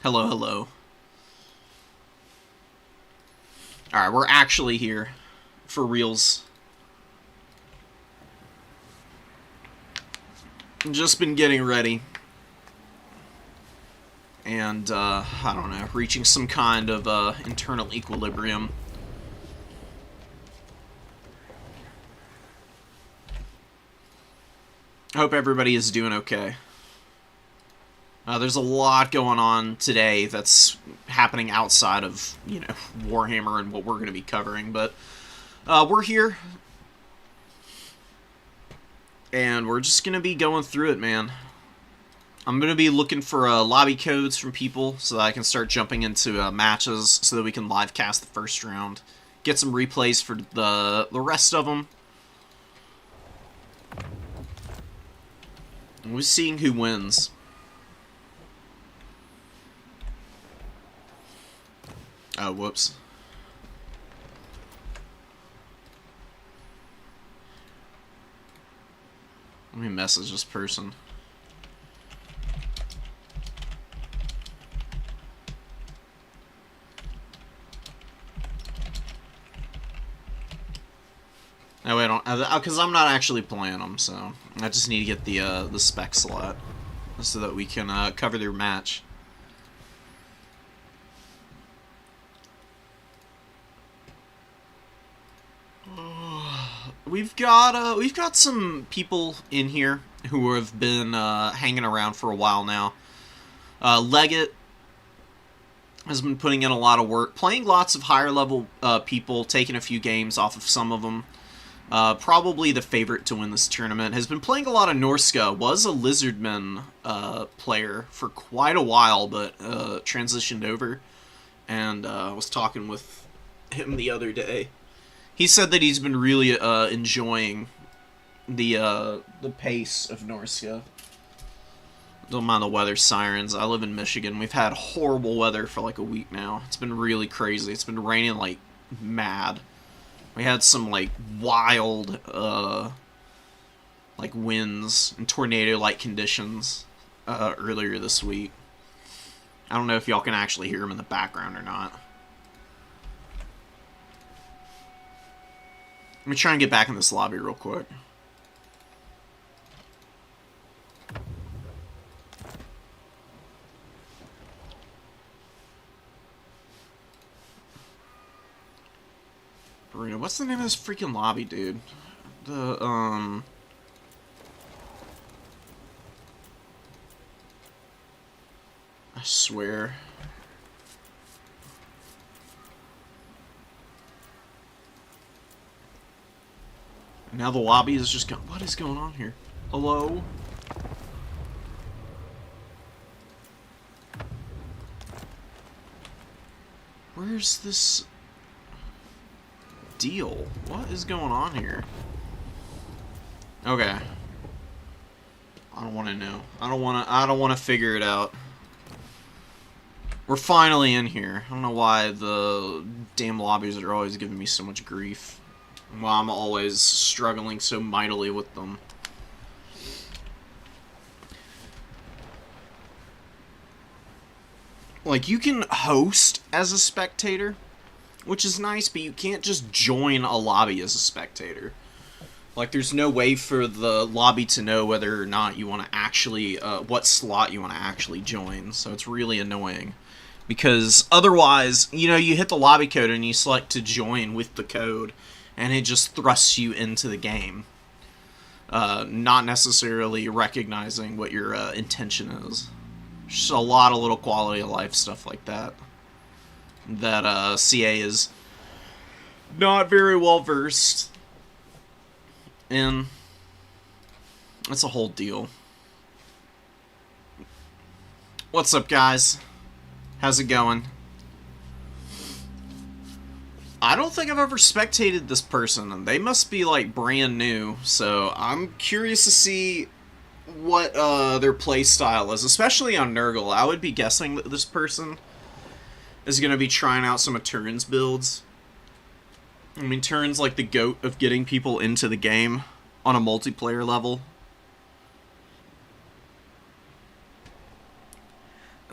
Hello, hello. Alright, we're actually here. For reals. Just been getting ready. And, I don't know, reaching some kind of, internal equilibrium. I hope everybody is doing okay. There's a lot going on today that's happening outside of, Warhammer and what we're going to be covering, but we're here. And we're just going to be going through it, man. I'm going to be looking for lobby codes from people so that I can start jumping into matches so that we can live cast the first round. Get some replays for the rest of them. We're seeing who wins. Oh, whoops. Let me message this person. No, I don't, because I'm not actually playing them, so I just need to get the spec slot so that we can cover their match. We've got some people in here who have been hanging around for a while now. Leggett has been putting in a lot of work, playing lots of higher level people, taking a few games off of some of them. Probably the favorite to win this tournament. Has been playing a lot of Norska. Was a Lizardman player for quite a while, but transitioned over. And I was talking with him the other day. He said that he's been really enjoying the pace of Norska. Don't mind the weather sirens. I live in Michigan. We've had horrible weather for like a week now. It's been really crazy. It's been raining like mad. We had some, like, wild, like, winds and tornado-like conditions earlier this week. I don't know if y'all can actually hear them in the background or not. Let me try and get back in this lobby real quick. What's the name of this freaking lobby, dude? I swear. And now the lobby is just what is going on here? Hello? Where's this deal? What is going on here? Okay. I don't want to know. I don't want to figure it out. We're finally in here. I don't know why the damn lobbies are always giving me so much grief. Well, I'm always struggling so mightily with them. Like, you can host as a spectator, which is nice, but you can't just join a lobby as a spectator. Like, there's no way for the lobby to know whether or not you want to actually, what slot you want to actually join, so it's really annoying. Because otherwise, you hit the lobby code and you select to join with the code, and it just thrusts you into the game. Not necessarily recognizing what your intention is. Just a lot of little quality of life stuff like that. That CA is not very well versed in. That's a whole deal. What's up, guys? How's it going? I don't think I've ever spectated this person. They must be, like, brand new, so I'm curious to see what their play style is, especially on Nurgle. I would be guessing that this person is going to be trying out some of Turin's builds. I mean, Turin's like the GOAT of getting people into the game on a multiplayer level.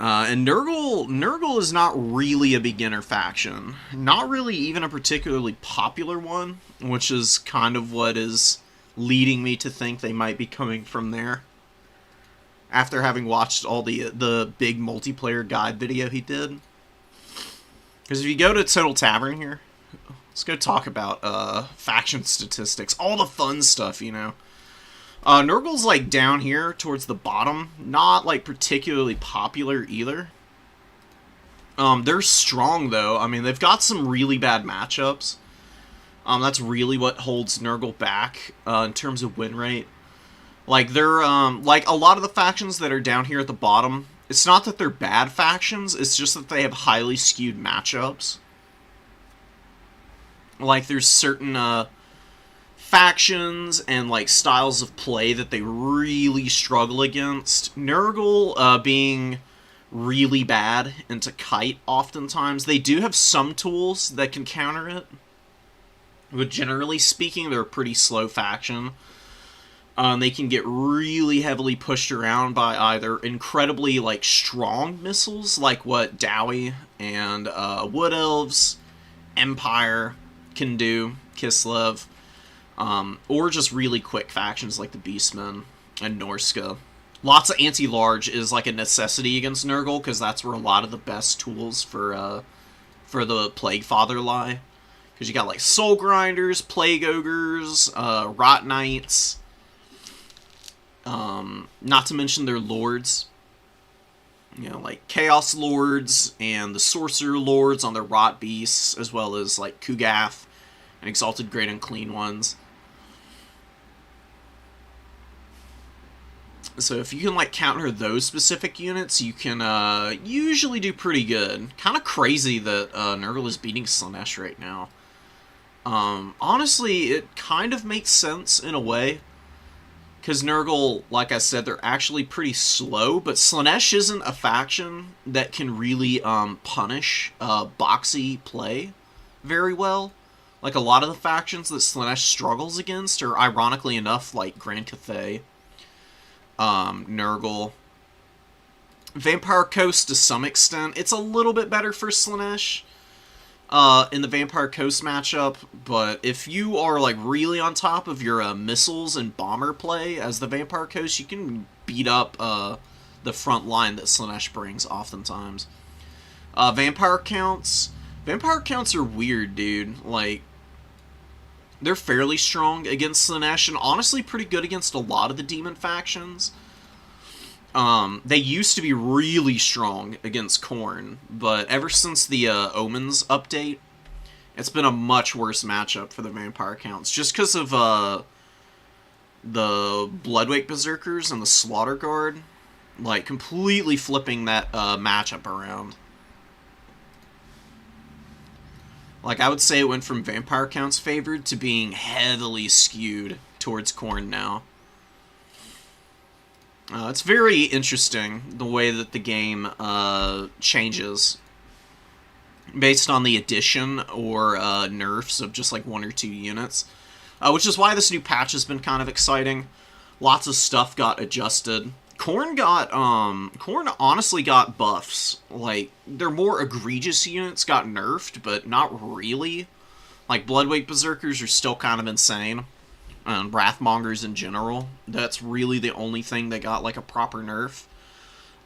And Nurgle is not really a beginner faction. Not really even a particularly popular one, which is kind of what is leading me to think they might be coming from there. After having watched all the big multiplayer guide video he did. Because if you go to Total Tavern here, let's go talk about faction statistics. All the fun stuff, you know. Nurgle's like down here towards the bottom. Not like particularly popular either. They're strong though. I mean, they've got some really bad matchups. That's really what holds Nurgle back in terms of win rate. Like they're like a lot of the factions that are down here at the bottom. It's not that they're bad factions. It's just that they have highly skewed matchups. Like there's certain factions and like styles of play that they really struggle against. Nurgle being really bad into kite oftentimes. They do have some tools that can counter it. But generally speaking, they're a pretty slow faction. They can get really heavily pushed around by either incredibly like strong missiles, like what Dowie and Wood Elves, Empire can do, Kislev, or just really quick factions like the Beastmen and Norska. Lots of anti-large is like a necessity against Nurgle, because that's where a lot of the best tools for the Plague Father lie. Because you got like Soul Grinders, Plague Ogres, Rot Knights, not to mention their lords. You know, like Chaos Lords and the Sorcerer Lords on their Rot Beasts, as well as like Kugath and Exalted Great Unclean Ones. So if you can like counter those specific units, you can usually do pretty good. Kind of crazy that Nurgle is beating Slaanesh right now. Honestly, it kind of makes sense in a way. Because Nurgle, like I said, they're actually pretty slow, but Slaanesh isn't a faction that can really punish boxy play very well. Like a lot of the factions that Slaanesh struggles against are, ironically enough, like Grand Cathay, Nurgle, Vampire Coast to some extent. It's a little bit better for Slaanesh in the Vampire Coast matchup, but if you are like really on top of your missiles and bomber play as the Vampire Coast, you can beat up the front line that Slaanesh brings oftentimes. Vampire counts are weird, dude. Like, they're fairly strong against Slaanesh, and honestly pretty good against a lot of the demon factions. They used to be really strong against Khorne, but ever since the Omens update, it's been a much worse matchup for the Vampire Counts, just because of the Bloodwake Berserkers and the Slaughter Guard, like, completely flipping that matchup around. Like, I would say it went from Vampire Counts favored to being heavily skewed towards Khorne now. It's very interesting, the way that the game changes based on the addition or nerfs of just like 1 or 2 units. Which is why this new patch has been kind of exciting. Lots of stuff got adjusted. Khorne honestly got buffs. Like, their more egregious units got nerfed, but not really. Like, Bloodwake Berserkers are still kind of insane. And Wrathmongers in general. That's really the only thing that got like a proper nerf.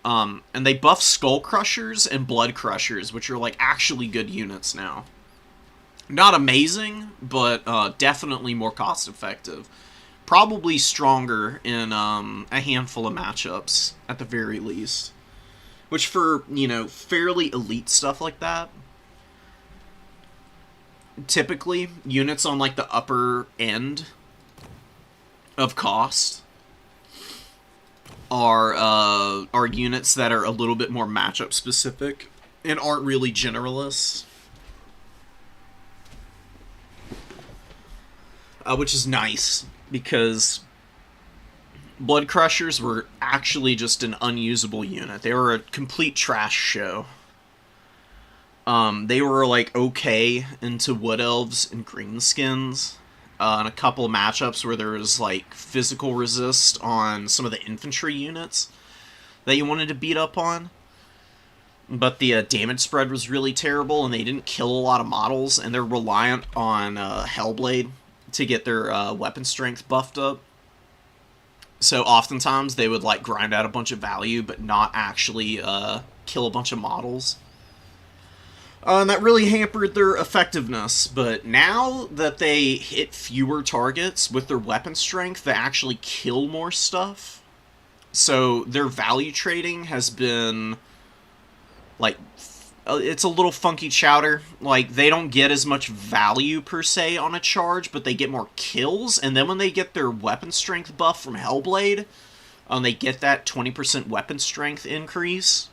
And they buffed Skull Crushers and Blood Crushers, which are like actually good units now. Not amazing, but definitely more cost effective. Probably stronger in a handful of matchups, at the very least. Which for, you know, fairly elite stuff like that, typically units on like the upper end of cost are units that are a little bit more matchup specific and aren't really generalists, which is nice because Blood Crushers were actually just an unusable unit. They were a complete trash show. They were like okay into Wood Elves and Greenskins. In a couple of matchups where there was like physical resist on some of the infantry units that you wanted to beat up on. but the damage spread was really terrible, and they didn't kill a lot of models, and they're reliant on Hellblade to get their weapon strength buffed up. So oftentimes they would like grind out a bunch of value, but not actually kill a bunch of models. And that really hampered their effectiveness. But now that they hit fewer targets with their weapon strength, they actually kill more stuff. So their value trading has been like, it's a little funky chowder. Like, they don't get as much value per se on a charge, but they get more kills. And then when they get their weapon strength buff from Hellblade, they get that 20% weapon strength increase.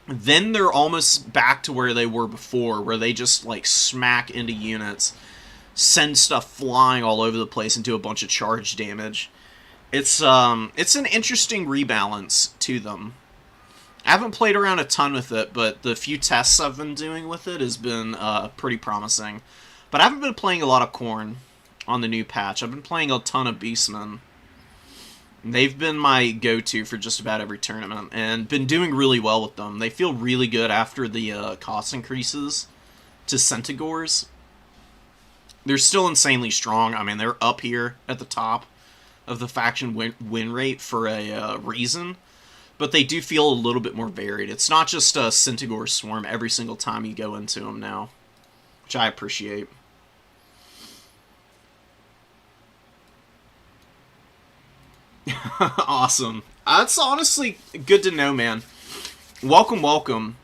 Then they're almost back to where they were before, where they just like smack into units, send stuff flying all over the place, and do a bunch of charge damage. It's an interesting rebalance to them. I haven't played around a ton with it, but the few tests I've been doing with it has been pretty promising. But I haven't been playing a lot of Khorne on the new patch. I've been playing a ton of Beastmen. They've been my go-to for just about every tournament, and been doing really well with them. They feel really good after the cost increases to Centaurs. They're still insanely strong. I mean, they're up here at the top of the faction win rate for a reason, but they do feel a little bit more varied. It's not just a Centaur swarm every single time you go into them now, which I appreciate. Awesome. That's honestly good to know, man. Welcome, welcome.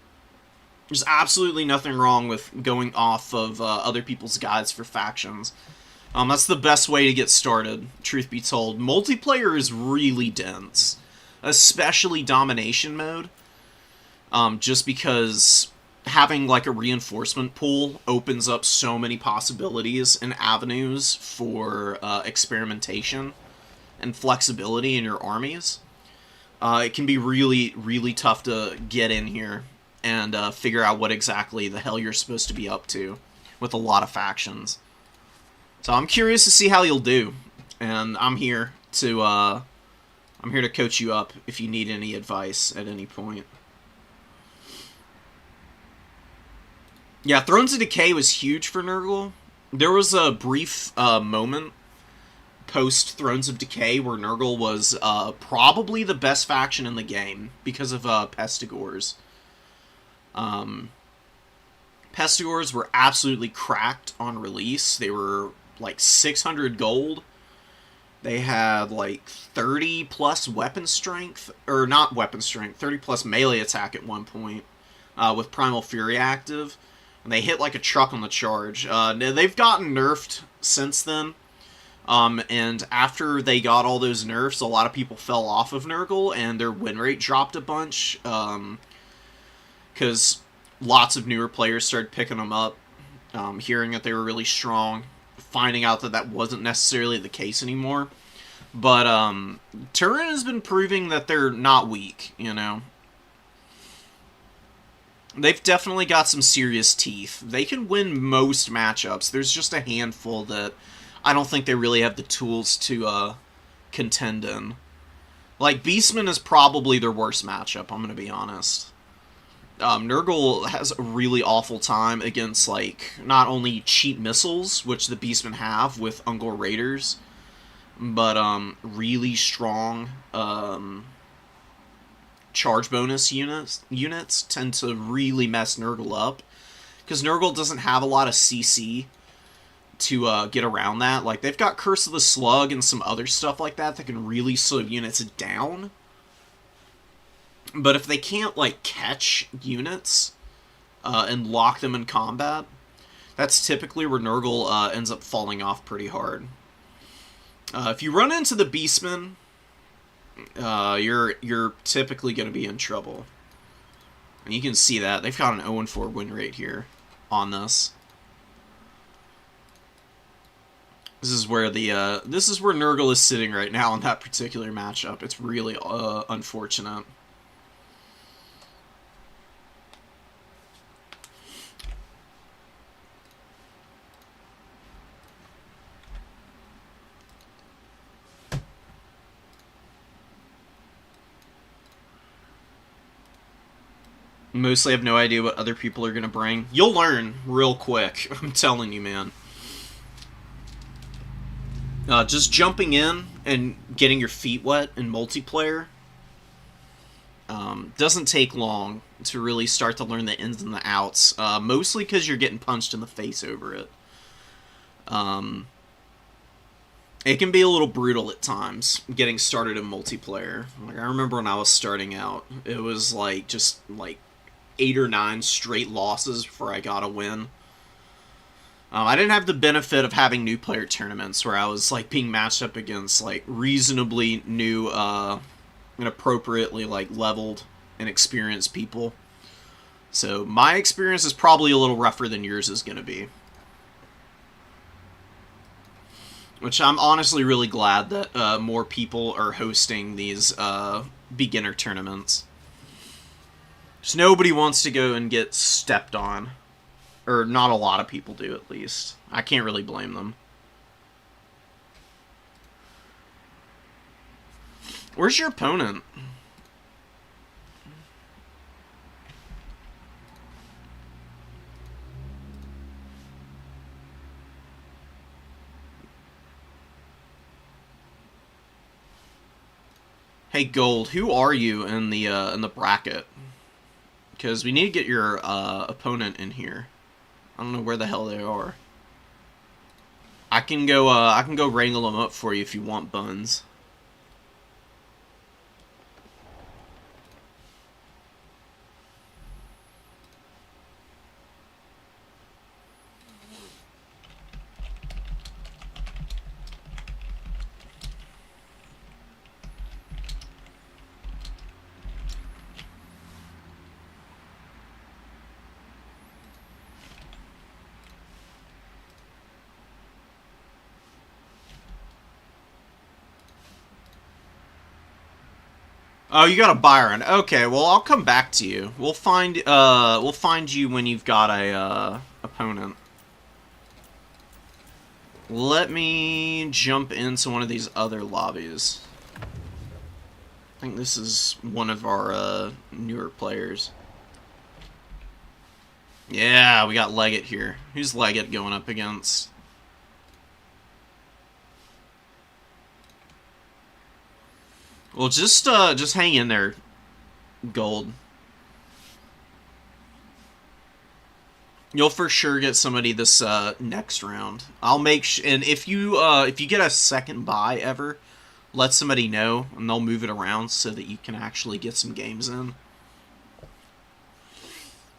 There's absolutely nothing wrong with going off of other people's guides for factions. That's the best way to get started, truth be told. Multiplayer is really dense, especially domination mode, just because having like a reinforcement pool opens up so many possibilities and avenues for experimentation and flexibility in your armies. It can be really, really tough to get in here and figure out what exactly the hell you're supposed to be up to with a lot of factions. So I'm curious to see how you'll do, and I'm here to coach you up if you need any advice at any point. Yeah, Thrones of Decay was huge for Nurgle. There was a brief moment post Thrones of Decay where Nurgle was probably the best faction in the game because of Pestigors. Pestigors were absolutely cracked on release. They were like 600 gold. They had like 30 plus weapon strength, or not weapon strength, 30 plus melee attack at one point with Primal Fury active. And they hit like a truck on the charge. They've gotten nerfed since then. And after they got all those nerfs, a lot of people fell off of Nurgle, and their win rate dropped a bunch. Because lots of newer players started picking them up, hearing that they were really strong, finding out that that wasn't necessarily the case anymore. But Turin has been proving that they're not weak, you know. They've definitely got some serious teeth. They can win most matchups. There's just a handful that I don't think they really have the tools to contend in. Like, Beastman is probably their worst matchup, I'm going to be honest. Nurgle has a really awful time against, like, not only cheap missiles, which the Beastmen have with Ungor Raiders, but really strong charge bonus units tend to really mess Nurgle up, because Nurgle doesn't have a lot of CC to get around that. Like, they've got Curse of the Slug and some other stuff like that that can really slow units down. But if they can't, like, catch units and lock them in combat, that's typically where Nurgle ends up falling off pretty hard. If you run into the Beastmen, you're typically going to be in trouble. And you can see that. They've got an 0-4 win rate here on this. This is where Nurgle is sitting right now in that particular matchup. It's really unfortunate. Mostly have no idea what other people are going to bring. You'll learn real quick. I'm telling you, man. Just jumping in and getting your feet wet in multiplayer doesn't take long to really start to learn the ins and the outs. Mostly because you're getting punched in the face over it. It can be a little brutal at times getting started in multiplayer. Like, I remember when I was starting out, it was like just like 8 or 9 straight losses before I got a win. I didn't have the benefit of having new player tournaments where I was like being matched up against like reasonably new and appropriately like leveled and experienced people. So my experience is probably a little rougher than yours is going to be. Which I'm honestly really glad that more people are hosting these beginner tournaments. Just nobody wants to go and get stepped on. Or not a lot of people do, at least. I can't really blame them. Where's your opponent? Hey, Gold, who are you in the bracket? Because we need to get your opponent in here. I don't know where the hell they are. I can go wrangle them up for you if you want, Buns. Oh, you got a Byron. Okay, well I'll come back to you. We'll find you when you've got a opponent. Let me jump into one of these other lobbies. I think this is one of our newer players. Yeah, we got Leggett here. Who's Leggett going up against? Well, just hang in there, Gold. You'll for sure get somebody this next round. I'll make and if you get a second buy ever, let somebody know and they'll move it around so that you can actually get some games in.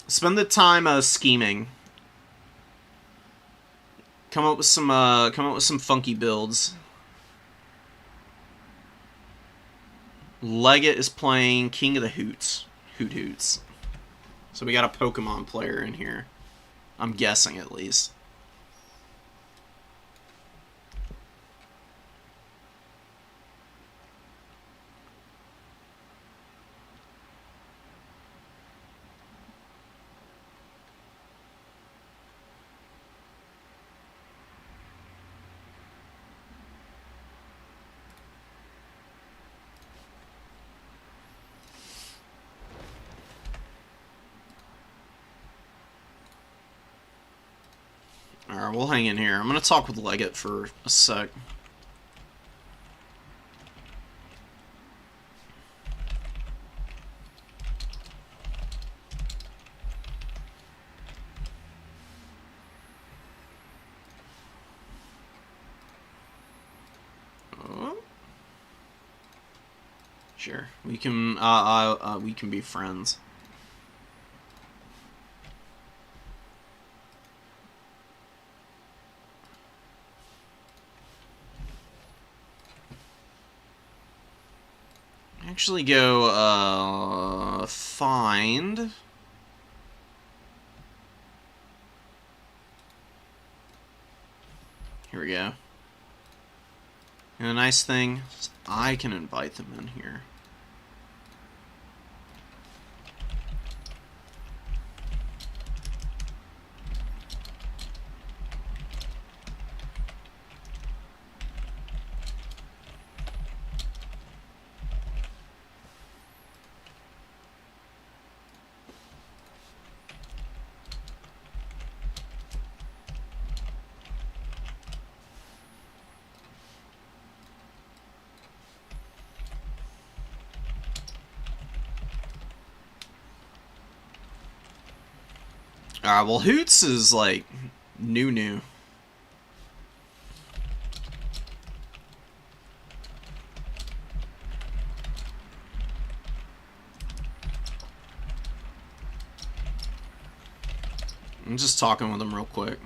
Spend the time scheming. Come up with some funky builds. Leggett is playing King of the Hoots. Hoot Hoots. So we got a Pokemon player in here. I'm guessing, at least. Alright, we'll hang in here. I'm going to talk with Leggett for a sec. Oh. Sure. We can be friends. Actually go find here we go. And the nice thing is I can invite them in here. Alright, well, Hoots is, like, new. I'm just talking with him real quick.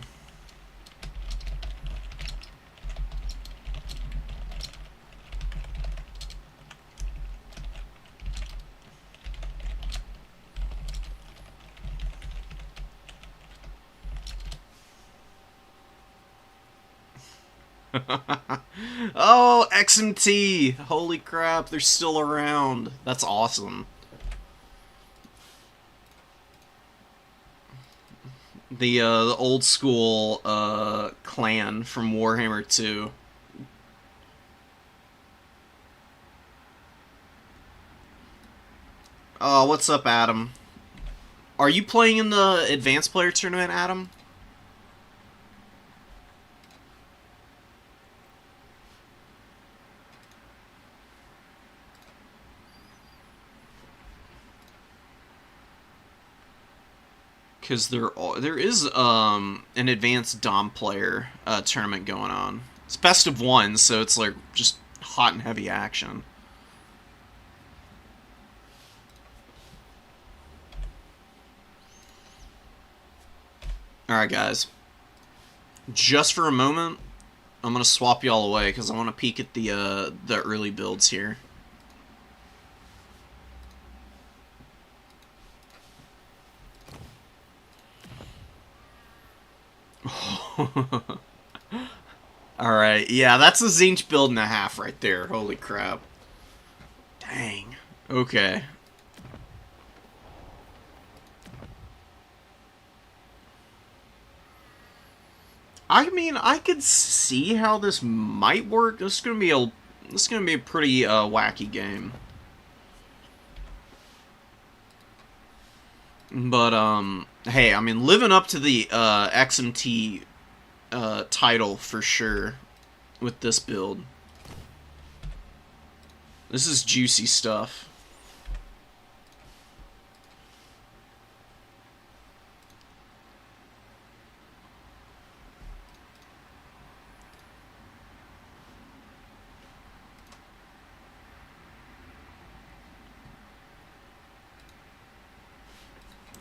Oh, XMT! Holy crap, they're still around. That's awesome. The old school clan from Warhammer 2. Oh, what's up, Adam? Are you playing in the Advanced Player Tournament, Adam? Because there is an Advanced Dom Player tournament going on. It's best of one, so it's like just hot and heavy action. Alright, guys. Just for a moment, I'm going to swap y'all away because I want to peek at the early builds here. Alright, yeah, that's a Tzeentch build and a half right there. Holy crap. Dang. Okay. I mean, I could see how this might work. This is gonna be a pretty wacky game. But hey, I mean, living up to the XMT title for sure with this build. This is juicy stuff.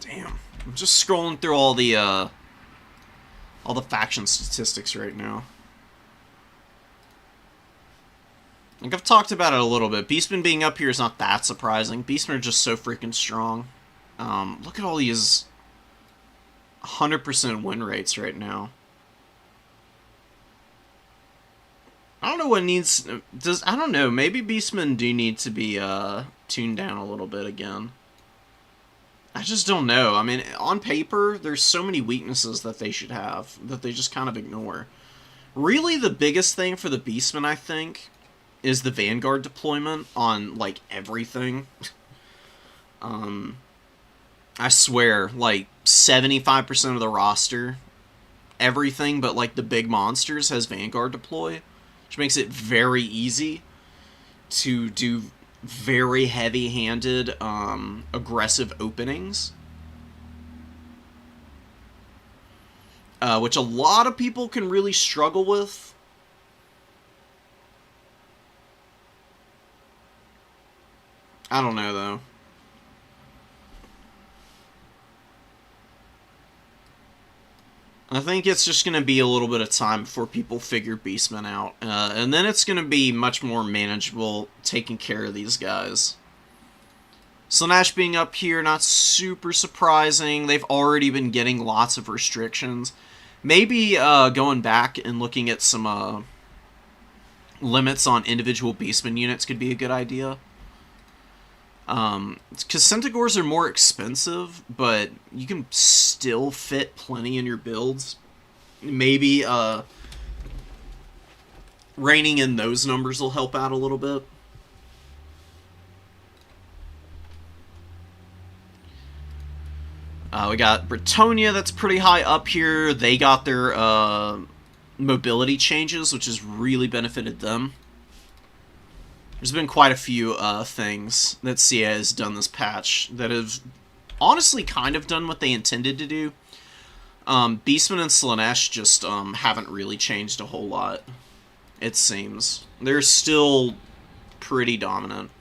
Damn. I'm just scrolling through all the faction statistics right now. Like, I've talked about it a little bit. Beastmen being up here is not that surprising. Beastmen are just so freaking strong. Look at all these 100% win rates right now. I don't know what needs... I don't know. Maybe Beastmen do need to be tuned down a little bit again. I just don't know. I mean, on paper, there's so many weaknesses that they should have that they just kind of ignore. Really, the biggest thing for the Beastmen, I think, is the Vanguard deployment on, like, everything. I swear, like, 75% of the roster, everything but, like, the big monsters has Vanguard deploy, which makes it very easy to do very heavy-handed, aggressive openings. Which a lot of people can really struggle with. I don't know, though. I think it's just going to be a little bit of time before people figure Beastmen out. And then it's going to be much more manageable taking care of these guys. Slaanesh being up here, not super surprising. They've already been getting lots of restrictions. Maybe going back and looking at some limits on individual Beastmen units could be a good idea. Because Centaurs are more expensive, but you can still fit plenty in your builds. Maybe reining in those numbers will help out a little bit. We got Bretonnia, that's pretty high up here. They got their mobility changes, which has really benefited them. There's been quite a few things that CA has done this patch that have honestly kind of done what they intended to do. Beastman and Slaanesh just haven't really changed a whole lot, it seems. They're still pretty dominant.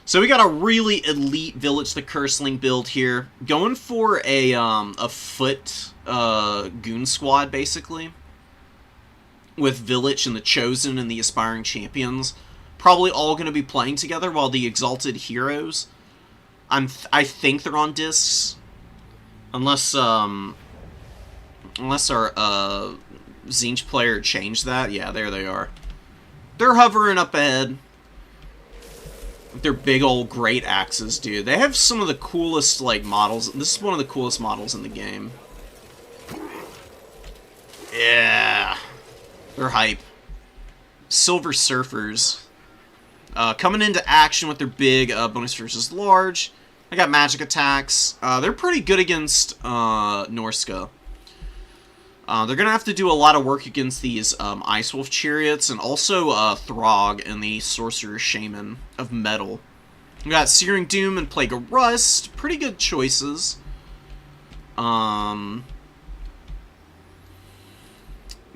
So we got a really elite Village the Curseling build here. Going for a foot goon squad, basically. With Village and the Chosen and the Aspiring Champions. Probably all going to be playing together, while the Exalted Heroes, I think they're on discs. Unless our Tzeentch player changed that. Yeah, there they are. They're hovering up ahead. They're big old great axes, dude. They have some of the coolest, like, models. This is one of the coolest models in the game. Yeah. They're hype. Silver Surfers. Coming into action with their big bonus versus large. I got magic attacks. They're pretty good against Norsca. They're going to have to do a lot of work against these Ice Wolf Chariots, and also Throg and the Sorcerer Shaman of Metal. We got Searing Doom and Plague of Rust. Pretty good choices.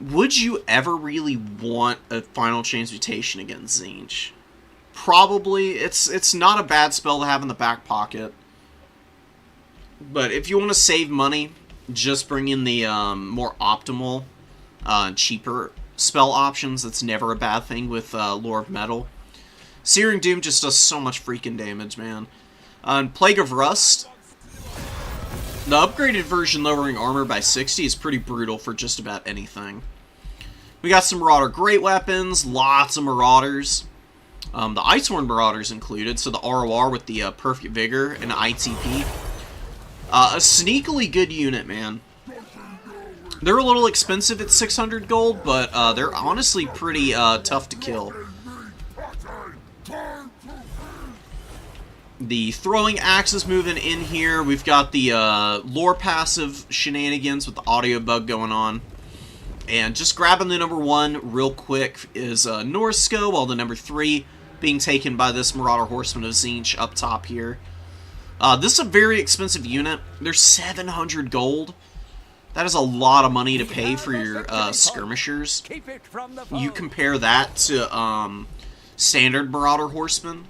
Would you ever really want a Final Transmutation against Tzeentch? Probably. It's not a bad spell to have in the back pocket. But if you want to save money, just bring in the more optimal, cheaper spell options. That's never a bad thing with Lore of Metal. Searing Doom just does so much freaking damage, man. And Plague of Rust, the upgraded version lowering armor by 60 is pretty brutal for just about anything. We got some Marauder Great Weapons, lots of Marauders. The Icehorn Marauders included, so the ROR with the Perfect Vigor and ITP. A sneakily good unit, man. They're a little expensive at 600 gold, but they're honestly pretty tough to kill. The Throwing Axe is moving in here. We've got the lore passive shenanigans with the audio bug going on. And just grabbing the number 1 real quick is Norsca, while the number 3 being taken by this Marauder Horseman of Tzeentch up top here. This is a very expensive unit. They're 700 gold. That is a lot of money to pay for your skirmishers. You compare that to standard Marauder Horsemen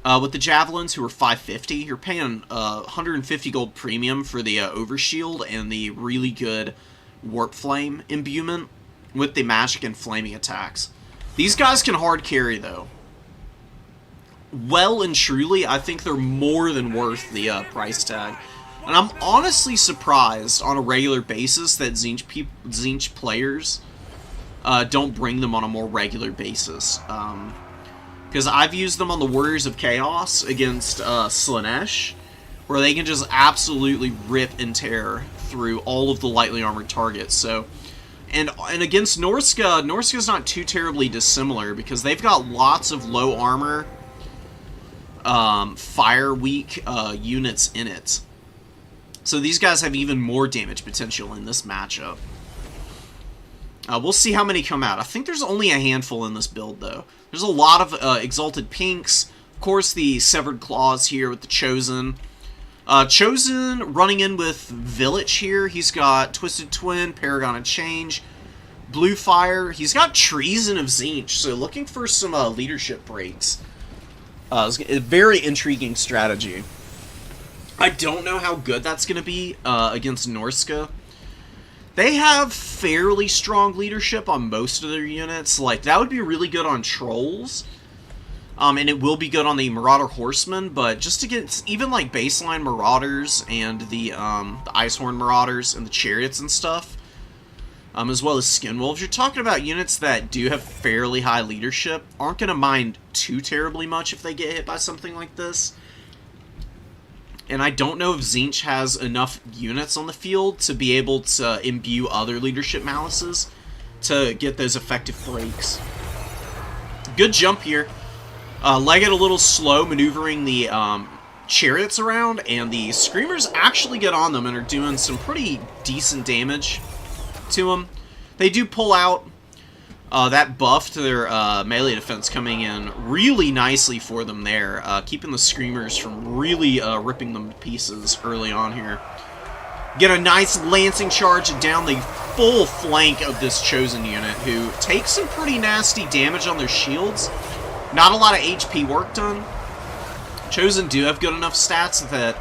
with the Javelins, who are 550. You're paying 150 gold premium for the Overshield and the really good Warp Flame imbuement with the magic and flaming attacks. These guys can hard carry, though. Well and truly, I think they're more than worth the price tag. And I'm honestly surprised on a regular basis that Tzeentch players don't bring them on a more regular basis. Because I've used them on the Warriors of Chaos against Slaanesh, where they can just absolutely rip and tear through all of the lightly armored targets. So, and against Norsca, Norsca's not too terribly dissimilar, because they've got lots of low armor, fire weak units in it. So these guys have even more damage potential in this matchup. We'll see how many come out. I think there's only a handful in this build, though. There's a lot of Exalted Pinks. Of course, the Severed Claws here with the Chosen. Chosen running in with Village here. He's got Twisted Twin, Paragon of Change, Blue Fire. He's got Treason of Tzeentch, so looking for some leadership breaks. It's a very intriguing strategy. I don't know how good that's going to be against Norsca. They have fairly strong leadership on most of their units. Like, that would be really good on Trolls. And it will be good on the Marauder Horsemen, but just to get even, like, baseline Marauders and the Icehorn Marauders and the Chariots and stuff, as well as Skinwolves, you're talking about units that do have fairly high leadership, aren't going to mind too terribly much if they get hit by something like this. And I don't know if Tzeentch has enough units on the field to be able to imbue other leadership malices to get those effective breaks. Good jump here. Legate a little slow maneuvering the chariots around, and the Screamers actually get on them and are doing some pretty decent damage to them. They do pull out. That buff to their melee defense coming in really nicely for them there, keeping the Screamers from really ripping them to pieces early on here. Get a nice lancing charge down the full flank of this Chosen unit, who takes some pretty nasty damage on their shields. Not a lot of HP work done. Chosen do have good enough stats that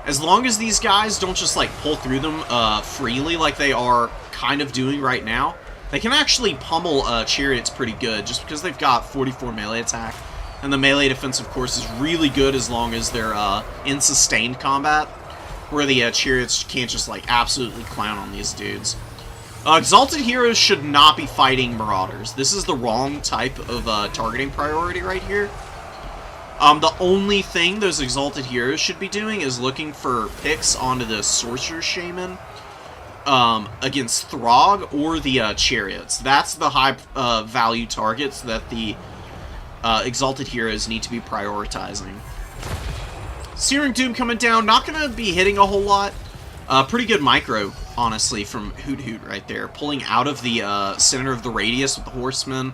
as long as these guys don't just like pull through them freely like they are kind of doing right now, they can actually pummel Chariots pretty good just because they've got 44 melee attack. And the melee defense, of course, is really good as long as they're in sustained combat, where the Chariots can't just like absolutely clown on these dudes. Exalted Heroes should not be fighting Marauders. This is the wrong type of targeting priority right here. The only thing those Exalted Heroes should be doing is looking for picks onto the Sorcerer Shaman against Throg or the Chariots. That's the high value targets that the Exalted Heroes need to be prioritizing. Searing Doom coming down, not going to be hitting a whole lot. Pretty good micro, honestly, from Hoot Hoot right there. Pulling out of the center of the radius with the Horsemen.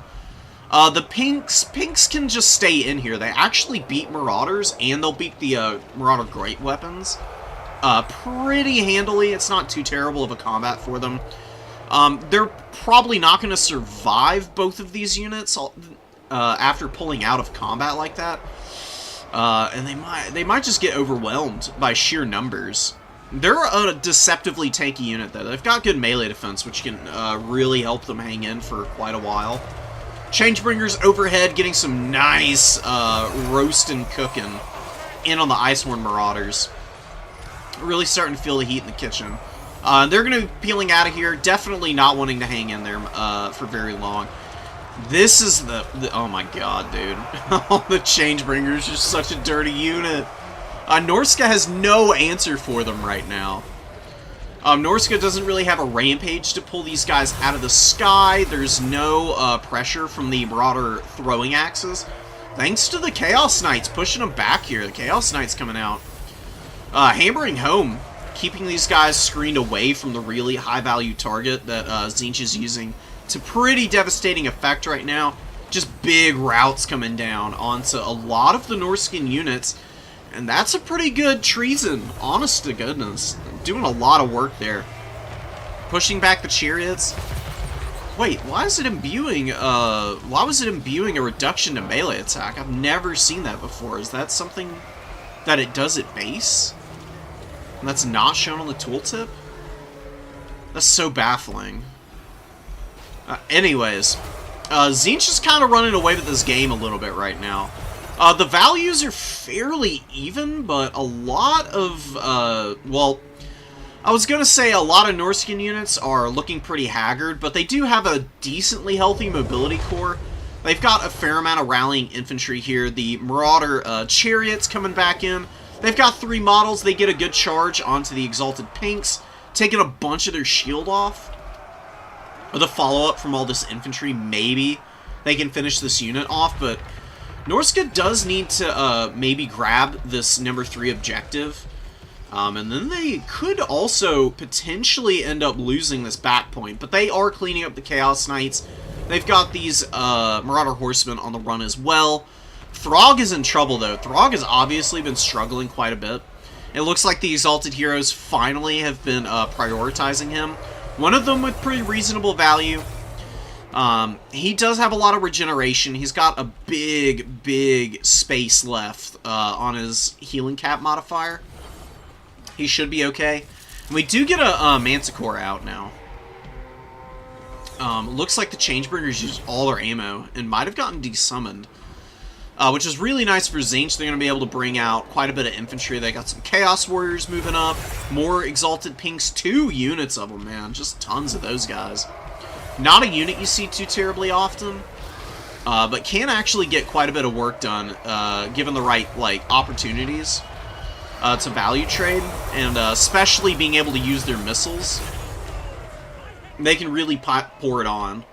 The Pinks can just stay in here. They actually beat Marauders, and they'll beat the Marauder Great Weapons pretty handily. It's not too terrible of a combat for them. They're probably not going to survive both of these units after pulling out of combat like that. And they might just get overwhelmed by sheer numbers. They're a deceptively tanky unit, though. They've got good melee defense, which can really help them hang in for quite a while. Changebringers overhead, getting some nice roasting cooking in on the Icehorn Marauders. Really starting to feel the heat in the kitchen. They're going to be peeling out of here, definitely not wanting to hang in there for very long. This is the oh my god, dude. The Changebringers are such a dirty unit. Norska has no answer for them right now. Norska doesn't really have a rampage to pull these guys out of the sky. There's no pressure from the Marauder throwing axes. Thanks to the Chaos Knights pushing them back here. The Chaos Knights coming out. Hammering home, keeping these guys screened away from the really high-value target that Tzeentch is using. It's a pretty devastating effect right now. Just big routes coming down onto a lot of the Norscan units. And that's a pretty good treason, honest to goodness. Doing a lot of work there. Pushing back the Chariots. Wait, why is it imbuing, why was it imbuing a reduction to melee attack? I've never seen that before. Is that something that it does at base? And that's not shown on the tooltip? That's so baffling. Anyways, Tzeentch is kind of running away with this game a little bit right now. The values are fairly even, but a lot of, well, I was going to say a lot of Norscan units are looking pretty haggard, but they do have a decently healthy mobility core. They've got a fair amount of rallying infantry here. The Marauder Chariots coming back in. They've got 3 models. They get a good charge onto the Exalted Pinks, taking a bunch of their shield off. With a follow-up from all this infantry, maybe they can finish this unit off, but Norska does need to maybe grab this number 3 objective, and then they could also potentially end up losing this back point, but they are cleaning up the Chaos Knights. They've got these Marauder Horsemen on the run as well. Throg is in trouble, though. Throg has obviously been struggling quite a bit. It looks like the Exalted Heroes finally have been prioritizing him. One of them with pretty reasonable value. He does have a lot of regeneration. He's got a big space left on his healing cap modifier. He should be okay. And we do get a Manticore out now. Looks like the Changebringers used all their ammo and might have gotten desummoned. Which is really nice for Tzeentch. They're going to be able to bring out quite a bit of infantry. They got some Chaos Warriors moving up. More Exalted Pinks. 2 units of them, man. Just tons of those guys. Not a unit you see too terribly often. But can actually get quite a bit of work done. Given the right opportunities to value trade. And especially being able to use their missiles. They can really pour it on.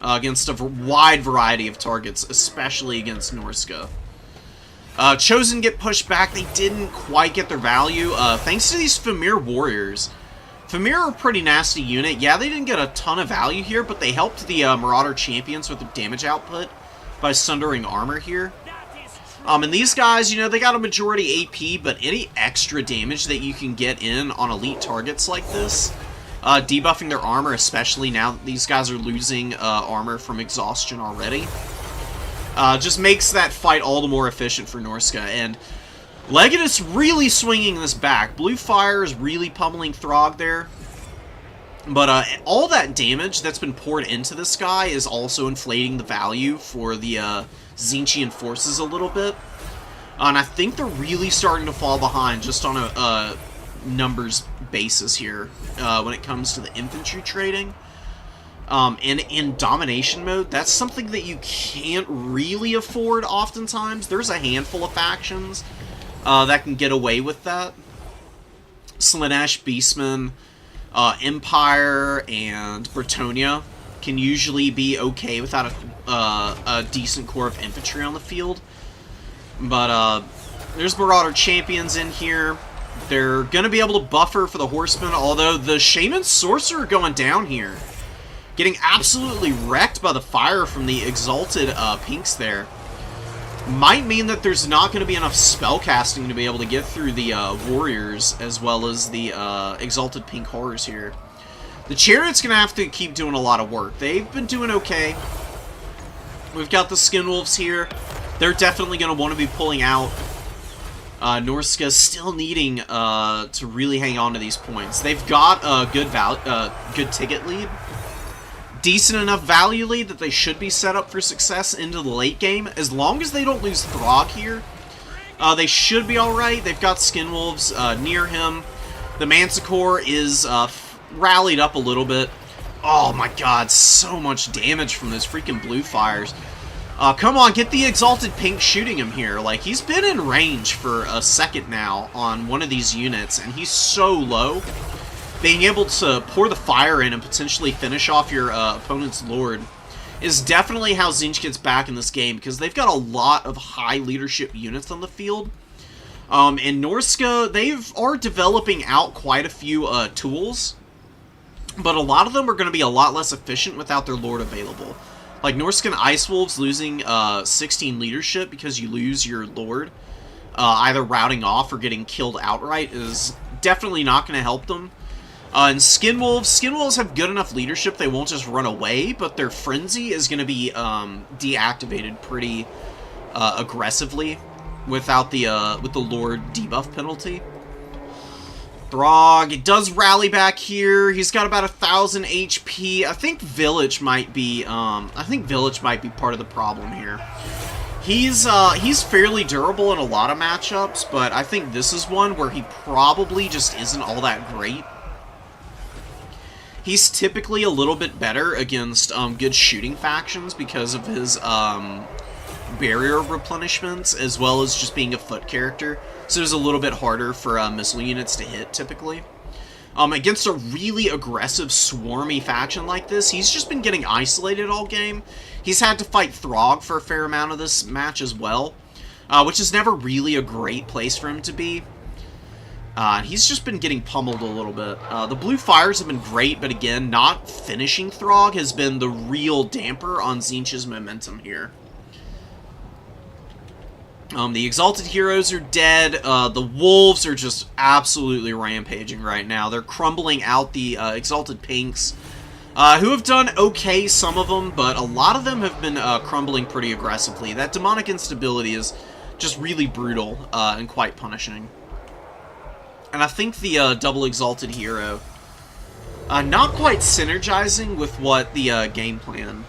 Against a wide variety of targets, especially against Norska. Chosen get pushed back. They didn't quite get their value, thanks to these Famir Warriors. Famir are a pretty nasty unit. Yeah, they didn't get a ton of value here, but they helped the Marauder Champions with their damage output by sundering armor here. And these guys, you know, they got a majority AP, but any extra damage that you can get in on elite targets like this, debuffing their armor, especially now that these guys are losing armor from exhaustion already, just makes that fight all the more efficient for Norska. And Legatus really swinging this back. Blue Fire is really pummeling Throg there. But all that damage that's been poured into this guy is also inflating the value for the Tzeentchian forces a little bit. And I think they're really starting to fall behind just on a numbers basis here when it comes to the infantry trading. And in domination mode, that's something that you can't really afford oftentimes. There's a handful of factions that can get away with that. Slaanesh, Beastmen, Empire, and Bretonnia can usually be okay without a decent core of infantry on the field. But there's Marauder Champions in here. They're going to be able to buffer for the Horsemen, although the Shaman Sorcerer going down here. Getting absolutely wrecked by the fire from the Exalted Pinks there. Might mean that there's not going to be enough spellcasting to be able to get through the Warriors as well as the Exalted Pink Horrors here. The Chariot's going to have to keep doing a lot of work. They've been doing okay. We've got the Skinwolves here. They're definitely going to want to be pulling out. Norska still needing to really hang on to these points. They've got a good ticket lead. Decent enough value lead that they should be set up for success into the late game. As long as they don't lose Throg here, they should be alright. They've got Skinwolves near him. The Manticore is rallied up a little bit. Oh my god, so much damage from those freaking blue fires. Come on, get the Exalted Pink shooting him here. Like, he's been in range for a second now on one of these units, and he's so low. Being able to pour the fire in and potentially finish off your opponent's Lord is definitely how Tzeentch gets back in this game, because they've got a lot of high leadership units on the field. And Norska, they are developing out quite a few tools, but a lot of them are going to be a lot less efficient without their Lord available. Like Norscan Ice Wolves losing 16 leadership because you lose your Lord, either routing off or getting killed outright, is definitely not going to help them. And Skinwolves have good enough leadership, they won't just run away, but their Frenzy is going to be deactivated pretty aggressively without with the Lord debuff penalty. Throg, it does rally back here. He's got about 1,000 HP. I think Village might be part of the problem here. He's fairly durable in a lot of matchups, but I think this is one where he probably just isn't all that great. He's typically a little bit better against good shooting factions because of his barrier replenishments, as well as just being a foot character. So it's a little bit harder for missile units to hit, typically. Against a really aggressive, swarmy faction like this, he's just been getting isolated all game. He's had to fight Throg for a fair amount of this match as well, which is never really a great place for him to be. He's just been getting pummeled a little bit. The Blue Fires have been great, but again, not finishing Throg has been the real damper on Tzeentch's momentum here. The Exalted Heroes are dead. The Wolves are just absolutely rampaging right now. They're crumbling out the Exalted Pinks, who have done okay, some of them, but a lot of them have been crumbling pretty aggressively. That demonic instability is just really brutal and quite punishing. And I think the double Exalted Hero, not quite synergizing with what the game plan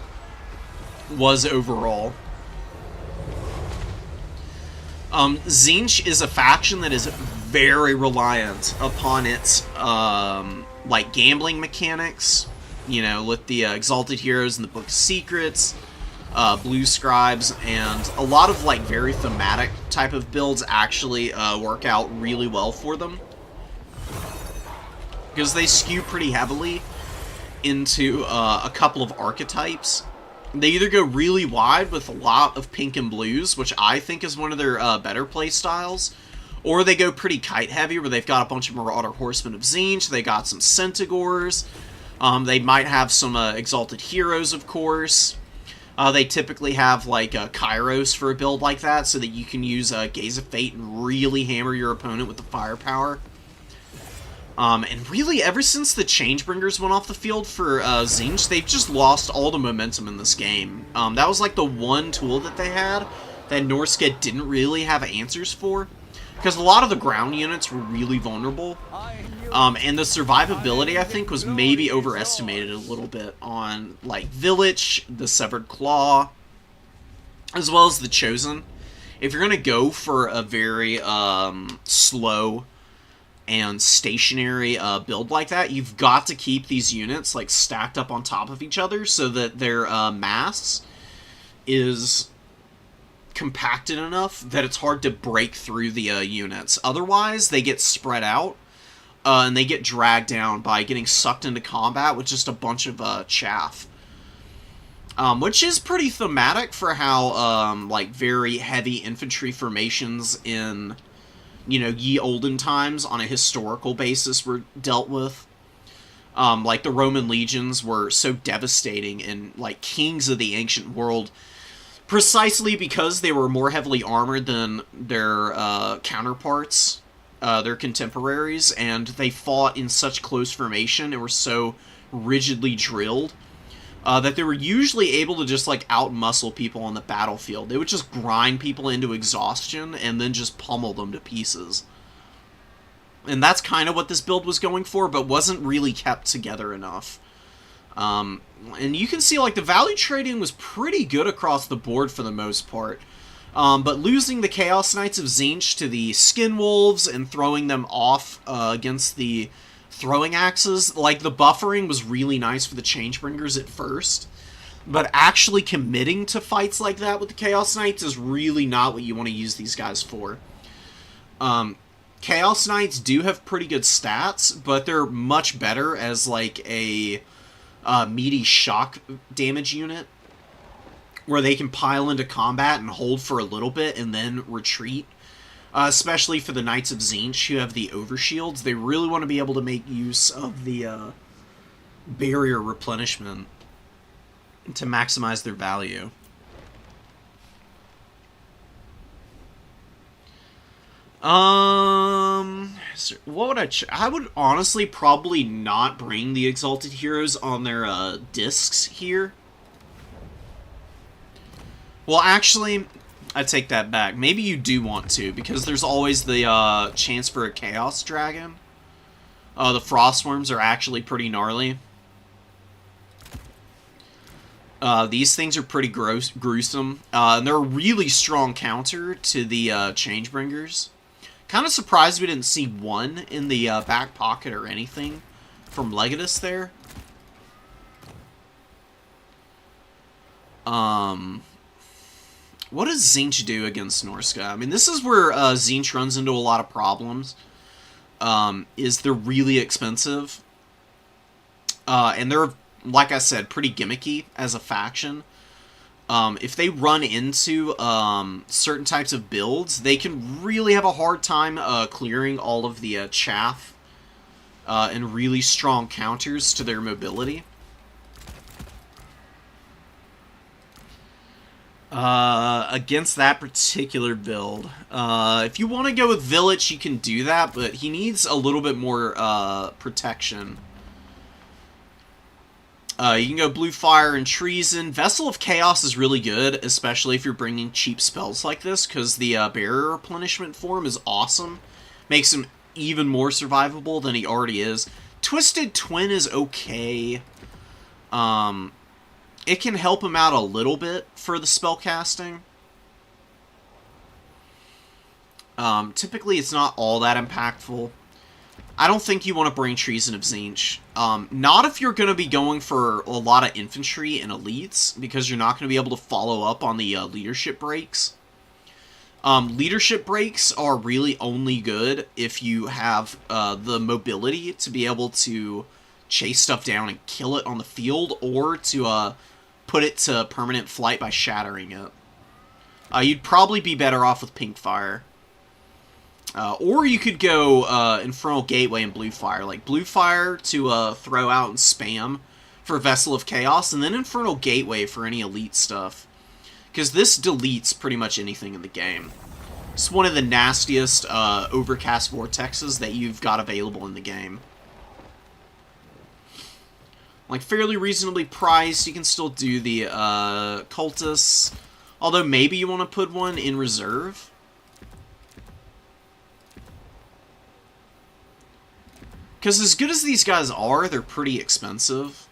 was overall. Tzeentch is a faction that is very reliant upon its, like, gambling mechanics, you know, with the Exalted Heroes in the Book of Secrets, Blue Scribes, and a lot of, like, very thematic type of builds actually work out really well for them. Because they skew pretty heavily into a couple of archetypes. They either go really wide with a lot of pink and blues, which I think is one of their better play styles, or they go pretty kite heavy, where they've got a bunch of Marauder Horsemen of Tzeentch, they got some Centigores, they might have some Exalted Heroes, of course. They typically have like Kairos for a build like that, so that you can use Gaze of Fate and really hammer your opponent with the firepower. And really, ever since the Changebringers went off the field for Tzeentch, they've just lost all the momentum in this game. That was like the one tool that they had that Norska didn't really have answers for, because a lot of the ground units were really vulnerable. And the survivability, I think, was maybe overestimated a little bit on, like, Village, the Severed Claw, as well as the Chosen. If you're going to go for a very slow and stationary build like that, you've got to keep these units, like, stacked up on top of each other so that their mass is compacted enough that it's hard to break through the units. Otherwise, they get spread out. And they get dragged down by getting sucked into combat with just a bunch of chaff. Which is pretty thematic for how, like, very heavy infantry formations in, you know, ye olden times on a historical basis were dealt with. Like, the Roman legions were so devastating and, like, kings of the ancient world, precisely because they were more heavily armored than their counterparts. Their contemporaries, and they fought in such close formation and were so rigidly drilled that they were usually able to just, like, out-muscle people on the battlefield. They would just grind people into exhaustion and then just pummel them to pieces. And that's kind of what this build was going for, but wasn't really kept together enough. And you can see, like, the value trading was pretty good across the board for the most part. But losing the Chaos Knights of Tzeentch to the Skin Wolves and throwing them off against the throwing axes, like, the buffering was really nice for the Changebringers at first, but actually committing to fights like that with the Chaos Knights is really not what you want to use these guys for. Chaos Knights do have pretty good stats, but they're much better as, like, a meaty shock damage unit, where they can pile into combat and hold for a little bit and then retreat. Especially for the Knights of Tzeentch who have the overshields. They really want to be able to make use of the barrier replenishment to maximize their value. What would I would honestly probably not bring the Exalted Heroes on their discs here. Well, actually, I take that back. Maybe you do want to, because there's always the chance for a Chaos Dragon. The Frostworms are actually pretty gnarly. These things are pretty gruesome. And they're a really strong counter to the Changebringers. Kind of surprised we didn't see one in the back pocket or anything from Legatus there. What does Tzeentch do against Norska? I mean, this is where Tzeentch runs into a lot of problems. Is they're really expensive. And they're, like I said, pretty gimmicky as a faction. If they run into certain types of builds, they can really have a hard time clearing all of the chaff and really strong counters to their mobility. Against that particular build. If you want to go with Village, you can do that, but he needs a little bit more protection. You can go Blue Fire and Treason. Vessel of Chaos is really good, especially if you're bringing cheap spells like this, because the barrier replenishment form is awesome. Makes him even more survivable than he already is. Twisted Twin is okay. It can help him out a little bit for the spell casting. Typically, it's not all that impactful. I don't think you want to bring Treason of Tzeentch. Not if you're going to be going for a lot of infantry and elites, because you're not going to be able to follow up on the leadership breaks. Leadership breaks are really only good if you have the mobility to be able to chase stuff down and kill it on the field, or to put it to permanent flight by shattering it. You'd probably be better off with Pink Fire. Or you could go Infernal Gateway and Blue Fire. Like, Blue Fire to throw out and spam for Vessel of Chaos, and then Infernal Gateway for any elite stuff. Because this deletes pretty much anything in the game. It's one of the nastiest overcast vortexes that you've got available in the game. Like, fairly reasonably priced. You can still do the Cultists. Although, maybe you want to put one in reserve. Because as good as these guys are, they're pretty expensive.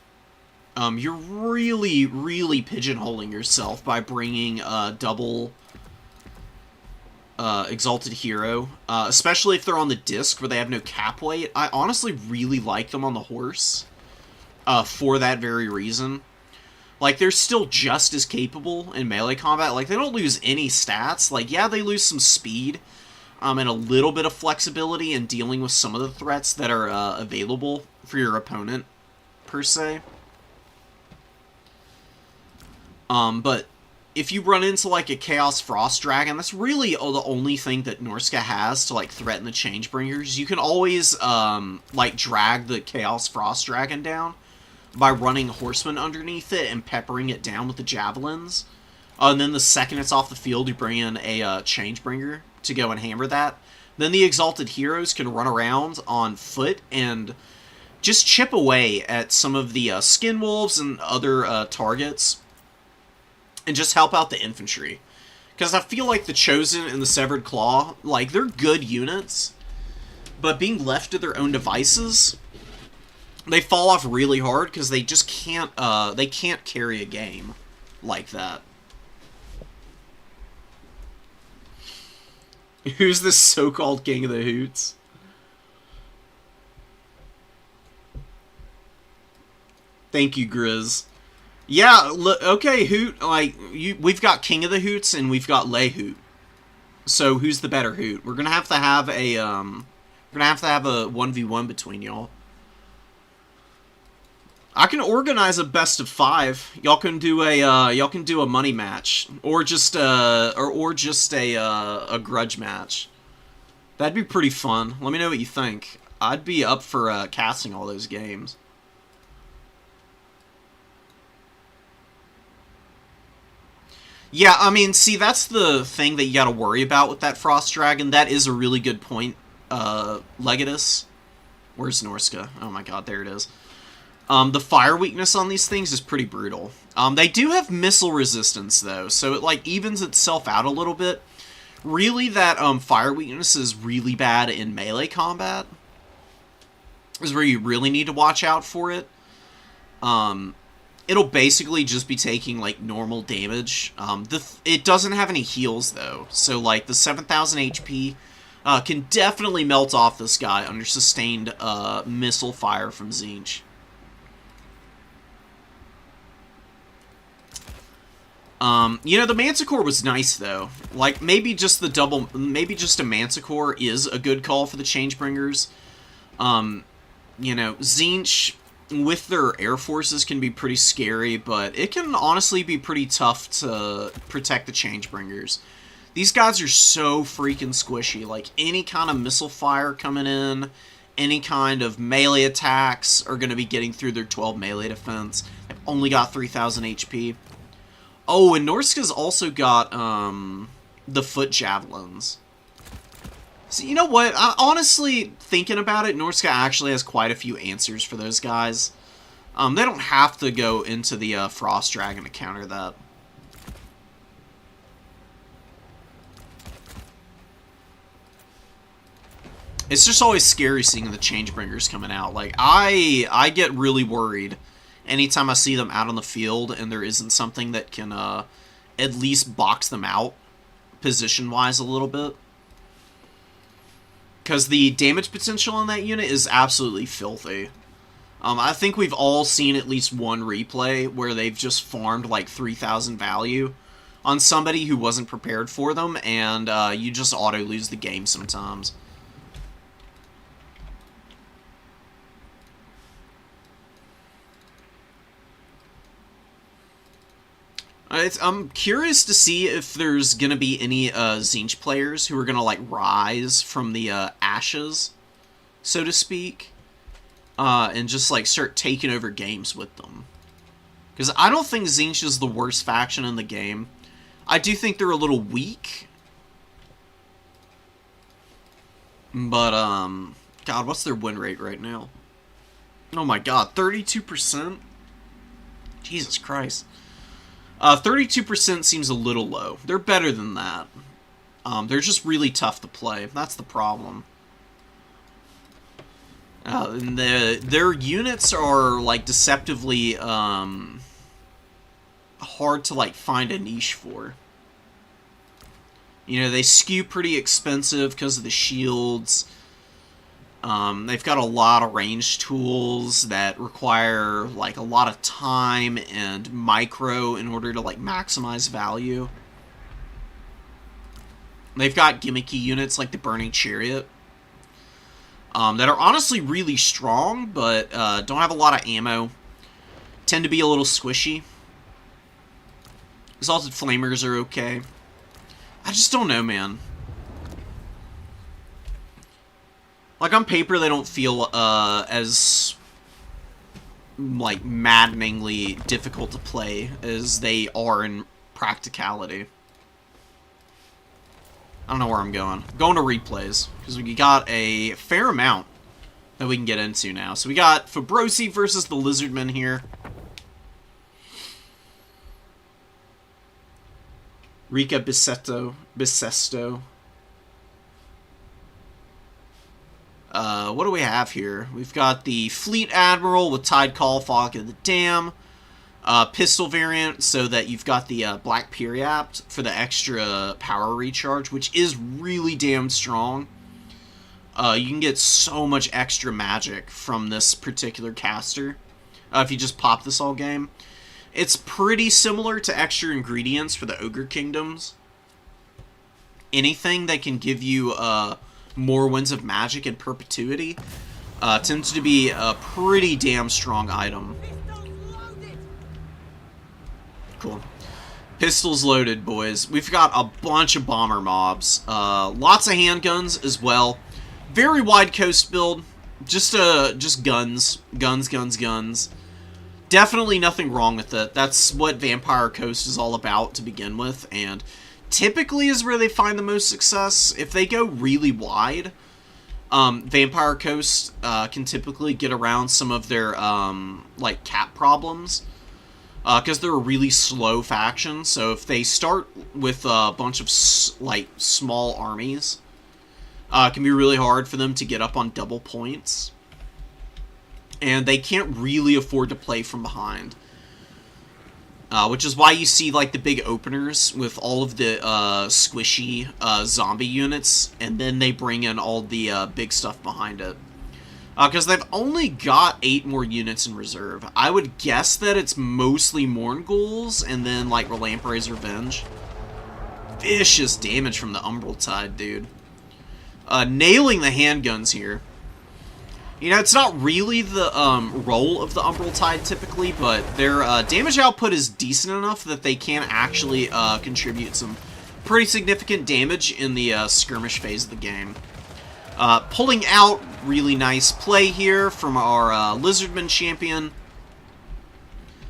You're really, really pigeonholing yourself by bringing double Exalted Hero. Especially if they're on the disc where they have no cap weight. I honestly really like them on the horse. For that very reason. Like, they're still just as capable in melee combat. Like, they don't lose any stats. Like, yeah, they lose some speed. And a little bit of flexibility in dealing with some of the threats that are available for your opponent, per se. But if you run into, like, a Chaos Frost Dragon, that's really the only thing that Norsca has to, like, threaten the Changebringers. You can always, like, drag the Chaos Frost Dragon down by running Horsemen underneath it and peppering it down with the Javelins. And then the second it's off the field, you bring in a Changebringer to go and hammer that. Then the Exalted Heroes can run around on foot and just chip away at some of the Skin Wolves and other targets and just help out the infantry. Because I feel like the Chosen and the Severed Claw, like, they're good units, but being left to their own devices, they fall off really hard because they just can't carry a game like that. Who's this so-called King of the Hoots? Thank you, Grizz. Yeah, okay, Hoot, like, we've got King of the Hoots and we've got Lay Hoot. So who's the better Hoot? We're gonna have to have a, we're gonna have to have a 1v1 between y'all. I can organize a best of 5. Y'all can do a money match, or just a grudge match. That'd be pretty fun. Let me know what you think. I'd be up for casting all those games. Yeah, I mean, see, that's the thing that you gotta worry about with that Frost Dragon. That is a really good point, Legatus. Where's Norsca? Oh my god, there it is. The fire weakness on these things is pretty brutal. They do have missile resistance, though, so it, like, evens itself out a little bit. Really, that, fire weakness is really bad in melee combat. Is where you really need to watch out for it. It'll basically just be taking, like, normal damage. It doesn't have any heals, though, so, like, the 7,000 HP can definitely melt off this guy under sustained missile fire from Tzeentch. You know, the Manticore was nice, though. Like, maybe just a Manticore is a good call for the Changebringers. You know, Tzeentch, with their air forces, can be pretty scary, but it can honestly be pretty tough to protect the Changebringers. These guys are so freaking squishy. Like, any kind of missile fire coming in, any kind of melee attacks are going to be getting through their 12 melee defense. They've only got 3,000 HP. Oh, and Norsca's also got, the foot javelins. So, you know what? Honestly, thinking about it, Norsca actually has quite a few answers for those guys. They don't have to go into the, Frost Dragon to counter that. It's just always scary seeing the Changebringers coming out. Like, I get really worried anytime I see them out on the field and there isn't something that can at least box them out position-wise a little bit. Because the damage potential on that unit is absolutely filthy. I think we've all seen at least one replay where they've just farmed like 3,000 value on somebody who wasn't prepared for them, and you just auto-lose the game sometimes. I'm curious to see if there's going to be any Tzeentch players who are going to, like, rise from the ashes, so to speak. and just like start taking over games with them. Because I don't think Tzeentch is the worst faction in the game. I do think they're a little weak. But, God, what's their win rate right now? Oh my god, 32%? Jesus Christ. 32% seems a little low. They're better than that. They're just really tough to play. That's the problem. And their units are, like, deceptively, hard to, like, find a niche for. You know, they skew pretty expensive because of the shields. They've got a lot of ranged tools that require, like, a lot of time and micro in order to, like, maximize value. They've got gimmicky units like the Burning Chariot that are honestly really strong, but don't have a lot of ammo. Tend to be a little squishy. Exalted Flamers are okay. I just don't know, man. Like, on paper, they don't feel as, like, maddeningly difficult to play as they are in practicality. I don't know where I'm going. I'm going to replays, because we got a fair amount that we can get into now. So we got Fabrosi versus the Lizardmen here. Rika Bisesto. What do we have here? We've got the Fleet Admiral with Tide Cauliflock and the Dam. Pistol variant, so that you've got the Black Periapt for the extra power recharge, which is really damn strong. You can get so much extra magic from this particular caster if you just pop this all game. It's pretty similar to extra ingredients for the Ogre Kingdoms. Anything that can give you more Winds of Magic in perpetuity tends to be a pretty damn strong item. Cool. Pistols loaded, boys. We've got a bunch of bomber mobs. Lots of handguns as well. Very wide coast build. Just guns. Guns. Definitely nothing wrong with it. That's what Vampire Coast is all about to begin with, and typically is where they find the most success. If they go really wide, Vampire Coast can typically get around some of their like cap problems, because they're a really slow faction. So if they start with a bunch of like small armies, it can be really hard for them to get up on double points. And they can't really afford to play from behind. Which is why you see, like, the big openers with all of the squishy zombie units, and then they bring in all the big stuff behind it. Because they've only got 8 more units in reserve. I would guess that it's mostly Mournghouls, and then, like, Lamprey's Revenge. Vicious damage from the Umbral Tide, dude. Nailing the handguns here. You know, it's not really the role of the Umbral Tide typically, but their damage output is decent enough that they can actually contribute some pretty significant damage in the skirmish phase of the game. Pulling out, really nice play here from our Lizardman champion.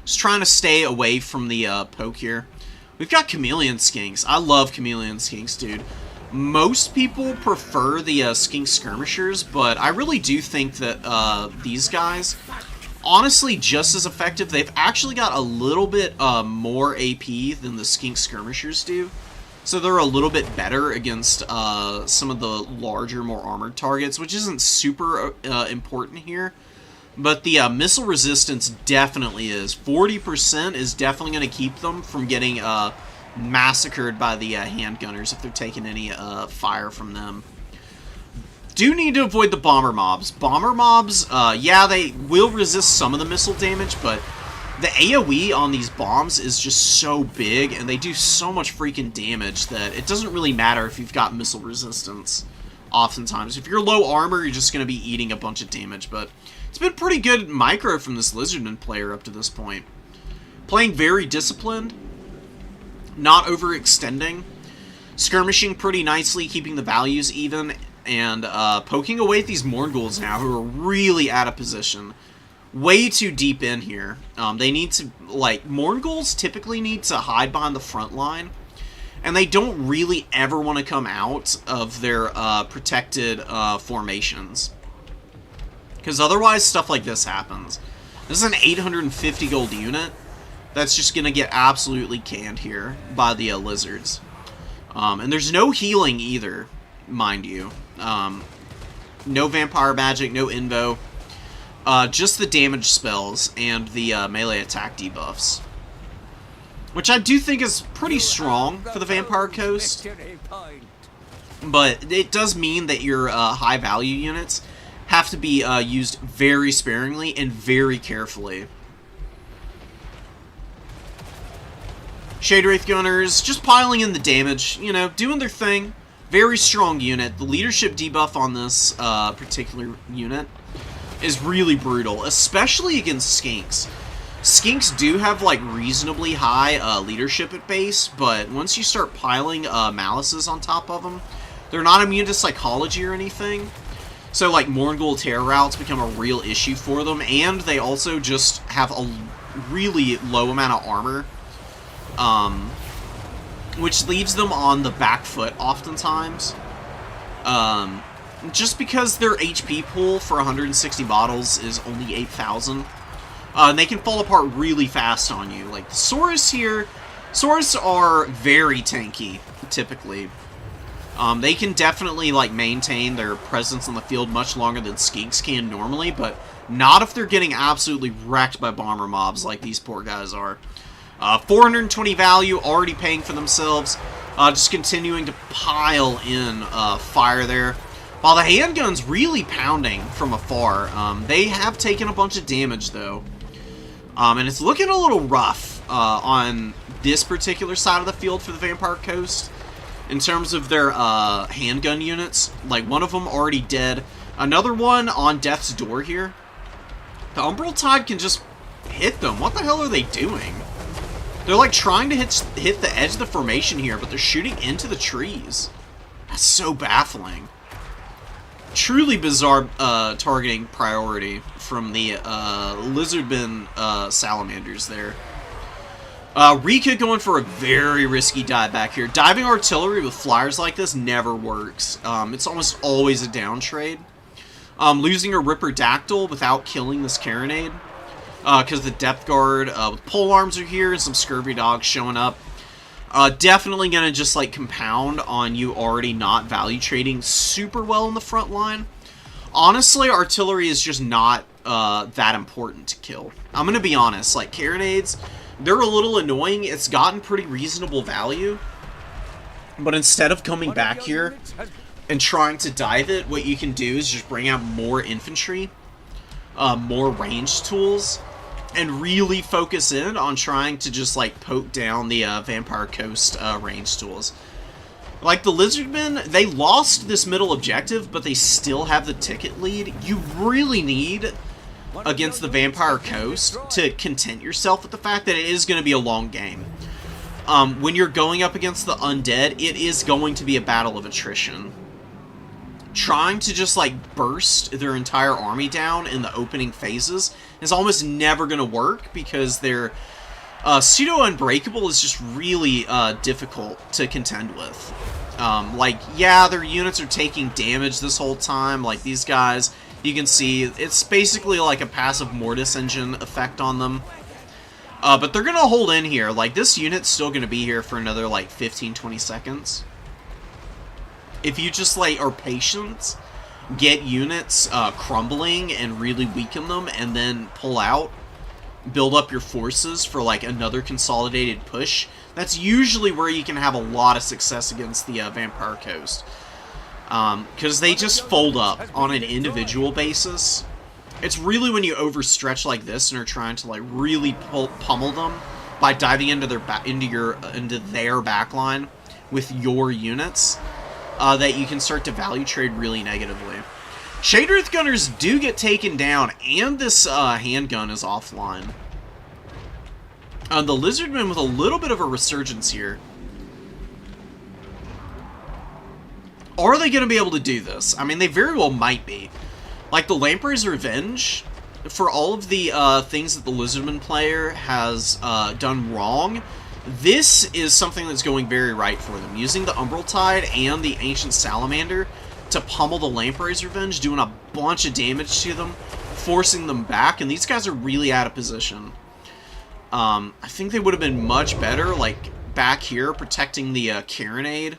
Just trying to stay away from the poke here. We've got Chameleon Skinks. I love Chameleon Skinks, dude. Most people prefer the Skink Skirmishers, but I really do think that these guys, honestly, just as effective. They've actually got a little bit more AP than the Skink Skirmishers do, so they're a little bit better against some of the larger, more armored targets, which isn't super important here. But the missile resistance definitely is. 40% is definitely going to keep them from getting massacred by the handgunners if they're taking any fire from them. Do need to avoid the bomber mobs. Bomber mobs, yeah, they will resist some of the missile damage, but the AoE on these bombs is just so big, and they do so much freaking damage that it doesn't really matter if you've got missile resistance. Oftentimes, if you're low armor, you're just going to be eating a bunch of damage, but it's been pretty good micro from this Lizardman player up to this point. Playing very disciplined, not overextending, skirmishing pretty nicely, keeping the values even, and poking away at these Morghuls now, who are really out of position. Way too deep in here. They need to, like, Morghuls typically need to hide behind the front line, and they don't really ever want to come out of their protected formations. Because otherwise stuff like this happens. This is an 850 gold unit that's just going to get absolutely canned here by the lizards. And there's no healing either, mind you. No vampire magic, no invo. Just the damage spells and the melee attack debuffs. Which I do think is pretty strong for the Vampire Coast. But it does mean that your high value units have to be used very sparingly and very carefully. Shade Wraith Gunners just piling in the damage, you know, doing their thing. Very strong unit. The leadership debuff on this particular unit is really brutal, especially against Skinks. Skinks do have, like, reasonably high leadership at base, but once you start piling Malices on top of them, they're not immune to psychology or anything. So, like, Morghoul terror routes become a real issue for them, and they also just have a really low amount of armor, which leaves them on the back foot oftentimes. Just because their HP pool for 160 bottles is only 8,000. And they can fall apart really fast on you. Like, the Saurus here, Saurus are very tanky, typically. They can definitely, like, maintain their presence on the field much longer than Skinks can normally, but not if they're getting absolutely wrecked by bomber mobs like these poor guys are. 420 value, already paying for themselves. Just continuing to pile in fire there. While the handgun's really pounding from afar. They have taken a bunch of damage, though. And it's looking a little rough on this particular side of the field for the Vampire Coast. In terms of their handgun units. Like, one of them already dead. Another one on death's door here. The Umbral Tide can just hit them. What the hell are they doing? They're, like, trying to hit the edge of the formation here, but they're shooting into the trees. That's so baffling. Truly bizarre targeting priority from the Lizardmen Salamanders there. Rika going for a very risky dive back here. Diving artillery with flyers like this never works. It's almost always a down trade. Losing a Ripper Dactyl without killing this Carronade. Because the Depth Guard with pole arms are here and some Scurvy Dogs showing up. Definitely going to just, like, compound on you already not value trading super well in the front line. Honestly, artillery is just not that important to kill. I'm going to be honest. Like, Carronades, they're a little annoying. It's gotten pretty reasonable value. But instead of coming back here and trying to dive it, what you can do is just bring out more infantry, more ranged tools, and really focus in on trying to just, like, poke down the Vampire Coast range tools. Like, the Lizardmen, they lost this middle objective, but they still have the ticket lead. You really need, against the Vampire Coast, to content yourself with the fact that it is going to be a long game. When you're going up against the Undead, it is going to be a battle of attrition. Trying to just, like, burst their entire army down in the opening phases is almost never going to work because their pseudo-unbreakable is just really difficult to contend with. Like, yeah, their units are taking damage this whole time. Like, these guys, you can see, it's basically like a passive Mortis engine effect on them. But they're going to hold in here. Like, this unit's still going to be here for another, like, 15-20 seconds. If you just, like, are patient, get units crumbling and really weaken them, and then pull out, build up your forces for, like, another consolidated push, that's usually where you can have a lot of success against the Vampire Coast. Because they just fold up on an individual basis. It's really when you overstretch like this and are trying to, like, really pummel them by diving into their backline with your units. That you can start to value trade really negatively. Shade Wraith Gunners do get taken down, and this handgun is offline. The Lizardmen with a little bit of a resurgence here. Are they going to be able to do this? I mean, they very well might be. Like, the Lamprey's Revenge, for all of the things that the Lizardman player has done wrong, this is something that's going very right for them. Using the Umbral Tide and the Ancient Salamander to pummel the Lamprey's Revenge, doing a bunch of damage to them, forcing them back, and these guys are really out of position. I think they would have been much better, like, back here, protecting the Carronade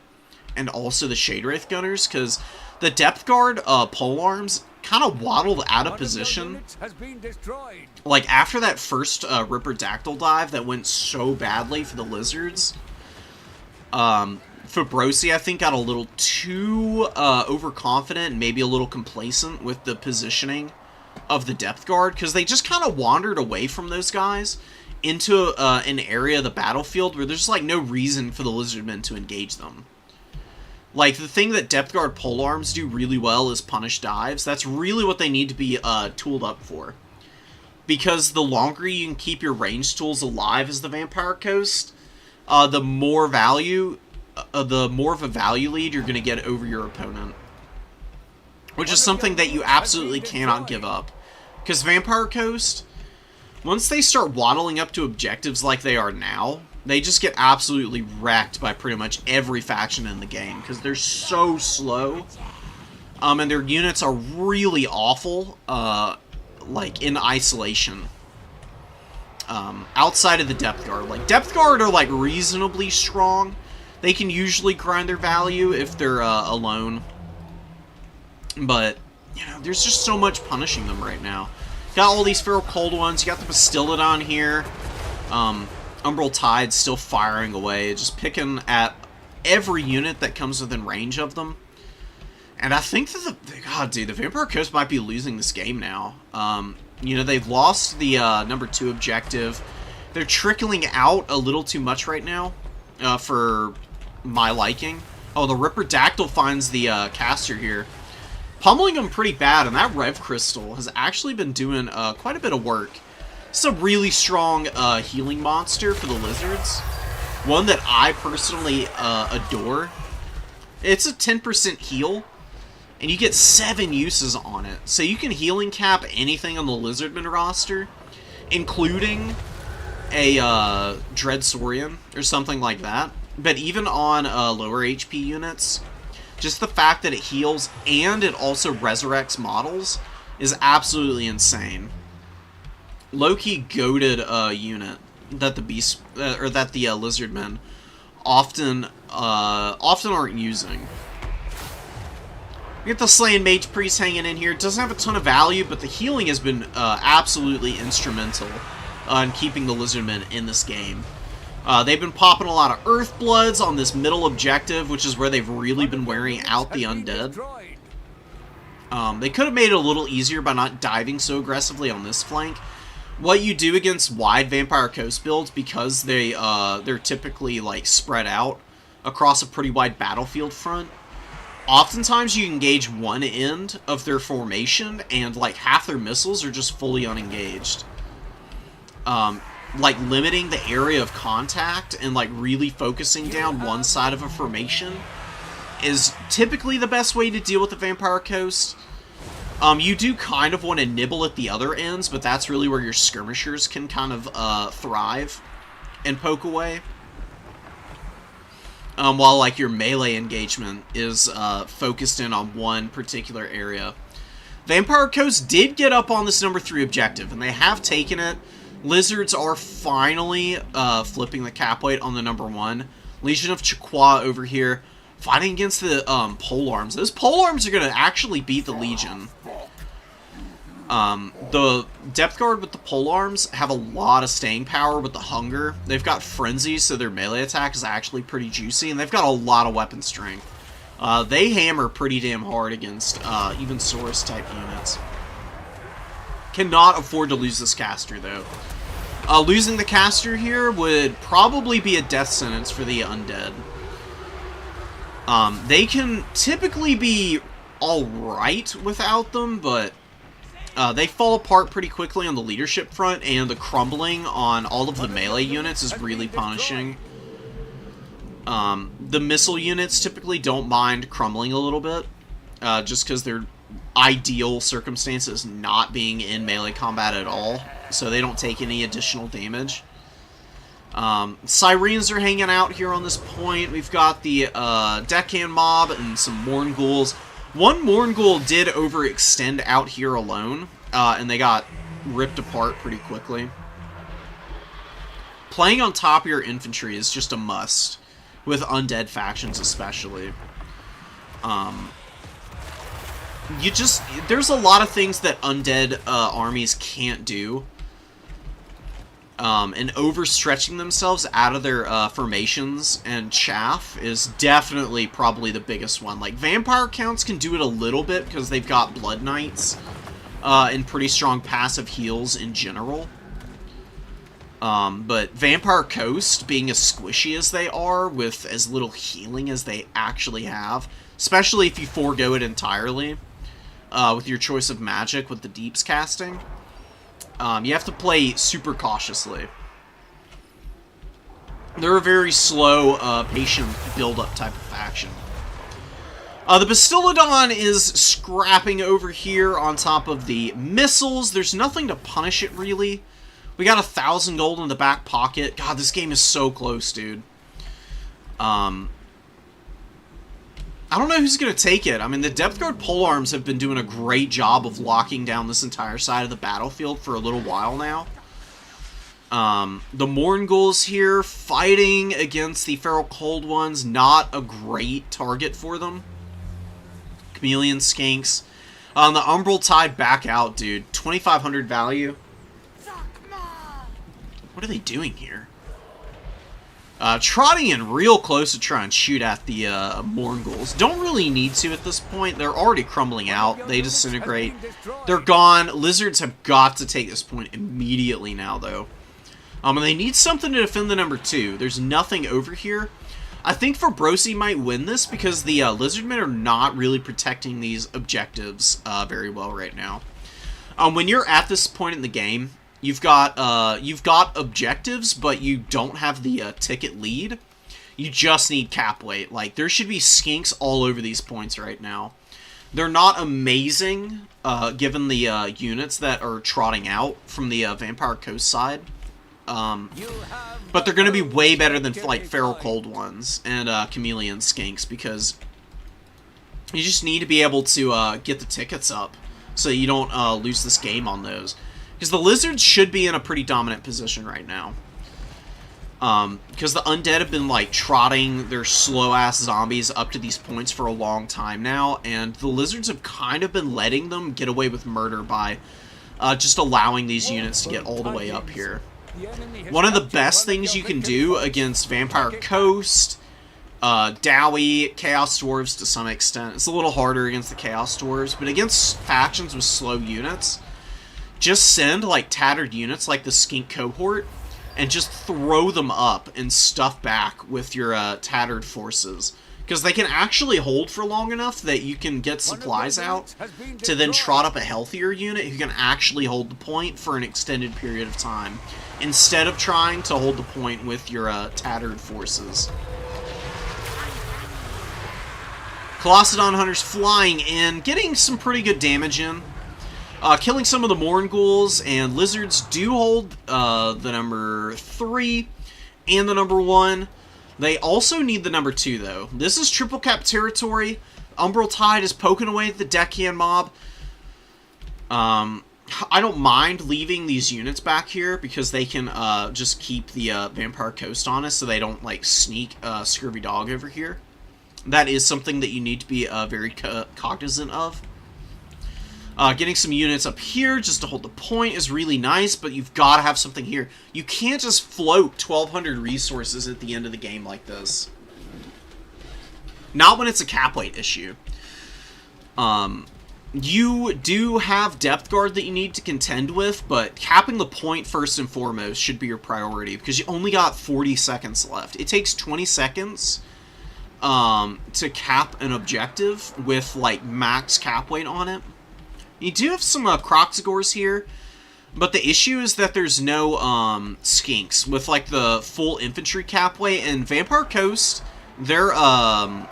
and also the Shade Wraith Gunners, because the Depth Guard polearms kind of waddled out of position. Like, after that first Ripper-Dactyl dive that went so badly for the Lizards, Fabrosi, I think, got a little too overconfident and maybe a little complacent with the positioning of the Depth Guard, because they just kind of wandered away from those guys into an area of the battlefield where there's, like, no reason for the Lizardmen to engage them. Like, the thing that Depth Guard polearms do really well is punish dives. That's really what they need to be tooled up for. Because the longer you can keep your ranged tools alive as the Vampire Coast, the more value, the more of a value lead you're going to get over your opponent. Which is something that you absolutely cannot give up. Because Vampire Coast, once they start waddling up to objectives like they are now, they just get absolutely wrecked by pretty much every faction in the game, because they're so slow, and their units are really awful, like, in isolation. Outside of the Depth Guard. Like, Depth Guard are, like, reasonably strong. They can usually grind their value if they're, alone. But, you know, there's just so much punishing them right now. Got all these Feral Cold Ones, you got the Bastiladon here, Umbral Tide still firing away, just picking at every unit that comes within range of them. And I think that the Vampire Coast might be losing this game now. You know, they've lost the number 2 objective. They're trickling out a little too much right now, for my liking. Oh, the Ripper-Dactyl finds the caster here, pummeling them pretty bad, and that Rev Crystal has actually been doing quite a bit of work. It's a really strong healing monster for the Lizards. One that I personally adore. It's a 10% heal, and you get 7 uses on it. So you can healing cap anything on the Lizardman roster, including a Dread Saurian or something like that. But even on lower HP units, just the fact that it heals and it also resurrects models is absolutely insane. Low-key goated unit that the Lizardmen often aren't using. We get the Slain Mage Priest hanging in here. It doesn't have a ton of value, but the healing has been absolutely instrumental in keeping the Lizardmen in this game. They've been popping a lot of Earth Bloods on this middle objective, which is where they've really been wearing out the undead. They could have made it a little easier by not diving so aggressively on this flank. What you do against wide Vampire Coast builds, because they're typically, like, spread out across a pretty wide battlefield front, oftentimes you engage one end of their formation, and, like, half their missiles are just fully unengaged. Like, limiting the area of contact and, like, really focusing down one side of a formation is typically the best way to deal with the Vampire Coast. You do kind of want to nibble at the other ends, but that's really where your skirmishers can kind of thrive and poke away. While, like, your melee engagement is focused in on one particular area. Vampire Coast did get up on this number 3 objective, and they have taken it. Lizards are finally flipping the cap weight on the number 1. Legion of Chaqua over here, fighting against the polearms. Those polearms are going to actually beat the Legion. The Depth Guard with the polearms have a lot of staying power with the Hunger. They've got Frenzy, so their melee attack is actually pretty juicy, and they've got a lot of weapon strength. They hammer pretty damn hard against even Saurus-type units. Cannot afford to lose this caster, though. Losing the caster here would probably be a death sentence for the undead. They can typically be alright without them, but they fall apart pretty quickly on the leadership front, and the crumbling on all of the melee units is really punishing. The missile units typically don't mind crumbling a little bit, just because they're ideal circumstances not being in melee combat at all, so they don't take any additional damage. Sirens are hanging out here on this point. We've got the Deckhand mob and some Mournguls. One Mourngul did overextend out here alone, and they got ripped apart pretty quickly. Playing on top of your infantry is just a must, with undead factions especially. There's a lot of things that undead armies can't do. And overstretching themselves out of their formations and chaff is definitely probably the biggest one. Like, vampire counts can do it a little bit because they've got Blood Knights and pretty strong passive heals in general. But Vampire Coast, being as squishy as they are, with as little healing as they actually have, especially if you forego it entirely, with your choice of magic with the Deeps casting, you have to play super cautiously. They're a very slow, patient build-up type of faction. The Bastiladon is scrapping over here on top of the missiles. There's nothing to punish it, really. We got 1,000 gold in the back pocket. God, this game is so close, dude. I don't know who's going to take it. I mean, the Depth Guard polearms have been doing a great job of locking down this entire side of the battlefield for a little while now. The Mournguls here fighting against the Feral Cold Ones. Not a great target for them. Chameleon Skanks. The Umbral Tide back out, dude. 2,500 value. What are they doing here? Trotting in real close to try and shoot at the Mournguls. Don't really need to at this point. They're already crumbling out. They disintegrate. They're gone. Lizards have got to take this point immediately now, though. And they need something to defend the number 2. There's nothing over here. I think Verbrosi might win this because the Lizardmen are not really protecting these objectives very well right now. When you're at this point in the game, you've got objectives, but you don't have the ticket lead. You just need cap weight. Like, there should be skinks all over these points right now. They're not amazing, given the units that are trotting out from the Vampire Coast side. But they're going to be way better than, like, Feral Cold Ones and Chameleon Skinks, because you just need to be able to get the tickets up so you don't lose this game on those. Because the Lizards should be in a pretty dominant position right now. Because the Undead have been, like, trotting their slow-ass zombies up to these points for a long time now, and the Lizards have kind of been letting them get away with murder by just allowing these units to get all the way up here. One of the best things you can do against Vampire Coast, Dowie, Chaos Dwarves to some extent, it's a little harder against the Chaos Dwarves, but against factions with slow units, just send, like, tattered units like the Skink Cohort, and just throw them up and stuff back with your tattered forces. Because they can actually hold for long enough that you can get supplies out to then trot up a healthier unit who can actually hold the point for an extended period of time, instead of trying to hold the point with your tattered forces. Colossadon Hunters flying in, getting some pretty good damage in. Killing some of the Mournguls, and Lizards do hold the number 3 and the number 1. They also need the number 2, though. This is triple cap territory. Umbral Tide is poking away at the Deckhand mob. I don't mind leaving these units back here because they can just keep the Vampire Coast on us so they don't, like, sneak Scurvy Dog over here. That is something that you need to be very cognizant of. Getting some units up here just to hold the point is really nice, but you've got to have something here. You can't just float 1,200 resources at the end of the game like this. Not when it's a cap weight issue. You do have Depth Guard that you need to contend with, but capping the point first and foremost should be your priority, because you only got 40 seconds left. It takes 20 seconds to cap an objective with, like, max cap weight on it. You do have some Kroxigors here, but the issue is that there's no skinks with, like, the full infantry cap weight, and Vampire Coast Their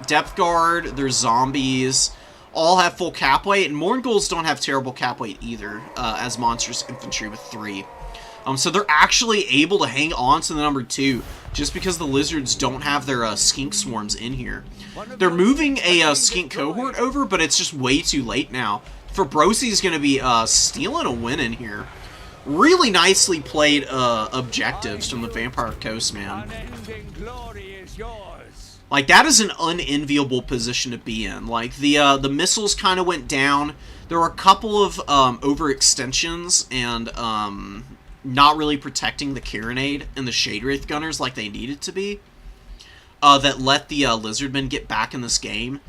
depth guard, their zombies, all have full cap weight, and Mournguls don't have terrible cap weight either, as monstrous infantry with 3. So they're actually able to hang on to the number 2, just because the lizards don't have their skink swarms in here. They're moving a skink cohort over, but it's just way too late now. Fabrosi's going to be stealing a win in here. Really nicely played objectives from the Vampire Coast, man. Like, that is an unenviable position to be in. Like, the missiles kind of went down. There were a couple of overextensions and not really protecting the Carronade and the Shade Wraith Gunners like they needed to be. That let the Lizardmen get back in this game.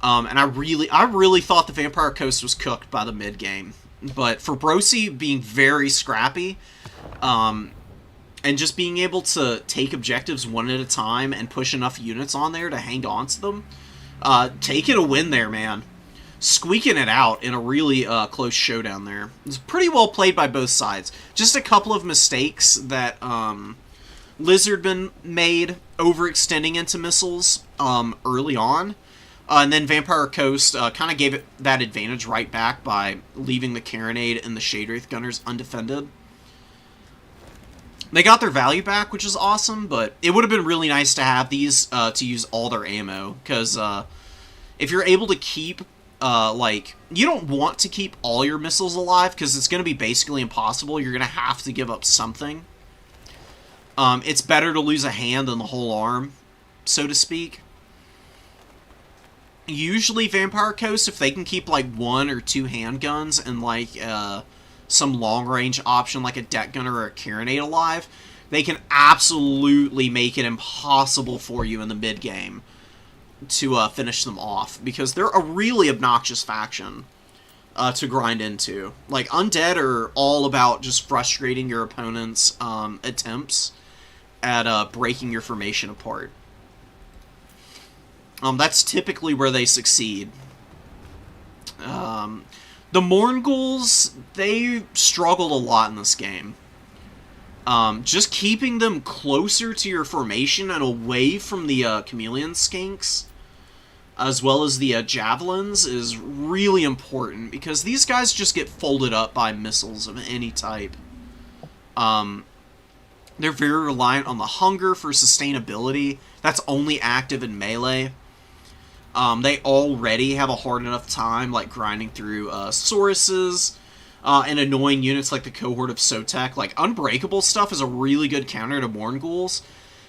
And I really thought the Vampire Coast was cooked by the mid-game. But Fabrosi being very scrappy, and just being able to take objectives one at a time and push enough units on there to hang on to them, taking a win there, man. Squeaking it out in a really close showdown there. It was pretty well played by both sides. Just a couple of mistakes that Lizardmen made overextending into missiles early on. And then Vampire Coast kind of gave it that advantage right back by leaving the Carronade and the Shade Wraith Gunners undefended. They got their value back, which is awesome, but it would have been really nice to have these to use all their ammo, because if you're able to keep, you don't want to keep all your missiles alive, because it's going to be basically impossible. You're going to have to give up something. It's better to lose a hand than the whole arm, so to speak. Usually Vampire Coast, if they can keep like 1 or 2 handguns and like some long-range option like a deck gunner or a Carronade alive, they can absolutely make it impossible for you in the mid-game to finish them off, because they're a really obnoxious faction to grind into. Like, Undead are all about just frustrating your opponent's attempts at breaking your formation apart. That's typically where they succeed. The Mournguls, they struggled a lot in this game. Just keeping them closer to your formation and away from the Chameleon Skinks, as well as the Javelins, is really important, because these guys just get folded up by missiles of any type. They're very reliant on the Hunger for sustainability. That's only active in melee. They already have a hard enough time, like, grinding through Sauruses and annoying units like the Cohort of Sotek. Like, Unbreakable stuff is a really good counter to Mournguls,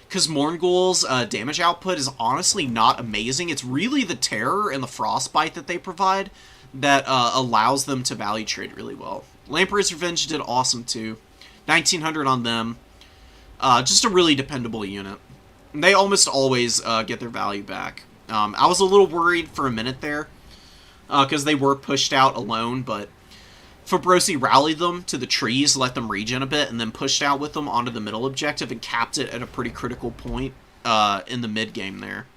because Mournguls' damage output is honestly not amazing. It's really the Terror and the Frostbite that they provide that allows them to value trade really well. Lamprey's Revenge did awesome, too. 1900 on them. Just a really dependable unit. They almost always get their value back. I was a little worried for a minute there, because they were pushed out alone, but Fabrosi rallied them to the trees, let them regen a bit, and then pushed out with them onto the middle objective and capped it at a pretty critical point in the mid-game there.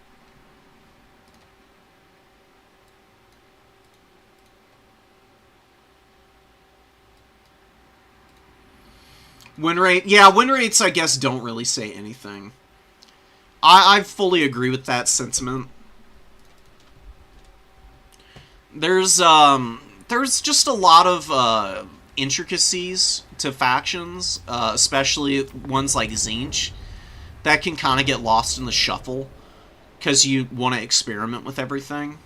Win rate? Yeah, win rates, I guess, don't really say anything. I fully agree with that sentiment. There's just a lot of intricacies to factions, especially ones like Tzeentch, that can kind of get lost in the shuffle, because you want to experiment with everything.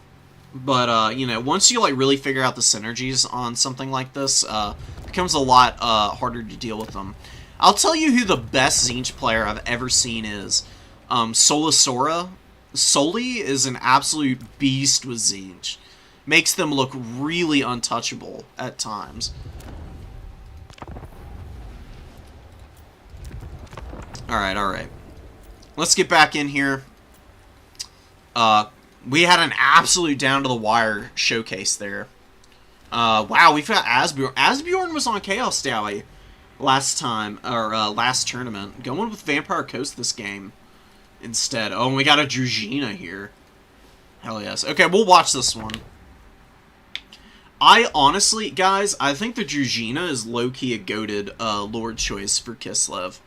But, you know, once you, like, really figure out the synergies on something like this, it becomes a lot harder to deal with them. I'll tell you who the best Tzeentch player I've ever seen is. Solisora. Soli is an absolute beast with Tzeentch. Makes them look really untouchable at times. Alright. Let's get back in here. We had an absolute down-to-the-wire showcase there. Wow, we've got Asbjorn. Asbjorn was on Chaos Dally last time, or last tournament. Going with Vampire Coast this game instead. Oh, and we got a Drugina here. Hell yes. Okay, we'll watch this one. I honestly, guys, I think the Drugina is low-key a goated Lord choice for Kislev.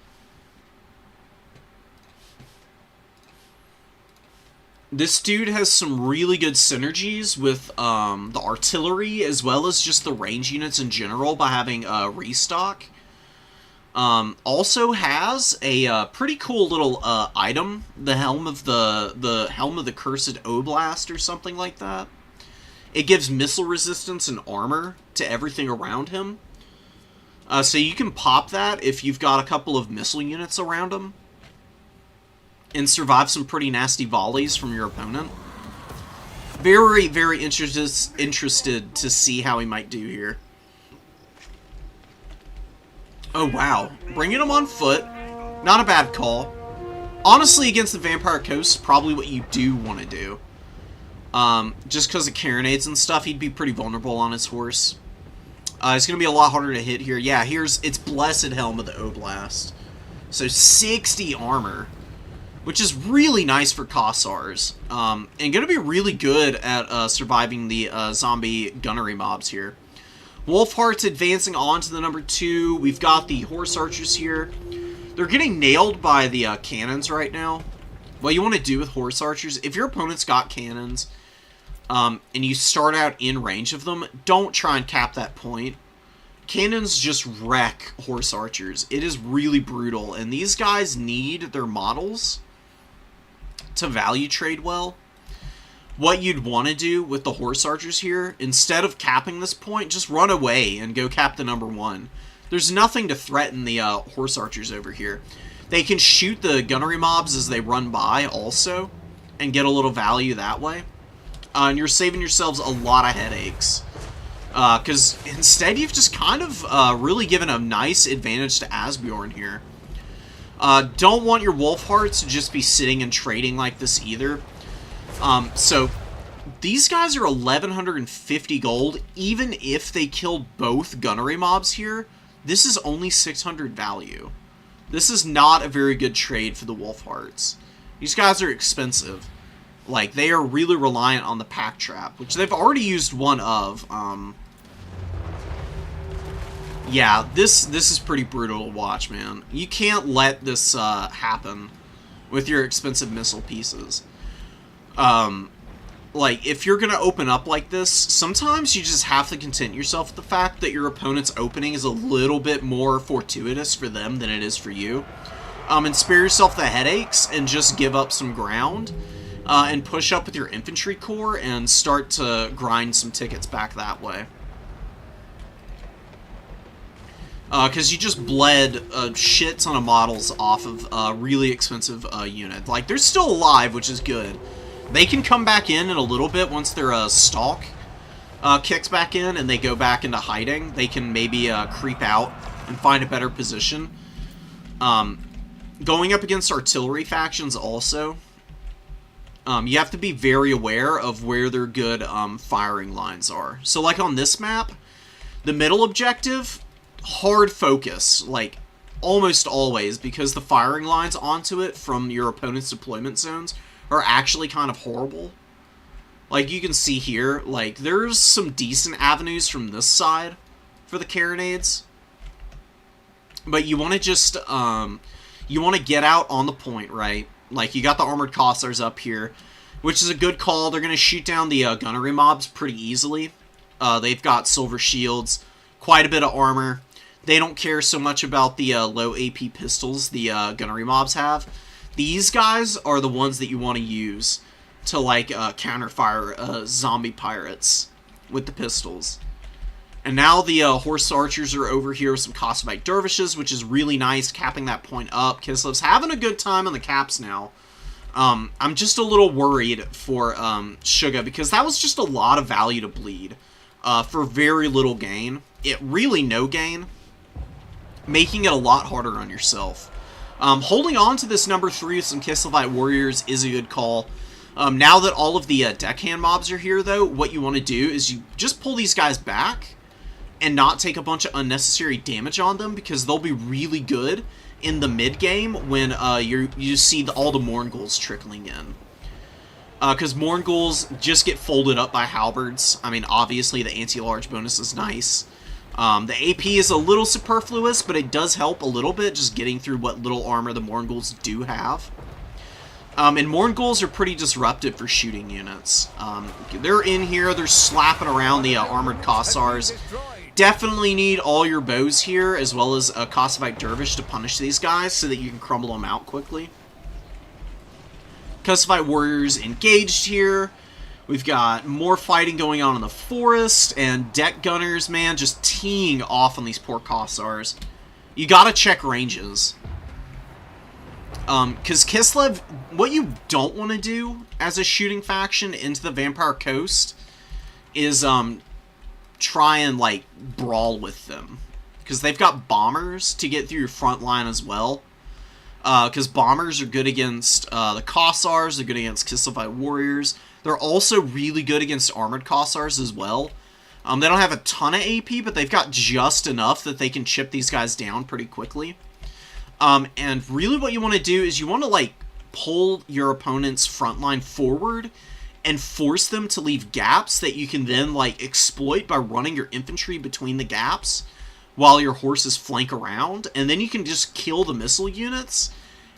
This dude has some really good synergies with the artillery as well as just the range units in general by having restock. Also has a pretty cool little item, the helm of the cursed Oblast or something like that. It gives missile resistance and armor to everything around him. So you can pop that if you've got a couple of missile units around him and survive some pretty nasty volleys from your opponent. Very, very interested to see how he might do here. Oh, wow. Bringing him on foot. Not a bad call. Honestly, against the Vampire Coast, probably what you do want to do. Just because of Carronades and stuff, he'd be pretty vulnerable on his horse. It's going to be a lot harder to hit here. Yeah, it's Blessed Helm of the Oblast. So 60 armor, which is really nice for Kossars. And going to be really good at surviving the zombie gunnery mobs here. Wolfheart's advancing on to the number 2. We've got the Horse Archers here. They're getting nailed by the cannons right now. What you want to do with Horse Archers, if your opponent's got cannons, and you start out in range of them, don't try and cap that point. Cannons just wreck Horse Archers. It is really brutal, and these guys need their models to value trade well. What you'd want to do with the Horse Archers here, instead of capping this point, just run away and go cap the number 1. There's nothing to threaten the Horse Archers over here. They can shoot the gunnery mobs as they run by also, and get a little value that way. And you're saving yourselves a lot of headaches. Because instead you've just kind of really given a nice advantage to Asbjorn here. Don't want your Wolfhearts to just be sitting and trading like this either. So these guys are 1150 gold. Even if they killed both gunnery mobs here, this is only 600 value. This is not a very good trade for the Wolfhearts. These guys are expensive. Like, they are really reliant on the Pack Trap, which they've already used one of. Yeah, this is pretty brutal to watch, man. You can't let this happen with your expensive missile pieces. Like, if you're going to open up like this, sometimes you just have to content yourself with the fact that your opponent's opening is a little bit more fortuitous for them than it is for you. And spare yourself the headaches and just give up some ground and push up with your infantry corps and start to grind some tickets back that way. Because you just bled a shit ton of models off of a really expensive unit. Like, they're still alive, which is good. They can come back in a little bit once their stalk kicks back in and they go back into hiding. They can maybe creep out and find a better position. Going up against artillery factions also, you have to be very aware of where their good firing lines are. So like on this map, the middle objective, hard focus, like almost always, because the firing lines onto it from your opponent's deployment zones are actually kind of horrible. Like you can see here, like there's some decent avenues from this side for the carronades, but you want to just you want to get out on the point, right? Like you got the armored Kossars up here, which is a good call. They're going to shoot down the gunnery mobs pretty easily. They've got silver shields, quite a bit of armor. They don't care so much about the low AP pistols the gunnery mobs have. These guys are the ones that you want to use to, like, counterfire zombie pirates with the pistols. And now the Horse Archers are over here with some Kossovite Dervishes, which is really nice, capping that point up. Kislev's having a good time on the caps now. I'm just a little worried for Suga, because that was just a lot of value to bleed for very little gain. Really no gain, making it a lot harder on yourself. Holding on to this number 3 with some Kislevite Warriors is a good call. Now that all of the deckhand mobs are here, though, what you want to do is you just pull these guys back and not take a bunch of unnecessary damage on them, because they'll be really good in the mid-game when you see all the Mournguls trickling in. Because Mournguls just get folded up by halberds. I mean, obviously the anti-large bonus is nice. The AP is a little superfluous, but it does help a little bit, just getting through what little armor the Mournguls do have. And Mournguls are pretty disruptive for shooting units. They're in here, they're slapping around the armored Kossars. Definitely need all your bows here, as well as a Kossovite Dervish to punish these guys so that you can crumble them out quickly. Kossovite warriors engaged here. We've got more fighting going on in the forest, and deck gunners, man, just teeing off on these poor Kossars. You gotta check ranges. Because Kislev, what you don't want to do as a shooting faction into the Vampire Coast is, try and, like, brawl with them. Because they've got bombers to get through your front line as well. Because bombers are good against, the Kossars, they're good against Kislevite warriors. They're also really good against armored Kossars as well. They don't have a ton of AP, but they've got just enough that they can chip these guys down pretty quickly. And really what you want to do is you want to, like, pull your opponent's front line forward and force them to leave gaps that you can then, like, exploit by running your infantry between the gaps while your horses flank around. And then you can just kill the missile units.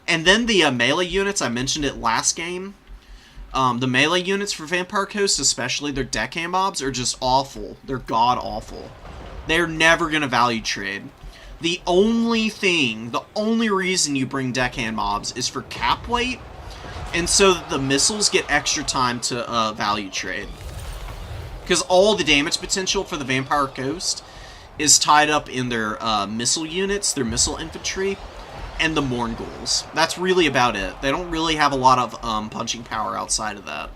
And then the melee units, I mentioned it last game. The melee units for Vampire Coast, especially their deckhand mobs, are just awful. They're god-awful. They're never going to value trade. The only reason you bring deckhand mobs is for cap weight, and so that the missiles get extra time to value trade. Because all the damage potential for the Vampire Coast is tied up in their missile units, their missile infantry, and the Mournguls. That's really about it. They don't really have a lot of punching power outside of that.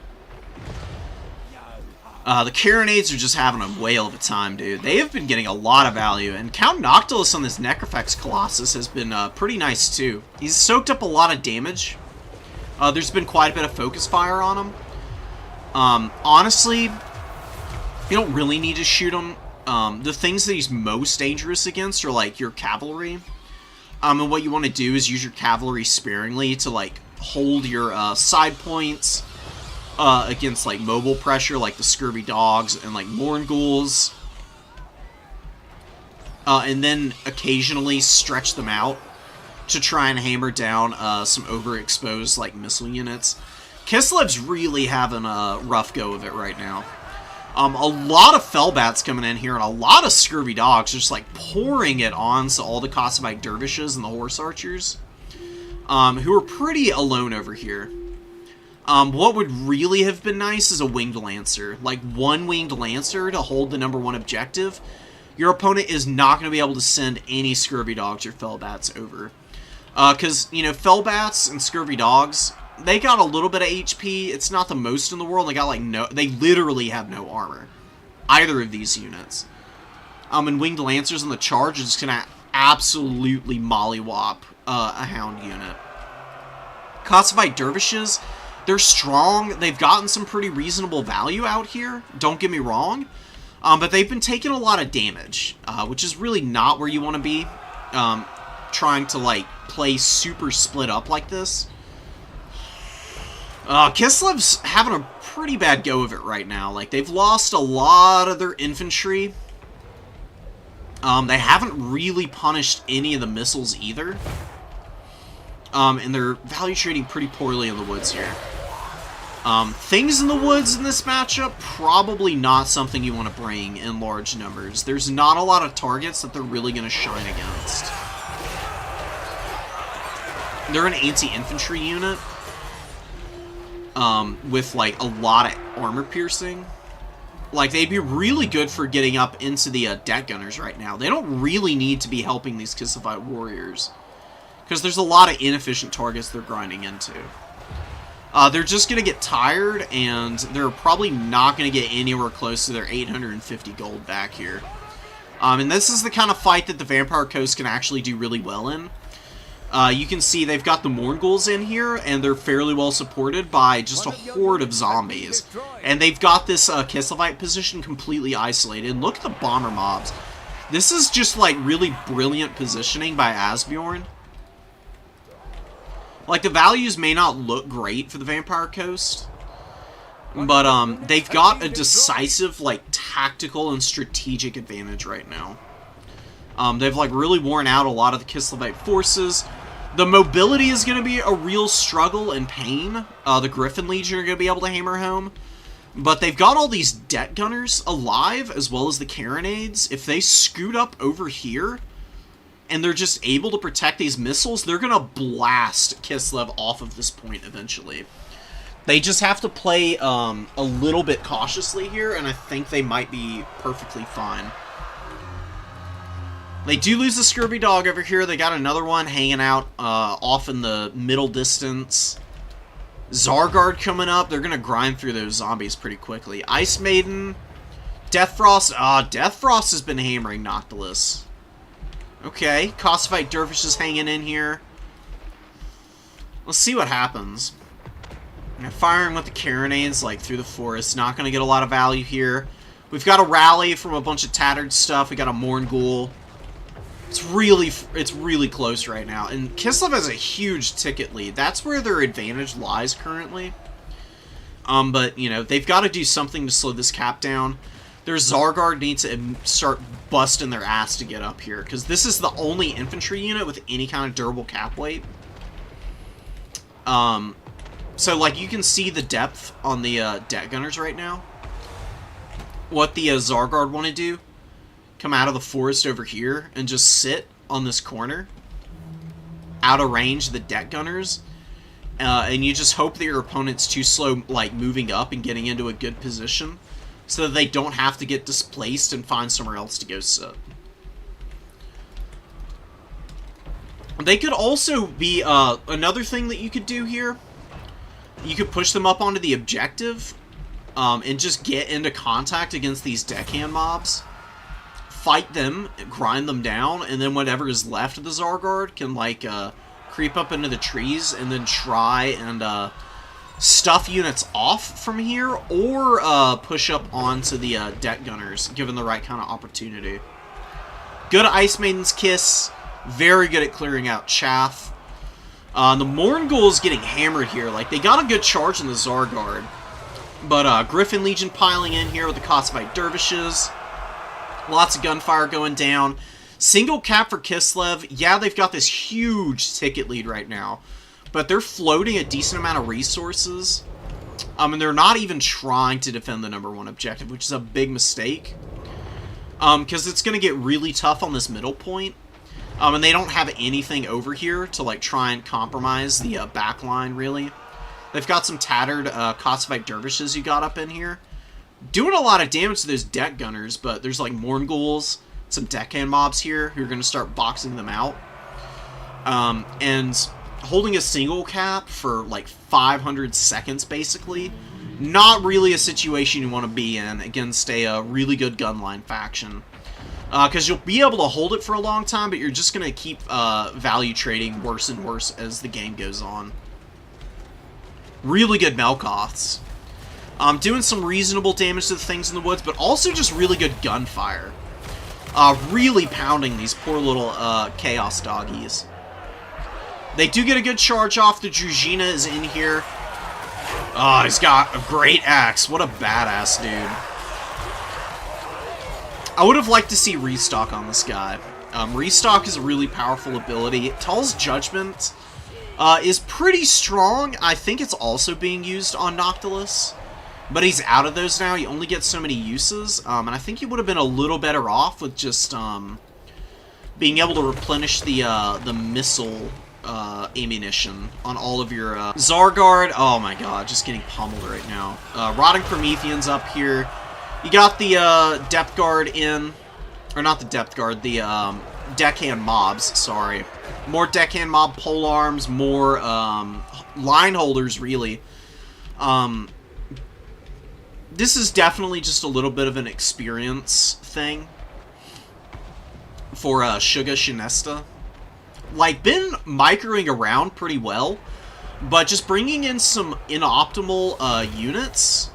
The Carronades are just having a whale of a time, dude. They have been getting a lot of value, and Count Noctilus on this Necrofex Colossus has been pretty nice, too. He's soaked up a lot of damage. There's been quite a bit of focus fire on him. Honestly, you don't really need to shoot him. The things that he's most dangerous against are, like, your cavalry. And what you want to do is use your cavalry sparingly to, like, hold your side points against, like, mobile pressure, like the Scurvy Dogs and, like, Mournguls. And then occasionally stretch them out to try and hammer down some overexposed, like, missile units. Kislev's really having a rough go of it right now. A lot of Fellbats coming in here, and a lot of Scurvy Dogs just, like, pouring it on to all the Kossovite Dervishes and the Horse Archers, who are pretty alone over here. What would really have been nice is a Winged Lancer. Like, one Winged Lancer to hold the #1 objective. Your opponent is not going to be able to send any Scurvy Dogs or Fellbats over. Because, you know, Fellbats and Scurvy Dogs, they got a little bit of HP. It's not the most in the world. They got, like, they literally have no armor. Either of these units. And Winged Lancers on the charge are just going to absolutely mollywop a Hound unit. Kossovite Dervishes, they're strong. They've gotten some pretty reasonable value out here. Don't get me wrong. But they've been taking a lot of damage, which is really not where you want to be. Trying to, like, play super split up like this. Kislev's having a pretty bad go of it right now. Like, they've lost a lot of their infantry. They haven't really punished any of the missiles either. And they're value trading pretty poorly in the woods here. Things in the woods in this matchup, probably not something you want to bring in large numbers. There's not a lot of targets that they're really going to shine against. They're an anti-infantry unit. With, like, a lot of armor piercing. Like, they'd be really good for getting up into the deck gunners right now. They don't really need to be helping these Kislevite warriors. Because there's a lot of inefficient targets they're grinding into. They're just going to get tired, and they're probably not going to get anywhere close to their 850 gold back here. And this is the kind of fight that the Vampire Coast can actually do really well in. You can see they've got the Mournguls in here, and they're fairly well supported by just a horde of zombies. And they've got this Kislevite position completely isolated. And look at the bomber mobs. This is just, like, really brilliant positioning by Asbjorn. Like, the values may not look great for the Vampire Coast, but they've got a decisive, like, tactical and strategic advantage right now. They've, like, really worn out a lot of the Kislevite forces. The mobility is going to be a real struggle and pain. The Griffin Legion are going to be able to hammer home. But they've got all these deck gunners alive, as well as the carronades. If they scoot up over here, and they're just able to protect these missiles, they're going to blast Kislev off of this point eventually. They just have to play a little bit cautiously here, and I think they might be perfectly fine. They do lose the Scurvy Dog over here. They got another one hanging out off in the middle distance. Zargard coming up. They're going to grind through those zombies pretty quickly. Ice Maiden. Deathfrost. Deathfrost has been hammering Noctilus. Okay. Cossaphite Dervish is hanging in here. Let's see what happens. Firing with the carronades like through the forest. Not going to get a lot of value here. We've got a rally from a bunch of tattered stuff. We got a Mourngul. It's really close right now. And Kislev has a huge ticket lead. That's where their advantage lies currently. But, you know, they've got to do something to slow this cap down. Their Zargard needs to start busting their ass to get up here. Because this is the only infantry unit with any kind of durable cap weight. So, like, you can see the depth on the deck gunners right now. What the Zargard want to do. Come out of the forest over here and just sit on this corner out of range of the deck gunners, and you just hope that your opponent's too slow like moving up and getting into a good position so that they don't have to get displaced and find somewhere else to go sit. They could also be another thing that you could do here. You could push them up onto the objective and just get into contact against these deckhand mobs. Fight them, grind them down, and then whatever is left of the Zargard can, like, creep up into the trees and then try and stuff units off from here, or push up onto the deck gunners, given the right kind of opportunity. Good Ice Maiden's Kiss. Very good at clearing out chaff. The Mourngul is getting hammered here. Like, they got a good charge in the Zargard. But Griffin Legion piling in here with the Cossaphite Dervishes. Lots of gunfire going down. Single cap for Kislev. Yeah, they've got this huge ticket lead right now. But they're floating a decent amount of resources. And they're not even trying to defend the #1 objective, which is a big mistake. Because it's going to get really tough on this middle point. And they don't have anything over here to, like, try and compromise the back line, really. They've got some tattered Cossaphite Dervishes you got up in here. Doing a lot of damage to those deck gunners, but there's, like, Mournguls, some deckhand mobs here who are going to start boxing them out. And holding a single cap for, like, 500 seconds, basically, not really a situation you want to be in against a really good gunline faction. Because you'll be able to hold it for a long time, but you're just going to keep value trading worse and worse as the game goes on. Really good Melkoths. Doing some reasonable damage to the things in the woods, but also just really good gunfire. Really pounding these poor little Chaos Doggies. They do get a good charge off. The Druzhina is in here. Oh, he's got a great axe. What a badass dude. I would have liked to see Restock on this guy. Restock is a really powerful ability. Tull's Judgment is pretty strong. I think it's also being used on Noctilus. But he's out of those now. He only gets so many uses. And I think he would have been a little better off with just being able to replenish the missile ammunition on all of your Zargard. Oh my god, just getting pummeled right now. Rotting Prometheans up here. You got the Depth Guard in. Or not the Depth Guard, the Deckhand Mobs, sorry. More Deckhand Mob polearms, more line holders, really. This is definitely just a little bit of an experience thing for Suga Shinesta. Like, been microing around pretty well, but just bringing in some inoptimal units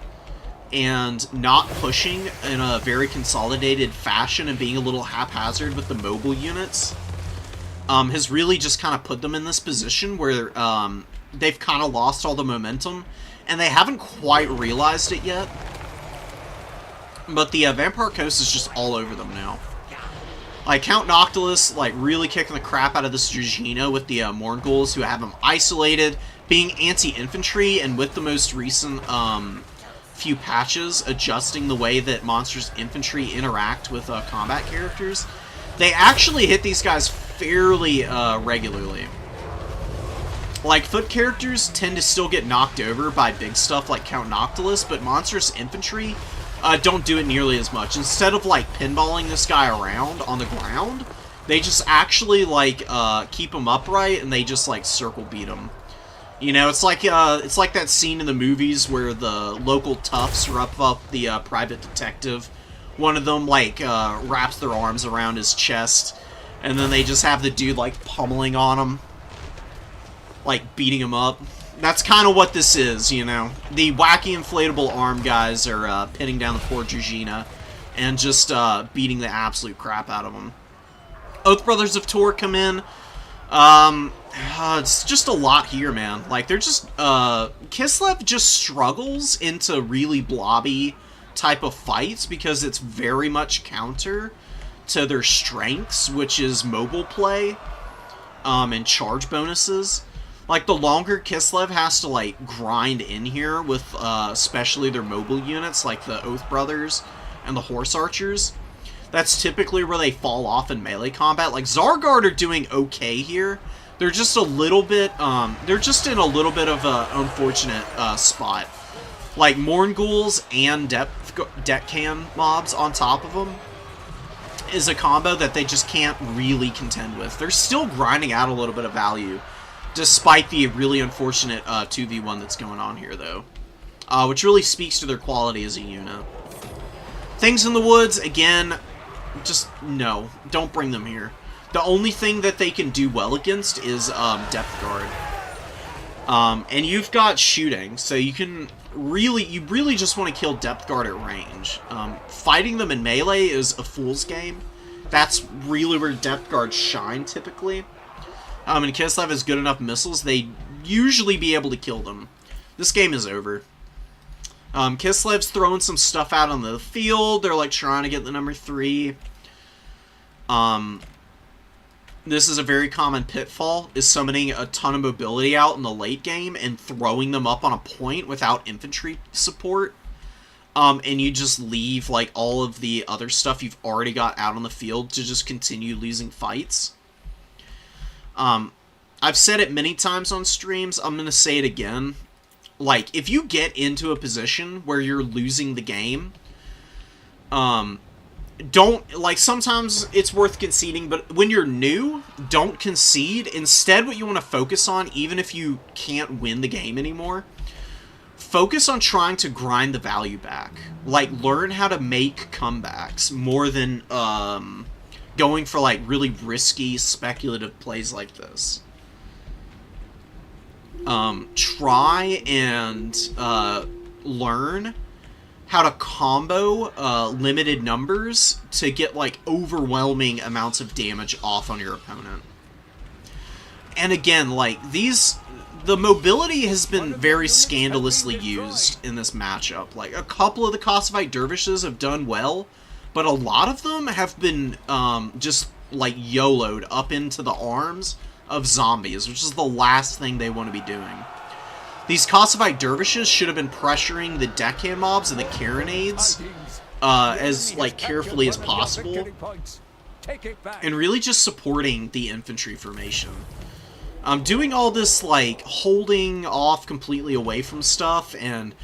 and not pushing in a very consolidated fashion and being a little haphazard with the mobile units has really just kind of put them in this position where they've kind of lost all the momentum, and they haven't quite realized it yet. But the Vampire Coast is just all over them now. Like, Count Noctilus, like, really kicking the crap out of this Dragina with the Morghuls, who have him isolated, being anti-infantry, and with the most recent few patches adjusting the way that monsters' infantry interact with combat characters, they actually hit these guys fairly regularly. Like, foot characters tend to still get knocked over by big stuff like Count Noctilus, but monstrous infantry don't do it nearly as much. Instead of, like, pinballing this guy around on the ground, they just actually, like, keep him upright, and they just, like, circle beat him. You know, it's like that scene in the movies where the local toughs rough up the private detective. One of them, like, wraps their arms around his chest, and then they just have the dude, like, pummeling on him. Like, beating him up. That's kind of what this is, you know. The wacky inflatable arm guys are pinning down the poor Dragina and just beating the absolute crap out of them. Oath Brothers of Tor come in. It's just a lot here, man. Like, they're just... Kislev just struggles into really blobby type of fights because it's very much counter to their strengths, which is mobile play and charge bonuses. Like, the longer Kislev has to, like, grind in here with, especially their mobile units, like the Oath Brothers and the Horse Archers, that's typically where they fall off in melee combat. Like, Zargard are doing okay here. They're just a little bit, they're just in a little bit of an unfortunate, spot. Like, Morghuls and Deccan mobs on top of them is a combo that they just can't really contend with. They're still grinding out a little bit of value, despite the really unfortunate 2v1 that's going on here, though. Which really speaks to their quality as a unit. Things in the Woods, again, just no. Don't bring them here. The only thing that they can do well against is Depth Guard. And you've got shooting, so you can really... You really just want to kill Depth Guard at range. Fighting them in melee is a fool's game. That's really where Depth Guards shine, typically. And Kislev has good enough missiles, they usually be able to kill them. This game is over. Kislev's throwing some stuff out on the field. They're, like, trying to get the number 3. This is a very common pitfall, is summoning a ton of mobility out in the late game and throwing them up on a point without infantry support. And you just leave, like, all of the other stuff you've already got out on the field to just continue losing fights. I've said it many times on streams, I'm going to say it again. Like, if you get into a position where you're losing the game, don't, like, sometimes it's worth conceding, but when you're new, don't concede. Instead, what you want to focus on, even if you can't win the game anymore, focus on trying to grind the value back. Like, learn how to make comebacks more than, going for, like, really risky, speculative plays like this. Try and learn how to combo limited numbers to get, like, overwhelming amounts of damage off on your opponent. And again, like, the mobility has been very scandalously used in this matchup. Like, a couple of the Kosovo dervishes have done well, but a lot of them have been just, like, YOLO'd up into the arms of zombies, which is the last thing they want to be doing. These Kosovite dervishes should have been pressuring the Deccan mobs and the Carronades as, like, carefully as possible, and really just supporting the infantry formation. Doing all this, like, holding off completely away from stuff and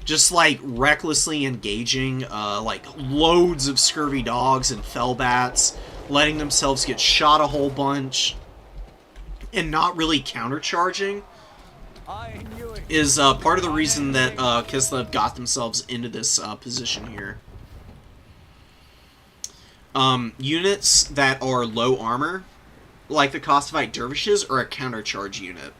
just, like, recklessly engaging, like, loads of scurvy dogs and fellbats, letting themselves get shot a whole bunch, and not really countercharging, is part of the reason that Kislev got themselves into this position here. Units that are low armor, like the Kosovite dervishes, are a countercharge unit.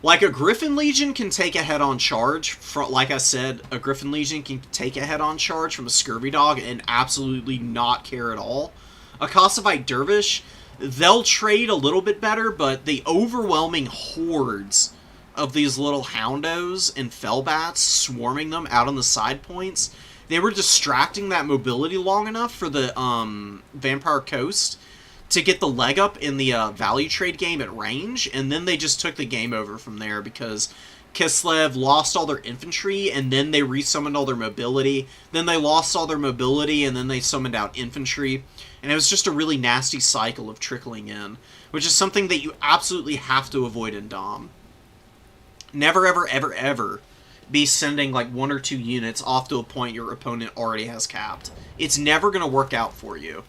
Like, a Griffin Legion can take a head-on charge. Like I said, a Griffin Legion can take a head-on charge from a Scurvy Dog and absolutely not care at all. A Kosovite Dervish, they'll trade a little bit better, but the overwhelming hordes of these little Houndos and Fellbats swarming them out on the side points they were distracting that mobility long enough for the Vampire Coast to get the leg up in the value trade game at range, and then they just took the game over from there because Kislev lost all their infantry, and then they resummoned all their mobility. Then they lost all their mobility, and then they summoned out infantry. And it was just a really nasty cycle of trickling in, which is something that you absolutely have to avoid in Dom. Never, ever, ever, ever be sending like 1 or 2 units off to a point your opponent already has capped. It's never going to work out for you.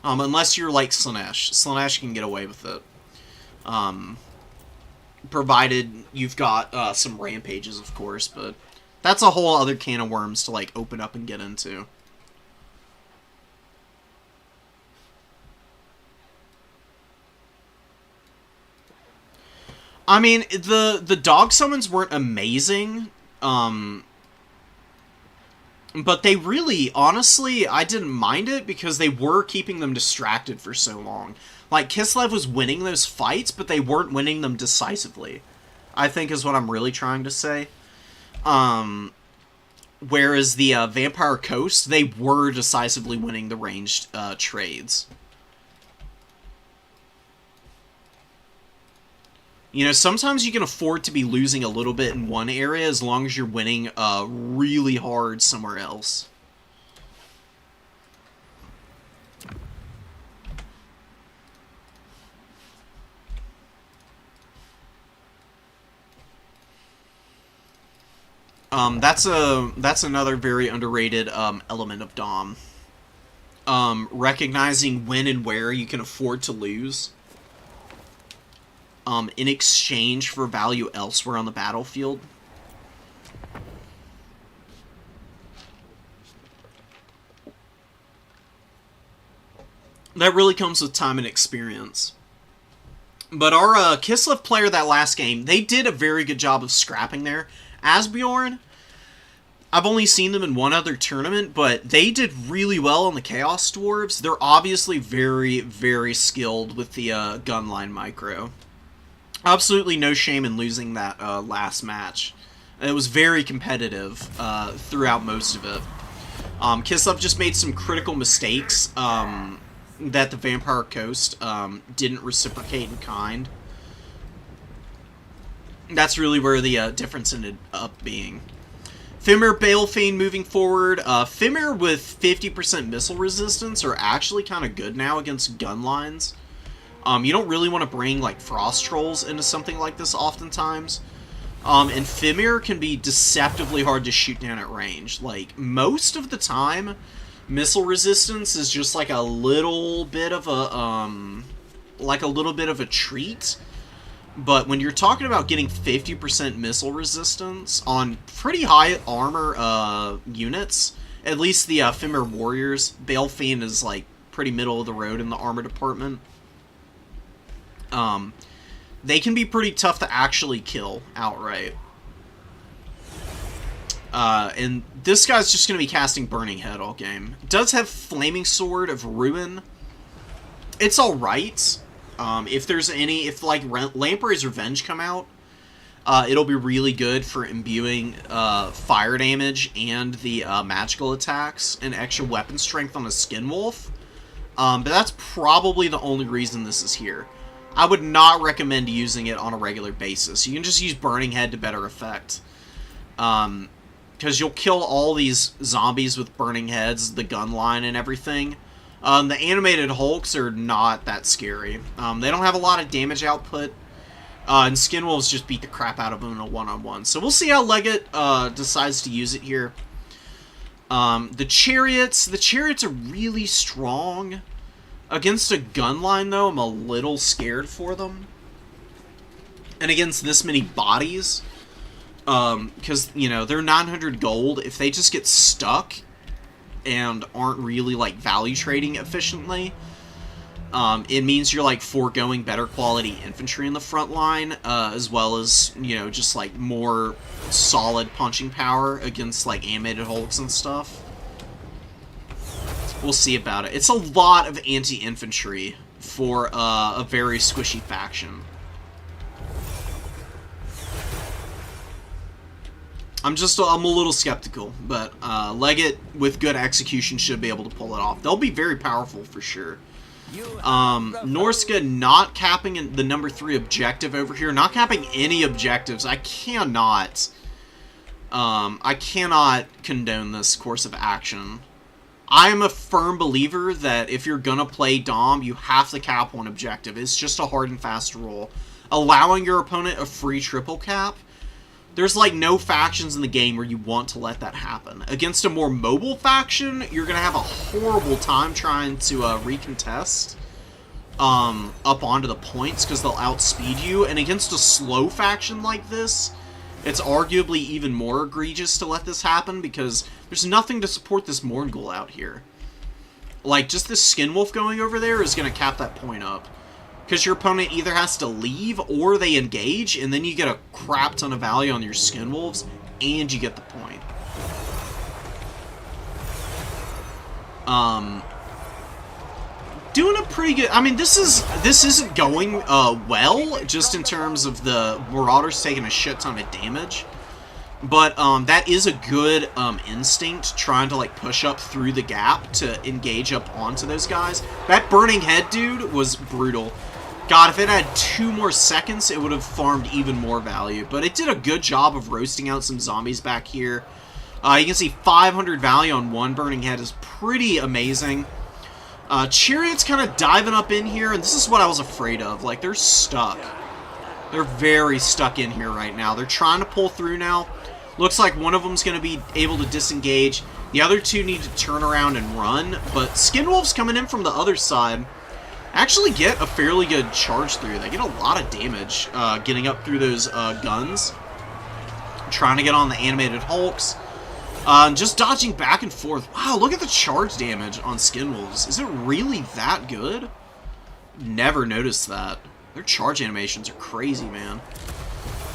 Unless you're like Slaanesh. Slaanesh can get away with it. Provided you've got some rampages, of course, but that's a whole other can of worms to like open up and get into. I mean, the dog summons weren't amazing, but they really, honestly, I didn't mind it because they were keeping them distracted for so long. Like, Kislev was winning those fights, but they weren't winning them decisively, I think is what I'm really trying to say. Whereas the Vampire Coast, they were decisively winning the ranged trades. You know, sometimes you can afford to be losing a little bit in one area as long as you're winning really hard somewhere else. That's another very underrated element of Dom. Recognizing when and where you can afford to lose. In exchange for value elsewhere on the battlefield. That really comes with time and experience. But our Kislev player that last game, they did a very good job of scrapping there. Asbjorn, I've only seen them in one other tournament, but they did really well on the Chaos Dwarves. They're obviously very, very skilled with the gunline micro. Absolutely no shame in losing that last match. It was very competitive throughout most of it. Kislev just made some critical mistakes that the Vampire Coast didn't reciprocate in kind. That's really where the difference ended up being. Fimir, Balefane moving forward. Fimir with 50% missile resistance are actually kind of good now against gun lines. You don't really want to bring, like, Frost Trolls into something like this oftentimes. And Fimir can be deceptively hard to shoot down at range. Like, most of the time, missile resistance is just, like, a little bit of a treat. But when you're talking about getting 50% missile resistance on pretty high armor units, at least the Fimir Warriors, Balefane is, like, pretty middle of the road in the armor department. They can be pretty tough to actually kill outright. And this guy's just going to be casting Burning Head all game. Does have Flaming Sword of Ruin. It's alright. If like Lamprey's Revenge come out, it'll be really good for imbuing fire damage and the magical attacks and extra weapon strength on a Skinwolf. But that's probably the only reason this is here. I would not recommend using it on a regular basis. You can just use Burning Head to better effect. Because you'll kill all these zombies with Burning Heads, the gun line and everything. The animated Hulks are not that scary. They don't have a lot of damage output. And Skinwolves just beat the crap out of them in a one-on-one. So we'll see how Leggett decides to use it here. The Chariots are really strong. Against a gun line, though, I'm a little scared for them. And against this many bodies, because, you know, they're 900 gold. If they just get stuck and aren't really, like, value trading efficiently, it means you're, like, foregoing better quality infantry in the front line, as well as, you know, just, like, more solid punching power against, like, animated Hulks and stuff. We'll see about it. It's a lot of anti-infantry for a very squishy faction. I'm a little skeptical, but Leggett with good execution should be able to pull it off. They'll be very powerful for sure. Norska not capping the number 3 objective over here, not capping any objectives. I cannot condone this course of action. I am a firm believer that if you're gonna play Dom, you have to cap one objective. It's just a hard and fast rule. Allowing your opponent a free triple cap, there's like no factions in the game where you want to let that happen. Against a more mobile faction, you're gonna have a horrible time trying to recontest up onto the points because they'll outspeed you. And against a slow faction like this, it's arguably even more egregious to let this happen because there's nothing to support this Mourngul out here. Like, just this Skinwolf going over there is going to cap that point up. Because your opponent either has to leave or they engage, and then you get a crap ton of value on your Skinwolves, and you get the point. Doing a pretty good... I mean, this isn't going well, just in terms of the Marauders taking a shit ton of damage. But that is a good instinct, trying to like push up through the gap to engage up onto those guys. That Burning Head dude was brutal. God, if it had 2 more seconds, it would have farmed even more value. But it did a good job of roasting out some zombies back here. You can see 500 value on 1 Burning Head is pretty amazing. Chariot's kind of diving up in here, and this is what I was afraid of. Like, they're stuck. They're very stuck in here right now. They're trying to pull through now. Looks like one of them's going to be able to disengage. The other 2 need to turn around and run, but Skinwolf's coming in from the other side. Actually get a fairly good charge through. They get a lot of damage getting up through those guns. Trying to get on the animated Hulks. Just dodging back and forth. Wow, look at the charge damage on Skinwolves. Is it really that good? Never noticed that. Their charge animations are crazy, man.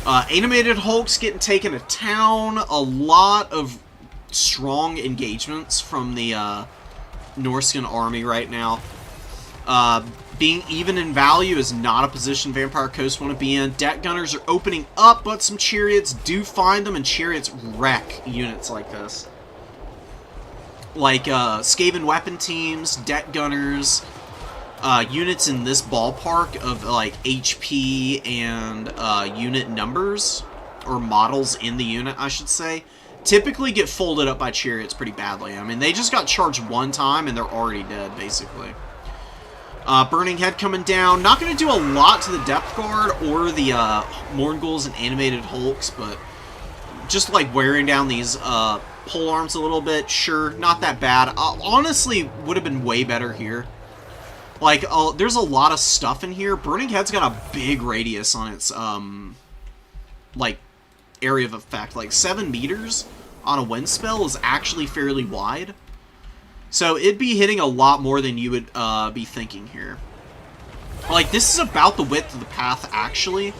Animated Hulks getting taken to town. A lot of strong engagements from the Norscan army right now. Being even in value is not a position Vampire Coast want to be in. Det Gunners are opening up, but some Chariots do find them, and Chariots wreck units like this. Like Skaven Weapon Teams, Det Gunners, units in this ballpark of like HP and unit numbers, or models in the unit, I should say, typically get folded up by Chariots pretty badly. I mean, they just got charged 1 time and they're already dead, basically. Burning Head coming down. Not going to do a lot to the Depth Guard or the Mournguls and Animated Hulks, but just like wearing down these pole arms a little bit. Sure, not that bad. Honestly, would have been way better here. Like, there's a lot of stuff in here. Burning Head's got a big radius on its, like, area of effect. Like, 7 meters on a wind spell is actually fairly wide. So it'd be hitting a lot more than you would be thinking here. Like, this is about the width of the path, actually.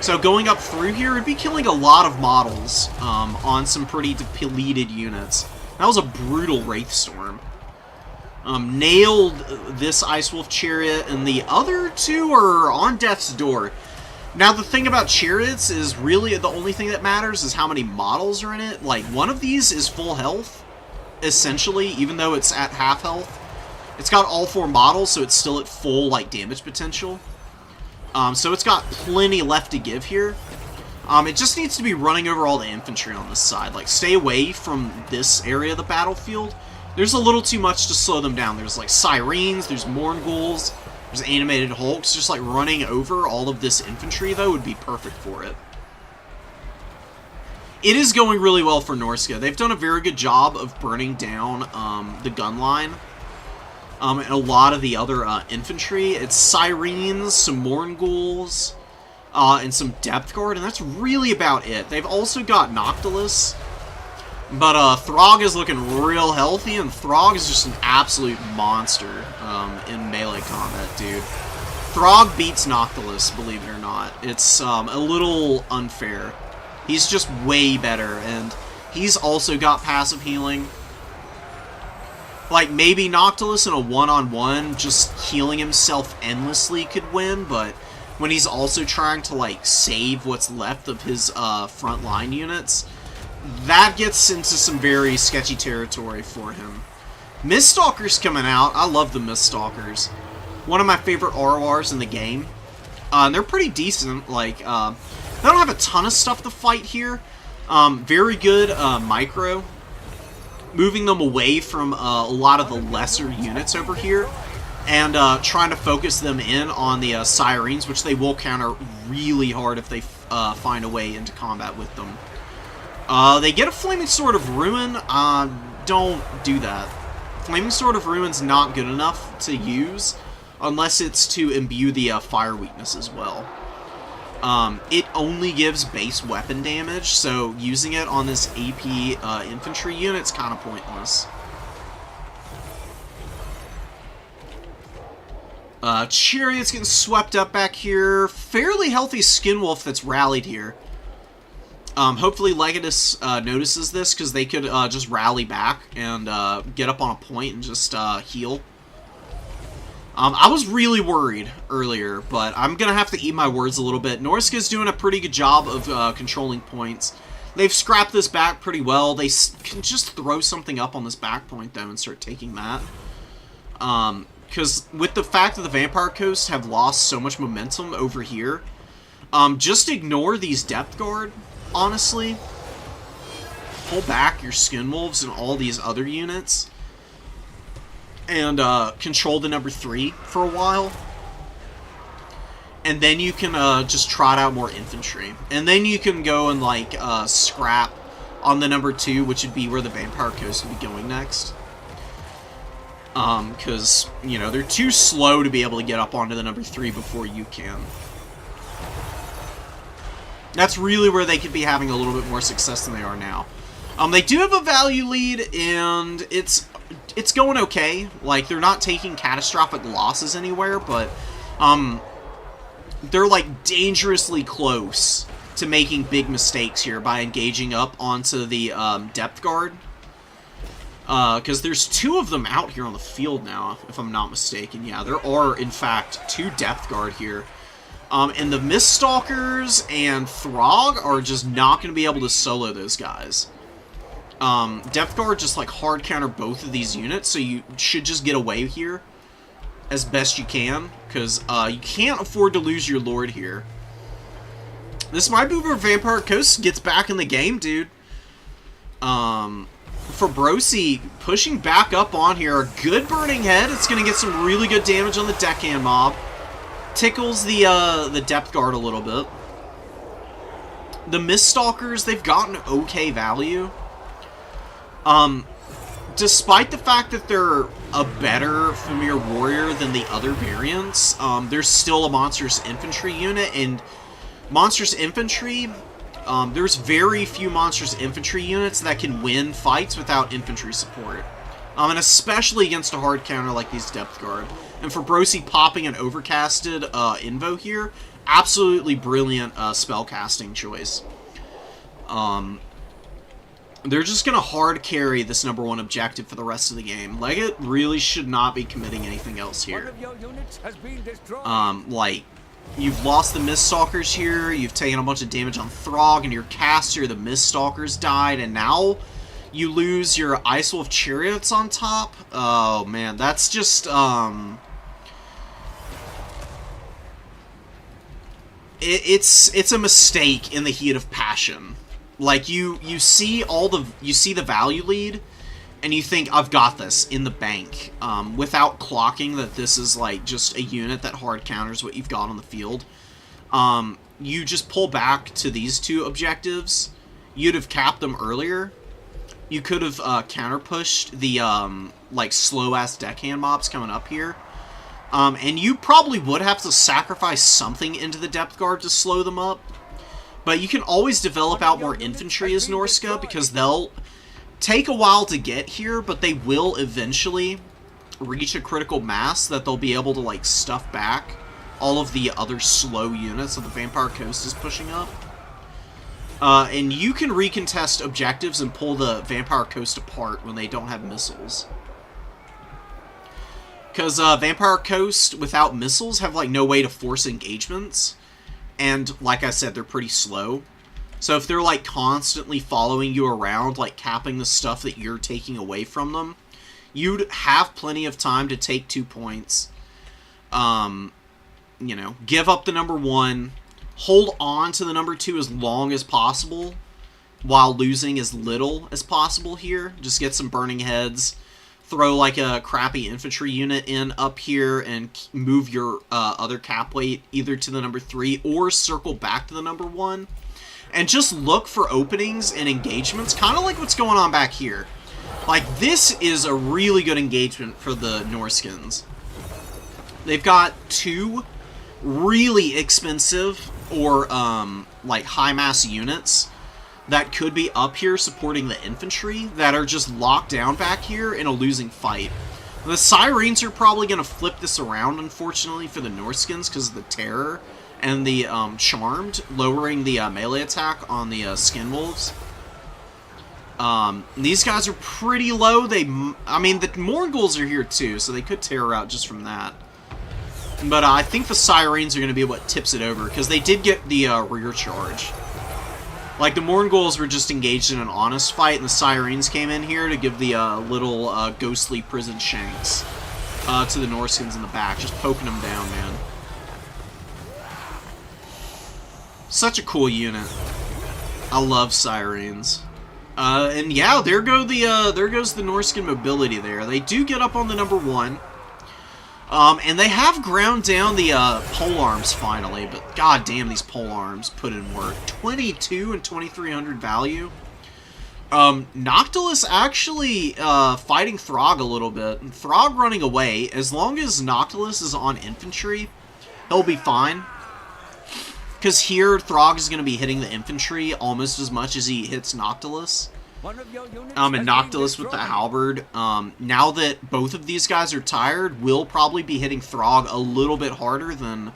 So going up through here, it'd be killing a lot of models on some pretty depleted units. That was a brutal Wraithstorm. Nailed this Ice Wolf Chariot, and the other 2 are on death's door. Now, the thing about Chariots is really the only thing that matters is how many models are in it. Like, one of these is full health, essentially, even though it's at half health. It's got all 4 models, so it's still at full, like, damage potential. So it's got plenty left to give here. It just needs to be running over all the infantry on this side. Like, stay away from this area of the battlefield. There's a little too much to slow them down. There's, like, Sirens, there's Mournguls, there's Animated Hulks. Just, like, running over all of this infantry, though, would be perfect for it. It is going really well for Norska. They've done a very good job of burning down the gun line and a lot of the other infantry. It's Sirens, some Mournguls, and some Depth Guard, and that's really about it. They've also got Noctilus, but Throg is looking real healthy, and Throg is just an absolute monster in melee combat, dude. Throg beats Noctilus, believe it or not. It's a little unfair. He's just way better, and he's also got passive healing. Like, maybe Noctilus in a one-on-one, just healing himself endlessly could win, but when he's also trying to, like, save what's left of his front line units, that gets into some very sketchy territory for him. Miststalker's coming out. I love the Miststalkers. One of my favorite RORs in the game. And they're pretty decent. Like, they don't have a ton of stuff to fight here. Very good micro. Moving them away from a lot of the lesser units over here. And trying to focus them in on the Sirens, which they will counter really hard if they find a way into combat with them. They get a Flaming Sword of Ruin. Don't do that. Flaming Sword of Ruin's not good enough to use unless it's to imbue the fire weakness as well. It only gives base weapon damage, so using it on this AP infantry unit's kind of pointless. Chariot's getting swept up back here. Fairly healthy Skinwolf that's rallied here. Hopefully Legatus notices this, because they could just rally back and get up on a point and just heal. I was really worried earlier, but I'm going to have to eat my words a little bit. Norsca's doing a pretty good job of controlling points. They've scrapped this back pretty well. They can just throw something up on this back point, though, and start taking that. Because with the fact that the Vampire Coast have lost so much momentum over here, just ignore these Depth Guard. Honestly, pull back your Skinwolves and all these other units and control the number 3 for a while. And then you can just trot out more infantry. And then you can go and, like, scrap on the number 2, which would be where the Vampire Coast would be going next. Because, you know, they're too slow to be able to get up onto the number 3 before you can. That's really where they could be having a little bit more success than they are now. They do have a value lead, and it's going okay. Like, they're not taking catastrophic losses anywhere, but they're, like, dangerously close to making big mistakes here by engaging up onto the Depth Guard. Because there's 2 of them out here on the field now, if I'm not mistaken. Yeah, there are, in fact, 2 Depth Guard here. And the Miststalkers and Throg are just not going to be able to solo those guys. Depth Guard just, like, hard counter both of these units, so you should just get away here as best you can, because you can't afford to lose your Lord here. This might be where Vampire Coast gets back in the game, dude. Fabrosi pushing back up on here. A good Burning Head. It's going to get some really good damage on the Deckhand mob. Tickles the Depth Guard a little bit. The Miststalkers, they've gotten okay value. Despite the fact that they're a better Familiar Warrior than the other variants, there's still a Monstrous Infantry unit, and Monstrous Infantry, there's very few Monstrous Infantry units that can win fights without infantry support. And especially against a hard counter like these Depth Guard. And for Brosi popping an overcasted Invo here, absolutely brilliant spellcasting choice. They're just going to hard carry this number 1 objective for the rest of the game. Leggett really should not be committing anything else here. Like, you've lost the Miststalkers here, you've taken a bunch of damage on Throg, and your caster, the Miststalkers, died, and now you lose your Ice Wolf Chariots on top. Oh, man, that's just, It's a mistake in the heat of passion. Like, you see the value lead, and you think, I've got this in the bank, without clocking that this is, like, just a unit that hard counters what you've got on the field. You just pull back to these 2 objectives. You'd have capped them earlier. You could have counter-pushed the, like, slow-ass Deckhand mobs coming up here. And you probably would have to sacrifice something into the Depth Guard to slow them up. But you can always develop out more infantry as Norsca, because they'll take a while to get here, but they will eventually reach a critical mass that they'll be able to, like, stuff back all of the other slow units that the Vampire Coast is pushing up. And you can recontest objectives and pull the Vampire Coast apart when they don't have missiles. Because Vampire Coast, without missiles, have, like, no way to force engagements. And, like I said, they're pretty slow. So if they're, like, constantly following you around, like, capping the stuff that you're taking away from them, you'd have plenty of time to take 2 points. You know, give up the number 1, hold on to the number 2 as long as possible, while losing as little as possible here. Just get some burning heads, throw like a crappy infantry unit in up here, and move your other cap weight either to the number 3 or circle back to the number 1. And just look for openings and engagements, kind of like what's going on back here. Like, this is a really good engagement for the Norskins. They've got 2 really expensive or, like, high-mass units that could be up here supporting the infantry that are just locked down back here in a losing fight. The Sirens are probably going to flip this around, unfortunately, for the Norskins because of the Terror and the Charmed, lowering the melee attack on the Skinwolves. These guys are pretty low. I mean, the Morghuls are here too, so they could Terror out just from that. But I think the Sirens are going to be what tips it over, because they did get the rear charge. Like, the Morghuls were just engaged in an honest fight, and the Sirens came in here to give the little ghostly prison shanks to the Norskins in the back, just poking them down, man. Such a cool unit. I love Sirens. And yeah, there goes the Norskin mobility there. They do get up on the number 1. And they have ground down the polearms finally, but god damn, these polearms put in work. 22 and 2300 value. Noctilus actually fighting Throg a little bit. And Throg running away. As long as Noctilus is on infantry, he'll be fine. Because here, Throg is going to be hitting the infantry almost as much as he hits Noctilus. And Noctilus with the halberd. Now that both of these guys are tired, will probably be hitting Throg a little bit harder than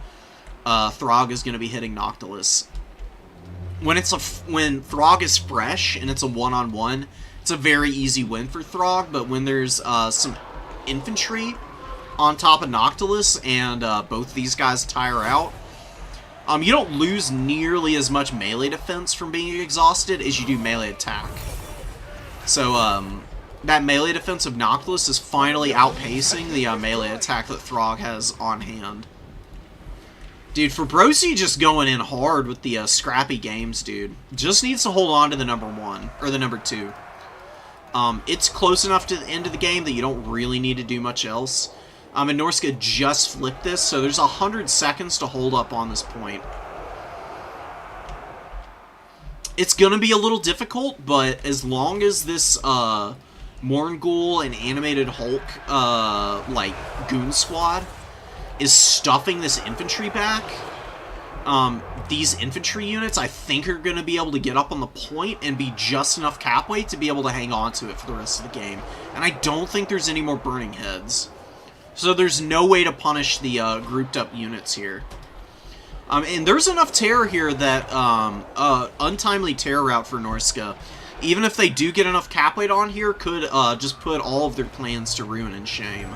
Throg is going to be hitting Noctilus. When Throg is fresh and it's a one-on-one, it's a very easy win for Throg. But when there's some infantry on top of Noctilus and both these guys tire out, you don't lose nearly as much melee defense from being exhausted as you do melee attack. So, that melee defense of Noctilus is finally outpacing the melee attack that Throg has on hand. Dude, Fabrosi just going in hard with the scrappy games, dude. Just needs to hold on to the number 1, or the number 2. It's close enough to the end of the game that you don't really need to do much else. And Norska just flipped this, so there's 100 seconds to hold up on this point. It's going to be a little difficult, but as long as this Morghoul and Animated Hulk, like, goon squad is stuffing this infantry back, these infantry units, I think, are going to be able to get up on the point and be just enough cap weight to be able to hang on to it for the rest of the game. And I don't think there's any more burning heads. So there's no way to punish the grouped up units here. And there's enough terror here that untimely terror out for Norska, even if they do get enough cap weight on here, could just put all of their plans to ruin and shame.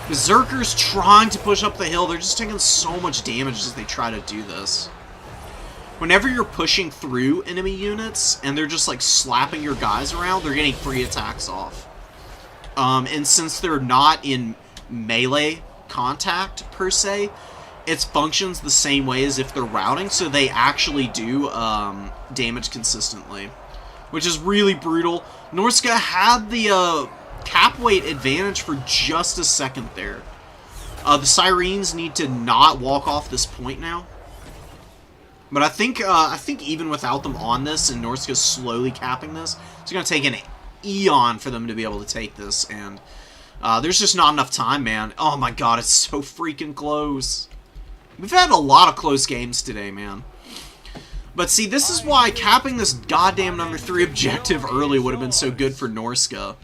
Berserkers trying to push up the hill, they're just taking so much damage as they try to do this. Whenever you're pushing through enemy units and they're just like slapping your guys around, they're getting free attacks off. And since they're not in melee contact, per se, it functions the same way as if they're routing, so they actually do damage consistently. Which is really brutal. Norska had the cap weight advantage for just a second there. The Sirens need to not walk off this point now. But I think even without them on this and Norska slowly capping this, it's going to take an eon for them to be able to take this, and there's just not enough time, man. Oh my god, it's so freaking close. We've had a lot of close games today, man. But see, this is why capping this goddamn number 3 objective early would have been so good for Norska.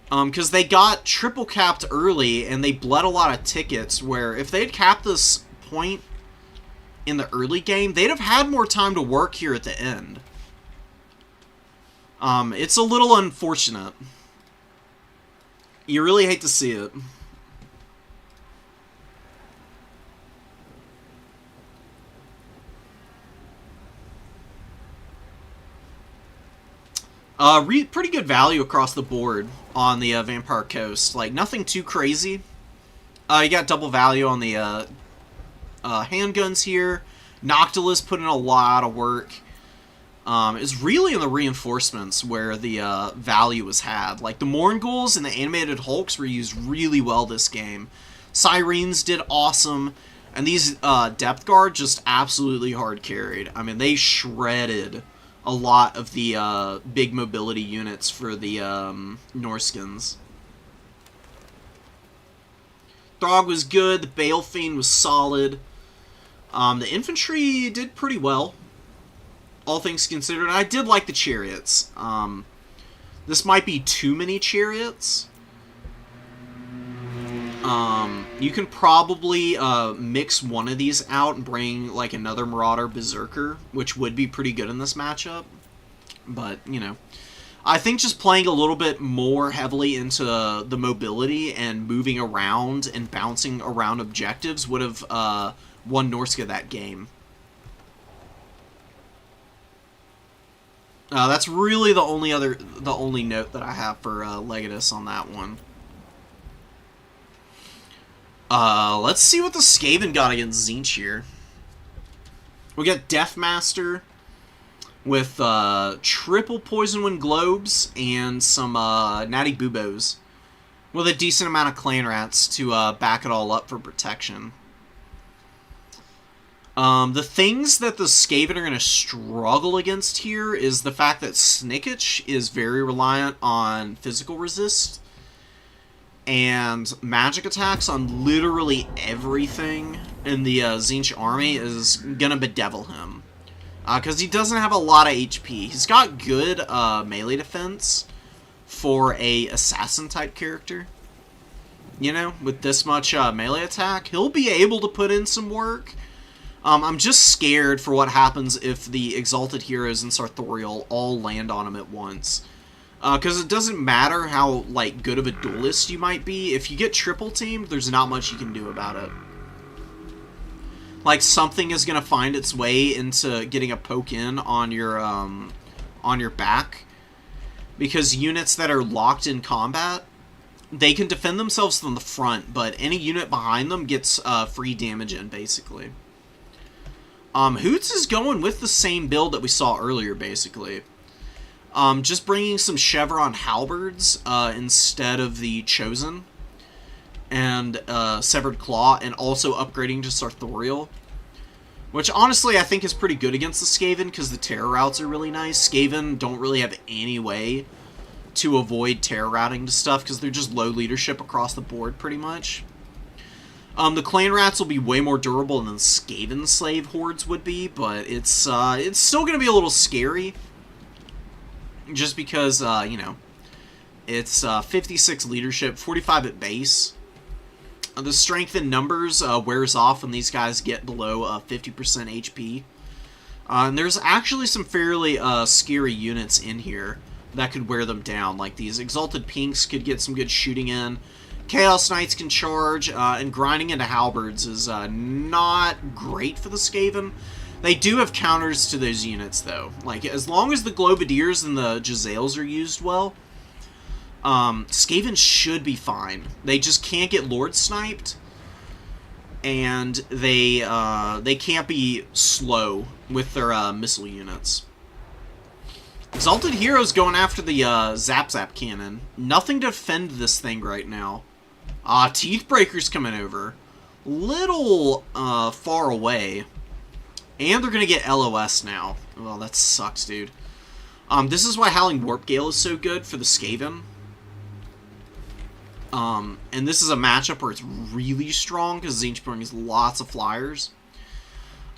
Because they got triple capped early, and they bled a lot of tickets, where if they had capped this point in the early game, they'd have had more time to work here at the end. It's a little unfortunate. You really hate to see it. Pretty good value across the board on the Vampire Coast. Like, nothing too crazy. You got double value on the handguns here. Noctilus put in a lot of work. It's really in the reinforcements where the value was had. Like, the Mournguls and the Animated Hulks were used really well this game. Sirens did awesome. And these Depth Guard just absolutely hard carried. I mean, they shredded a lot of the big mobility units for the Norskins. Throg was good. The Balefiend was solid. The infantry did pretty well, all things considered. And I did like the chariots. This might be too many chariots. You can probably mix one of these out and bring like another Marauder Berserker, which would be pretty good in this matchup. But, you know, I think just playing a little bit more heavily into the mobility and moving around and bouncing around objectives would have won Norska that game. That's really the only note that I have for Legatus on that one. Let's see what the Skaven got against Tzeentch here. We got Deathmaster with triple Poison Wind Globes and some Natty Bubos with a decent amount of Clan Rats to back it all up for protection. The things that the Skaven are going to struggle against here is the fact that Snicketch is very reliant on physical resist and magic attacks on literally everything in the Tzeentch army is gonna bedevil him. Because he doesn't have a lot of HP. He's got good melee defense for a assassin-type character. You know, with this much melee attack, he'll be able to put in some work. I'm just scared for what happens if the Exalted Heroes and Sartorial all land on him at once. Because it doesn't matter how, like, good of a duelist you might be. If you get triple teamed, there's not much you can do about it. Like, something is going to find its way into getting a poke in on your back. Because units that are locked in combat, they can defend themselves from the front, but any unit behind them gets free damage in, basically. Hoots is going with the same build that we saw earlier, basically. Just bringing some Chevron Halberds instead of the Chosen and Severed Claw, and also upgrading to Sartorial, which honestly I think is pretty good against the Skaven because the terror routes are really nice. Skaven don't really have any way to avoid terror routing to stuff because they're just low leadership across the board pretty much. The Clan Rats will be way more durable than Skaven Slave Hordes would be, but it's still going to be a little scary. Just because, you know, it's 56 leadership, 45 at base. The strength in numbers wears off when these guys get below 50% HP. And there's actually some fairly scary units in here that could wear them down. Like these Exalted Pinks could get some good shooting in. Chaos Knights can charge, and grinding into Halberds is not great for the Skaven. They do have counters to those units, though. Like, as long as the Globadiers and the Jezzails are used well, Skaven should be fine. They just can't get Lord sniped, and they can't be slow with their missile units. Exalted Heroes going after the Zap Zap Cannon. Nothing to defend this thing right now. Teethbreaker's coming over. Little far away. And they're going to get LOS now. Well, that sucks, dude. This is why Howling Warp Gale is so good for the Skaven. And this is a matchup where it's really strong because Tzeentch brings lots of flyers.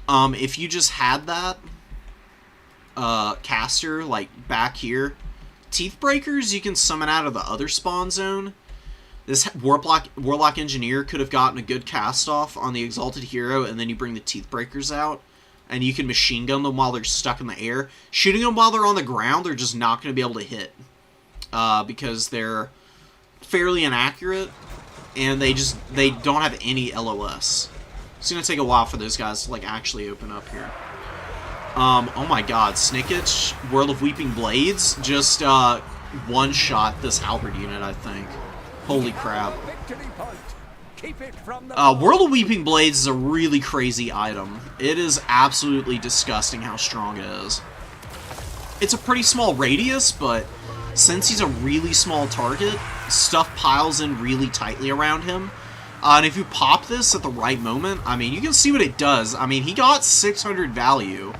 If you just had that caster, like, back here, Teethbreakers you can summon out of the other spawn zone. This Warlock Engineer could have gotten a good cast-off on the Exalted Hero, and then you bring the Teethbreakers out, and you can machine gun them while they're stuck in the air. Shooting them while they're on the ground, they're just not going to be able to hit. Because they're fairly inaccurate, and they don't have any LOS. It's going to take a while for those guys to, like, actually open up here. Oh my god, Snicketch, World of Weeping Blades, just, one-shot this Halberd unit, I think. Holy crap. World of Weeping Blades is a really crazy item. It is absolutely disgusting how strong it is. It's a pretty small radius, but since he's a really small target, stuff piles in really tightly around him. And if you pop this at the right moment, I mean, you can see what it does. I mean, he got 600 value.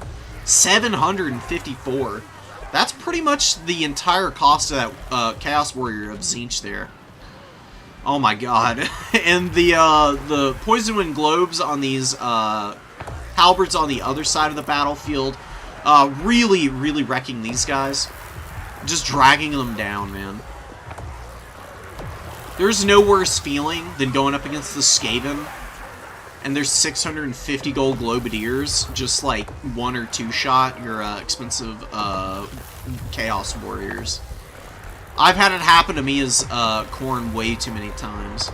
754. That's pretty much the entire cost of that Chaos Warrior of Tzeentch there. Oh my god. And the Poison Wind Globes on these Halberds on the other side of the battlefield, really, really wrecking these guys. Just dragging them down, man. There's no worse feeling than going up against the Skaven and there's 650 gold Globadiers, just like one or two shot your expensive Chaos Warriors. I've had it happen to me as Khorne way too many times.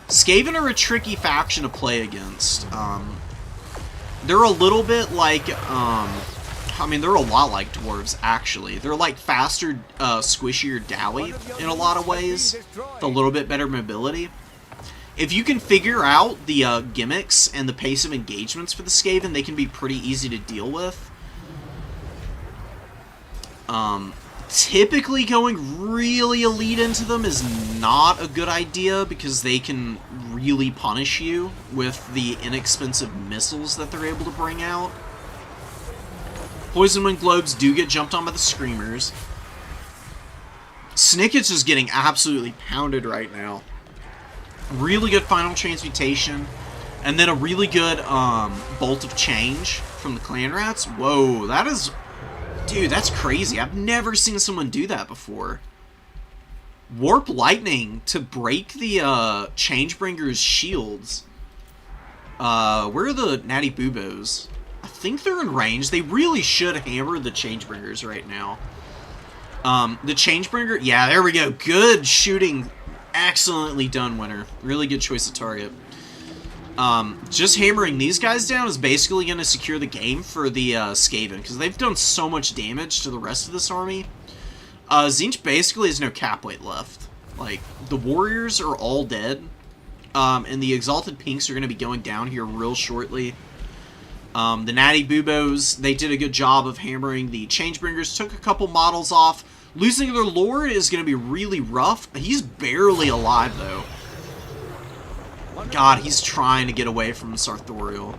Skaven are a tricky faction to play against. They're a little bit like, I mean, they're a lot like dwarves, actually. They're like faster, squishier Dowie in a lot of ways, with a little bit better mobility. If you can figure out the gimmicks and the pace of engagements for the Skaven, they can be pretty easy to deal with. Typically going really elite into them is not a good idea because they can really punish you with the inexpensive missiles that they're able to bring out. Poison Wind Globes do get jumped on by the Screamers. Snicket's is getting absolutely pounded right now. Really good Final Transmutation, and then a really good Bolt of Change from the Clan Rats. Whoa, that is... Dude, that's crazy. I've never seen someone do that before. Warp Lightning to break the Changebringer's shields. Where are the Natty Boobos? I think they're in range. They really should hammer the Changebringers right now. The Changebringer... Yeah, there we go. Good shooting. Excellently done, Winner. Really good choice of target. Just hammering these guys down is basically going to secure the game for the Skaven, because they've done so much damage to the rest of this army. Tzeentch basically has no cap weight left. Like, the Warriors are all dead, and the Exalted Pinks are going to be going down here real shortly. The Natty Boobos, they did a good job of hammering the Changebringers, took a couple models off. Losing their Lord is going to be really rough. He's barely alive, though. God, he's trying to get away from Sartorial.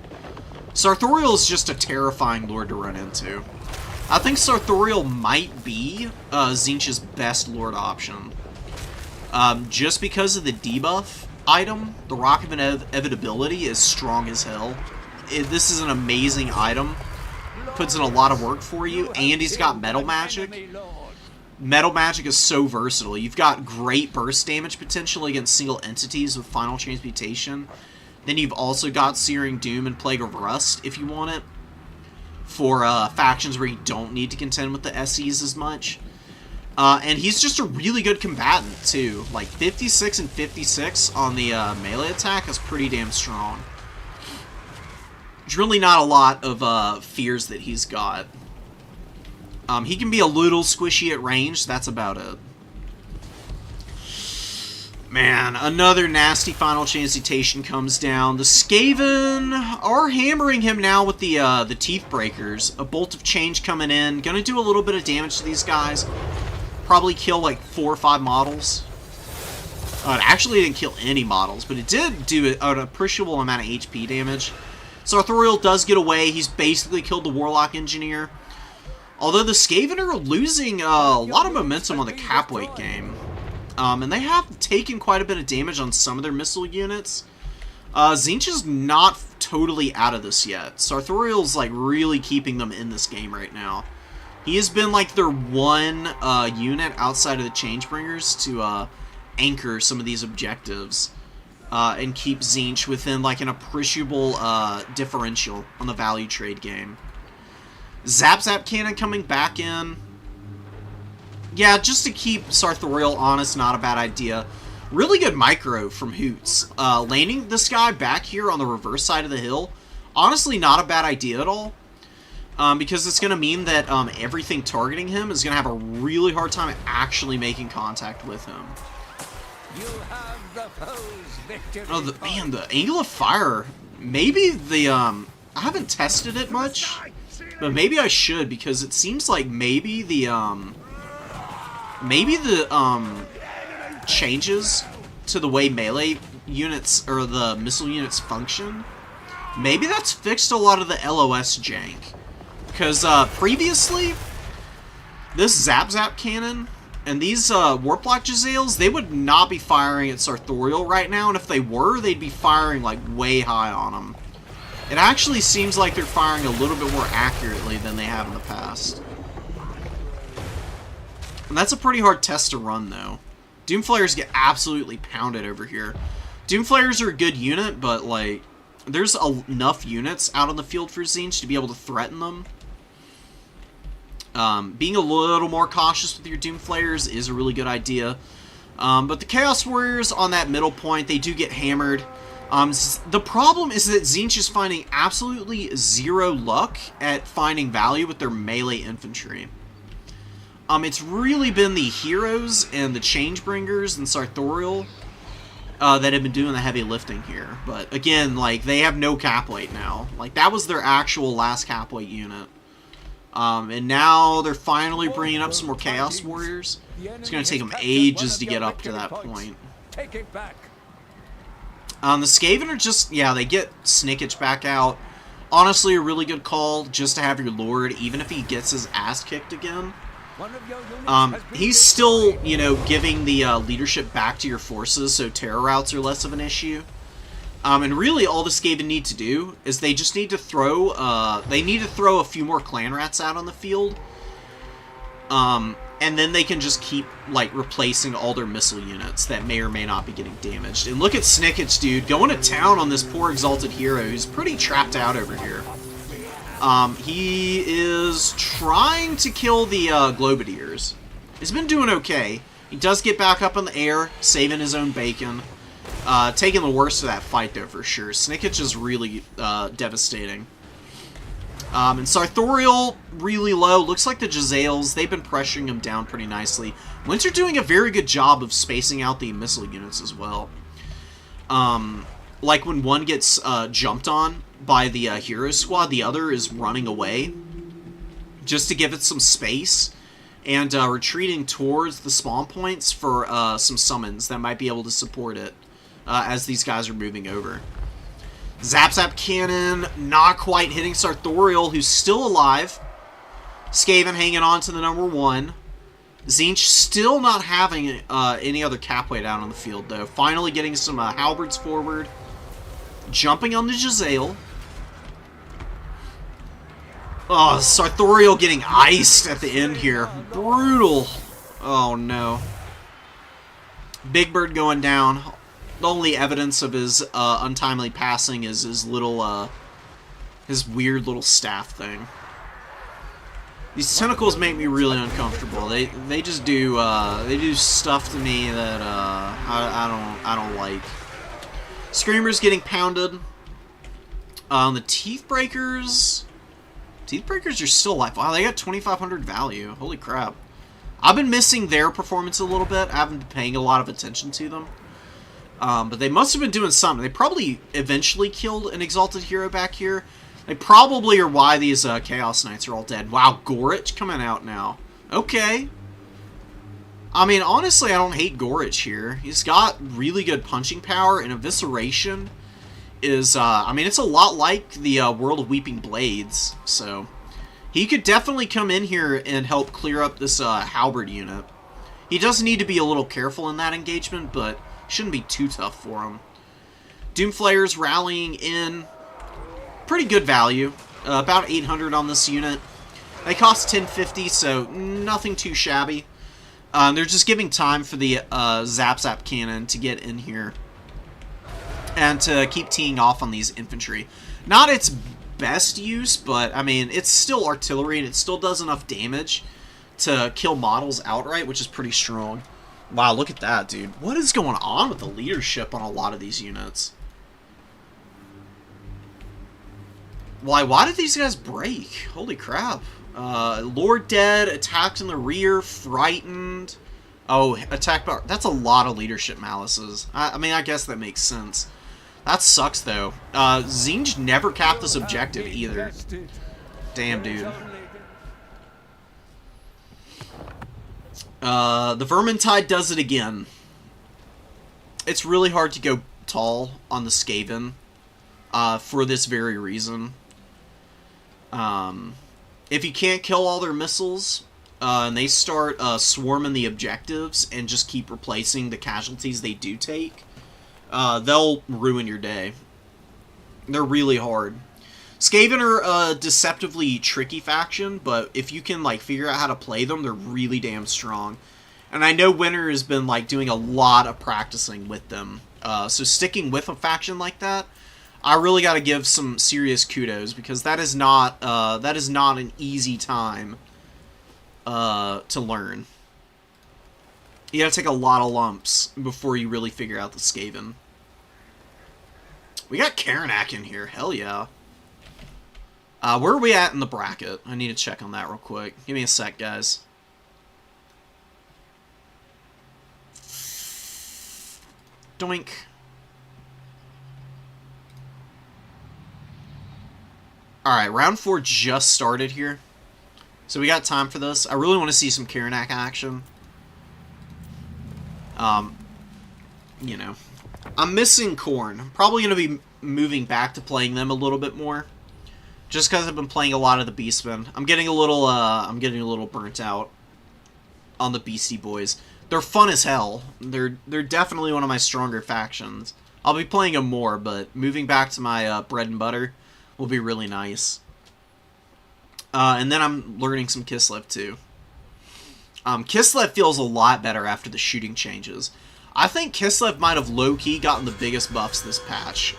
Sartorial is just a terrifying Lord to run into. I think Sartorial might be Tzeentch's best Lord option. Just because of the debuff item, the Rock of Inevitability is strong as hell. This is an amazing item. Puts in a lot of work for you, and he's got Metal Magic. Metal Magic is so versatile. You've got great burst damage potential against single entities with Final Transmutation. Then you've also got Searing Doom and Plague of Rust, if you want it, for factions where you don't need to contend with the SEs as much. And he's just a really good combatant, too. Like, 56 and 56 on the melee attack is pretty damn strong. There's really not a lot of fears that he's got. He can be a little squishy at range, that's about it. Man, another nasty Final Transmutation comes down. The Skaven are hammering him now with the Teeth Breakers. A Bolt of Change coming in. Gonna do a little bit of damage to these guys. Probably kill like 4 or 5 models. It actually didn't kill any models, but it did do an appreciable amount of HP damage. Sartorial does get away. He's basically killed the Warlock Engineer. Although the Skaven are losing a lot of momentum on the cap weight game. And they have taken quite a bit of damage on some of their missile units. Tzeentch is not totally out of this yet. Sartorial's like really keeping them in this game right now. He has been like their one unit outside of the Changebringers to anchor some of these objectives. And keep Tzeentch within like an appreciable differential on the value trade game. Zap Zap Cannon coming back in. Yeah, just to keep Sartorial honest, not a bad idea. Really good micro from Hoots. Landing this guy back here on the reverse side of the hill Honestly, not a bad idea at all. Because it's going to mean that everything targeting him is going to have a really hard time actually making contact with him. You have the foe's victory. Oh, man, the angle of fire. Maybe the, I haven't tested it much, but maybe I should, because it seems like maybe the changes to the way melee units, or the missile units function, maybe that's fixed a lot of the LOS jank. Because, previously, this Zap cannon and these, Warplock Jezzails, they would not be firing at Sartorial right now, and if they were, they'd be firing, like, way high on them. It actually seems like they're firing a little bit more accurately than they have in the past. And that's a pretty hard test to run, though. Doomflayers get absolutely pounded over here. Doomflayers are a good unit, but, like, there's enough units out on the field for Tzeentch to be able to threaten them. Being a little more cautious with your Doomflayers is a really good idea. But the Chaos Warriors on that middle point, they do get hammered. The problem is that Tzeentch is finding absolutely zero luck at finding value with their melee infantry. It's really been the heroes and the Changebringers and Sartorial that have been doing the heavy lifting here. But again, like, they have no cap weight now. Like, that was their actual last cap weight unit. And now they're finally bringing up some more Chaos Warriors. It's going to take them ages to get up to that point. Take it back. The Skaven are just, yeah, they get Snickage back out. Honestly, a really good call just to have your Lord, even if he gets his ass kicked again. He's still, you know, giving the leadership back to your forces, so terror routes are less of an issue. And really, all the Skaven need to do is they just need to throw, a few more clan rats out on the field. And then they can just keep, like, replacing all their missile units that may or may not be getting damaged. And look at Snickage, dude, going to town on this poor Exalted Hero who's pretty trapped out over here. He is trying to kill the Globadiers. He's been doing okay. He does get back up in the air, saving his own bacon. Taking the worst of that fight, though, for sure. Snickage is really devastating. And Sartorial, really low. Looks like the Jezzails, they've been pressuring him down pretty nicely. Winter doing a very good job of spacing out the missile units as well. Like when one gets jumped on by the hero squad, the other is running away just to give it some space and retreating towards the spawn points for some summons that might be able to support it as these guys are moving over. Zap Cannon not quite hitting Sartorial, who's still alive. Skaven hanging on to the number 1. Tzeentch still not having any other cap weight out on the field, though. Finally getting some halberds forward. Jumping on the Jezzail. Oh, Sartorial getting iced at the end here. Brutal. Oh, no. Big Bird going down. The only evidence of his untimely passing is his little, his weird little staff thing. These tentacles make me really uncomfortable. They just do they do stuff to me that I don't like. Screamer's getting pounded. The Teethbreakers are still alive. Wow, they got 2,500 value. Holy crap! I've been missing their performance a little bit. I haven't been paying a lot of attention to them. But they must have been doing something. They probably eventually killed an Exalted Hero back here. They probably are why these Chaos Knights are all dead. Wow, Gorich coming out now. Okay. I mean, honestly, I don't hate Gorich here. He's got really good punching power, and Evisceration is, I mean, it's a lot like the World of Weeping Blades, so he could definitely come in here and help clear up this Halberd unit. He does need to be a little careful in that engagement, but shouldn't be too tough for him. Doomflayers rallying in. Pretty good value. About 800 on this unit. They cost 1050, so nothing too shabby. They're just giving time for the Zap cannon to get in here and to keep teeing off on these infantry. Not its best use, but I mean, it's still artillery and it still does enough damage to kill models outright, which is pretty strong. Wow, look at that, dude. What is going on with the leadership on a lot of these units? Why did these guys break? Holy crap. Lord dead, attacked in the rear, frightened. Oh, attack bar. That's a lot of leadership malices. I mean, I guess that makes sense. That sucks, though. Zinj never capped this objective, either. Damn, dude. The Vermintide does it again. It's really hard to go tall on the Skaven, for this very reason. If you can't kill all their missiles, and they start swarming the objectives and just keep replacing the casualties they do take, they'll ruin your day. They're really hard. Skaven are a deceptively tricky faction, but if you can like figure out how to play them, they're really damn strong. And I know Winter has been like doing a lot of practicing with them. So sticking with a faction like that, I really got to give some serious kudos, because that is not an easy time to learn. You got to take a lot of lumps before you really figure out the Skaven. We got Karanak in here. Hell yeah. Where are we at in the bracket? I need to check on that real quick. Give me a sec, guys. Doink. Alright, round 4 just started here. So we got time for this. I really want to see some Karanak action. You know. I'm missing Khorne. I'm probably going to be moving back to playing them a little bit more. Just because I've been playing a lot of the Beastmen. I'm getting a little burnt out on the Beastie Boys. They're fun as hell. They're definitely one of my stronger factions. I'll be playing them more, but moving back to my bread and butter will be really nice. And then I'm learning some Kislev too. Kislev feels a lot better after the shooting changes. I think Kislev might have low-key gotten the biggest buffs this patch.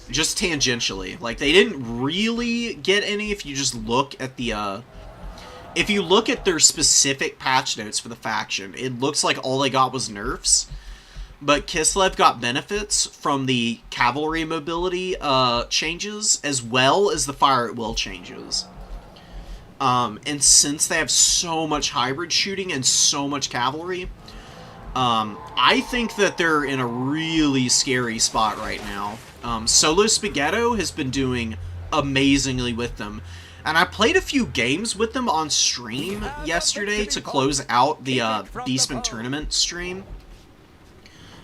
Just tangentially. Like, they didn't really get any if you just look at the, if you look at their specific patch notes for the faction, it looks like all they got was nerfs. But Kislev got benefits from the cavalry mobility changes, as well as the fire at will changes. And since they have so much hybrid shooting and so much cavalry, I think that they're in a really scary spot right now. Solo Spaghetto has been doing amazingly with them. And I played a few games with them on stream yesterday to close out the Beastman Tournament stream.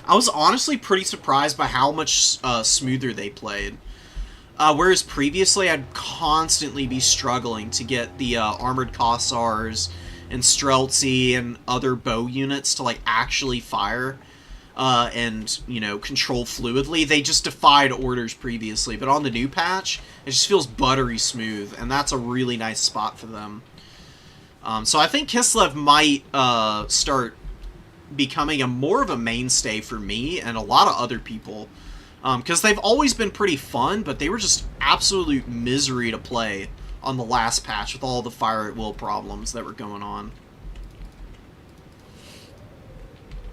I was honestly pretty surprised by how much smoother they played. Whereas previously I'd constantly be struggling to get the Armored Kossars and Streltsy and other bow units to like actually fire and, you know, control fluidly. They just defied orders previously, but on the new patch, it just feels buttery smooth, and that's a really nice spot for them. So I think Kislev might start becoming more of a mainstay for me and a lot of other people. Because they've always been pretty fun, but they were just absolute misery to play on the last patch with all the fire at will problems that were going on.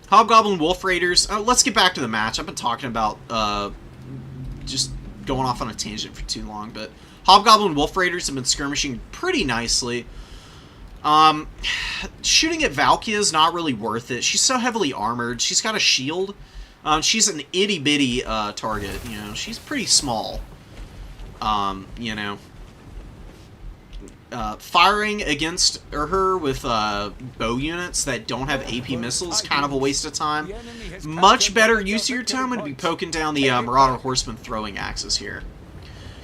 Hobgoblin Wolf Raiders. Let's get back to the match. I've been talking about just going off on a tangent for too long, but Hobgoblin Wolf Raiders have been skirmishing pretty nicely. Shooting at Valkia is not really worth it. She's so heavily armored. She's got a shield. She's an itty-bitty target, you know. She's pretty small. You know. Firing against her with bow units that don't have AP missiles, kind of a waste of time. Much better use of your time would be poking down the Marauder Horseman throwing axes here.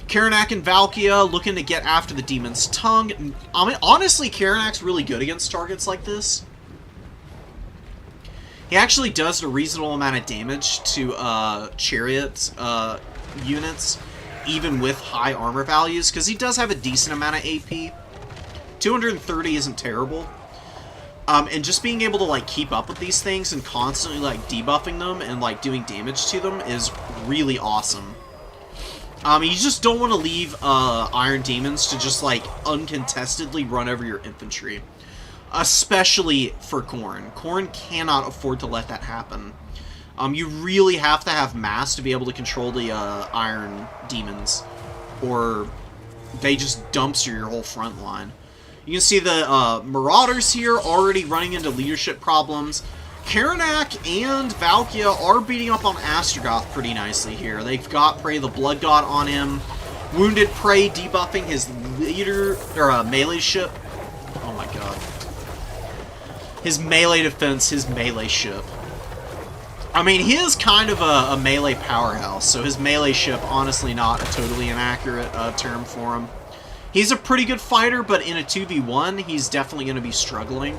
Karanak and Valkia looking to get after the Demon's Tongue. I mean, honestly, Karanak's really good against targets like this. He actually does a reasonable amount of damage to Chariot units, even with high armor values, because he does have a decent amount of AP. 230 isn't terrible. And just being able to, like, keep up with these things and constantly, like, debuffing them and, like, doing damage to them is really awesome. You just don't want to leave Iron Demons to just, like, uncontestedly run over your infantry. Especially for Khorne. Khorne cannot afford to let that happen. You really have to have mass to be able to control the Iron Demons. or they just dumpster your whole front line. You can see the Marauders here already running into leadership problems. Karanak and Valkia are beating up on Astragoth pretty nicely here. They've got Prey the Blood God on him. Wounded Prey debuffing his leader, or melee ship. Oh my god. His melee defense, his melee ship. I mean, he is kind of a melee powerhouse, so his melee ship, honestly not a totally inaccurate term for him. He's a pretty good fighter, but in a 2v1, he's definitely going to be struggling.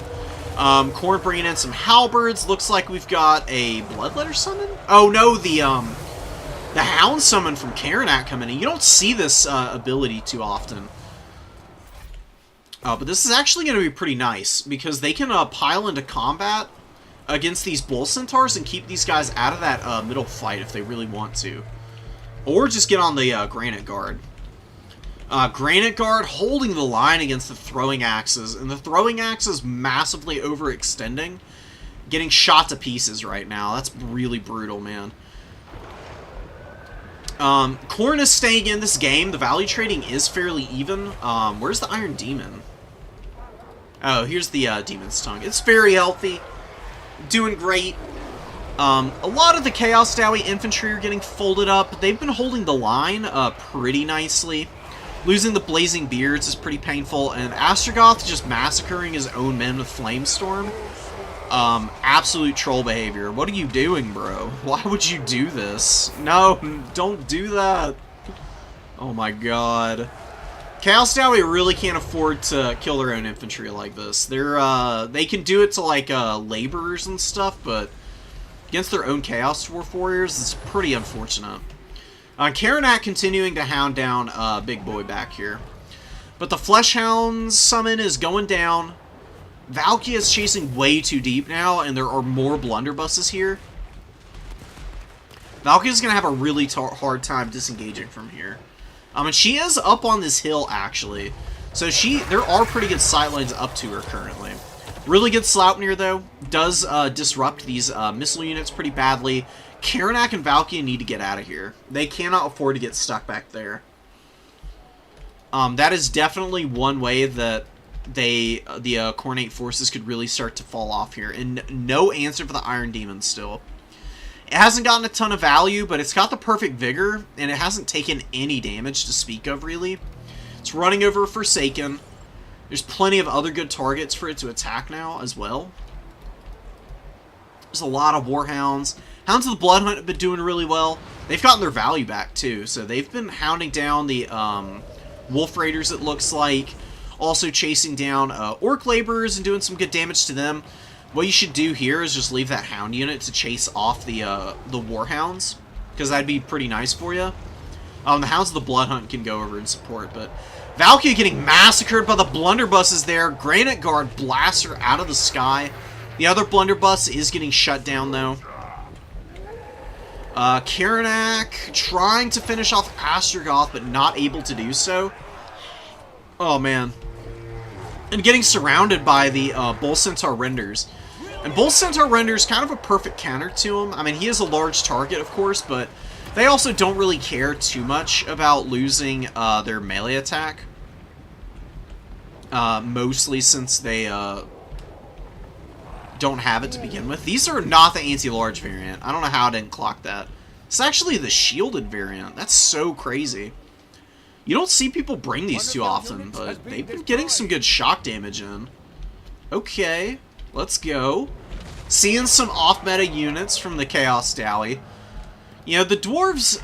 Khorne bringing in some halberds. Looks like we've got a Bloodletter summon? Oh no, the Hound summon from Karanak coming in. You don't see this ability too often. But this is actually going to be pretty nice, because they can pile into combat against these Bull Centaurs and keep these guys out of that middle fight if they really want to. Or just get on the Granite Guard. Granite Guard holding the line against the Throwing Axes, and the Throwing Axes massively overextending, getting shot to pieces right now. That's really brutal, man. Khorne is staying in this game. The value trading is fairly even. Where's the Iron Demon? Oh, here's the Demon's Tongue. It's very healthy. Doing great. A lot of the Chaos Dowie infantry are getting folded up. They've been holding the line pretty nicely. Losing the Blazing Beards is pretty painful, and Astragoth just massacring his own men with Flamestorm. Absolute troll behavior. What are you doing, bro? Why would you do this? No, don't do that. Oh my god. Chaos Dowie really can't afford to kill their own infantry like this. They can do it to, like, laborers and stuff, but against their own Chaos Dwarf warriors, it's pretty unfortunate. Karanak continuing to hound down Big Boy back here. But the Fleshhound's summon is going down. Valkia is chasing way too deep now, and there are more blunderbusses here. Valkia's going to have a really hard time disengaging from here. And she is up on this hill, actually. So there are pretty good sightlines up to her currently. Really good Sleipnir, though. Does disrupt these missile units pretty badly. Karanak and Valkia need to get out of here. They cannot afford to get stuck back there. That is definitely one way that the Khornate forces could really start to fall off here. And no answer for the Iron Demon still. It hasn't gotten a ton of value, but it's got the perfect vigor, and it hasn't taken any damage to speak of, really. It's running over Forsaken. There's plenty of other good targets for it to attack now, as well. There's a lot of Warhounds. Hounds of the Bloodhunt have been doing really well. They've gotten their value back, too, so they've been hounding down the Wolf Raiders, it looks like. Also chasing down Orc Laborers and doing some good damage to them. What you should do here is just leave that Hound unit to chase off the Warhounds, because that'd be pretty nice for you. The Hounds of the Bloodhunt can go over and support, but Valkia getting massacred by the Blunderbusses there. Granite Guard blasts her out of the sky. The other Blunderbuss is getting shut down, though. Karanak trying to finish off Astragoth, but not able to do so. Oh, man. And getting surrounded by the Bull Centaur Renders. And Bull Centaur Renders kind of a perfect counter to him. I mean, he is a large target, of course, but they also don't really care too much about losing their melee attack. Mostly since they don't have it to begin with. These are not the anti-large variant. I don't know how I didn't clock that. It's actually the shielded variant. That's so crazy. You don't see people bring these too often, but they've been getting some good shock damage in. Okay, let's go. Seeing some off-meta units from the Chaos Dowie. You know, the Dwarves,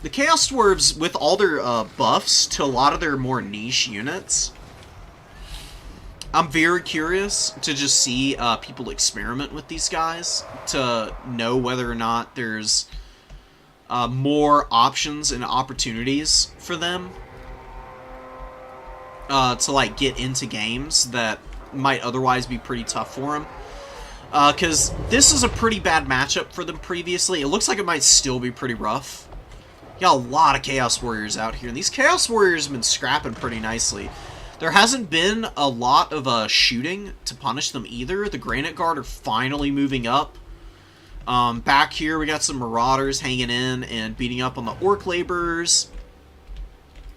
the Chaos Dwarves, with all their buffs to a lot of their more niche units, I'm very curious to just see people experiment with these guys to know whether or not there's more options and opportunities for them to, like, get into games that might otherwise be pretty tough for them. Because this is a pretty bad matchup for them previously. It looks like it might still be pretty rough. You got a lot of Chaos Warriors out here, and these Chaos Warriors have been scrapping pretty nicely. There hasn't been a lot of shooting to punish them either. The Granite Guard are finally moving up. Back here, we got some Marauders hanging in and beating up on the Orc Laborers.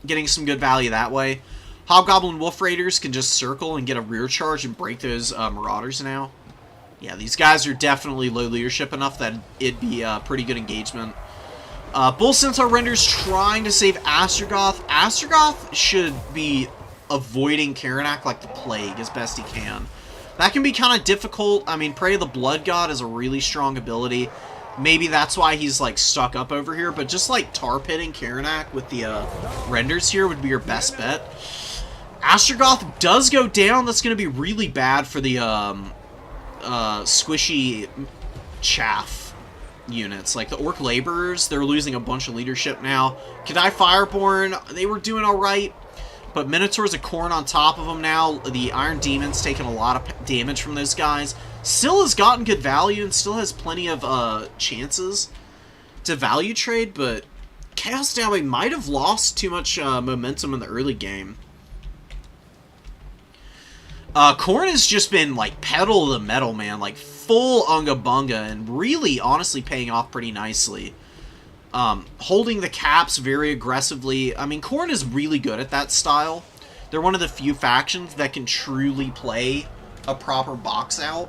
getting some good value that way. Hobgoblin Wolf Raiders can just circle and get a rear charge and break those Marauders now. Yeah, these guys are definitely low leadership enough that it'd be a pretty good engagement. Bull Centaur Render's trying to save Astrogoth. Astrogoth should be avoiding Karanak like the plague as best he can. That can be kind of difficult. I mean, Prey of the Blood God is a really strong ability. Maybe that's why he's, like, stuck up over here. But just, like, tar pitting Karanak with the Renders here would be your best bet. Astrogoth does go down. That's going to be really bad for the squishy chaff units. Like, the Orc Laborers, they're losing a bunch of leadership now. Kadai Fireborn, they were doing alright. But Minotaurs of Khorne on top of them now. The Iron Demon's taking a lot of damage from those guys. Still has gotten good value and still has plenty of chances to value trade, but Chaos Dowling might have lost too much momentum in the early game. Khorne has just been, like, pedal to the metal, man. Like, full Unga Bunga and really, honestly, paying off pretty nicely. Holding the caps very aggressively. I mean, Khorne is really good at that style. They're one of the few factions that can truly play a proper box out.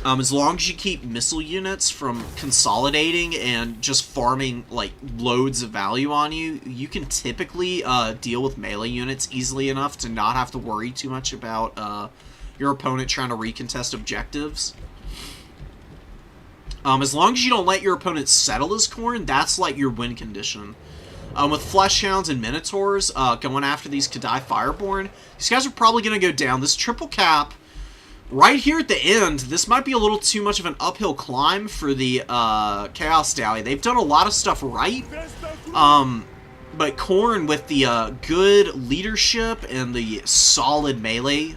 As long as you keep missile units from consolidating and just farming, like, loads of value on you, you can typically deal with melee units easily enough to not have to worry too much about your opponent trying to recontest objectives. As long as you don't let your opponent settle his Khorne, that's, like, your win condition. With Fleshhounds and Minotaurs going after these Kadai Fireborn, these guys are probably going to go down. This triple cap, right here at the end, this might be a little too much of an uphill climb for the Chaos Dally. They've done a lot of stuff right, but Khorne, with the good leadership and the solid melee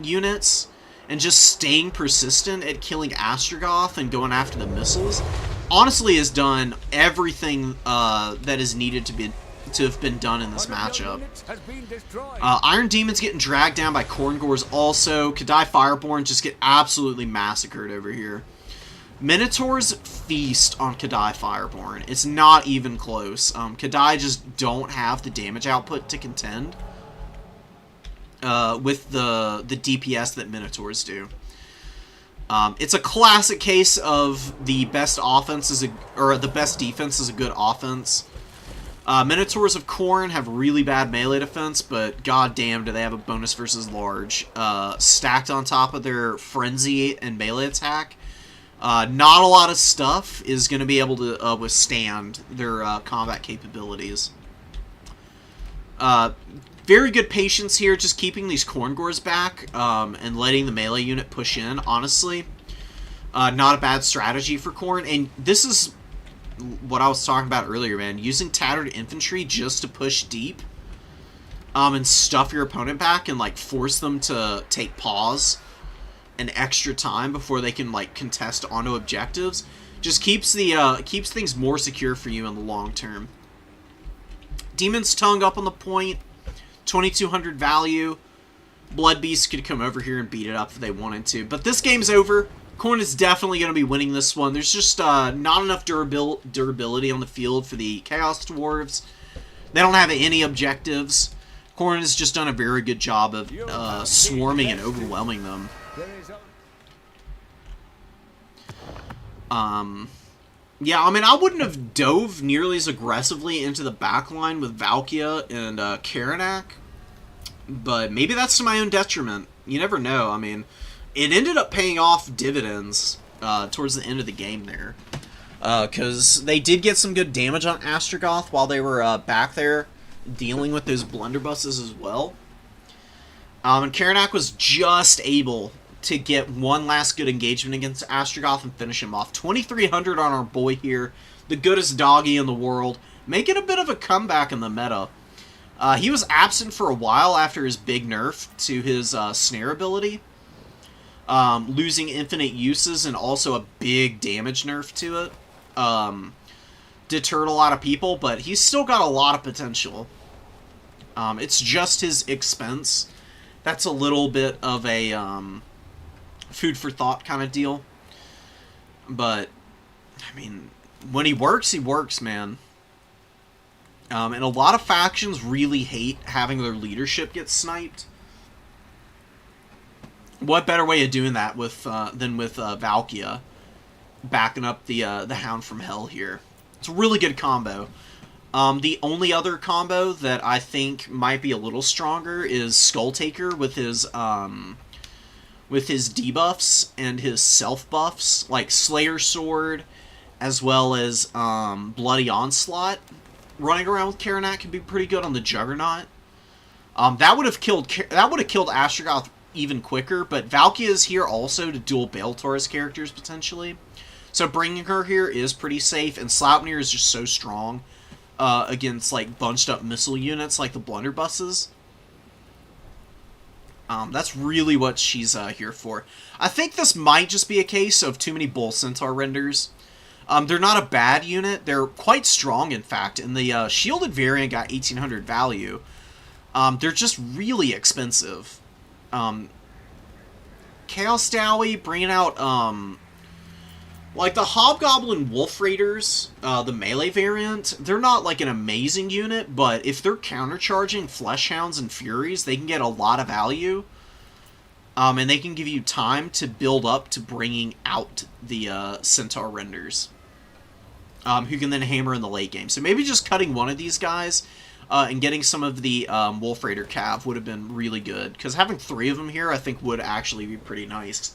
units, and just staying persistent at killing Astrogoth and going after the missiles, honestly has done everything that is needed to have been done in this matchup. Iron Demon's getting dragged down by Khorngors also. Kadai Fireborn just get absolutely massacred over here. Minotaurs feast on Kadai Fireborn. It's not even close. Kadai just don't have the damage output to contend with the DPS that Minotaurs do. It's a classic case of the best offense or the best defense is a good offense. Minotaurs of Khorne have really bad melee defense, but goddamn do they have a bonus versus large stacked on top of their frenzy and melee attack. Not a lot of stuff is going to be able to withstand their combat capabilities. Very good patience here, just keeping these Khorngors back and letting the melee unit push in, honestly. Not a bad strategy for Khorne, and this is what I was talking about earlier, man. Using Tattered Infantry just to push deep and stuff your opponent back and, like, force them to take pause and extra time before they can, like, contest onto objectives just keeps the keeps things more secure for you in the long term. Demon's Tongue up on the point. 2200 value. Blood Beast could come over here and beat it up if they wanted to. But this game's over. Khorne is definitely going to be winning this one. There's just not enough durability on the field for the Chaos Dwarves. They don't have any objectives. Khorne has just done a very good job of swarming and overwhelming them. Yeah, I mean, I wouldn't have dove nearly as aggressively into the backline with Valkia and Karanak, but maybe that's to my own detriment. You never know. I mean, it ended up paying off dividends towards the end of the game there, because they did get some good damage on Astrogoth while they were back there dealing with those blunderbusses as well. And Karanak was just able to get one last good engagement against Astrogoth and finish him off. 2300 on our boy here, the goodest doggy in the world, making a bit of a comeback in the meta. He was absent for a while after his big nerf to his snare ability, losing infinite uses and also a big damage nerf to it. Deterred a lot of people, but he's still got a lot of potential. It's just his expense. That's a little bit of a food for thought kind of deal. But, I mean, when he works, man. And a lot of factions really hate having their leadership get sniped. What better way of doing that than with Valkia backing up the Hound from Hell here? It's a really good combo. The only other combo that I think might be a little stronger is Skulltaker with his debuffs and his self buffs, like Slayer Sword, as well as Bloody Onslaught. Running around with Karanak can be pretty good on the Juggernaut. That would have killed Astrogoth even quicker, but Valkia is here also to duel Baltor's characters potentially. So bringing her here is pretty safe, and Sleipnir is just so strong against like bunched up missile units like the blunderbusses. That's really what she's here for. I think this might just be a case of too many Bull Centaur renders. They're not a bad unit. They're quite strong, in fact. And the shielded variant got 1800 value. They're just really expensive. Chaos Dowie bringing out, like the Hobgoblin Wolf Raiders, the melee variant. They're not like an amazing unit, but if they're countercharging Fleshhounds and Furies, they can get a lot of value. And they can give you time to build up to bringing out the Centaur renders. Who can then hammer in the late game. So maybe just cutting one of these guys and getting some of the Wolf Raider Cav would have been really good. Because having 3 of them here, I think, would actually be pretty nice.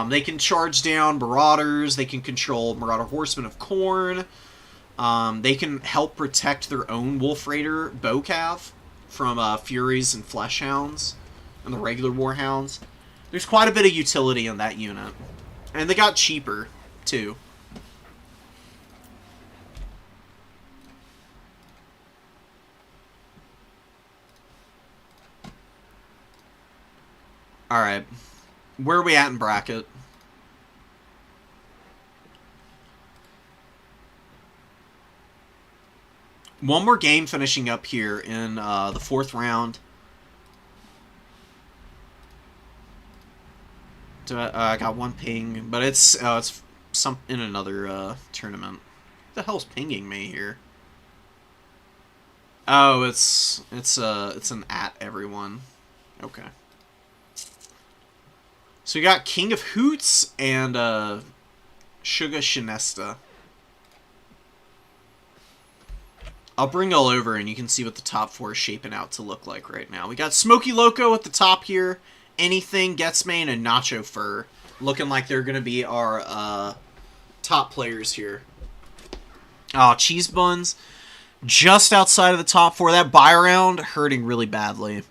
They can charge down Marauders. They can control Marauder Horsemen of Khorne. They can help protect their own Wolf Raider Bow Cav from Furies and Fleshhounds and the regular Warhounds. There's quite a bit of utility in that unit. And they got cheaper, too. Alright. Where are we at in bracket? One more game finishing up here in the 4th round. I got one ping, but it's some in another tournament. What the hell's pinging me here? Oh, it's an at everyone. Okay. So we got King of Hoots and Suga Shinesta. I'll bring all over and you can see what the top 4 is shaping out to look like right now. We got Smokey Loco at the top here. Anything, Getsmain, and Nacho Fur. Looking like they're going to be our top players here. Oh, Cheese Buns. Just outside of the top 4. That buy round hurting really badly.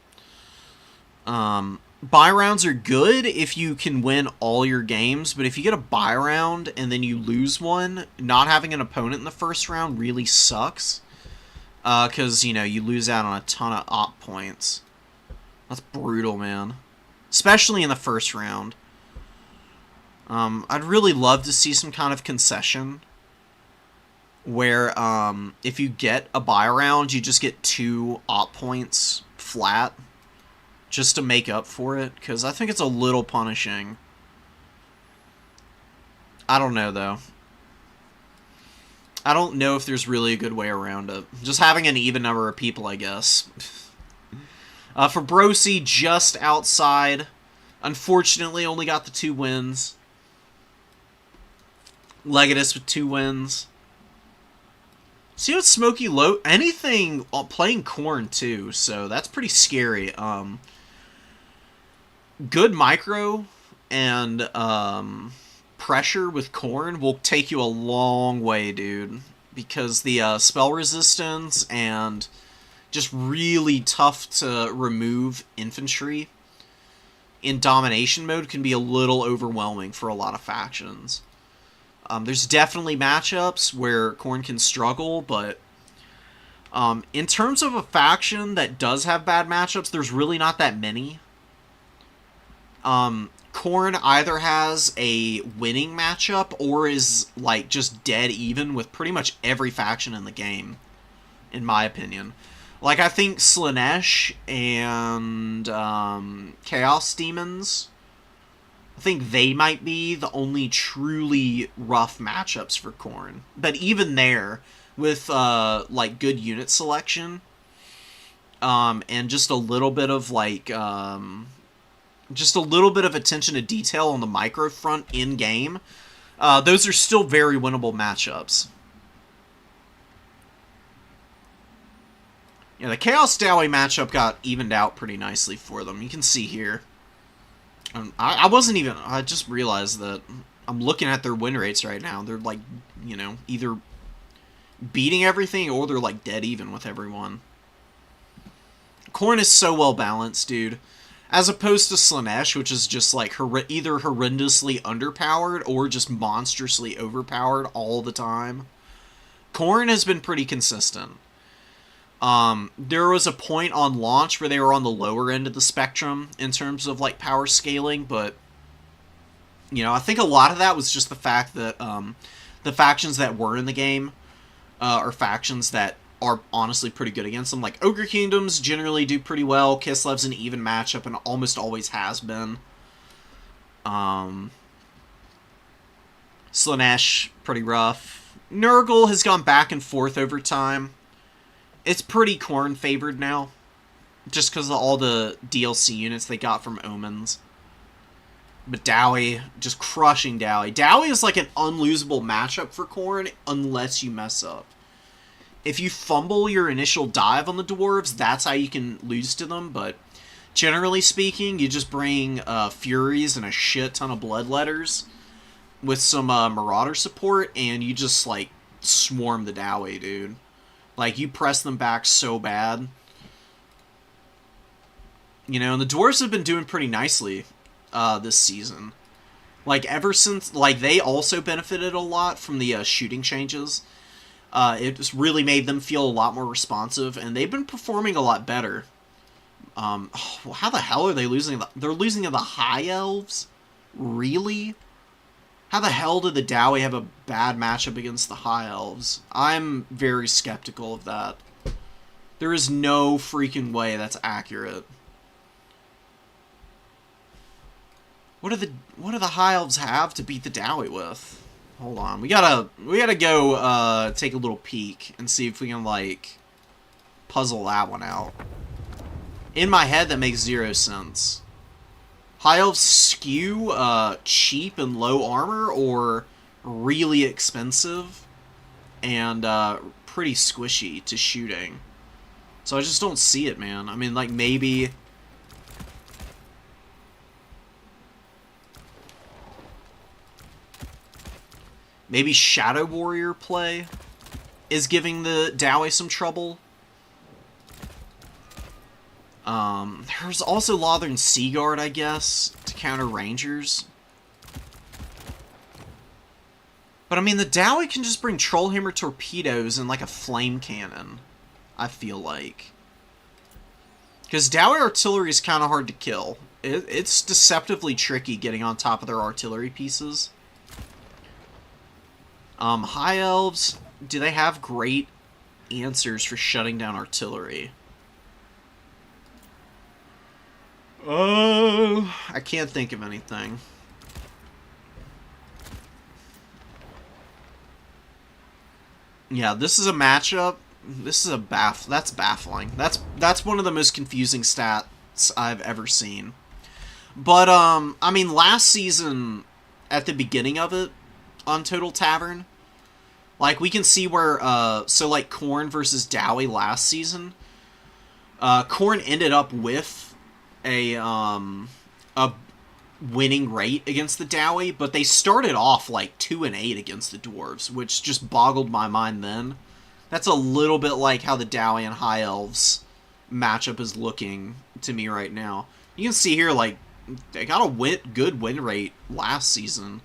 Buy rounds are good if you can win all your games, but if you get a buy round and then you lose one, not having an opponent in the first round really sucks. Because, you know, you lose out on a ton of op points. That's brutal, man. Especially in the first round. I'd really love to see some kind of concession where if you get a buy round, you just get 2 op points flat just to make up for it, because I think it's a little punishing. I don't know, though. I don't know if there's really a good way around it. Just having an even number of people, I guess. For Brosi, just outside. Unfortunately, only got the 2 wins. Legatus with 2 wins. See what Smokey Low... Anything playing Khorne, too, so that's pretty scary. Good micro and pressure with Khorne will take you a long way, dude. Because the spell resistance and just really tough to remove infantry in domination mode can be a little overwhelming for a lot of factions. There's definitely matchups where Khorne can struggle, but in terms of a faction that does have bad matchups, there's really not that many. Khorne either has a winning matchup or is like just dead even with pretty much every faction in the game, in my opinion. Like, I think Slaanesh and Chaos Demons, I think they might be the only truly rough matchups for Khorne. But even there, with like good unit selection, and just a little bit of like just a little bit of attention to detail on the micro front in game, those are still very winnable matchups. Yeah, the Chaos Dowie matchup got evened out pretty nicely for them. You can see here. I wasn't even... I just realized that I'm looking at their win rates right now. They're like, you know, either beating everything or they're like dead even with everyone. Khorne is so well balanced, dude. As opposed to Slaanesh, which is just like either horrendously underpowered or just monstrously overpowered all the time. Khorne has been pretty consistent. There was a point on launch where they were on the lower end of the spectrum in terms of like power scaling, but you know, I think a lot of that was just the fact that the factions that were in the game are factions that are honestly pretty good against them. Like Ogre Kingdoms generally do pretty well. Kislev's an even matchup and almost always has been. Slaanesh, pretty rough. Nurgle has gone back and forth over time. It's pretty Khorne favored now, just because of all the DLC units they got from Omens. But Dowie, just crushing Dowie. Dowie is like an unlosable matchup for Khorne unless you mess up. If you fumble your initial dive on the dwarves, that's how you can lose to them, but generally speaking, you just bring Furies and a shit ton of Bloodletters with some Marauder support, and you just, like, swarm the Dowie, dude. Like, you press them back so bad. You know, and the dwarves have been doing pretty nicely this season. Like, ever since... Like, they also benefited a lot from the shooting changes. It just really made them feel a lot more responsive, and they've been performing a lot better. How the hell are they losing? They're losing to the High Elves? Really? How the hell did the Dowie have a bad matchup against the High Elves? I'm very skeptical of that. There is no freaking way that's accurate. What do the High Elves have to beat the Dowie with? Hold on, we gotta go take a little peek and see if we can like puzzle that one out. In my head, that makes 0 sense. High Elves skew cheap and low armor, or really expensive and pretty squishy to shooting. So I just don't see it, man. I mean, like maybe. Maybe Shadow Warrior play is giving the Dowie some trouble. There's also Lothern Seaguard, I guess, to counter Rangers. But I mean, the Dowie can just bring Trollhammer torpedoes and like a flame cannon, I feel like. Because Dowie artillery is kind of hard to kill. It's deceptively tricky getting on top of their artillery pieces. High Elves, do they have great answers for shutting down artillery? I can't think of anything. Yeah, this is a matchup. This is a that's baffling. That's one of the most confusing stats I've ever seen. But I mean, last season at the beginning of it on Total Tavern, like we can see where so like Khorne versus Dowie last season, Khorne ended up with a winning rate against the Dowie, but they started off like 2-8 against the dwarves, which just boggled my mind then. That's a little bit like how the Dowie and High Elves matchup is looking to me right now. You can see here, like, they got a good win rate last season.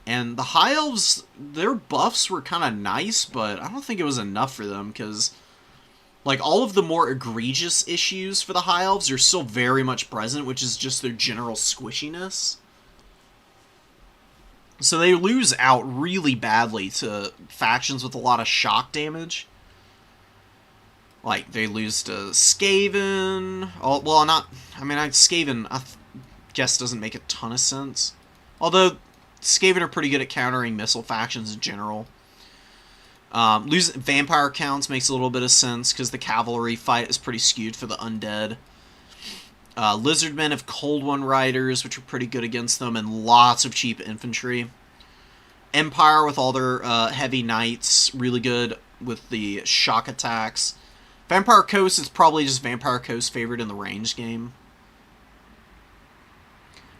And the High Elves, their buffs were kind of nice, but I don't think it was enough for them, because like, all of the more egregious issues for the High Elves are still very much present, which is just their general squishiness. So they lose out really badly to factions with a lot of shock damage. Like, they lose to Skaven. Oh, well, not... I mean, Skaven, I guess, doesn't make a ton of sense. Although, Skaven are pretty good at countering missile factions in general. Losing vampire counts makes a little bit of sense because the cavalry fight is pretty skewed for the undead. Lizardmen have Cold One Riders, which are pretty good against them, and lots of cheap infantry. Empire with all their heavy knights, really good with the shock attacks. Vampire Coast is probably just Vampire Coast favored in the range game.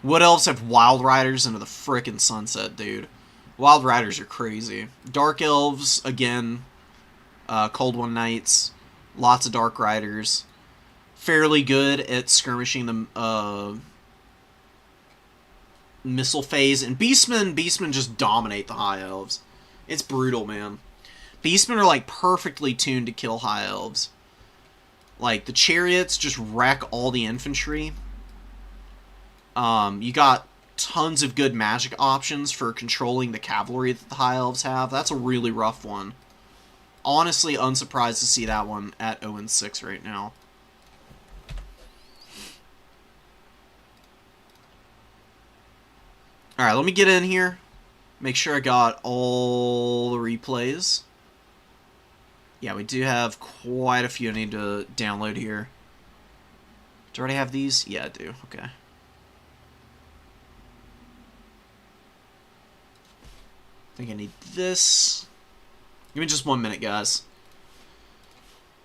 Wood Elves have Wild Riders into the frickin' sunset, dude. Wild Riders are crazy. Dark Elves, again, Cold One Knights, lots of Dark Riders. Fairly good at skirmishing the missile phase. And Beastmen just dominate the High Elves. It's brutal, man. Beastmen are, like, perfectly tuned to kill High Elves. Like, the Chariots just wreck all the infantry. You got tons of good magic options for controlling the cavalry that the High Elves have. That's a really rough one. Honestly, unsurprised to see that one at 0-6 right now. Alright, let me get in here. Make sure I got all the replays. Yeah, we do have quite a few I need to download here. Do I already have these? Yeah, I do. Okay. I think I need this. Give me just 1 minute, guys.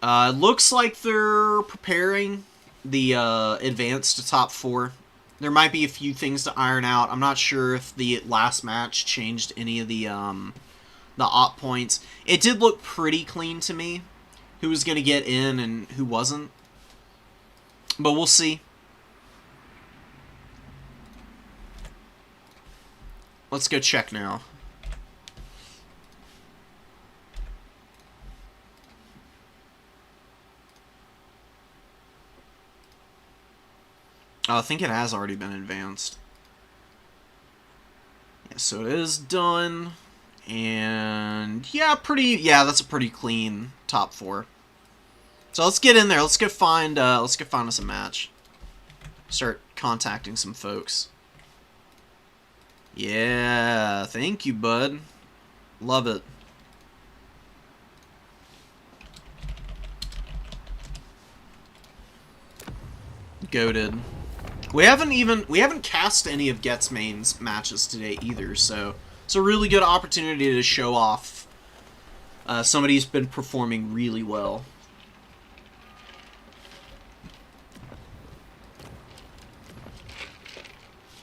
Looks like they're preparing the advance to top 4. There might be a few things to iron out. I'm not sure if the last match changed any of the op points. It did look pretty clean to me, who was going to get in and who wasn't. But we'll see. Let's go check now. Oh, I think it has already been advanced. Yeah, so it is done. And yeah, that's a pretty clean top 4. So let's get in there. Let's go find us a match. Start contacting some folks. Yeah, thank you, bud. Love it. Goated. We haven't cast any of Getsmain's matches today either, so it's a really good opportunity to show off somebody who's been performing really well.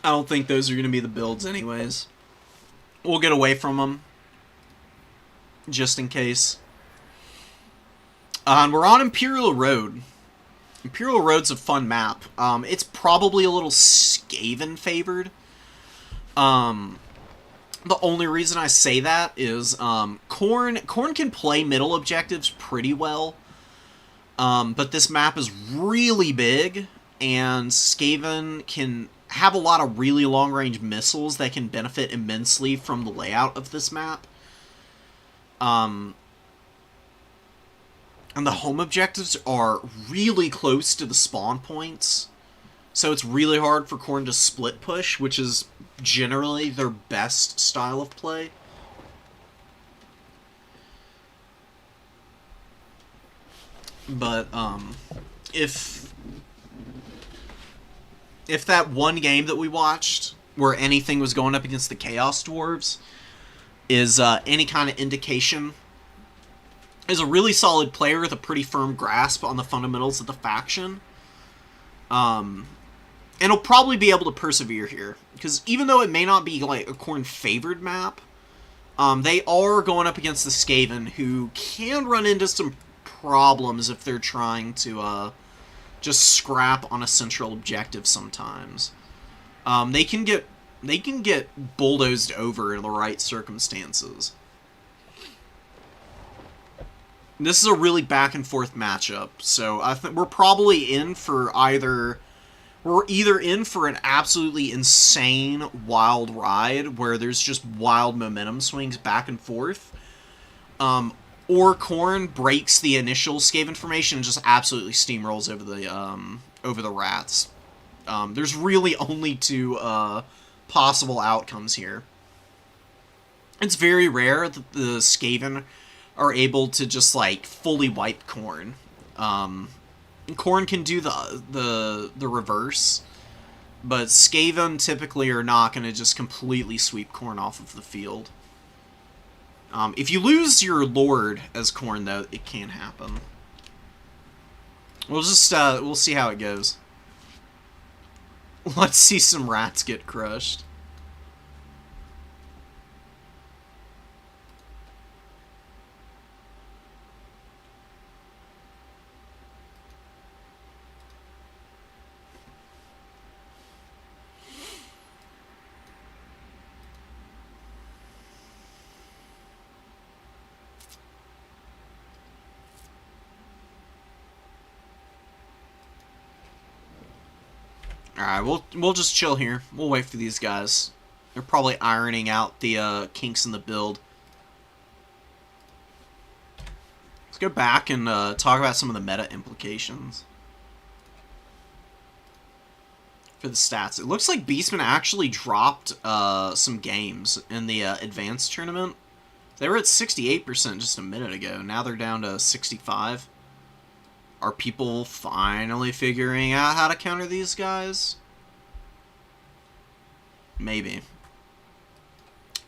I don't think those are going to be the builds anyways. We'll get away from them, just in case. And we're on Imperial Road. Imperial Road's a fun map. It's probably a little Skaven favored. The only reason I say that is Khorne can play middle objectives pretty well. But this map is really big, and Skaven can have a lot of really long-range missiles that can benefit immensely from the layout of this map. And the home objectives are really close to the spawn points. So it's really hard for Khorne to split push, which is generally their best style of play. But, if that one game that we watched, where anything was going up against the Chaos Dwarves, is any kind of indication, is a really solid player with a pretty firm grasp on the fundamentals of the faction. And he'll probably be able to persevere here. Because even though it may not be like a Khorne favored map, they are going up against the Skaven, who can run into some problems if they're trying to just scrap on a central objective sometimes. They can get bulldozed over in the right circumstances. This is a really back and forth matchup, so I think we're probably in for either in for an absolutely insane wild ride where there's just wild momentum swings back and forth, or Khorne breaks the initial Skaven formation and just absolutely steamrolls over the rats. There's really only two possible outcomes here. It's very rare that the Skaven are able to just, like, fully wipe Khorne. Khorne can do the reverse, but Skaven typically are not going to just completely sweep Khorne off of the field. If you lose your Lord as Khorne, though, it can happen. We'll just, we'll see how it goes. Let's see some rats get crushed. Alright, we'll just chill here. We'll wait for these guys. They're probably ironing out the kinks in the build. Let's go back and talk about some of the meta implications for the stats. It looks like Beastmen actually dropped some games in the advanced tournament. They were at 68% just a minute ago. Now they're down to 65%. Are people finally figuring out how to counter these guys? Maybe.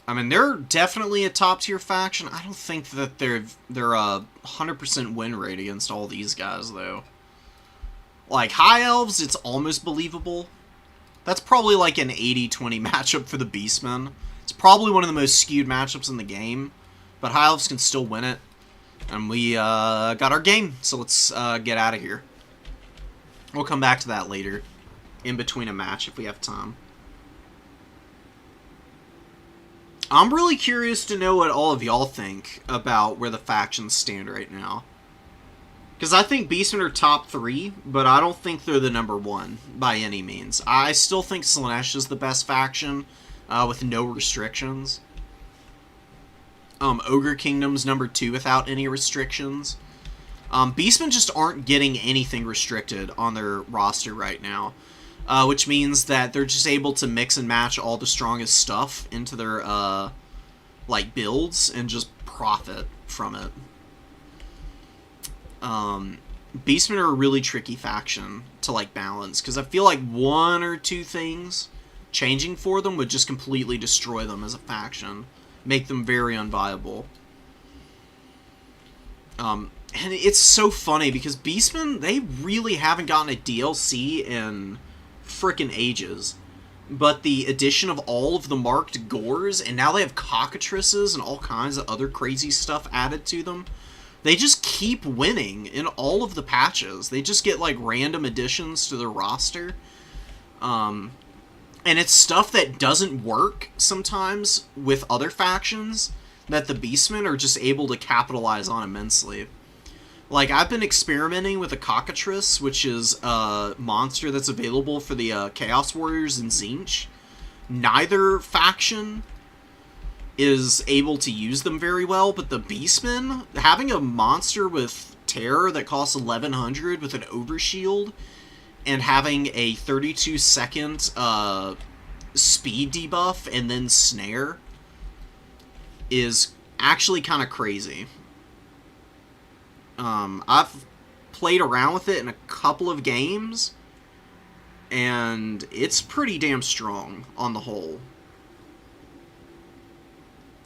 I mean, they're definitely a top-tier faction. I don't think that they're a 100% win rate against all these guys, though. Like, High Elves, it's almost believable. That's probably like an 80-20 matchup for the Beastmen. It's probably one of the most skewed matchups in the game, but High Elves can still win it. And we got our game, so let's get out of here. We'll come back to that later, in between a match if we have time. I'm really curious to know what all of y'all think about where the factions stand right now. Because I think Beastmen are top 3, but I don't think they're the number 1 by any means. I still think Slaanesh is the best faction with no restrictions. Ogre Kingdom's number 2 without any restrictions. Beastmen just aren't getting anything restricted on their roster right now. Which means that they're just able to mix and match all the strongest stuff into their, like, builds and just profit from it. Beastmen are a really tricky faction to, like, balance, because I feel like one or two things changing for them would just completely destroy them as a faction. Make them very unviable. And it's so funny, because Beastmen, they really haven't gotten a DLC in frickin' ages. But the addition of all of the marked gores, and now they have cockatrices and all kinds of other crazy stuff added to them. They just keep winning in all of the patches. They just get, like, random additions to their roster. And it's stuff that doesn't work sometimes with other factions that the Beastmen are just able to capitalize on immensely. Like, I've been experimenting with a Cockatrice, which is a monster that's available for the Chaos Warriors and Tzeentch. Neither faction is able to use them very well, but the Beastmen, having a monster with Terror that costs 1100 with an Overshield, and having a 32-second speed debuff and then Snare is actually kind of crazy. I've played around with it in a couple of games, and it's pretty damn strong on the whole.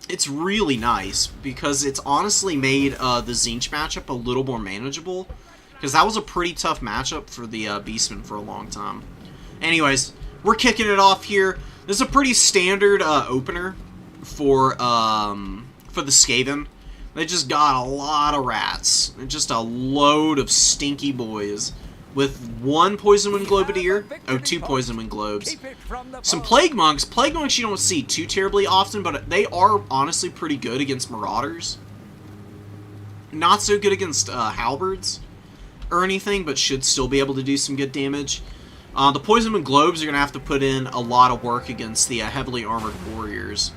It's really nice, because it's honestly made the Tzeentch matchup a little more manageable, because that was a pretty tough matchup for the Beastmen for a long time. Anyways, we're kicking it off here. This is a pretty standard opener for the Skaven. They just got a lot of rats. Just a load of stinky boys. With one Poison Wind Globadier. Oh, 2 Poison Wind Globes. Some Plague Monks. Plague Monks you don't see too terribly often, but they are honestly pretty good against Marauders. Not so good against Halberds or anything, but should still be able to do some good damage. The Poison Wind Globes are going to have to put in a lot of work against the heavily armored warriors.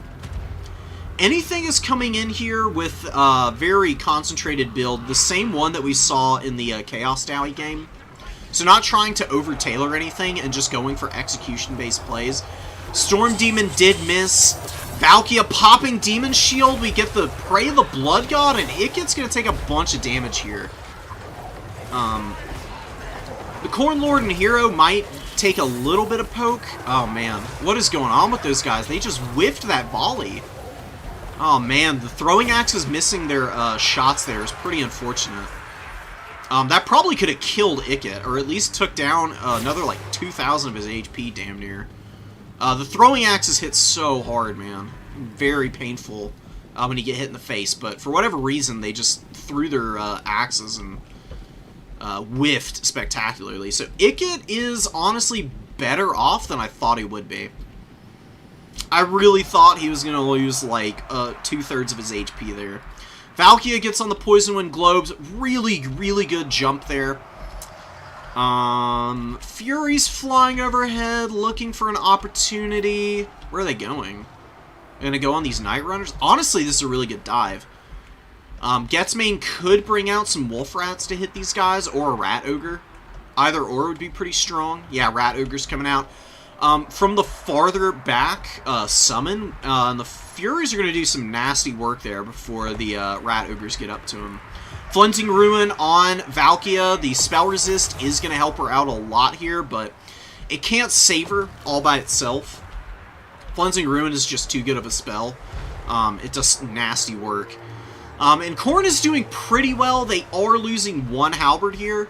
Anything is coming in here with a very concentrated build, the same one that we saw in the Chaos Dowie game. So not trying to over-tailor anything and just going for execution-based plays. Storm Demon did miss Valkia popping Demon Shield. We get the Prey of the Blood God, and Ikit's going to take a bunch of damage here. The Corn Lord and Hero might take a little bit of poke. Oh, man. What is going on with those guys? They just whiffed that volley. Oh, man. The Throwing Axe is missing their shots there. It's pretty unfortunate. That probably could have killed Ikit, or at least took down another, like, 2,000 of his HP, damn near. The Throwing Axes hit so hard, man. Very painful when you get hit in the face, but for whatever reason, they just threw their axes and whiffed spectacularly. So Ikit is honestly better off than I thought he would be. I really thought he was going to lose, like, 2/3 of his HP there. Valkia gets on the Poison Wind Globes. Really, really good jump there. Fury's flying overhead, looking for an opportunity. Where are they going? They're gonna go on these Night Runners? Honestly, this is a really good dive. Getsmain could bring out some Wolf Rats to hit these guys, or a Rat Ogre. Either or would be pretty strong. Yeah, Rat Ogre's coming out. From the farther back summon, and the Furies are going to do some nasty work there before the Rat Ogres get up to him. Flinting Ruin on Valkia. The spell resist is going to help her out a lot here, but it can't save her all by itself. Flinting Ruin is just too good of a spell. It does nasty work. And Khorne is doing pretty well. They are losing one Halberd here,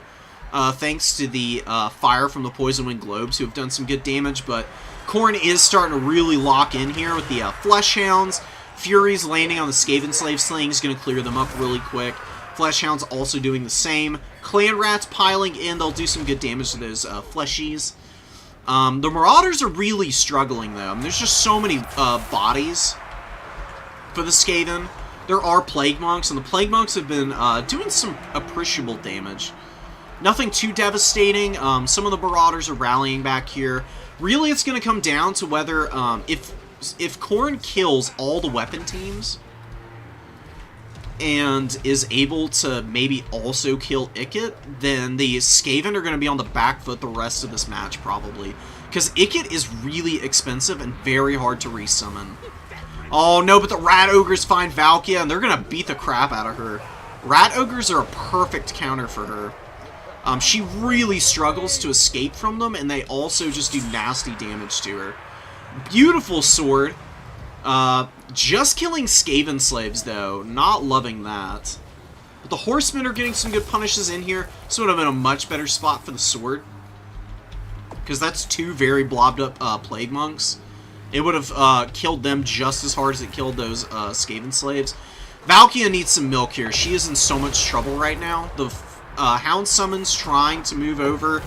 thanks to the fire from the Poison Wind Globes, who have done some good damage, but Khorne is starting to really lock in here with the Fleshhounds. Furies landing on the Skaven Slave Sling is going to clear them up really quick. Fleshhounds also doing the same. Clan Rats piling in. They'll do some good damage to those Fleshies. The Marauders are really struggling, though. I mean, there's just so many bodies for the Skaven. There are Plague Monks, and the Plague Monks have been doing some appreciable damage. Nothing too devastating. Some of the Marauders are rallying back here. Really, it's going to come down to whether, if Khorne kills all the weapon teams and is able to maybe also kill Ikit, then the Skaven are going to be on the back foot the rest of this match, probably. Because Ikit is really expensive and very hard to resummon. Oh, no, but the Rat Ogres find Valkia, and they're going to beat the crap out of her. Rat Ogres are a perfect counter for her. She really struggles to escape from them, and they also just do nasty damage to her. Beautiful sword. Just killing Skaven Slaves, though. Not loving that. But the Horsemen are getting some good punishes in here. This would have been a much better spot for the sword, because that's two very blobbed up Plague Monks. It would have killed them just as hard as it killed those Skaven Slaves. Valkia needs some milk here. She is in so much trouble right now. The Hound Summon's trying to move over.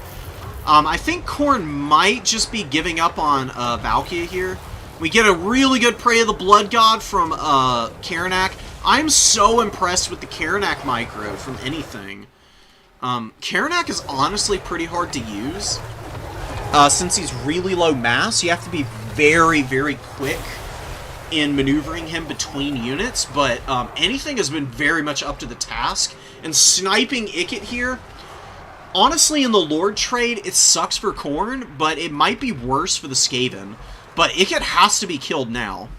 I think Khorne might just be giving up on Valkia here. We get a really good Prey of the Blood God from Karanak. I'm so impressed with the Karanak micro from anything. Karanak is honestly pretty hard to use. Since he's really low mass, you have to be very, very quick in maneuvering him between units, but anything has been very much up to the task. And sniping Ikit here, honestly, in the Lord trade, it sucks for Khorne, but it might be worse for the Skaven. But Ikit has to be killed now.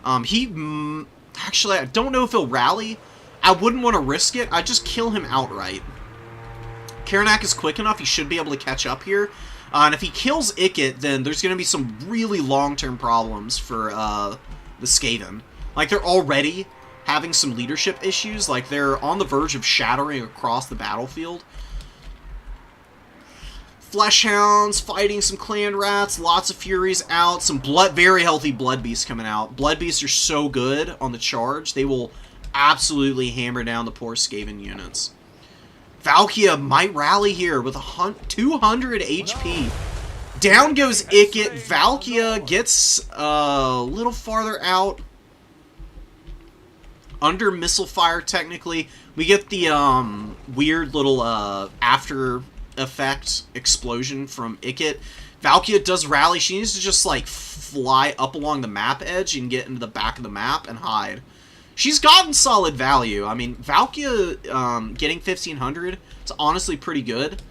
Actually, I don't know if he'll rally. I wouldn't want to risk it. I'd just kill him outright. Karanak is quick enough. He should be able to catch up here. And if he kills Ikit, then there's going to be some really long-term problems for the Skaven. Like, they're already having some leadership issues. Like, they're on the verge of shattering across the battlefield. Fleshhounds fighting some Clan Rats, lots of Furies out, some very healthy Blood Beasts coming out. Blood Beasts are so good on the charge, they will absolutely hammer down the poor Skaven units. Valkia might rally here with 200 HP. Down goes Ikit. Valkia gets a little farther out. Under missile fire, technically. We get the weird little after effect explosion from Ikit. Valkia does rally. She needs to just like fly up along the map edge and get into the back of the map and hide. She's gotten solid value. I mean, Valkia getting 1500, it's honestly pretty good.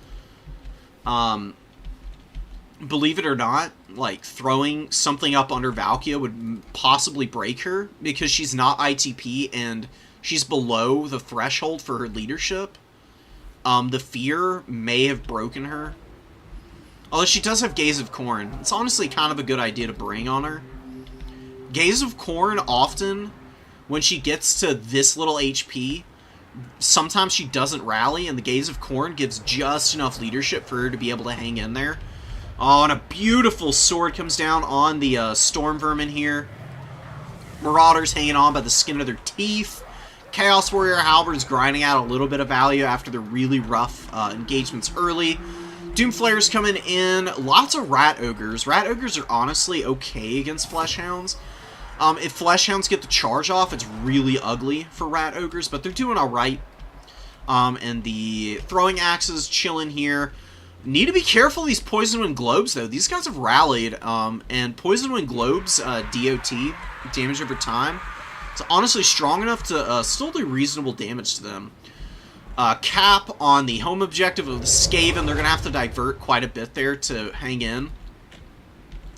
believe it or not, like, throwing something up under Valkia would possibly break her, because she's not ITP, and she's below the threshold for her leadership. The fear may have broken her. Although she does have Gaze of Corn. It's honestly kind of a good idea to bring on her. Gaze of Corn, often, when she gets to this little HP, sometimes she doesn't rally, and the Gaze of Corn gives just enough leadership for her to be able to hang in there. Oh, and a beautiful sword comes down on the Storm Vermin here. Marauders hanging on by the skin of their teeth. Chaos Warrior Halberds grinding out a little bit of value after the really rough engagements early. Doomflayers coming in. Lots of Rat Ogres. Rat Ogres are honestly okay against Fleshhounds. If Fleshhounds get the charge off, it's really ugly for Rat Ogres, but they're doing alright. And the Throwing Axes chilling here. Need to be careful of these Poison Wind Globes, though. These guys have rallied, and Poison Wind Globes, DOT, damage over time, it's honestly strong enough to still do reasonable damage to them. Cap on the home objective of the Skaven. They're going to have to divert quite a bit there to hang in.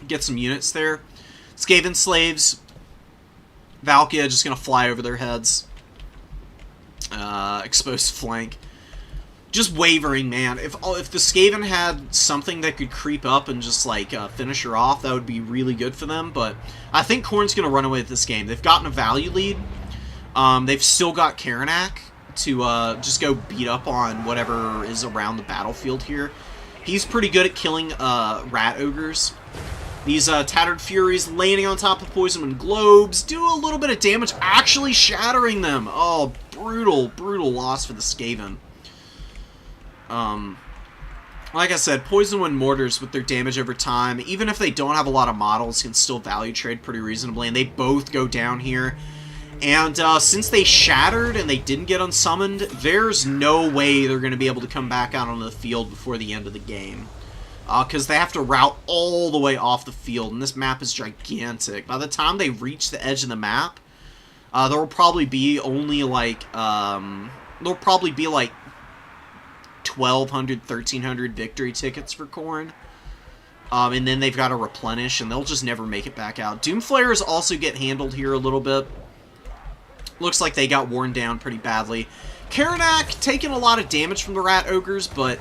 Get some units there. Skaven Slaves. Valkia just going to fly over their heads. Exposed flank. Just wavering, man. If the Skaven had something that could creep up and just, like, finish her off, that would be really good for them. But I think Khorne's going to run away with this game. They've gotten a value lead. They've still got Karanak to just go beat up on whatever is around the battlefield here. He's pretty good at killing Rat Ogres. These Tattered Furies landing on top of Poison Wind Globes do a little bit of damage, actually shattering them. Oh, brutal, brutal loss for the Skaven. Like I said, Poison Wind Mortars with their damage over time, even if they don't have a lot of models, can still value trade pretty reasonably, and they both go down here. And since they shattered and they didn't get unsummoned, there's no way they're going to be able to come back out onto the field before the end of the game. Because they have to route all the way off the field, and this map is gigantic. By the time they reach the edge of the map, there will probably be only like, 1,200, 1,300 victory tickets for Khorne. And then they've got to replenish, and they'll just never make it back out. Doomflayers also get handled here a little bit. Looks like they got worn down pretty badly. Karanak taking a lot of damage from the Rat Ogres, but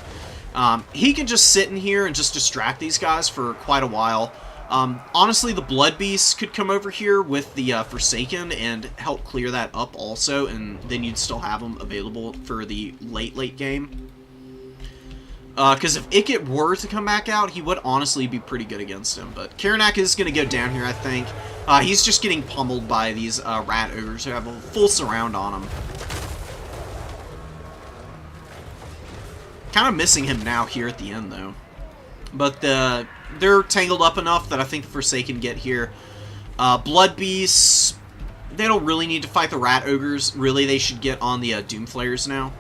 he can just sit in here and just distract these guys for quite a while. Honestly, the Blood Beasts could come over here with the Forsaken and help clear that up also, and then you'd still have them available for the late game. Because if Ikit were to come back out, he would honestly be pretty good against him. But Karanak is going to go down here, I think. He's just getting pummeled by these Rat Ogres who have a full surround on him. Kind of missing him now here at the end, though. But they're tangled up enough that I think the Forsaken get here. Blood Beasts, they don't really need to fight the Rat Ogres. Really, they should get on the Doomflayers now.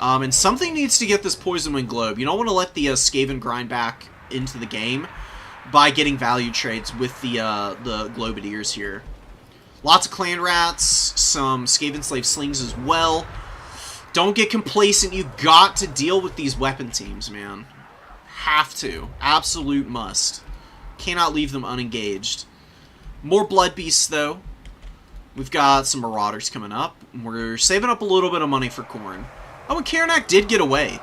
And something needs to get this Poison Wind Globe. You don't want to let the Skaven grind back into the game by getting value trades with the Globadiers here. Lots of Clan Rats, some Skaven Slave Slings as well. Don't get complacent. You got to deal with these weapon teams, man. Have to. Absolute must. Cannot leave them unengaged. More Blood Beasts, though. We've got some Marauders coming up. We're saving up a little bit of money for Khorne. Oh, and Karanak did get away.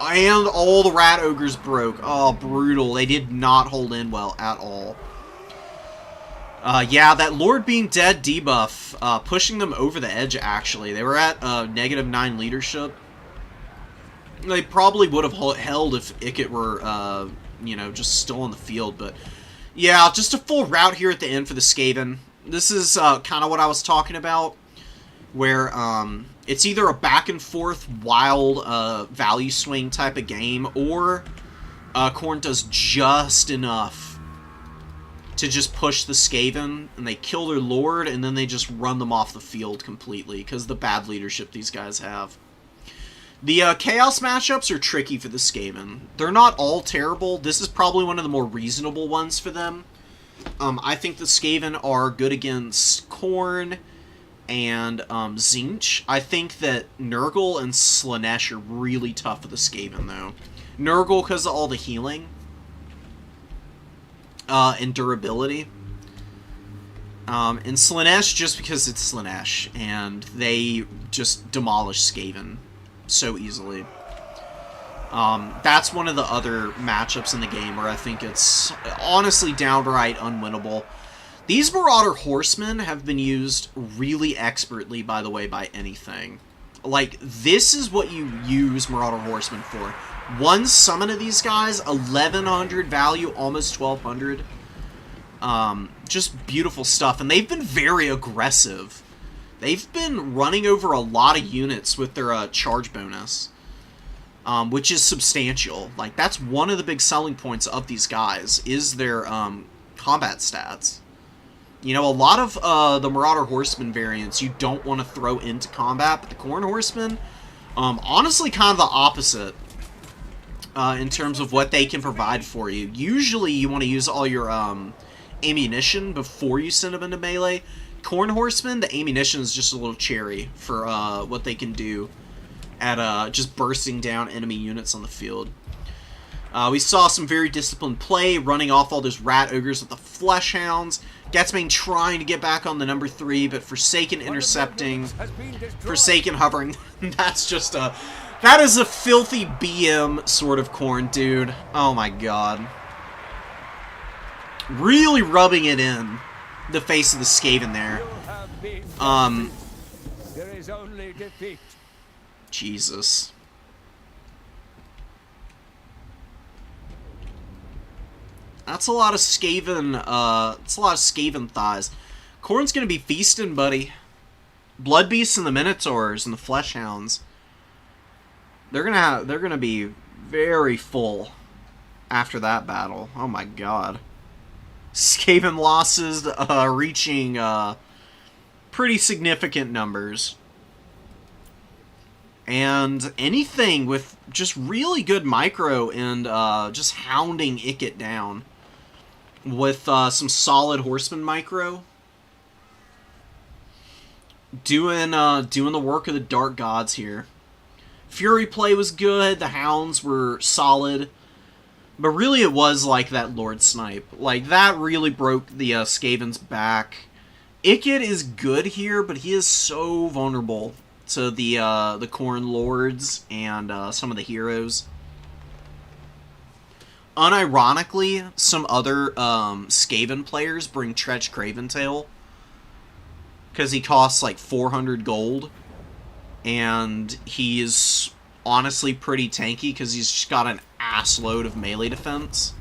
And all the Rat Ogres broke. Oh, brutal. They did not hold in well at all. Yeah, that Lord Being Dead debuff, pushing them over the edge, actually. They were at -9 leadership. They probably would have held if Ikit were, you know, just still on the field. But, yeah, just a full rout here at the end for the Skaven. This is kind of what I was talking about, where it's either a back-and-forth wild value swing type of game, or Khorne does just enough to just push the Skaven, and they kill their Lord, and then they just run them off the field completely, because the bad leadership these guys have. The Chaos matchups are tricky for the Skaven. They're not all terrible. This is probably one of the more reasonable ones for them. I think the Skaven are good against Khorne and Tzeentch. I think that Nurgle and Slaanesh are really tough for the Skaven, though. Nurgle because of all the healing. and durability. And Slaanesh, just because it's Slaanesh, and they just demolish Skaven so easily. That's one of the other matchups in the game where I think it's honestly downright unwinnable. These Marauder Horsemen have been used really expertly, by the way, by anything. Like, this is what you use Marauder Horsemen for. One summon of these guys, 1100 value, almost 1200. Just beautiful stuff. And they've been very aggressive. They've been running over a lot of units with their charge bonus. Which is substantial. Like, that's one of the big selling points of these guys, is their combat stats. You know, a lot of the Marauder Horseman variants you don't want to throw into combat, but the Khorne Horsemen, honestly kind of the opposite in terms of what they can provide for you. Usually you want to use all your ammunition before you send them into melee. Khorne Horsemen, the ammunition is just a little cherry for what they can do at just bursting down enemy units on the field. We saw some very disciplined play, running off all those Rat Ogres with the Flesh Hounds. Gatsbane trying to get back on the number 3, but Forsaken intercepting, Forsaken hovering. That's just a... That is a filthy BM sort of Khorne, dude. Oh my god. Really rubbing it in the face of the Skaven there. There is only defeat. Jesus. That's a lot of Skaven, that's a lot of Skaven thighs. Khorne's gonna be feasting, buddy. Blood Beasts and the Minotaurs and the Flesh Hounds. They're gonna be very full after that battle. Oh my god. Skaven losses reaching pretty significant numbers. And anything with just really good micro and just hounding Ikit down with some solid Horseman micro. Doing the work of the Dark Gods here. Fury play was good, the Hounds were solid, but really it was like that Lord Snipe. Like, that really broke the Skaven's back. Ikit is good here, but he is so vulnerable to the Khorne Lords and some of the heroes. Unironically, some other Skaven players bring Tretch Craventail because he costs like 400 gold, and he's honestly pretty tanky because he's just got an ass load of melee defense.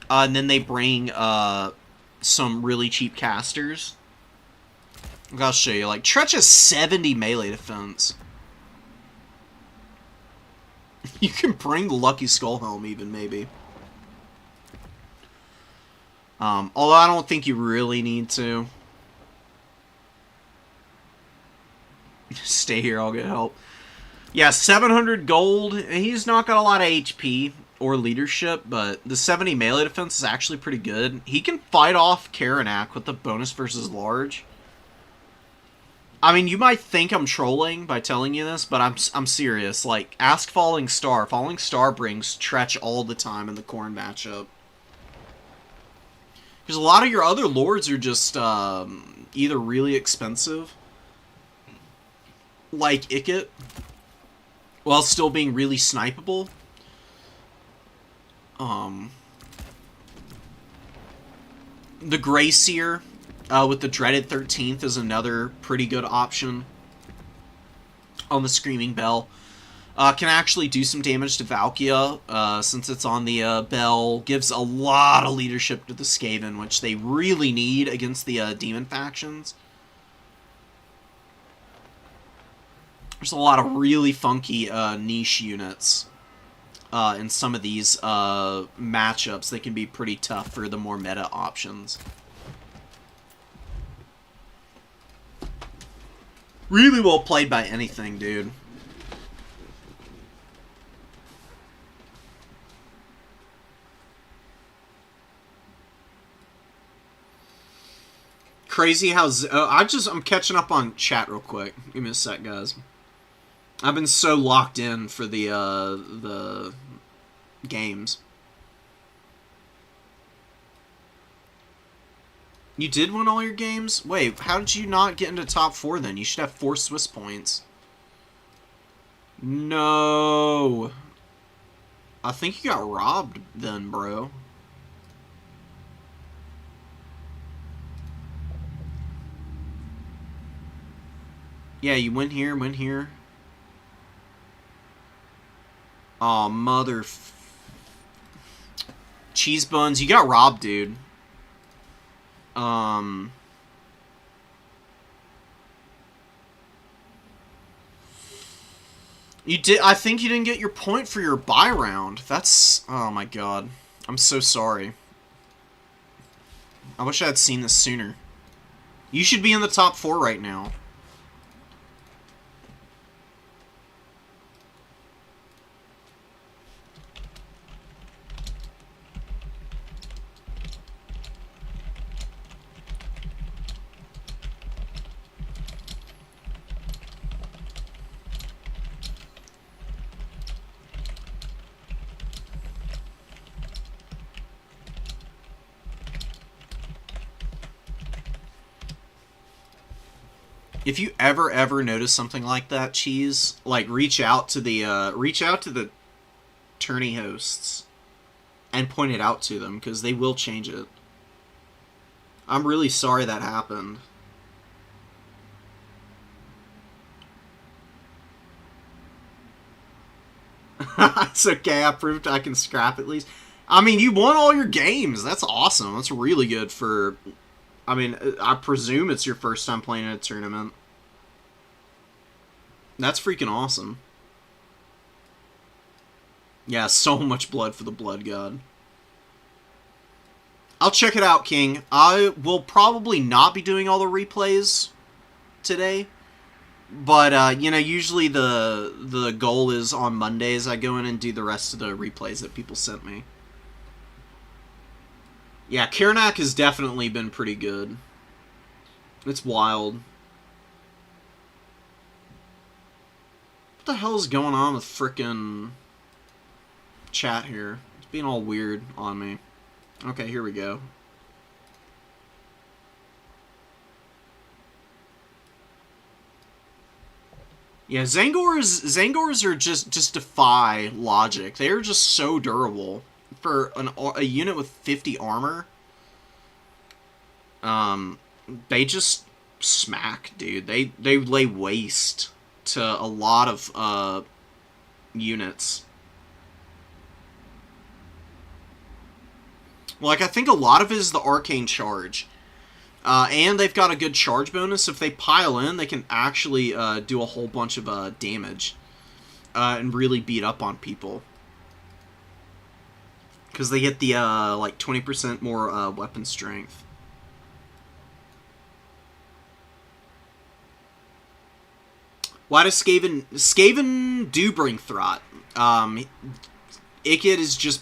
And then they bring some really cheap casters. I'll show you. Like, Tretch has 70 melee defense. You can bring the Lucky Skullhelm even, maybe. Although I don't think you really need to. Stay here, I'll get help. Yeah, 700 gold. He's not got a lot of HP or leadership, but the 70 melee defense is actually pretty good. He can fight off Karanak with the bonus versus large. I mean, you might think I'm trolling by telling you this, but I'm serious. Like, ask Falling Star. Falling Star brings Tretch all the time in the Khorne matchup. Because a lot of your other lords are just either really expensive, like Ikit, while still being really snipeable. The Grey Seer with the Dreaded 13th is another pretty good option on the Screaming Bell. Can actually do some damage to Valkia since it's on the bell. Gives a lot of leadership to the Skaven, which they really need against the demon factions. There's a lot of really funky niche units in some of these matchups that can be pretty tough for the more meta options. Really well played by anything, dude. Crazy how I'm catching up on chat real quick. Give me a sec, guys. I've been so locked in for the games. You did win all your games? Wait, how did you not get into top 4 then? You should have 4 Swiss points. No. I think you got robbed then, bro. Yeah, you win here, win here. Aw, mother... Cheese buns, you got robbed, dude. You did. I think you didn't get your point for your buy round. That's... Oh my god. I'm so sorry. I wish I had seen this sooner. You should be in the top 4 right now. If you ever notice something like that, Cheese, like reach out to the tourney hosts and point it out to them, because they will change it. I'm really sorry that happened. It's okay, I proved I can scrap at least. I mean, you won all your games. That's awesome. That's really good for... I mean, I presume it's your first time playing in a tournament. That's freaking awesome. Yeah, so much blood for the Blood God. I'll check it out, King. I will probably not be doing all the replays today. But, you know, usually the goal is on Mondays I go in and do the rest of the replays that people sent me. Yeah, Karnak has definitely been pretty good. It's wild. What the hell is going on with frickin' chat here? It's being all weird on me. Okay, here we go. Yeah, Zangors are just defy logic. They are just so durable for a unit with 50 armor. They just smack, dude. They lay waste to a lot of units. Like, I think a lot of it is the Arcane Charge. And they've got a good charge bonus. If they pile in, they can actually do a whole bunch of damage. And really beat up on people. Because they get the, like, 20% more weapon strength. Why does Skaven... Skaven do bring Throt. Ikid is just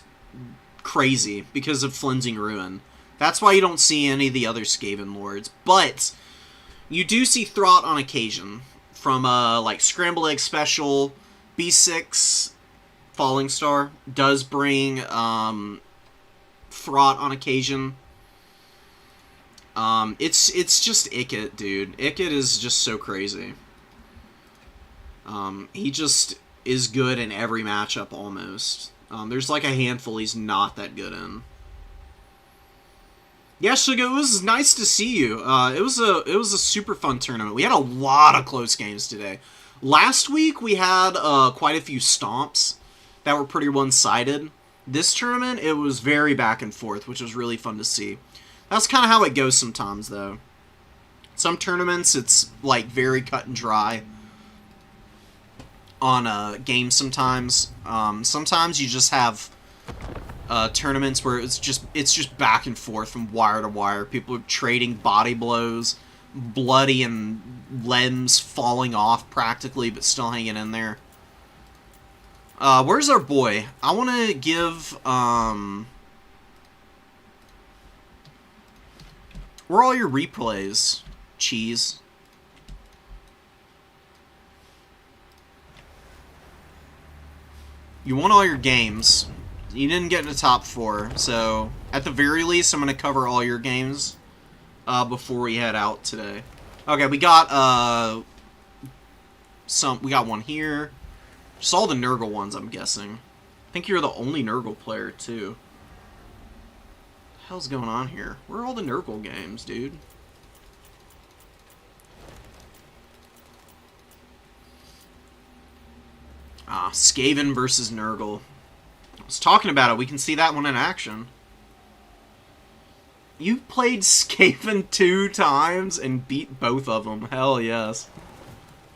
crazy because of Flensing Ruin. That's why you don't see any of the other Skaven lords. But you do see Throt on occasion. From, like, Scramble Egg Special, B6, Falling Star does bring Throt on occasion. It's just Ikit, dude. Ikit is just so crazy. He just is good in every matchup almost. There's like a handful he's not that good in. Yeah, Suga, it was nice to see you. It was a super fun tournament. We had a lot of close games today. Last week we had quite a few stomps that were pretty one-sided. This tournament, it was very back and forth, which was really fun to see. That's kind of how it goes sometimes, though. Some tournaments, it's like very cut and dry on games sometimes. Sometimes you just have tournaments where it's just back and forth from wire to wire. People are trading body blows, bloody and limbs falling off practically, but still hanging in there. Where's our boy? I want to give where are all your replays, Cheese? You won all your games. You didn't get into top 4, so at the very least, I'm going to cover all your games before we head out today. Okay, we got we got one here. Just all the Nurgle ones, I'm guessing. I think you're the only Nurgle player too. What the hell's going on here? Where are all the Nurgle games, dude? Ah, Skaven versus Nurgle. I was talking about it. We can see that one in action. You played Skaven 2 times and beat both of them. Hell yes.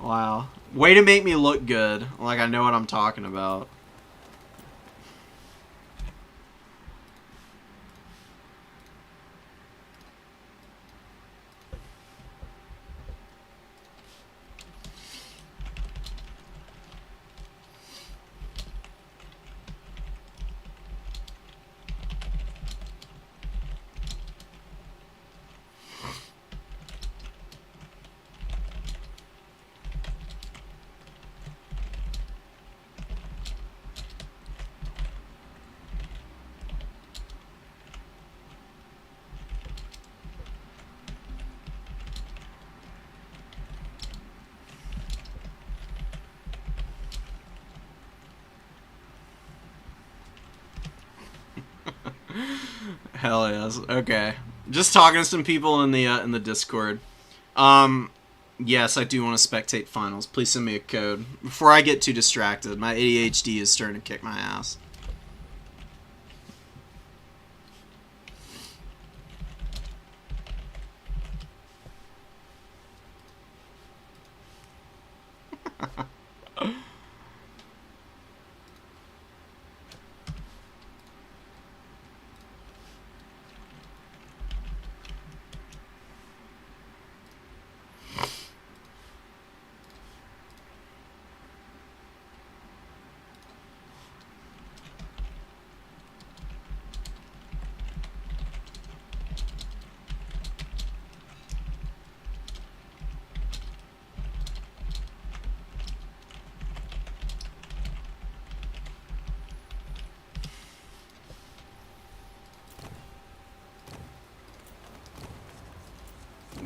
Wow. Way to make me look good. Like I know what I'm talking about. Hell yes. Okay. Just talking to some people in the Discord. Yes, I do want to spectate finals. Please send me a code before I get too distracted. My ADHD is starting to kick my ass.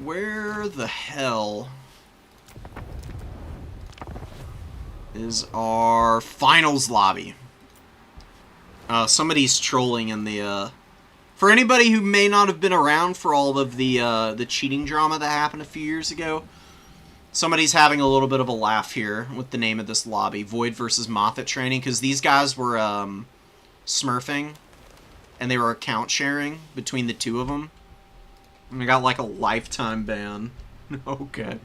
Where the hell is our finals lobby? Somebody's trolling in the, For anybody who may not have been around for all of the cheating drama that happened a few years ago, somebody's having a little bit of a laugh here with the name of this lobby, Void versus Moffat Training, because these guys were, smurfing, and they were account sharing between the two of them. And I got like a lifetime ban. Okay.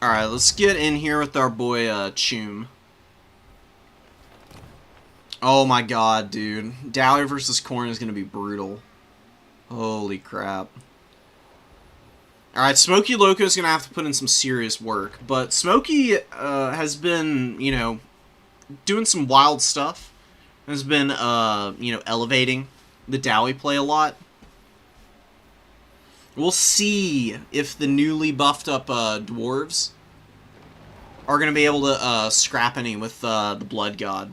Alright, let's get in here with our boy, Choom. Oh my god, dude. Dowie versus Khorne is gonna be brutal. Holy crap. Alright, Smokey Loco is gonna have to put in some serious work, but Smokey, has been, you know, doing some wild stuff. Has been, you know, elevating the Dowie play a lot. We'll see if the newly buffed up dwarves are going to be able to scrap any with the Blood God.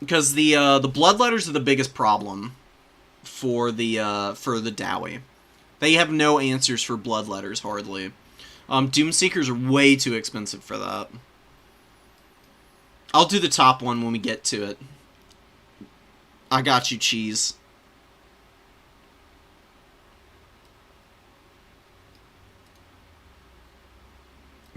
Because the Bloodletters are the biggest problem for the Dowie. They have no answers for Bloodletters, hardly. Doomseekers are way too expensive for that. I'll do the top one when we get to it. I got you, cheese.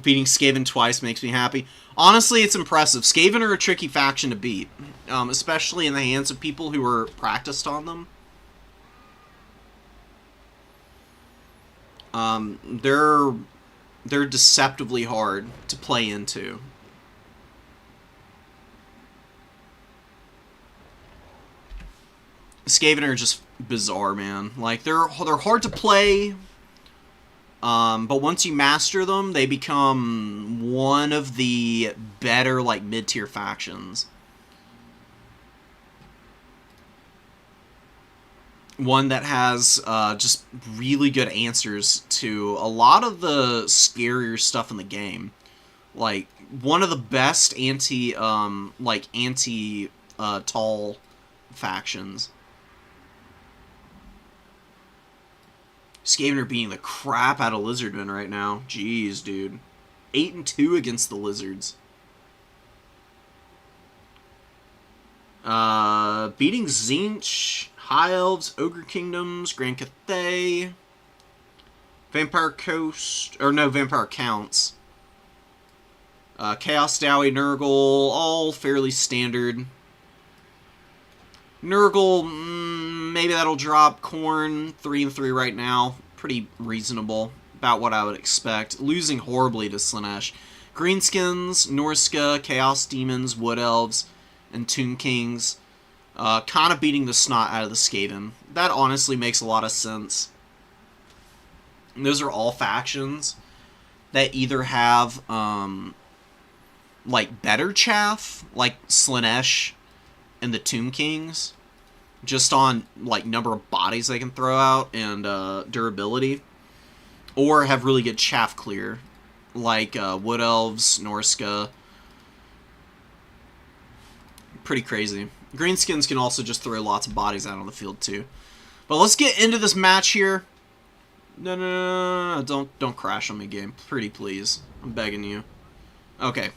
Beating Skaven twice makes me happy. Honestly, it's impressive. Skaven are a tricky faction to beat, especially in the hands of people who are practiced on them. They're deceptively hard to play into. Skaven are just bizarre, man. Like they're hard to play. But once you master them, they become one of the better, like, mid-tier factions. One that has just really good answers to a lot of the scarier stuff in the game. Like, one of the best anti-tall factions. Skaven are beating the crap out of Lizardmen right now. Jeez, dude. 8-2 against the Lizards. Beating Tzeentch, High Elves, Ogre Kingdoms, Grand Cathay, Vampire Coast, or no, Vampire Counts. Chaos Dowie, Nurgle, all fairly standard. Nurgle, maybe that'll drop. Khorne, 3-3 right now. Pretty reasonable. About what I would expect. Losing horribly to Slaanesh. Greenskins, Norska, Chaos Demons, Wood Elves, and Tomb Kings. Kind of beating the snot out of the Skaven. That honestly makes a lot of sense. And those are all factions that either have, like, better chaff, like Slaanesh and the Tomb Kings, just on, like, number of bodies they can throw out and durability, or have really good chaff clear, like Wood Elves, Norska. Pretty crazy. Greenskins can also just throw lots of bodies out on the field too. But let's get into this match here. No, don't crash on me, game. Pretty please. I'm begging you. Okay.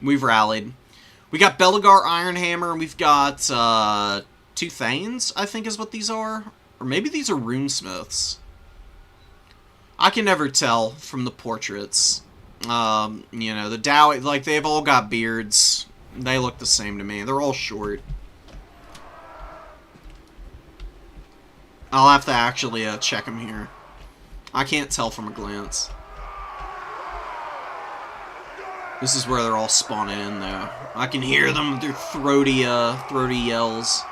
We've rallied. We got Belegar Ironhammer, and we've got two Thanes, I think is what these are. Or maybe these are runesmiths. I can never tell from the portraits. You know, the Dowie, like, they've all got beards. They look the same to me. They're all short. I'll have to actually check them here. I can't tell from a glance. This is where they're all spawning in, though. I can hear them with their throaty yells.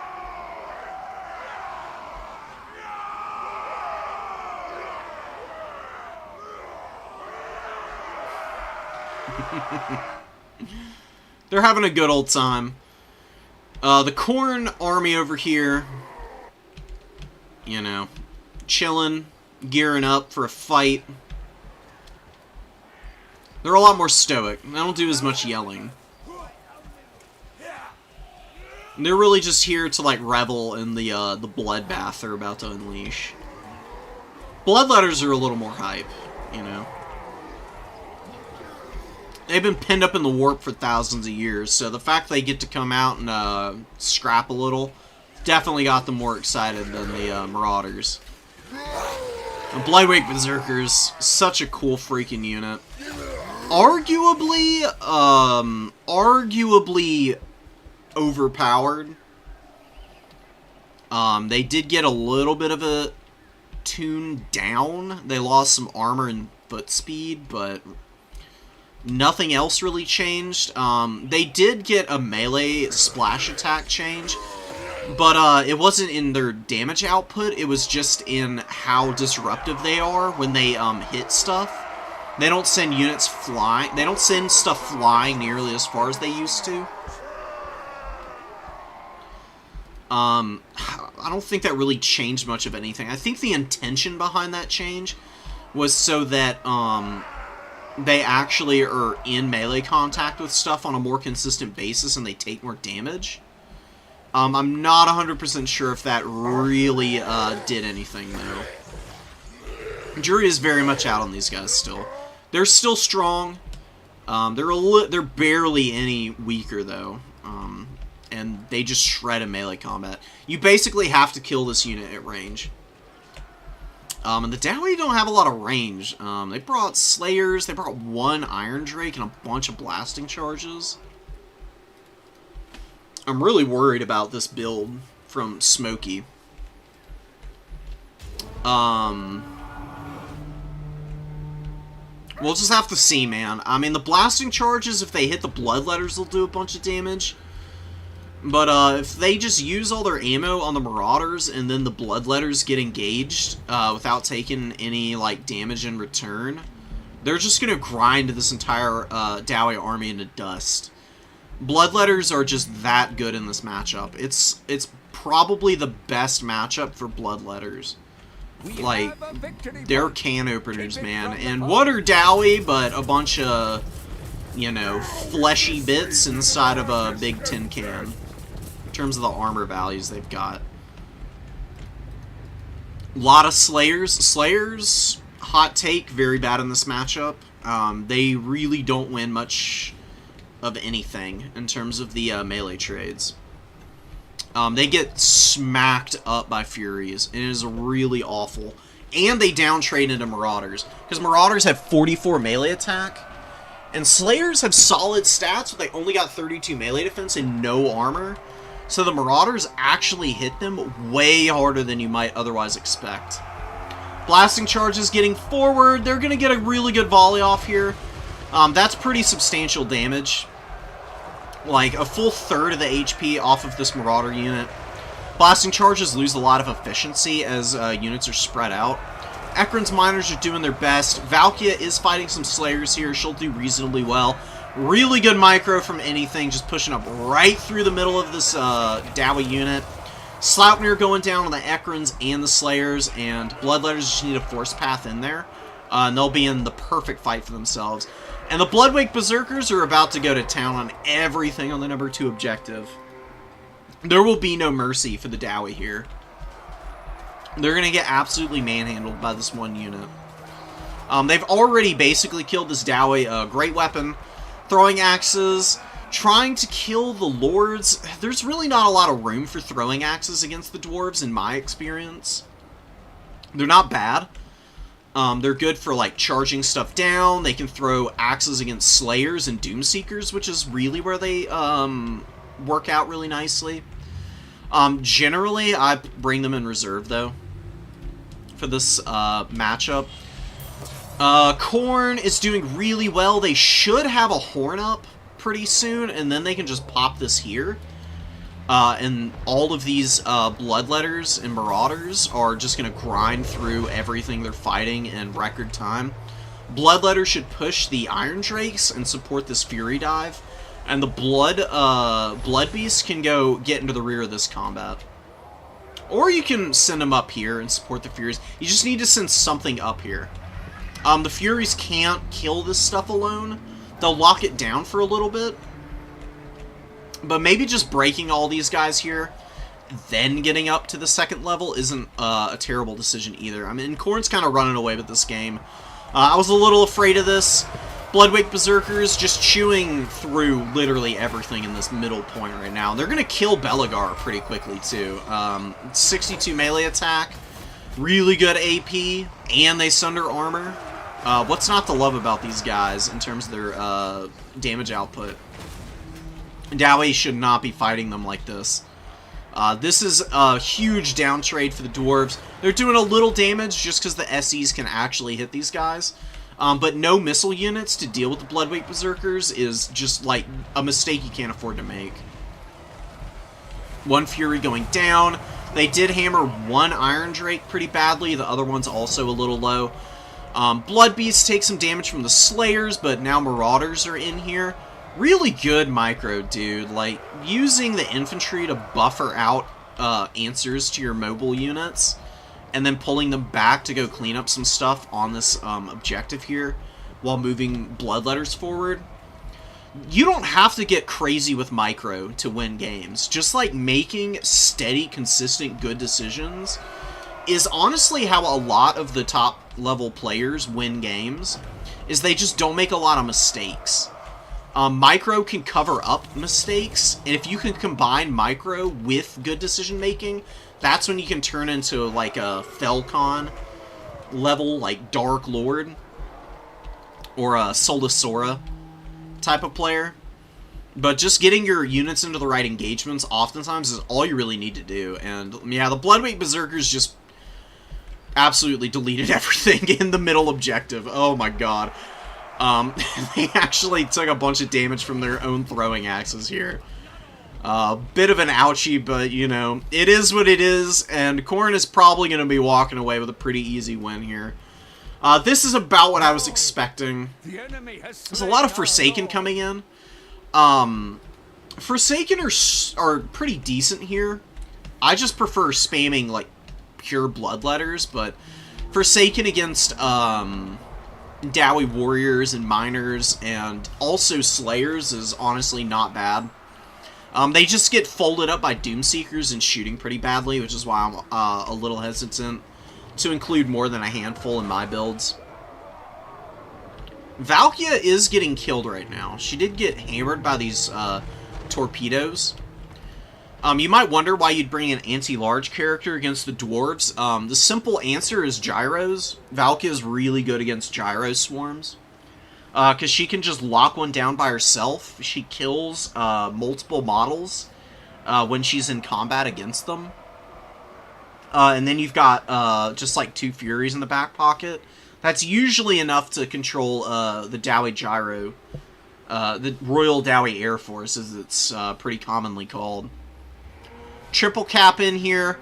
They're having a good old time. The Khorne army over here, you know, chilling, gearing up for a fight. They're a lot more stoic. They don't do as much yelling. They're really just here to, like, revel in the bloodbath they're about to unleash. Bloodletters are a little more hype, you know. They've been pinned up in the warp for thousands of years, so the fact they get to come out and scrap a little definitely got them more excited than the Marauders. And Bloodwake Berserkers, such a cool freaking unit. Arguably overpowered. They did get a little bit of a tune down. They lost some armor and foot speed, but nothing else really changed. They did get a melee splash attack change, but it wasn't in their damage output. It was just in how disruptive they are when they hit stuff. They don't send units flying. They don't send stuff flying nearly as far as they used to. I don't think that really changed much of anything. I think the intention behind that change was so that they actually are in melee contact with stuff on a more consistent basis and they take more damage. I'm not 100% sure if that really did anything, though. Jury is very much out on these guys still. They're still strong. They're barely any weaker, though. And they just shred in melee combat. You basically have to kill this unit at range. And the Dowie don't have a lot of range. They brought Slayers, they brought one Iron Drake, and a bunch of blasting charges. I'm really worried about this build from Smokey. We'll just have to see, man. I mean, the blasting charges, if they hit the Bloodletters, they'll do a bunch of damage. But if they just use all their ammo on the Marauders and then the Bloodletters get engaged without taking any like damage in return, they're just going to grind this entire Dowie army into dust. Bloodletters are just that good in this matchup. It's probably the best matchup for Bloodletters. Like, they're can openers, man. And what are Dowie but a bunch of, you know, fleshy bits inside of a big tin can, in terms of the armor values they've got. A lot of Slayers. Slayers, hot take, very bad in this matchup. They really don't win much of anything in terms of the melee trades. They get smacked up by Furies, and it is really awful. And they down trade into Marauders, because Marauders have 44 melee attack, and Slayers have solid stats, but they only got 32 melee defense and no armor. So the Marauders actually hit them way harder than you might otherwise expect. Blasting charges getting forward. They're going to get a really good volley off here. That's pretty substantial damage. Like, a full third of the HP off of this Marauder unit. Blasting charges lose a lot of efficiency as units are spread out. Ekron's Miners are doing their best. Valkia is fighting some Slayers here. She'll do reasonably well. Really good micro from anything, just pushing up right through the middle of this Dowie unit. Sleipnir going down on the Ekrons and the Slayers, and Bloodletters just need a force path in there. And they'll be in the perfect fight for themselves. And the Bloodwake Berserkers are about to go to town on everything on the number 2 objective. There will be no mercy for the Dowie here. They're going to get absolutely manhandled by this one unit. They've already basically killed this Dowie. Great weapon, throwing axes, trying to kill the Lords. There's really not a lot of room for throwing axes against the Dwarves in my experience. They're not bad. They're good for, like, charging stuff down. They can throw axes against Slayers and Doomseekers, which is really where they work out really nicely. Generally, I bring them in reserve, though, for this matchup. Khorne is doing really well. They should have a Horn up pretty soon, and then they can just pop this here. And all of these Bloodletters and Marauders are just going to grind through everything they're fighting in record time. Bloodletters should push the Iron Drakes and support this Fury dive. And the Blood Beasts can go get into the rear of this combat. Or you can send them up here and support the Furies. You just need to send something up here. The Furies can't kill this stuff alone. They'll lock it down for a little bit. But maybe just breaking all these guys here, then getting up to the second level isn't a terrible decision either. I mean, Khorne's kind of running away with this game. I was a little afraid of this. Bloodwake Berserkers just chewing through literally everything in this middle point right now. They're going to kill Belegar pretty quickly, too. 62 melee attack, really good AP, and they sunder armor. What's not to love about these guys in terms of their damage output? Dowie should not be fighting them like this. This is a huge down trade for the Dwarves. They're doing a little damage just because the SEs can actually hit these guys. But no missile units to deal with the Bloodwake Berserkers is just like a mistake you can't afford to make. One Fury going down. They did hammer one Iron Drake pretty badly. The other one's also a little low. Blood Beasts take some damage from the Slayers, but now Marauders are in here. Really good micro, dude. Like, using the infantry to buffer out answers to your mobile units, and then pulling them back to go clean up some stuff on this objective here, while moving Bloodletters forward. You don't have to get crazy with micro to win games. Just, like, making steady, consistent, good decisions is honestly how a lot of the top-level players win games, is they just don't make a lot of mistakes. Micro can cover up mistakes, and if you can combine micro with good decision-making, that's when you can turn into, like, a Felcon level, like, Dark Lord, or a Solasora type of player. But just getting your units into the right engagements oftentimes is all you really need to do. And, yeah, the Bloodwake Berserkers just absolutely deleted everything in the middle objective. Oh my god. They actually took a bunch of damage from their own throwing axes here. Bit of an ouchie, but, you know, it is what it is, and Khorne is probably going to be walking away with a pretty easy win here. This is about what I was expecting. There's a lot of Forsaken coming in. Forsaken are pretty decent here. I just prefer spamming, like, pure bloodletters, but Forsaken against, Dowie Warriors and Miners and also Slayers is honestly not bad. They just get folded up by Doomseekers and shooting pretty badly, which is why I'm a little hesitant to include more than a handful in my builds. Valkia is getting killed right now. She did get hammered by these torpedoes. You might wonder why you'd bring an anti-large character against the dwarves. The simple answer is gyros. Valkia is really good against gyro swarms. Because she can just lock one down by herself. She kills multiple models when she's in combat against them. And then you've got just like 2 Furies in the back pocket. That's usually enough to control the Dowie Gyro. The Royal Dowie Air Force, as it's pretty commonly called. Triple cap in here.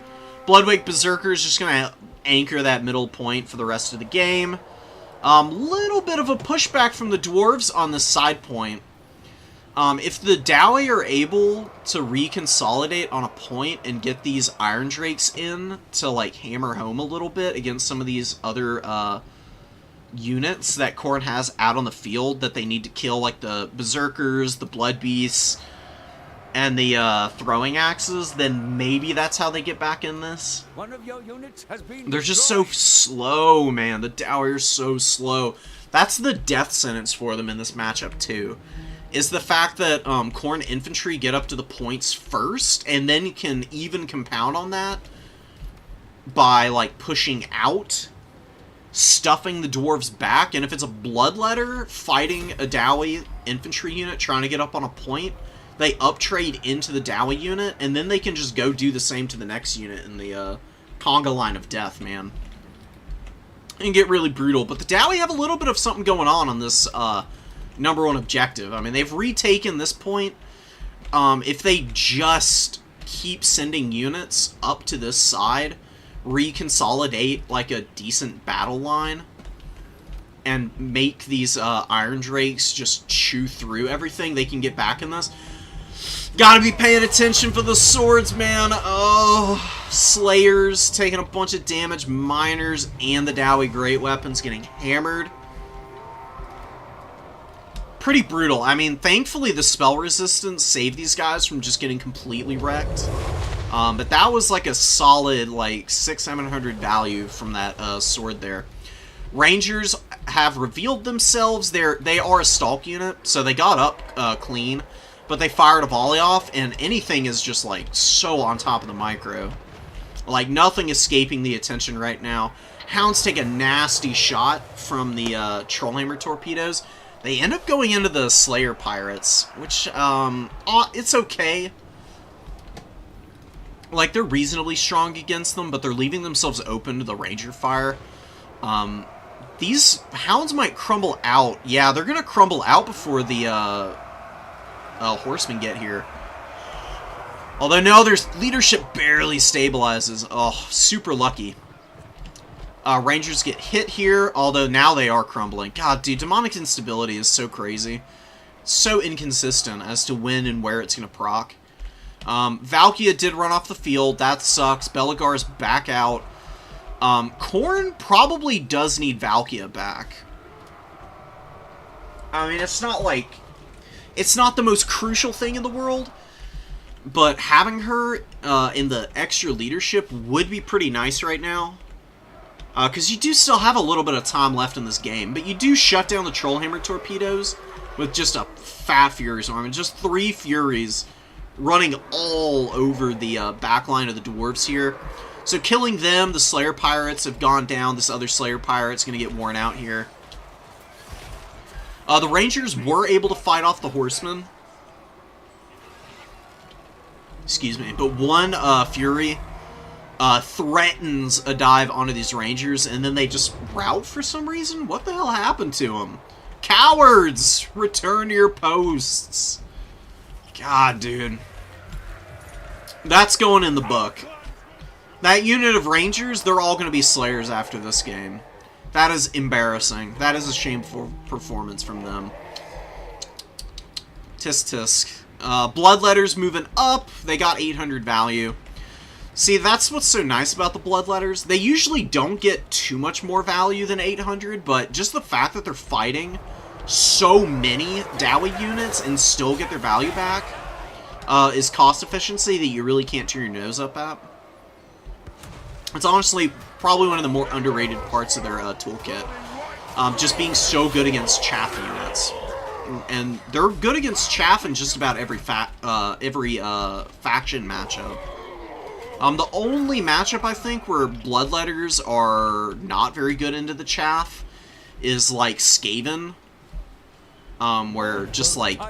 Bloodwake Berserker is just going to anchor that middle point for the rest of the game. Little bit of a pushback from the dwarves on the side point. If the Dowie are able to reconsolidate on a point and get these Iron Drakes in to, like, hammer home a little bit against some of these other, units that Khorne has out on the field that they need to kill, like the Berserkers, the Blood Beasts, and the, throwing axes, then maybe that's how they get back in this. One of your units has been They're just so slow, man. The Dowie are so slow. That's the death sentence for them in this matchup, too. Is the fact that Khorne infantry get up to the points first, and then you can even compound on that by, like, pushing out, stuffing the dwarves back, and if it's a bloodletter fighting a Dowie infantry unit trying to get up on a point, they uptrade into the Dowie unit, and then they can just go do the same to the next unit in the conga line of death, man. And get really brutal. But the Dowie have a little bit of something going on this number 1 objective. I mean, they've retaken this point. If they just keep sending units up to this side, reconsolidate like a decent battle line, and make these Iron Drakes just chew through everything, they can get back in this. Gotta be paying attention for the swords, man. Oh, Slayers taking a bunch of damage, Miners and the Dowie Great Weapons getting hammered. Pretty brutal. I mean, thankfully the spell resistance saved these guys from just getting completely wrecked. But that was like a solid, like, 600-700 value from that sword there. Rangers have revealed themselves. They are a stalk unit, so they got up clean, but they fired a volley off, and anything is just, like, so on top of the micro. Like, nothing escaping the attention right now. Hounds take a nasty shot from the Trollhammer torpedoes. They end up going into the Slayer Pirates, which, it's okay. Like, they're reasonably strong against them, but they're leaving themselves open to the Ranger fire. These Hounds might crumble out. Yeah, they're going to crumble out before the Horsemen get here. Although, no, their leadership barely stabilizes. Oh, super lucky. Rangers get hit here, although now they are crumbling. God, dude, Demonic Instability is so crazy. So inconsistent as to when and where it's going to proc. Valkia did run off the field. That sucks. Belegar's back out. Khorne probably does need Valkia back. I mean, it's not like... It's not the most crucial thing in the world, but having her in the extra leadership would be pretty nice right now. Because you do still have a little bit of time left in this game, but you do shut down the Trollhammer torpedoes with just a fat Furies army. Just 3 Furies running all over the back line of the dwarves here. So killing them, the Slayer Pirates have gone down. This other Slayer Pirate's going to get worn out here. The Rangers were able to fight off the Horsemen. Excuse me. But one Fury threatens a dive onto these Rangers, and then they just rout for some reason? What the hell happened to them? Cowards! Return to your posts. God, dude. That's going in the book. That unit of Rangers, they're all going to be Slayers after this game. That is embarrassing. That is a shameful performance from them. Tisk tisk. Bloodletters moving up. They got 800 value. See, that's what's so nice about the Bloodletters. They usually don't get too much more value than 800, but just the fact that they're fighting so many Dowie units and still get their value back is cost efficiency that you really can't turn your nose up at. It's honestly probably one of the more underrated parts of their toolkit. Just being so good against chaff units. And they're good against chaff in just about every faction matchup. The only matchup I think where Bloodletters are not very good into the chaff is like Skaven, where just like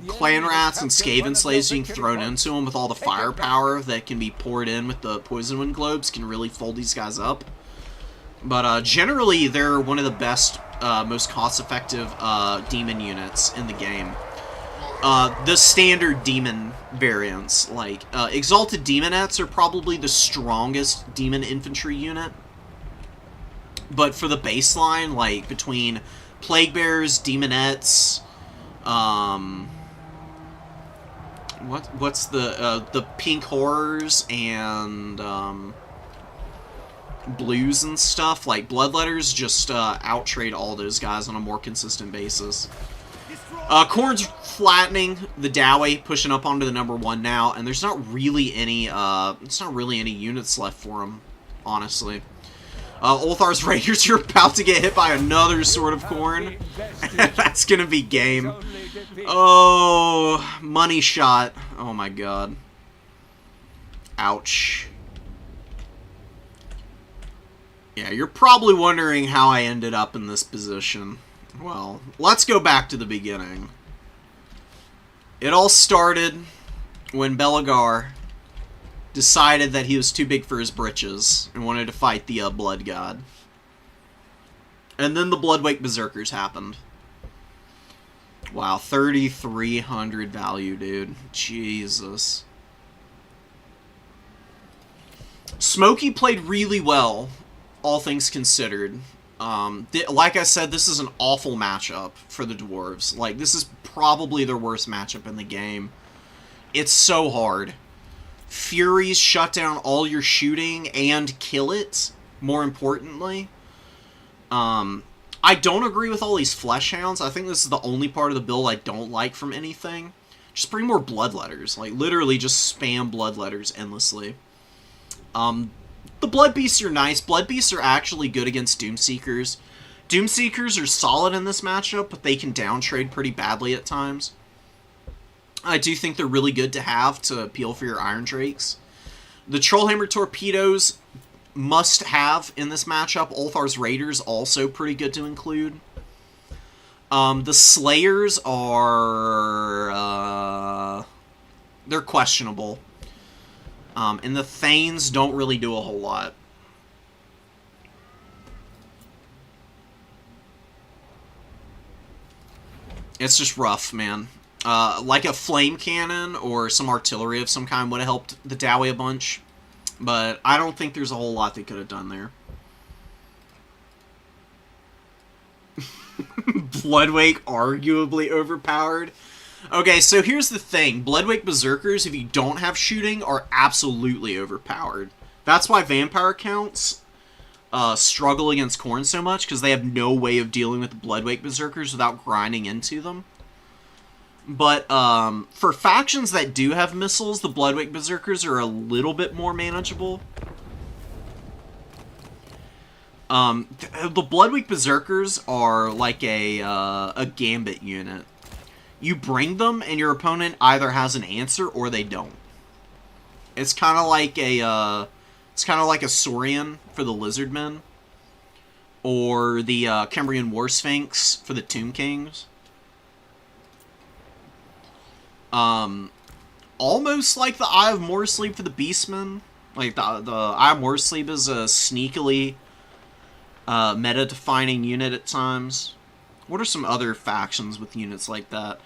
Clan Rats and Skaven Slaves being thrown into them with all the firepower that can be poured in with the Poison Wind Globes can really fold these guys up. But generally, they're one of the best, most cost-effective demon units in the game. The standard demon variants, like Exalted Demonettes, are probably the strongest demon infantry unit. But for the baseline, like between Plague Bears, Demonettes, what's the Pink Horrors and Blues and stuff, like Bloodletters just outtrade all those guys on a more consistent basis. Khorne's flattening the Dowie, pushing up onto the #1 now, and there's not really any units left for him, honestly. Ulthar's Raiders are about to get hit by another Sword of Khorne. That's gonna be game. Oh, money shot. Oh my god. Ouch. Yeah, you're probably wondering how I ended up in this position. Well, let's go back to the beginning. It all started when Belegar decided that he was too big for his britches and wanted to fight the Blood God. And then the Bloodwake Berserkers happened. Wow, 3,300 value, dude. Jesus. Smokey played really well, all things considered. Like I said, this is an awful matchup for the Dwarves. Like, this is probably their worst matchup in the game. It's so hard. Furies shut down all your shooting and kill it, more importantly. I don't agree with all these Flesh Hounds. I think this is the only part of the build I don't like from anything. Just bring more Bloodletters. Like, literally just spam Bloodletters endlessly. The Blood Beasts are nice. Blood Beasts are actually good against Doomseekers. Doomseekers are solid in this matchup, but they can downtrade pretty badly at times. I do think they're really good to have to appeal for your Iron Drakes. The Trollhammer Torpedoes must have in this matchup. Ulthar's Raiders also pretty good to include. The Slayers are... they're questionable. And the Thanes don't really do a whole lot. It's just rough, man. Like a Flame Cannon or some artillery of some kind would have helped the Dowie a bunch. But I don't think there's a whole lot they could have done there. Bloodwake arguably overpowered. Okay, so here's the thing. Bloodwake Berserkers, if you don't have shooting, are absolutely overpowered. That's why vampire counts struggle against Khorne so much, because they have no way of dealing with the Bloodwake Berserkers without grinding into them. But for factions that do have missiles, the Bloodwake Berserkers are a little bit more manageable. The Bloodwake Berserkers are like a Gambit unit. You bring them, and your opponent either has an answer or they don't. It's kind of like a Saurian for the Lizardmen, or the Cambrian War Sphinx for the Tomb Kings. Almost like the Eye of Morsleep for the Beastmen. Like the Eye of Morsleep is a sneakily meta-defining unit at times. What are some other factions with units like that?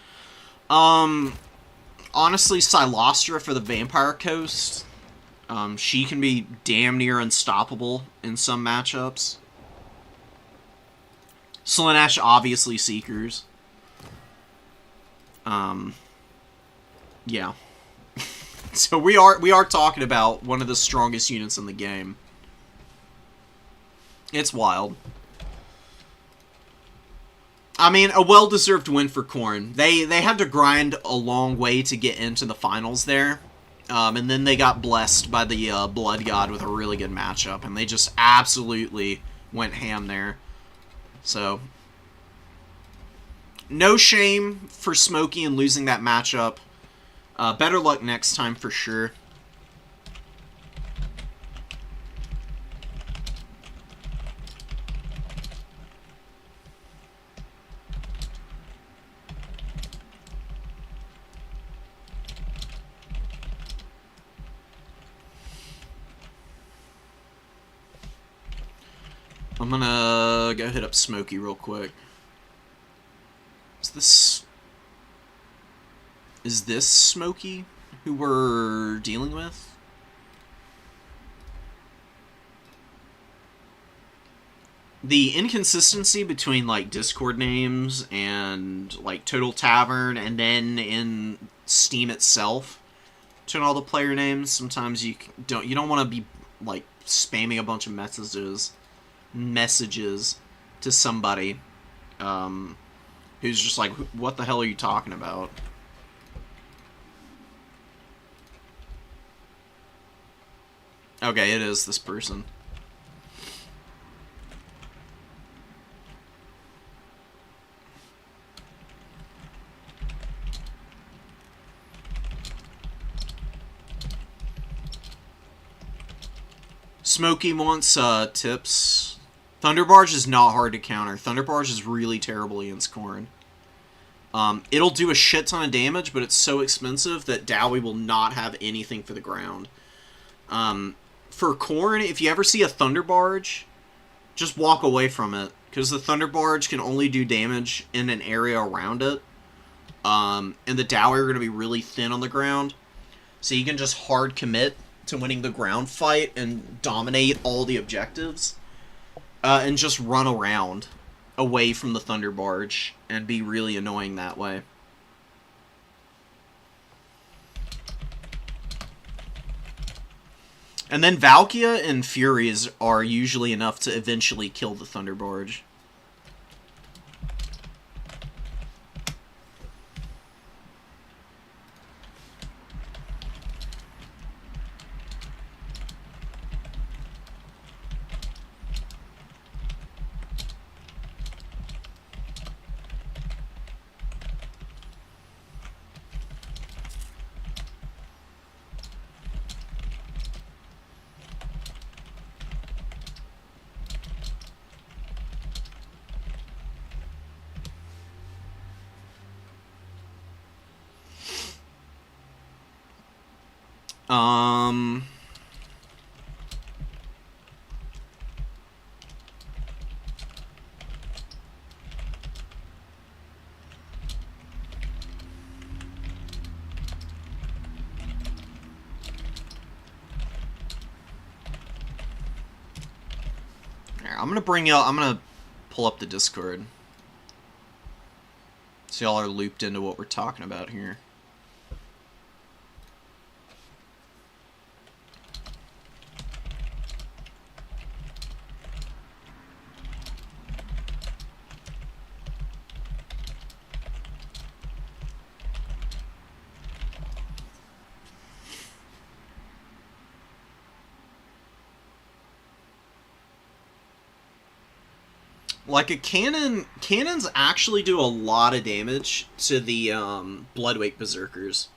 Honestly, Silostra for the Vampire Coast. She can be damn near unstoppable in some matchups. Slaanesh, obviously Seekers. Yeah. So we are talking about one of the strongest units in the game. It's wild. I mean, a well-deserved win for Khorne. They had to grind a long way to get into the finals there. And then they got blessed by the Blood God with a really good matchup. And they just absolutely went ham there. So, no shame for Smokey in losing that matchup. Better luck next time for sure. I'm gonna go hit up Smokey real quick. Is this Smokey who we're dealing with? The inconsistency between, like, Discord names and, like, Total Tavern and then in Steam itself between all the player names, sometimes you don't want to be, like, spamming a bunch of messages to somebody who's just like, what the hell are you talking about? Okay, it is this person. Smokey wants tips. Thunderbarge is not hard to counter. Thunderbarge is really terrible against Khorne. It'll do a shit ton of damage, but it's so expensive that Dowie will not have anything for the ground. For Khorne, if you ever see a Thunderbarge, just walk away from it, because the Thunderbarge can only do damage in an area around it. And the Dowie are going to be really thin on the ground, so you can just hard commit to winning the ground fight and dominate all the objectives. And just run around away from the Thunderbarge and be really annoying that way. And then Valkia and Furies are usually enough to eventually kill the Thunderbarge. I'm gonna pull up the Discord. So y'all are looped into what we're talking about here. Like, cannons actually do a lot of damage to the Bloodweight Berserkers.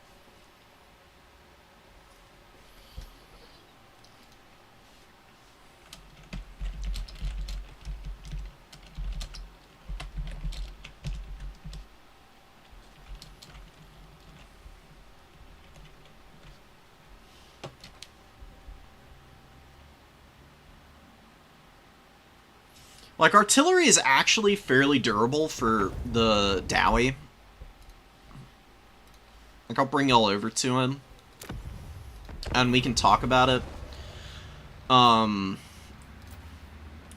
Like, artillery is actually fairly durable for the Dowie. Like, I'll bring y'all over to him, and we can talk about it.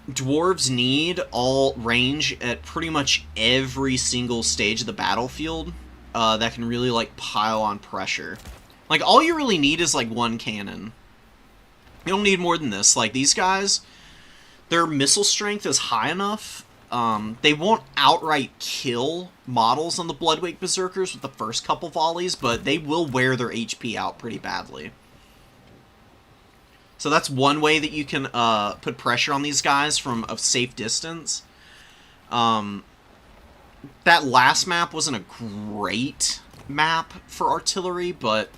Dwarves need all range at pretty much every single stage of the battlefield that can really, like, pile on pressure. Like, all you really need is, like, one cannon. You don't need more than this. Like, these guys, their missile strength is high enough. They won't outright kill models on the Bloodwake Berserkers with the first couple volleys, but they will wear their HP out pretty badly. So that's one way that you can put pressure on these guys from a safe distance. That last map wasn't a great map for artillery, but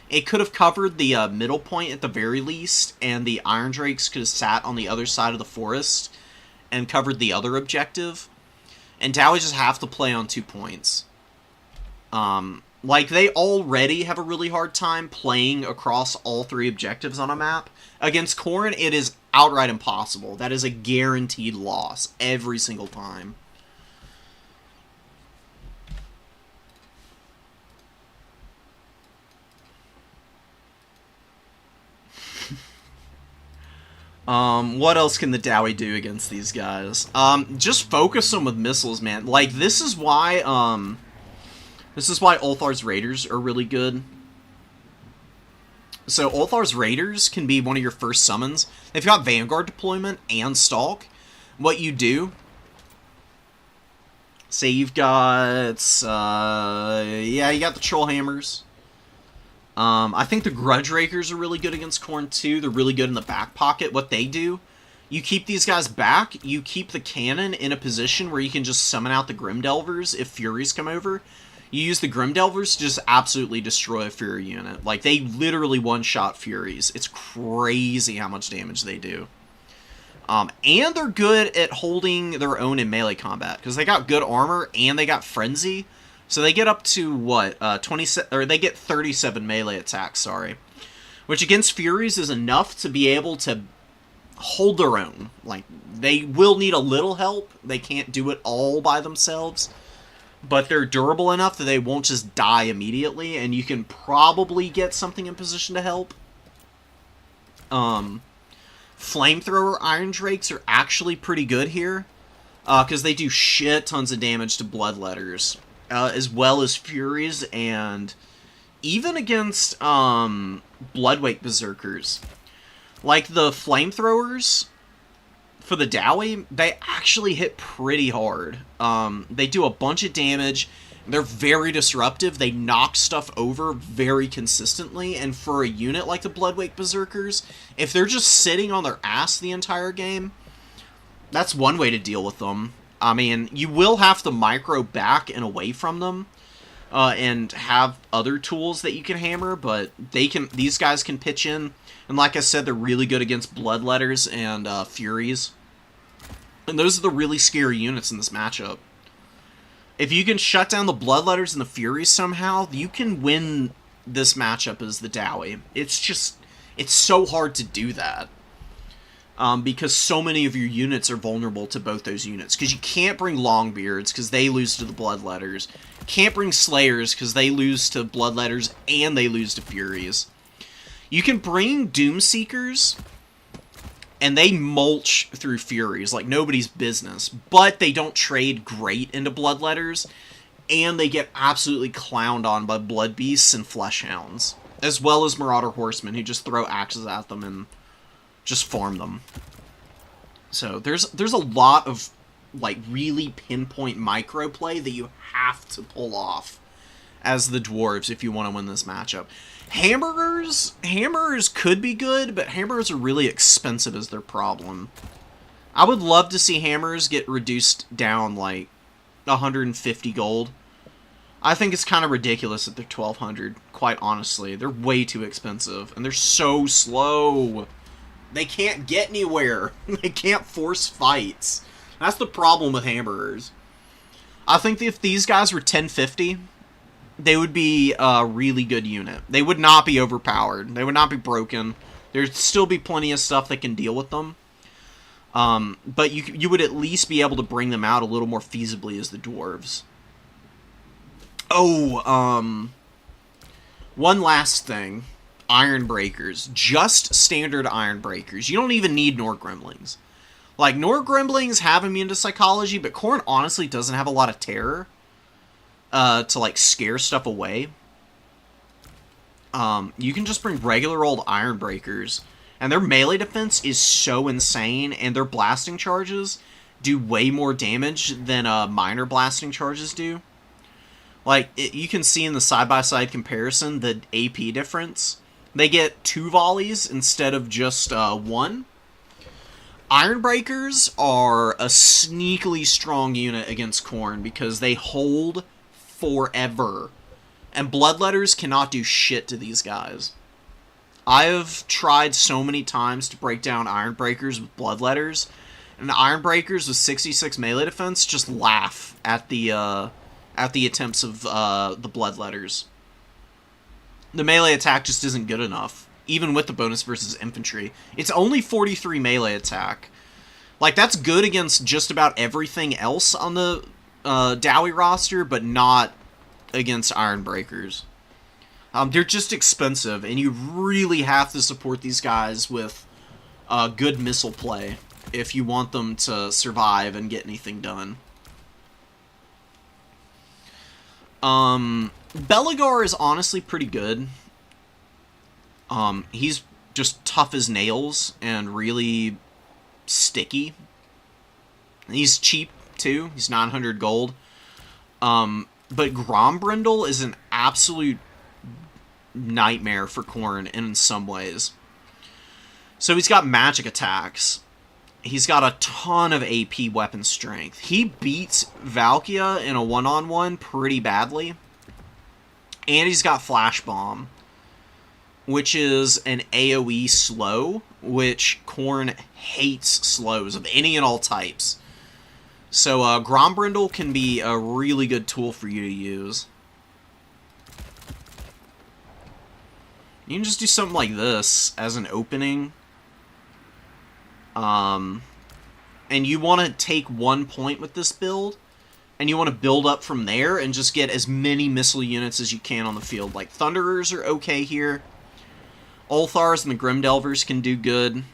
it could have covered the middle point at the very least, and the Iron Drakes could have sat on the other side of the forest and covered the other objective. And Dowie just have to play on 2 points. Like, they already have a really hard time playing across all 3 objectives on a map. Against Khorne, it is outright impossible. That is a guaranteed loss every single time. What else can the Dowie do against these guys? Just focus them with missiles, man. Like, this is why Ulthar's Raiders are really good. So, Ulthar's Raiders can be one of your first summons. They've got Vanguard deployment and Stalk. What you do... Say you've got... yeah, you got the Troll Hammers. I think the Grudge Rakers are really good against Khorne too. They're really good in the back pocket. What they do, you keep these guys back, you keep the cannon in a position where you can just summon out the Grimdelvers if Furies come over. You use the Grimdelvers to just absolutely destroy a Fury unit. Like, they literally one-shot Furies. It's crazy how much damage they do. And they're good at holding their own in melee combat, because they got good armor and they got Frenzy. So they get up to, what, 27, or they get 37 melee attacks, sorry. Which against Furies is enough to be able to hold their own. Like, they will need a little help. They can't do it all by themselves. But they're durable enough that they won't just die immediately, and you can probably get something in position to help. Flamethrower Iron Drakes are actually pretty good here, because they do shit tons of damage to Bloodletters. As well as Furies, and even against Bloodwake Berserkers. Like, the Flamethrowers for the Dowie, they actually hit pretty hard. They do a bunch of damage, they're very disruptive, they knock stuff over very consistently, and for a unit like the Bloodwake Berserkers, if they're just sitting on their ass the entire game, that's one way to deal with them. I mean, you will have to micro back and away from them, and have other tools that you can hammer, but these guys can pitch in, and like I said, they're really good against Bloodletters and Furies. And those are the really scary units in this matchup. If you can shut down the Bloodletters and the Furies somehow, you can win this matchup as the Dowie. It's so hard to do that. Because so many of your units are vulnerable to both those units. Because you can't bring Longbeards, because they lose to the Bloodletters. Can't bring Slayers, because they lose to Bloodletters and they lose to Furies. You can bring Doomseekers, and they mulch through Furies like nobody's business. But they don't trade great into Bloodletters, and they get absolutely clowned on by Blood Beasts and Fleshhounds. As well as Marauder Horsemen, who just throw axes at them and just farm them. So there's a lot of, like, really pinpoint micro play that you have to pull off as the Dwarves if you want to win this matchup. Hammerers could be good, but Hammerers are really expensive as their problem. I would love to see Hammers get reduced down, like, 150 gold. I think it's kind of ridiculous that they're 1,200, quite honestly. They're way too expensive, and they're so slow. They can't get anywhere. They can't force fights. That's the problem with Hammerers. I think if these guys were 1050, they would be a really good unit. They would not be overpowered. They would not be broken. There'd still be plenty of stuff that can deal with them. But you would at least be able to bring them out a little more feasibly as the Dwarves. Oh, One last thing. Iron Breakers. Just standard Iron Breakers. You don't even need Nor Gremlings. Like, Nor Gremlings have immune to psychology, but Khorne honestly doesn't have a lot of terror to, like, scare stuff away. You can just bring regular old Iron Breakers, and their melee defense is so insane, and their blasting charges do way more damage than minor blasting charges do. Like, you can see in the side-by-side comparison the AP difference. They get 2 volleys instead of just 1. Iron Breakers are a sneakily strong unit against Khorne because they hold forever. And Bloodletters cannot do shit to these guys. I have tried so many times to break down Iron Breakers with Bloodletters, and Iron Breakers with 66 melee defense just laugh at the attempts of the Bloodletters. The melee attack just isn't good enough, even with the bonus versus infantry. It's only 43 melee attack. Like, that's good against just about everything else on the Dowie roster, but not against Iron Breakers. They're just expensive, and you really have to support these guys with good missile play if you want them to survive and get anything done. Belegar is honestly pretty good. He's just tough as nails and really sticky. He's cheap, too. He's 900 gold. But Grombrindle is an absolute nightmare for Khorne in some ways. So he's got magic attacks. He's got a ton of AP weapon strength. He beats Valkia in a one-on-one pretty badly. And he's got Flash Bomb, which is an AoE slow, which Khorne hates slows of any and all types. So Grombrindle can be a really good tool for you to use. You can just do something like this as an opening. And you want to take 1 point with this build, and you want to build up from there and just get as many missile units as you can on the field. Like, Thunderers are okay here. Ulthars and the Grimdelvers can do good.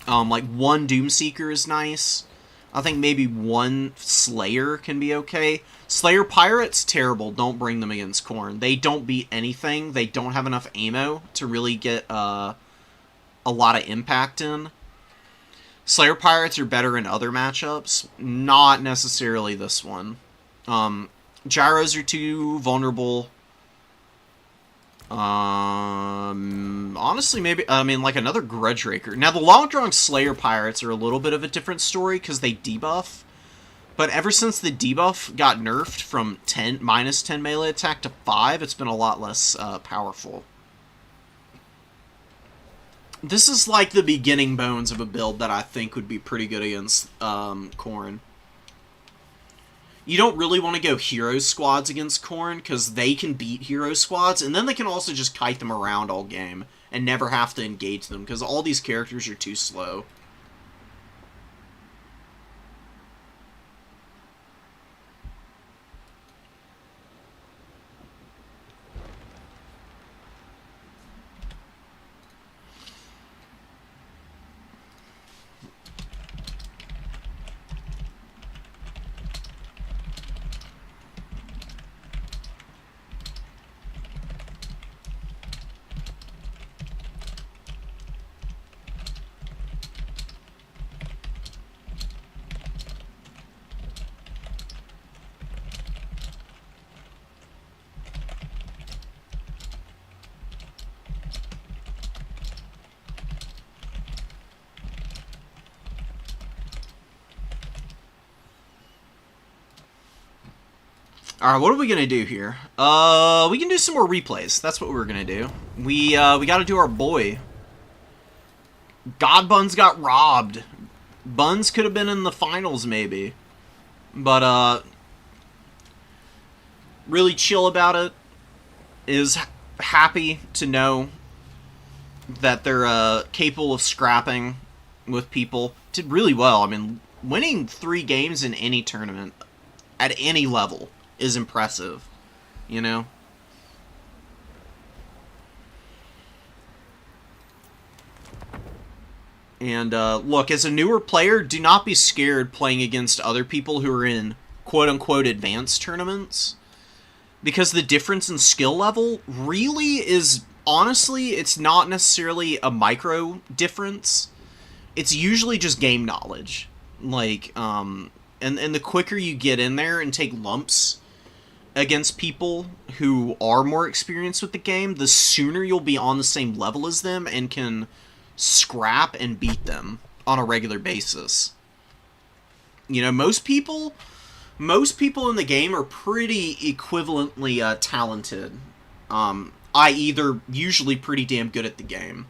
Like, 1 Doomseeker is nice. I think maybe 1 Slayer can be okay. Slayer Pirates, terrible. Don't bring them against Khorne. They don't beat anything. They don't have enough ammo to really get a lot of impact in. Slayer Pirates are better in other matchups. Not necessarily this one. Gyros are too vulnerable. Honestly, maybe, like another Grudge Raker. Now, the Long-Drawn Slayer Pirates are a little bit of a different story because they debuff. But ever since the debuff got nerfed from minus 10 melee attack to 5, it's been a lot less powerful. This is like the beginning bones of a build that I think would be pretty good against Khorne. You don't really want to go hero squads against Khorne, because they can beat hero squads, and then they can also just kite them around all game, and never have to engage them, because all these characters are too slow. Alright, what are we gonna do here? We can do some more replays. That's what we're gonna do. We gotta do our boy. God Buns got robbed. Buns could have been in the finals, maybe. But, really chill about it. Is happy to know that they're, capable of scrapping with people. Did really well. I mean, winning 3 games in any tournament, at any level, is impressive, you know? And look, as a newer player, do not be scared playing against other people who are in quote-unquote advanced tournaments. Because the difference in skill level really is, honestly, it's not necessarily a micro difference. It's usually just game knowledge. Like, and the quicker you get in there and take lumps against people who are more experienced with the game, the sooner you'll be on the same level as them and can scrap and beat them on a regular basis. You know, most people in the game are pretty equivalently talented. I.e., they're usually pretty damn good at the game.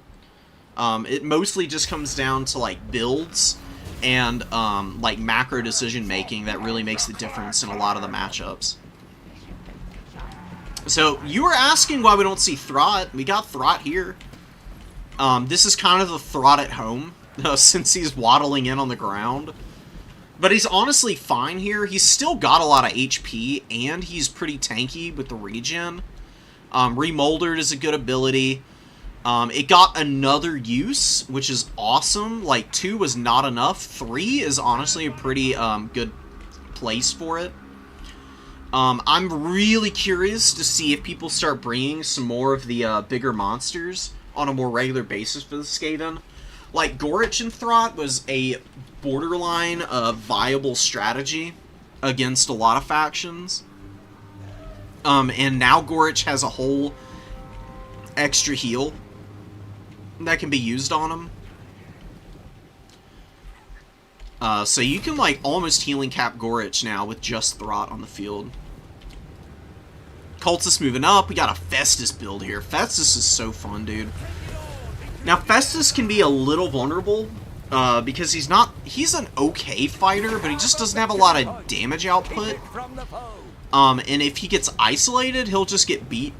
It mostly just comes down to, like, builds and, like, macro decision-making that really makes the difference in a lot of the matchups. So, you were asking why we don't see Throt. We got Throt here. This is kind of the Throt at home, since he's waddling in on the ground. But he's honestly fine here. He's still got a lot of HP, and he's pretty tanky with the regen. Remoldered is a good ability. It got another use, which is awesome. Like, 2 was not enough. 3 is honestly a pretty good place for it. I'm really curious to see if people start bringing some more of the bigger monsters on a more regular basis for the Skaven. Like, Gorich and Throt was a borderline viable strategy against a lot of factions. And now Gorich has a whole extra heal that can be used on him. So you can, like, almost healing cap Gorich now with just Throt on the field. Cultist moving up. We got a Festus build here. Festus is so fun, dude. Now, Festus can be a little vulnerable, because he's an okay fighter, but he just doesn't have a lot of damage output. And if he gets isolated, he'll just get beat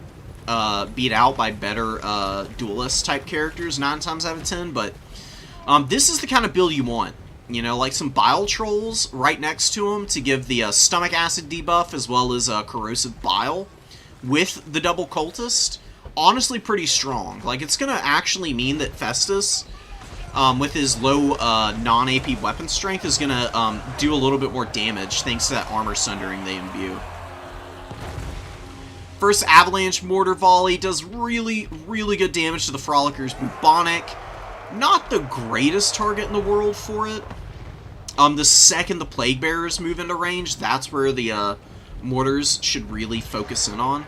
out by better duelist-type characters 9 times out of 10, but this is the kind of build you want. You know, like some Bile Trolls right next to him to give the Stomach Acid debuff as well as Corrosive Bile with the double Cultist. Honestly, pretty strong. Like, it's going to actually mean that Festus, with his low non-AP weapon strength, is going to do a little bit more damage thanks to that armor sundering they imbue. First Avalanche Mortar Volley does really, really good damage to the Frolicker's Bubonic. Not the greatest target in the world for it. The second the Plague Bearers move into range, that's where the mortars should really focus in on.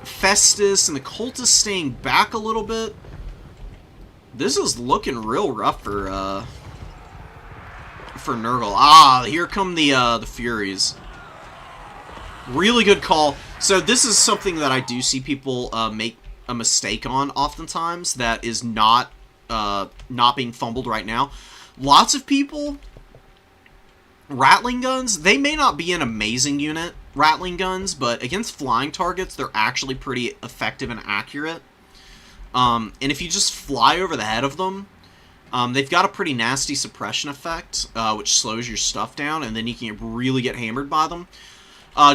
Festus and the Cultist staying back a little bit. This is looking real rough for Nurgle. Ah, here come the Furies. Really good call. So this is something that I do see people make a mistake on oftentimes that is not being fumbled right now. Lots of people, Ratling Guns, they may not be an amazing unit, Ratling Guns, but against flying targets, they're actually pretty effective and accurate. And if you just fly over the head of them, they've got a pretty nasty suppression effect, which slows your stuff down, and then you can really get hammered by them.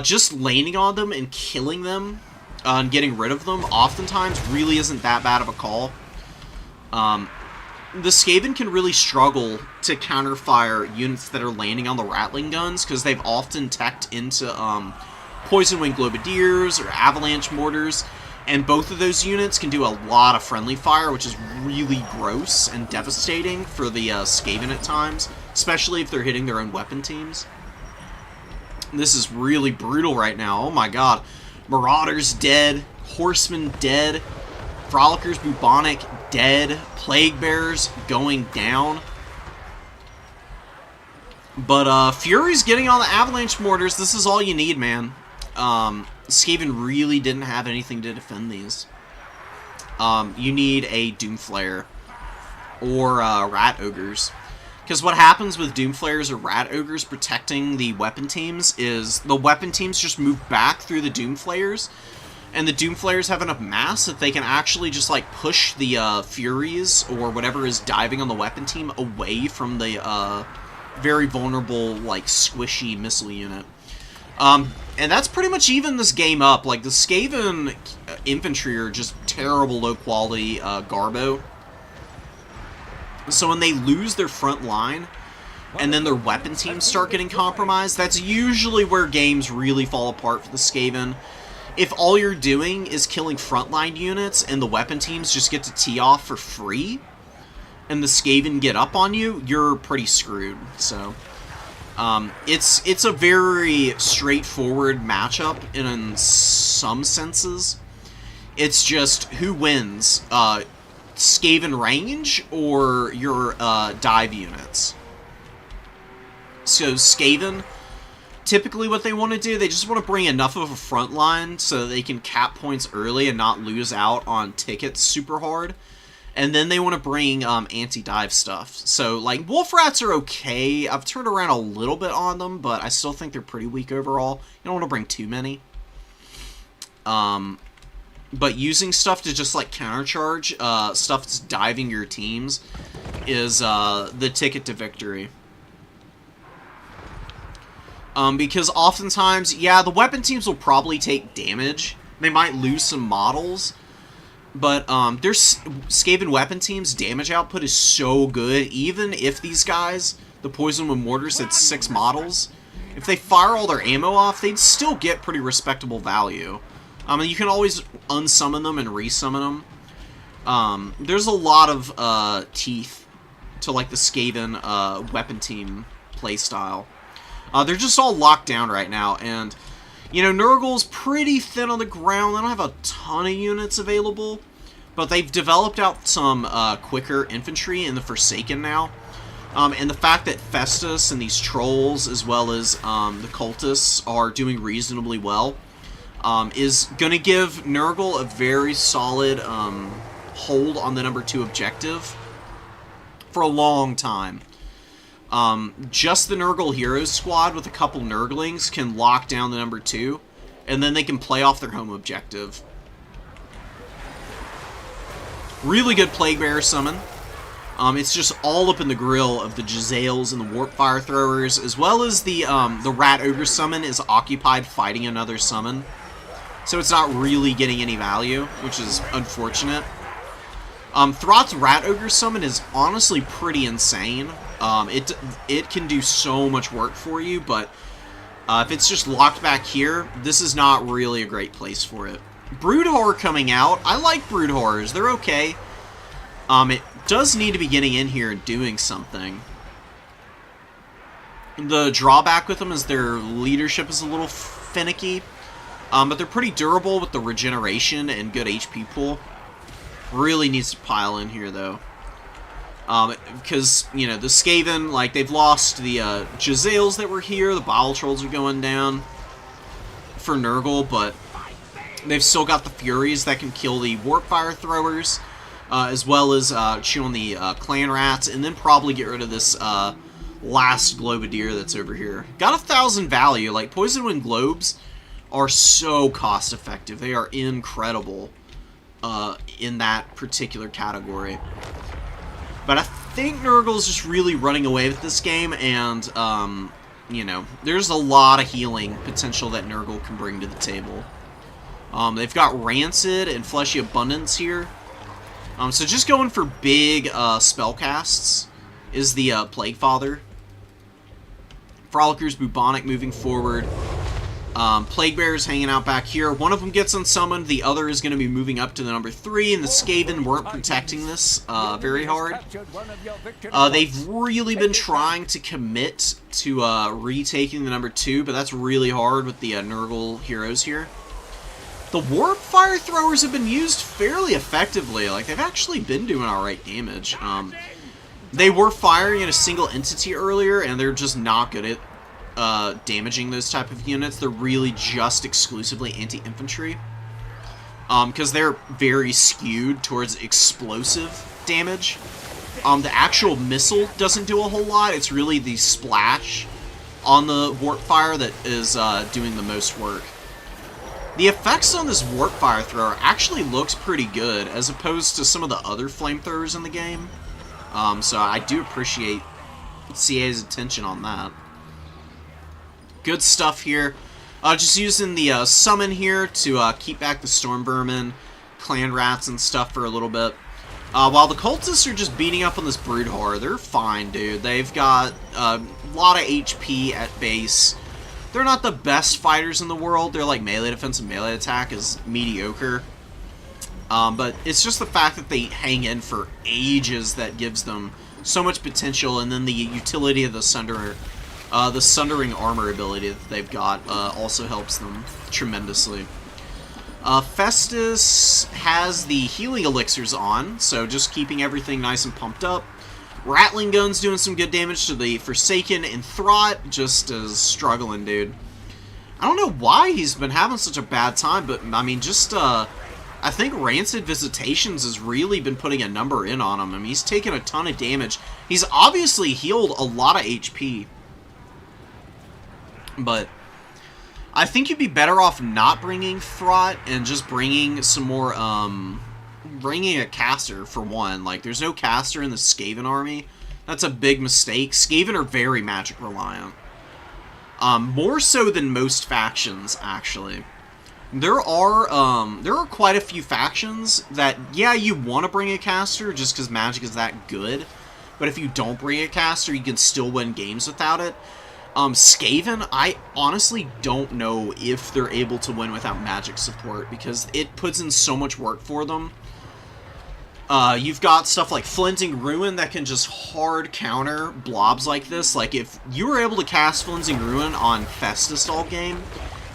Just landing on them and killing them and getting rid of them oftentimes really isn't that bad of a call. The Skaven can really struggle to counterfire units that are landing on the Ratling Guns because they've often teched into Poison Wing Globadiers or Avalanche Mortars, and both of those units can do a lot of friendly fire, which is really gross and devastating for the Skaven at times, especially if they're hitting their own weapon teams. This is really brutal right now. Oh my god. Marauders dead. Horsemen dead. Frolicker's Bubonic dead. Plague Bearers going down. But Fury's getting on the Avalanche Mortars. This is all you need, man. Skaven really didn't have anything to defend these. You need a Doomflayer or Rat Ogres. Because what happens with Doomflayers or Rat Ogres protecting the weapon teams is the weapon teams just move back through the Doomflayers, and the Doomflayers have enough mass that they can actually just, like, push the Furies or whatever is diving on the weapon team away from the very vulnerable, like, squishy missile unit. And that's pretty much even this game up. Like, the Skaven infantry are just terrible low-quality Garbo. So when they lose their front line, and then their weapon teams start getting compromised, that's usually where games really fall apart for the Skaven. If all you're doing is killing frontline units, and the weapon teams just get to tee off for free, and the Skaven get up on you, you're pretty screwed. So, it's a very straightforward matchup in some senses. It's just who wins, Skaven range or your dive units. So Skaven, typically what they want to do, they just want to bring enough of a front line so that they can cap points early and not lose out on tickets super hard. And then they want to bring anti-dive stuff. So, like, Wolf Rats are okay. I've turned around a little bit on them, but I still think they're pretty weak overall. You don't want to bring too many. But using stuff to just, like, countercharge, stuff that's diving your teams, is the ticket to victory. Because oftentimes, yeah, the weapon teams will probably take damage. They might lose some models. But their Skaven weapon team's damage output is so good, even if these guys, the Poison Wind Mortars, had 6 models, if they fire all their ammo off, they'd still get pretty respectable value. And you can always unsummon them and resummon them. There's a lot of teeth to, like, the Skaven weapon team playstyle. They're just all locked down right now, and, you know, Nurgle's pretty thin on the ground. They don't have a ton of units available, but they've developed out some quicker infantry in the Forsaken now. And the fact that Festus and these trolls, as well as the cultists, are doing reasonably well, is going to give Nurgle a very solid hold on the number 2 objective for a long time. Just the Nurgle Heroes squad with a couple Nurglings can lock down the number 2, and then they can play off their home objective. Really good Plague Bearer summon. It's just all up in the grill of the Jezzails and the Warp Fire Throwers, as well as the Rat Ogre summon is occupied fighting another summon. So it's not really getting any value, which is unfortunate. Thrott's Rat Ogre summon is honestly pretty insane. It can do so much work for you, but if it's just locked back here, this is not really a great place for it. Brood Horror coming out. I like Brood Horrors. They're okay. It does need to be getting in here and doing something. The drawback with them is their leadership is a little finicky, but they're pretty durable with the regeneration and good HP pool. Really needs to pile in here, though. Because, you know, the Skaven, like, they've lost the Jezzails that were here. The Bile Trolls are going down for Nurgle, but they've still got the Furies that can kill the Warp Fire Throwers, as well as chew on the Clan Rats, and then probably get rid of this last Globadier that's over here. Got 1,000 value. Like, Poison Wind Globes are so cost-effective. They are incredible in that particular category. But I think Nurgle's just really running away with this game, and, you know, there's a lot of healing potential that Nurgle can bring to the table. They've got Rancid and Fleshy Abundance here. So just going for big spellcasts is the Plague Father. Frolickers, Bubonic moving forward. Plague Bearers hanging out back here. One of them gets unsummoned, the other is going to be moving up to the number 3, and the Skaven weren't protecting this very hard. They've really been trying to commit to retaking the number 2, but that's really hard with the Nurgle heroes here. The Warp Fire Throwers have been used fairly effectively. Like, they've actually been doing alright damage. They were firing at a single entity earlier, and they're just not good at damaging those type of units. They're really just exclusively anti-infantry, because they're very skewed towards explosive damage. The actual missile doesn't do a whole lot. It's really the splash on the Warp Fire that is doing the most work. The effects on this Warp Fire Thrower actually looks pretty good, as opposed to some of the other flamethrowers in the game. So I do appreciate CA's attention on that. Good stuff here. Just using the summon here to keep back the Storm Vermin, Clan Rats, and stuff for a little bit. While the cultists are just beating up on this Broodhar, they're fine, dude. They've got a lot of HP at base. They're not the best fighters in the world. They're like melee defense and melee attack is mediocre. But it's just the fact that they hang in for ages that gives them so much potential, and then the utility of the Sundering Armor ability that they've got also helps them tremendously. Festus has the healing elixirs on, so just keeping everything nice and pumped up. Rattling Gun's doing some good damage to the Forsaken, and Throt just is struggling, dude. I don't know why he's been having such a bad time, but, I mean, just, I think Rancid Visitations has really been putting a number in on him. I mean, he's taken a ton of damage. He's obviously healed a lot of HP. But I think you'd be better off not bringing Throt and just bringing some more, bringing a caster, for one. Like, there's no caster in the Skaven army. That's a big mistake. Skaven are very magic reliant. More so than most factions, actually. There are quite a few factions that, yeah, you want to bring a caster just because magic is that good. But if you don't bring a caster, you can still win games without it. Skaven, I honestly don't know if they're able to win without magic support, because it puts in so much work for them. You've got stuff like Flinting Ruin that can just hard counter blobs like this. Like, if you were able to cast Flinting Ruin on Festus all game,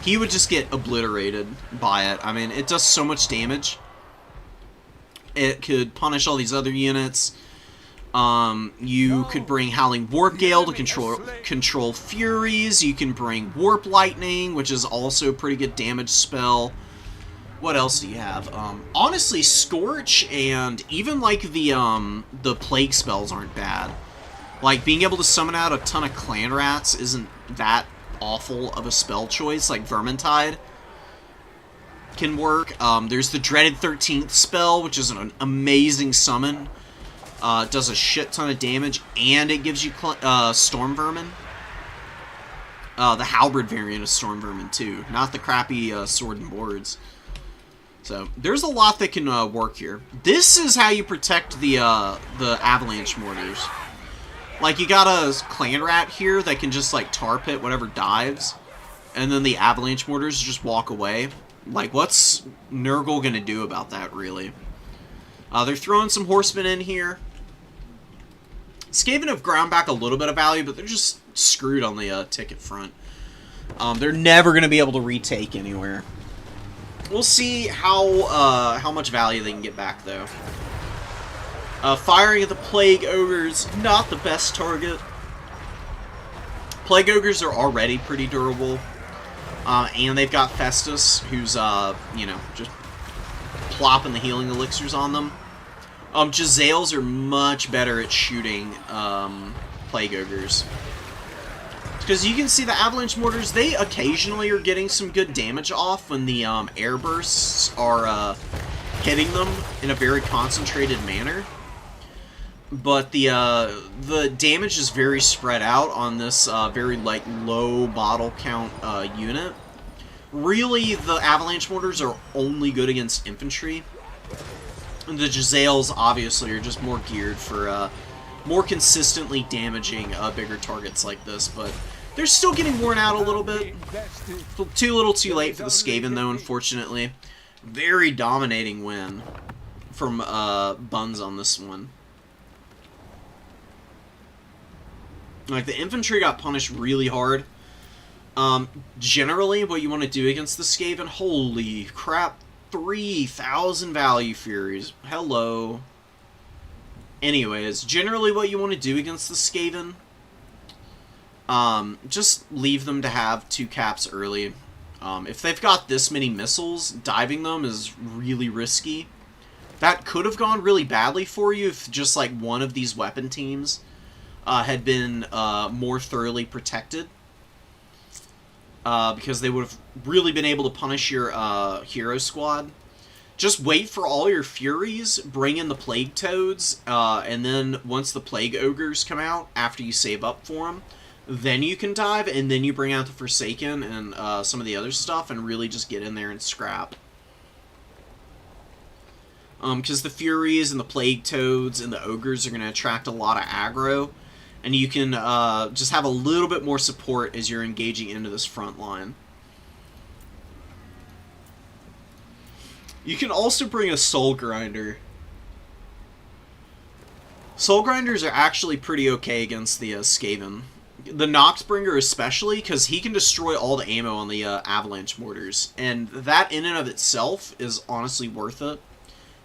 he would just get obliterated by it. I mean, it does so much damage. It could punish all these other units. You could bring Howling Warp Gale to control Furies. You can bring Warp Lightning, which is also a pretty good damage spell. What else do you have? Honestly, Scorch and even like the Plague spells aren't bad. Like, being able to summon out a ton of Clan Rats isn't that awful of a spell choice. Like Vermintide can work. There's the dreaded 13th spell, which is an amazing summon. It does a shit ton of damage, and it gives you Storm Vermin. The Halberd variant of Storm Vermin, too. Not the crappy Sword and Boards. So, there's a lot that can work here. This is how you protect the Avalanche Mortars. Like, you got a Clan Rat here that can just, like, tar pit whatever dives, and then the Avalanche Mortars just walk away. Like, what's Nurgle gonna do about that, really? They're throwing some Horsemen in here. Skaven have ground back a little bit of value, but they're just screwed on the ticket front. They're never going to be able to retake anywhere. We'll see how much value they can get back, though. Firing at the Plague Ogres, not the best target. Plague Ogres are already pretty durable. And they've got Festus, who's, you know, just plopping the healing elixirs on them. Jezzails are much better at shooting Plague Ogres. Because you can see the Avalanche Mortars, they occasionally are getting some good damage off when the air bursts are hitting them in a very concentrated manner. But the damage is very spread out on this very like low bottle count unit. Really, the Avalanche Mortars are only good against infantry. And the Jezzails, obviously, are just more geared for more consistently damaging bigger targets like this, but they're still getting worn out a little bit. Too little too late for the Skaven, though, unfortunately. Very dominating win from Buns on this one. Like, the infantry got punished really hard. Generally, what you want to do against the Skaven, holy crap, 3,000 value Furies. Hello. Anyways, generally what you want to do against the Skaven, just leave them to have 2 caps early. If they've got this many missiles, diving them is really risky. That could have gone really badly for you if just like one of these weapon teams had been more thoroughly protected. Because they would have really been able to punish your hero squad. Just wait for all your Furies, bring in the Plague Toads, and then once the Plague Ogres come out, after you save up for them, then you can dive, and then you bring out the Forsaken and some of the other stuff, and really just get in there and scrap. because the Furies and the Plague Toads and the Ogres are going to attract a lot of aggro, and you can just have a little bit more support as you're engaging into this front line. You can also bring a Soul Grinder. Soul Grinders are actually pretty okay against the Skaven. The Noxbringer especially, because he can destroy all the ammo on the Avalanche Mortars. And that in and of itself is honestly worth it,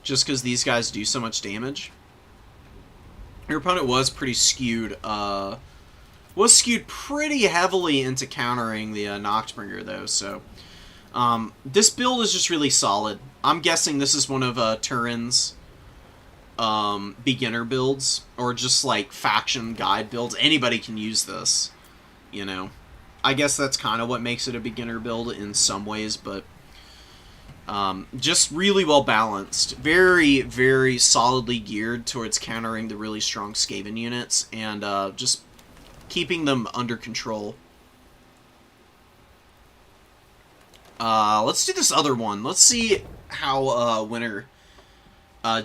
just because these guys do so much damage. Your opponent was pretty skewed, pretty heavily into countering the Noxbringer, though, so... this build is just really solid. I'm guessing this is one of Turin's beginner builds, or just like faction guide builds. Anybody can use this, you know. I guess that's kind of what makes it a beginner build in some ways, but just really well balanced. Very, very solidly geared towards countering the really strong Skaven units, and just keeping them under control. Let's do this other one. Let's see how Winter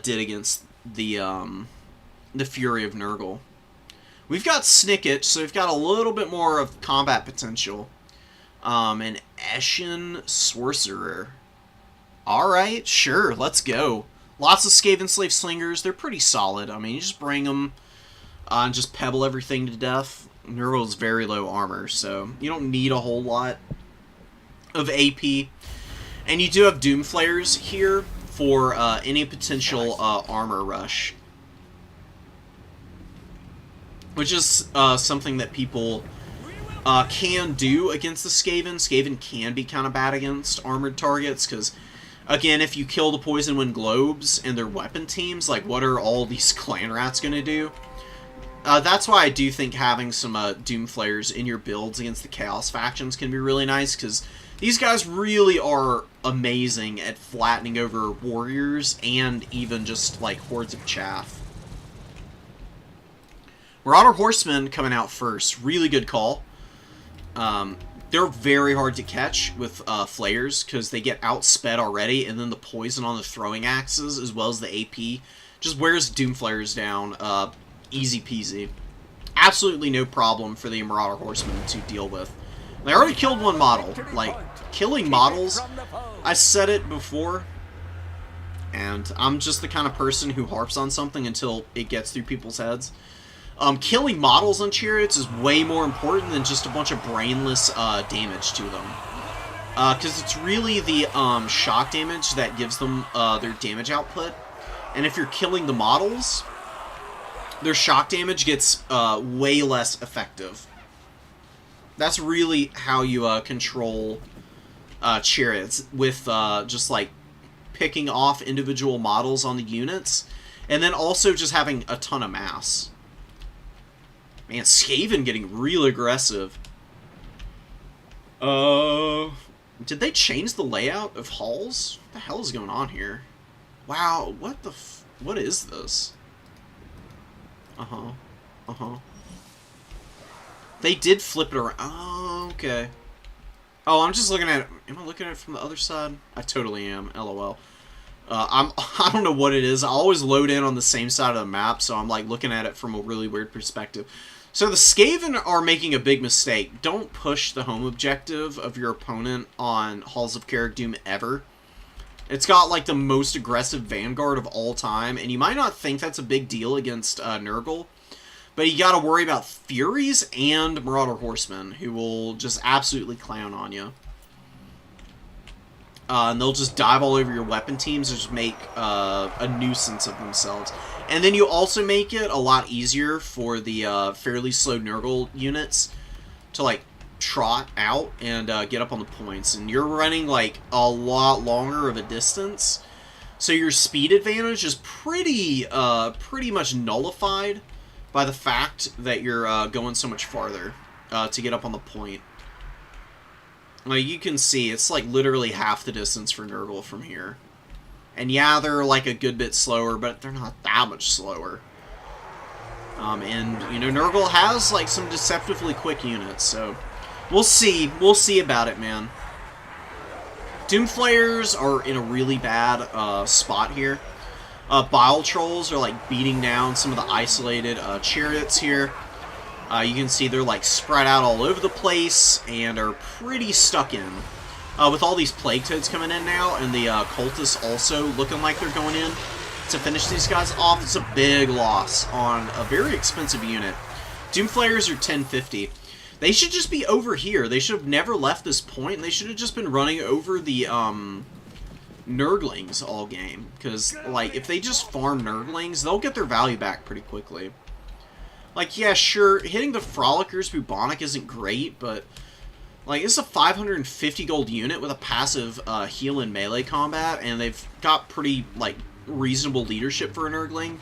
did against the Fury of Nurgle. We've got Snicket, so we've got a little bit more of combat potential. An Eshin Sorcerer. Alright, sure, let's go. Lots of Skaven Slave Slingers. They're pretty solid. I mean, you just bring them and just pebble everything to death. Nurgle's very low armor, so you don't need a whole lot of AP. And you do have Doom Flares here for any potential armor rush, which is something that people can do against the Skaven. Skaven can be kind of bad against armored targets, because, again, if you kill the Poison Wind Globes and their weapon teams, like, what are all these Clan Rats going to do? That's why I do think having some Doom Flares in your builds against the Chaos factions can be really nice, because these guys really are amazing at flattening over warriors and even just, like, hordes of chaff. Marauder Horsemen coming out first. Really good call. They're very hard to catch with flayers, because they get outsped already, and then the poison on the throwing axes, as well as the AP, just wears Doom Flares down. Easy peasy. Absolutely no problem for the Marauder Horsemen to deal with. They already killed one model. Like, killing models, I said it before, and I'm just the kind of person who harps on something until it gets through people's heads. Killing models on chariots is way more important than just a bunch of brainless damage to them. Because it's really the shock damage that gives them their damage output. And if you're killing the models, their shock damage gets way less effective. That's really how you control chariots, with just like picking off individual models on the units, and then also just having a ton of mass. Man, Skaven getting real aggressive. Did they change the layout of halls? What the hell is going on here? Wow, what is this? They did flip it around. Oh, okay. Oh, I'm just looking at it. Am I looking at it from the other side? I totally am. LOL. I don't know what it is. I always load in on the same side of the map, so I'm like looking at it from a really weird perspective. So the Skaven are making a big mistake. Don't push the home objective of your opponent on Halls of Carrick-Doom ever. It's got like the most aggressive Vanguard of all time, and you might not think that's a big deal against Nurgle, but you gotta worry about Furies and Marauder Horsemen, who will just absolutely clown on you. And they'll just dive all over your weapon teams and just make a nuisance of themselves. And then you also make it a lot easier for the fairly slow Nurgle units to, like, trot out and get up on the points. And you're running, like, a lot longer of a distance, so your speed advantage is pretty much nullified by the fact that you're going so much farther to get up on the point. Like, you can see, it's like literally half the distance for Nurgle from here. And yeah, they're like a good bit slower, but they're not that much slower. And, you know, Nurgle has like some deceptively quick units, so we'll see. We'll see about it, man. Doomflayers are in a really bad spot here. Bile Trolls are like beating down some of the isolated chariots here. You can see they're like spread out all over the place and are pretty stuck in. With all these Plague Toads coming in now, and the Cultists also looking like they're going in to finish these guys off, it's a big loss on a very expensive unit. Doomflayers are 1050. They should just be over here. They should have never left this point, and they should have just been running over the Nurglings all game. Because, like, if they just farm Nurglings, they'll get their value back pretty quickly. Like, yeah, sure, hitting the Frolickers Bubonic isn't great, but, like, it's a 550 gold unit with a passive heal in melee combat, and they've got pretty, like, reasonable leadership for a Nurgling.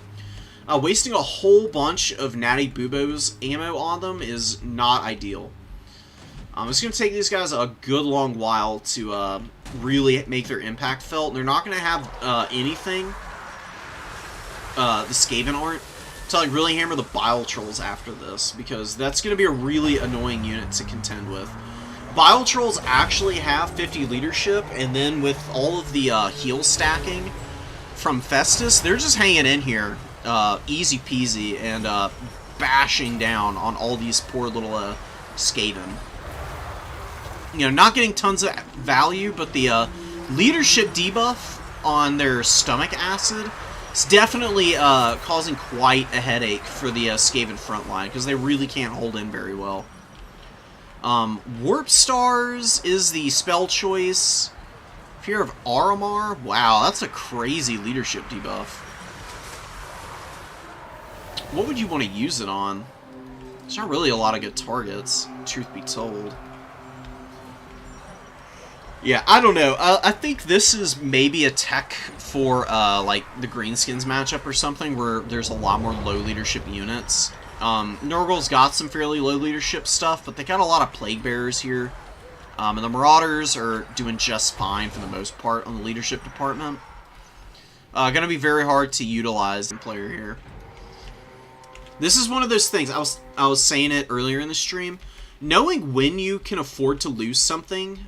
Wasting a whole bunch of Natty Bubo's ammo on them is not ideal. It's going to take these guys a good long while to really make their impact felt. And they're not going to have anything, the Skaven aren't, to like really hammer the Bile Trolls after this, because that's going to be a really annoying unit to contend with. Bile Trolls actually have 50 leadership, and then with all of the heal stacking from Festus, they're just hanging in here, easy peasy, and bashing down on all these poor little Skaven. You know, not getting tons of value, but the leadership debuff on their stomach acid is definitely causing quite a headache for the Skaven front line, because they really can't hold in very well. Warp Stars is the spell choice. Fear of Aramar? Wow, that's a crazy leadership debuff. What would you want to use it on? There's not really a lot of good targets, truth be told. Yeah, I don't know. I think this is maybe a tech for, like, the Greenskins matchup or something, where there's a lot more low leadership units. Nurgle's got some fairly low leadership stuff, but they got a lot of Plague Bearers here. And the Marauders are doing just fine for the most part on the leadership department. Gonna be very hard to utilize in player here. This is one of those things, I was saying it earlier in the stream, knowing when you can afford to lose something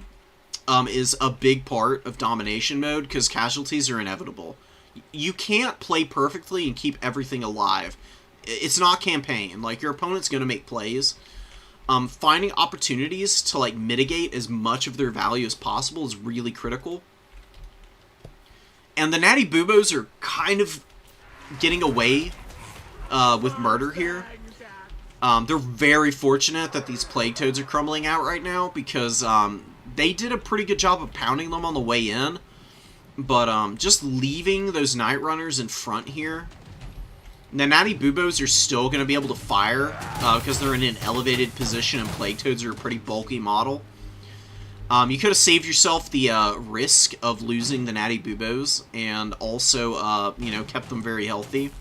is a big part of domination mode, because casualties are inevitable. You can't play perfectly and keep everything alive. It's not campaign. Like, your opponent's going to make plays. Finding opportunities to, like, mitigate as much of their value as possible is really critical. And the Natty Bubos are kind of getting away with murder here. They're very fortunate that these Plague Toads are crumbling out right now, because they did a pretty good job of pounding them on the way in. But just leaving those Night Runners in front here. The Natty Bubos are still going to be able to fire, because they're in an elevated position, and Plague Toads are a pretty bulky model. You could have saved yourself the risk of losing the Natty Bubos, and also, you know, kept them very healthy.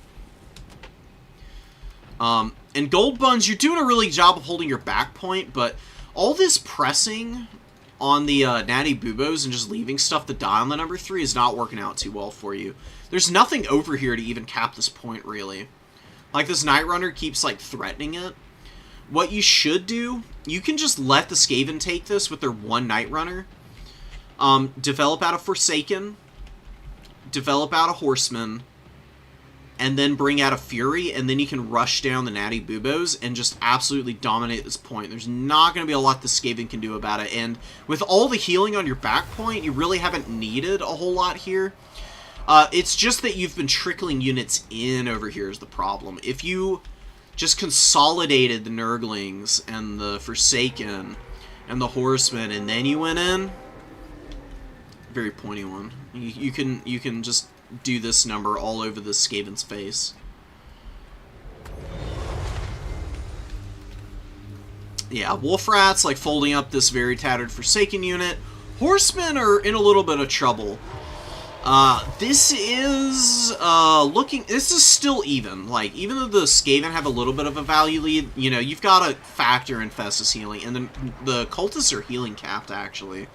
And Gold Buns, you're doing a really good job of holding your back point, but all this pressing on the Natty Bubos and just leaving stuff to die on the number 3 is not working out too well for you. There's nothing over here to even cap this point, really. Like, this Night Runner keeps, like, threatening it. What you should do, you can just let the Skaven take this with their one Night Runner. Develop out a Forsaken. Develop out a Horseman. And then bring out a Fury, and then you can rush down the Natty Bubos and just absolutely dominate this point. There's not going to be a lot the Skaven can do about it, and with all the healing on your back point, you really haven't needed a whole lot here. It's just that you've been trickling units in over here is the problem. If you just consolidated the Nurglings and the Forsaken and the Horsemen, and then you went in, very pointy one. You can just do this number all over the Skaven's face. Yeah, Wolf Rats, like, folding up this very tattered Forsaken unit. Horsemen are in a little bit of trouble. This is still even. Like, even though the Skaven have a little bit of a value lead, you know, you've got to factor in Festus healing, and then the Cultists are healing capped, actually.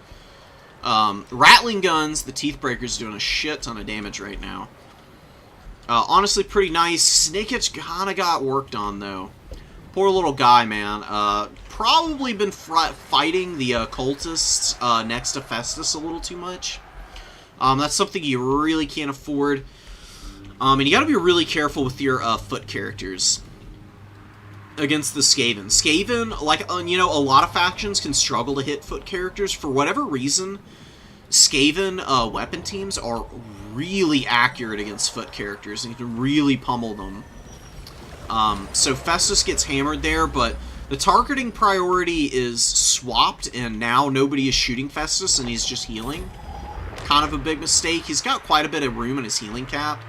Rattling Guns, the Teethbreaker's doing a shit ton of damage right now. Honestly, pretty nice. Snake Itch kinda got worked on, though. Poor little guy, man. Probably been fighting the Cultists next to Festus a little too much. That's something you really can't afford. And you gotta be really careful with your foot characters against the Skaven. Skaven, like, you know, a lot of factions can struggle to hit foot characters. For whatever reason, Skaven weapon teams are really accurate against foot characters, and you can really pummel them. So Festus gets hammered there, but the targeting priority is swapped, and now nobody is shooting Festus, and he's just healing. Kind of a big mistake. He's got quite a bit of room in his healing cap.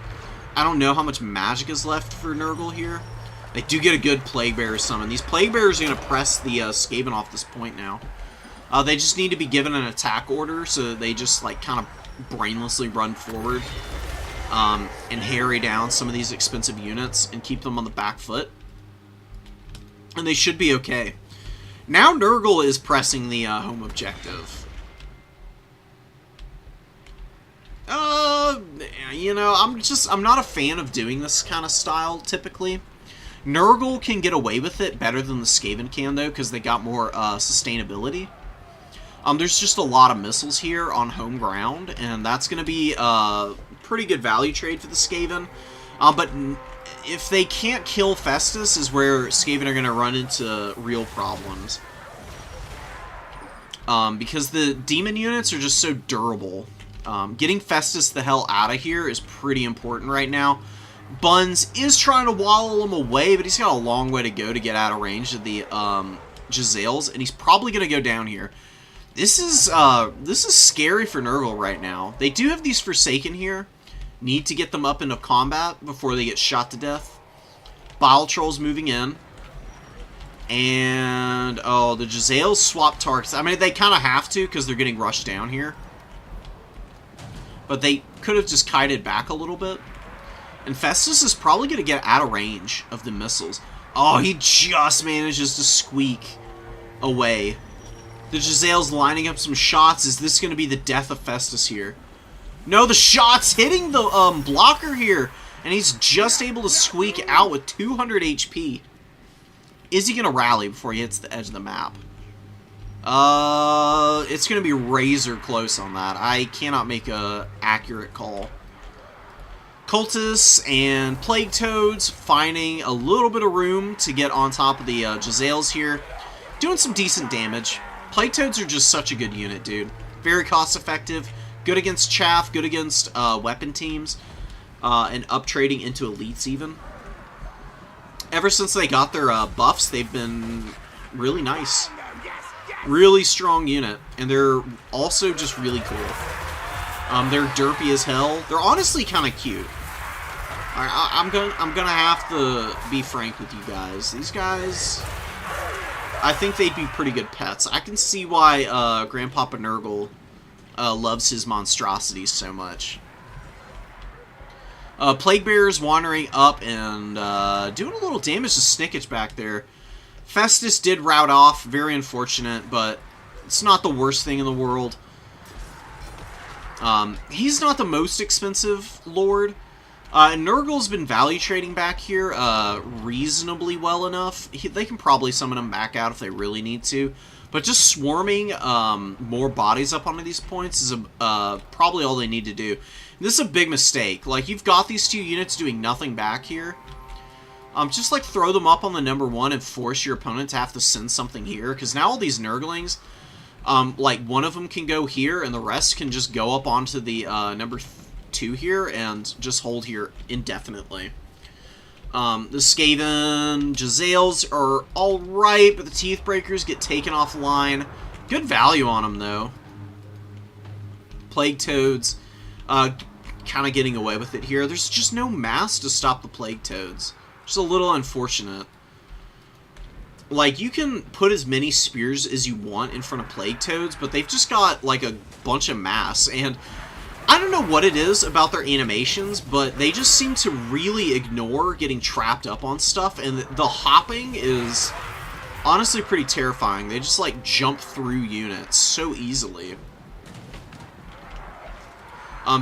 I don't know how much magic is left for Nurgle here. They do get a good Plague Bearer summon. These Plague Bearers are going to press the Skaven off this point now. They just need to be given an attack order, so they just, like, kind of brainlessly run forward and harry down some of these expensive units and keep them on the back foot. And they should be okay. Now Nurgle is pressing the home objective. You know, I'm not a fan of doing this kind of style, typically. Nurgle can get away with it better than the Skaven can, though, because they got more sustainability. There's just a lot of missiles here on home ground, and that's going to be a pretty good value trade for the Skaven. But if they can't kill Festus is where Skaven are going to run into real problems. Because the demon units are just so durable. Getting Festus the hell out of here is pretty important right now. Buns is trying to wallow him away, but he's got a long way to go to get out of range of the Jezzails, and he's probably going to go down here. This is scary for Nurgle right now. They do have these Forsaken here. Need to get them up into combat before they get shot to death. Bile Trolls moving in. And, oh, the Jezzails swap targets. I mean, they kind of have to because they're getting rushed down here. But they could have just kited back a little bit. And Festus is probably going to get out of range of the missiles. Oh, he just manages to squeak away. The Jezzail's lining up some shots. Is this going to be the death of Festus here? No, the shot's hitting the blocker here. And he's just able to squeak out with 200 HP. Is he going to rally before he hits the edge of the map? It's going to be razor close on that. I cannot make a accurate call. Cultists and Plague Toads finding a little bit of room to get on top of the Jezzails here. Doing some decent damage. Plague Toads are just such a good unit, dude. Very cost effective. Good against chaff. Good against weapon teams. And up trading into elites even. Ever since they got their buffs, they've been really nice. Really strong unit. And they're also just really cool. They're derpy as hell. They're honestly kind of cute. I'm gonna have to be frank with you guys. These guys, I think they'd be pretty good pets. I can see why Grandpapa Nurgle loves his monstrosities so much. Plague Bearers wandering up and doing a little damage to Snickage back there. Festus did rout off. Very unfortunate, but it's not the worst thing in the world. He's not the most expensive Lord. Nurgle's been value trading back here reasonably well enough. They can probably summon him back out if they really need to. But just swarming more bodies up onto these points is probably all they need to do. And this is a big mistake. Like, you've got these two units doing nothing back here. Just, like, throw them up on the number one and force your opponent to have to send something here. Because now all these Nurglings, like, one of them can go here and the rest can just go up onto the number 2 here and just hold here indefinitely. The Skaven Jezzails are alright, but the Teethbreakers get taken offline. Good value on them, though. Plague Toads kind of getting away with it here. There's just no mass to stop the Plague Toads. Just a little unfortunate. Like, you can put as many spears as you want in front of Plague Toads, but they've just got, like, a bunch of mass, and I don't know what it is about their animations, but they just seem to really ignore getting trapped up on stuff, and the hopping is honestly pretty terrifying. They just, like, jump through units so easily.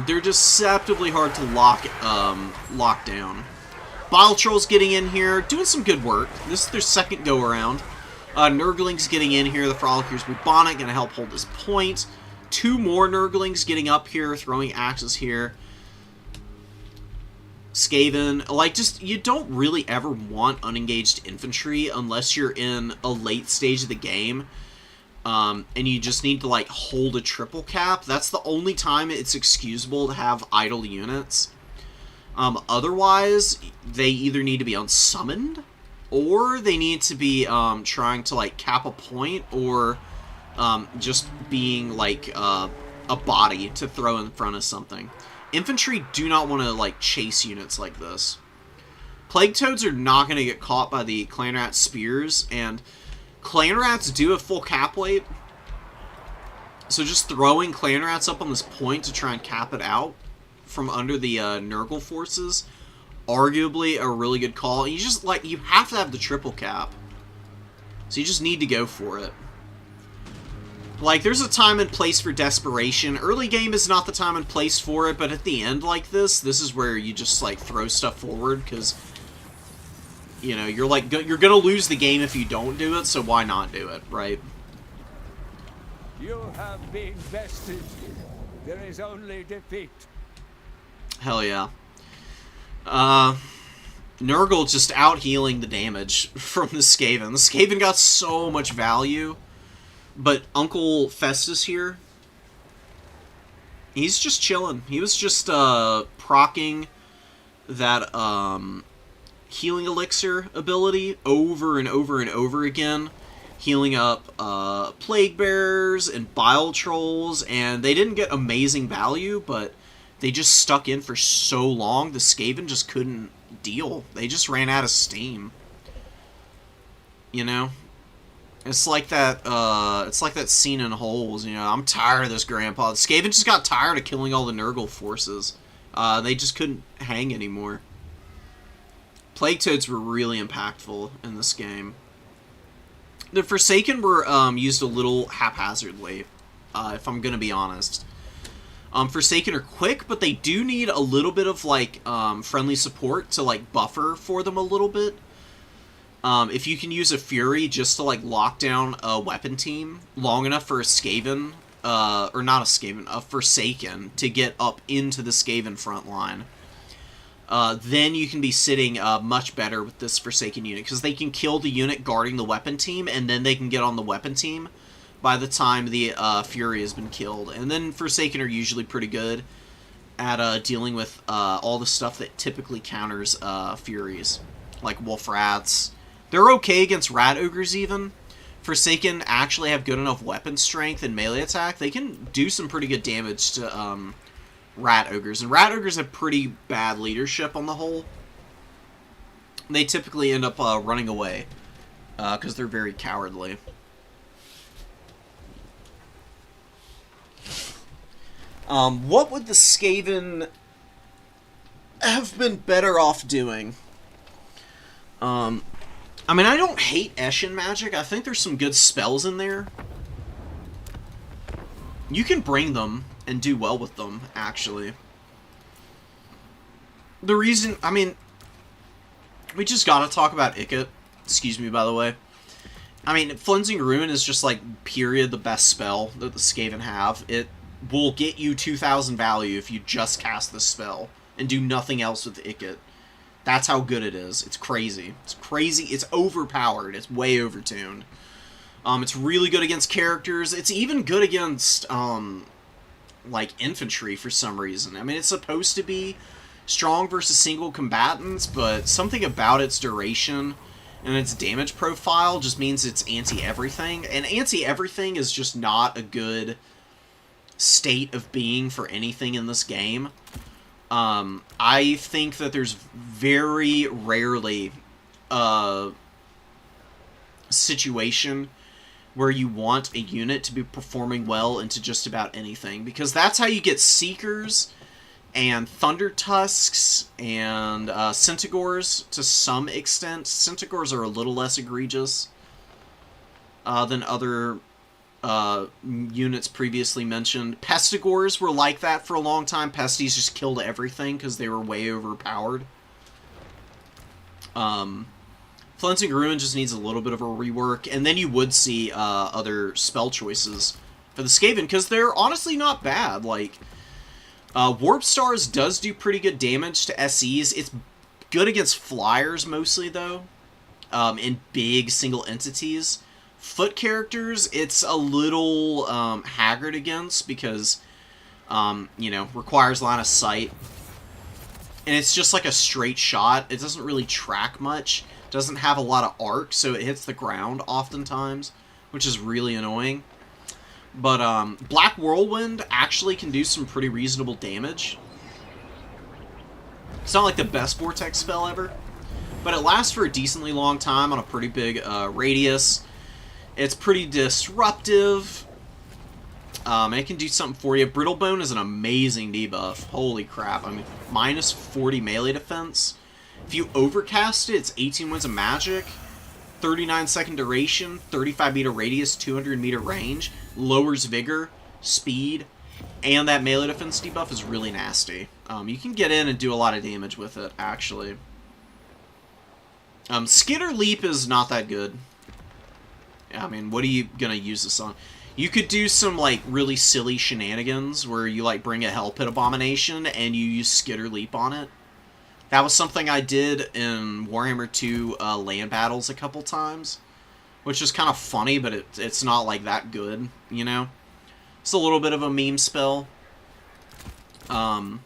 They're deceptively hard to lock down. Bile Trolls getting in here, doing some good work. This is their second go-around. Nurglings getting in here. The Frolickers Bubonic going to help hold this point. 2 more Nurglings getting up here, throwing axes here. Skaven, like, just, you don't really ever want unengaged infantry unless you're in a late stage of the game, and you just need to, like, hold a triple cap. That's the only time it's excusable to have idle units. Otherwise, they either need to be unsummoned, or they need to be, trying to, like, cap a point, or, just being, like, a body to throw in front of something. Infantry do not want to, like, chase units like this. Plague Toads are not going to get caught by the Clan Rat Spears, and Clan Rats do have full cap weight, so just throwing Clan Rats up on this point to try and cap it out from under the Nurgle forces, arguably a really good call. You just, like, you have to have the triple cap, so you just need to go for it. Like, there's a time and place for desperation. Early game is not the time and place for it, but at the end like this is where you just, like, throw stuff forward, because, you know, you're, like, you're gonna lose the game if you don't do it, so why not do it, right? You have been bested. There is only defeat. Hell yeah. Nurgle just out-healing the damage from the Skaven. The Skaven got so much value. But Uncle Festus here, he's just chilling. He was just proccing that healing elixir ability over and over and over again, healing up plague bearers and bile trolls, and they didn't get amazing value, but they just stuck in for so long the Skaven just couldn't deal. They just ran out of steam. You know? It's like that scene in Holes, you know, I'm tired of this, Grandpa. The Skaven just got tired of killing all the Nurgle forces. They just couldn't hang anymore. Plague Toads were really impactful in this game. The Forsaken were used a little haphazardly, if I'm gonna be honest. Forsaken are quick, but they do need a little bit of, like, friendly support to, like, buffer for them a little bit. If you can use a Fury just to, like, lock down a weapon team long enough for a Skaven, or not a Skaven, a Forsaken to get up into the Skaven front line, then you can be sitting much better with this Forsaken unit, because they can kill the unit guarding the weapon team, and then they can get on the weapon team by the time the Fury has been killed. And then Forsaken are usually pretty good at dealing with all the stuff that typically counters Furies, like Wolf Rats. They're okay against Rat Ogres even. Forsaken actually have good enough weapon strength and melee attack. They can do some pretty good damage to Rat Ogres. And Rat Ogres have pretty bad leadership on the whole. They typically end up running away because they're very cowardly. What would the Skaven have been better off doing? I mean, I don't hate Eshin magic. I think there's some good spells in there. You can bring them and do well with them, actually. The reason, I mean, we just gotta talk about Ikit. Excuse me, by the way. I mean, Flensing Ruin is just, like, period the best spell that the Skaven have. It will get you 2,000 value if you just cast this spell and do nothing else with Ikit. That's how good it is. It's crazy. It's crazy. It's overpowered. It's way overtuned. It's really good against characters. It's even good against, like, infantry for some reason. I mean, it's supposed to be strong versus single combatants, but something about its duration and its damage profile just means it's anti-everything. And anti-everything is just not a good state of being for anything in this game. I think that there's very rarely a situation where you want a unit to be performing well into just about anything, because that's how you get Seekers and Thunder Tusks and Centigores to some extent. Centigores are a little less egregious than other units previously mentioned. Pestigores were like that for a long time. Pesties just killed everything because they were way overpowered. Flensing Ruin just needs a little bit of a rework, and then you would see other spell choices for the Skaven, because they're honestly not bad. Like, Warp Stars does do pretty good damage to SEs. It's good against flyers mostly, though, in big single entities. Foot characters, it's a little haggard against because, you know, requires line of sight. And it's just like a straight shot. It doesn't really track much. It doesn't have a lot of arc, so it hits the ground oftentimes, which is really annoying. But Black Whirlwind actually can do some pretty reasonable damage. It's not like the best Vortex spell ever, but it lasts for a decently long time on a pretty big radius. It's pretty disruptive. It can do something for you. Brittlebone is an amazing debuff. Holy crap. I mean, minus 40 melee defense. If you overcast it, it's 18 winds of magic, 39 second duration, 35 meter radius, 200 meter range, lowers vigor, speed, and that melee defense debuff is really nasty. You can get in and do a lot of damage with it, actually. Skitter Leap is not that good. I mean, what are you going to use this on? You could do some, like, really silly shenanigans where you, like, bring a Hell Pit Abomination and you use Skitter Leap on it. That was something I did in Warhammer 2 land battles a couple times, which is kind of funny, but it's not, like, that good, you know? It's a little bit of a meme spell. I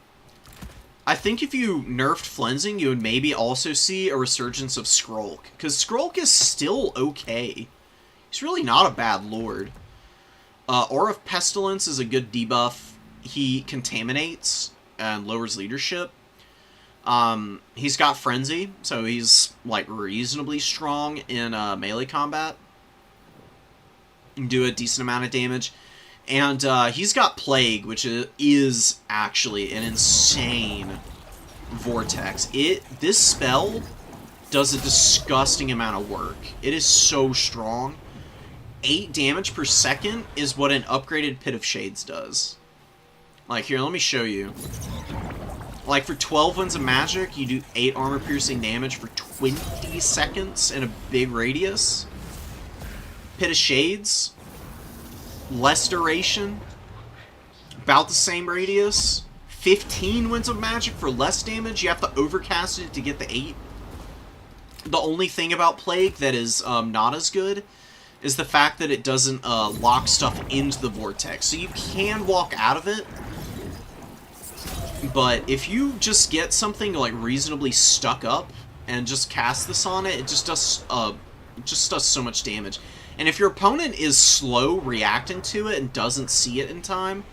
think if you nerfed Flensing, you would maybe also see a resurgence of Skrulk, because Skrulk is still okay. He's really not a bad lord. Aura of Pestilence is a good debuff. He contaminates and lowers leadership. He's got Frenzy, so he's, like, reasonably strong in melee combat. Can do a decent amount of damage. And he's got Plague, which is actually an insane vortex. This spell does a disgusting amount of work. It is so strong. 8 damage per second is what an upgraded Pit of Shades does. Like, here, let me show you. Like, for 12 winds of magic, you do 8 armor-piercing damage for 20 seconds in a big radius. Pit of Shades, less duration, about the same radius. 15 winds of magic for less damage. You have to overcast it to get the 8. The only thing about Plague that is not as good is the fact that it doesn't lock stuff into the vortex. So you can walk out of it, but if you just get something like reasonably stuck up and just cast this on it, it just does so much damage. And if your opponent is slow reacting to it and doesn't see it in time,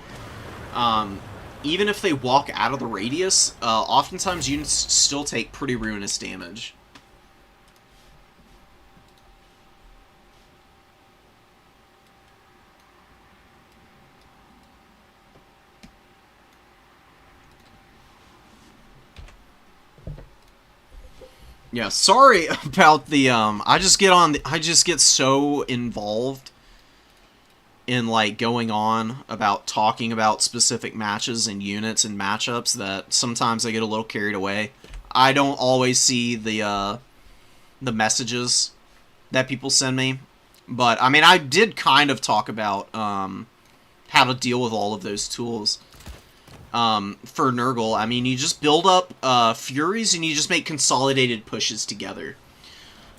even if they walk out of the radius, oftentimes units still take pretty ruinous damage. Yeah, sorry about the, I just get so involved in, like, going on about talking about specific matches and units and matchups that sometimes I get a little carried away. I don't always see the messages that people send me, but, I mean, I did kind of talk about, how to deal with all of those tools. For Nurgle, I mean, you just build up Furies and you just make consolidated pushes together.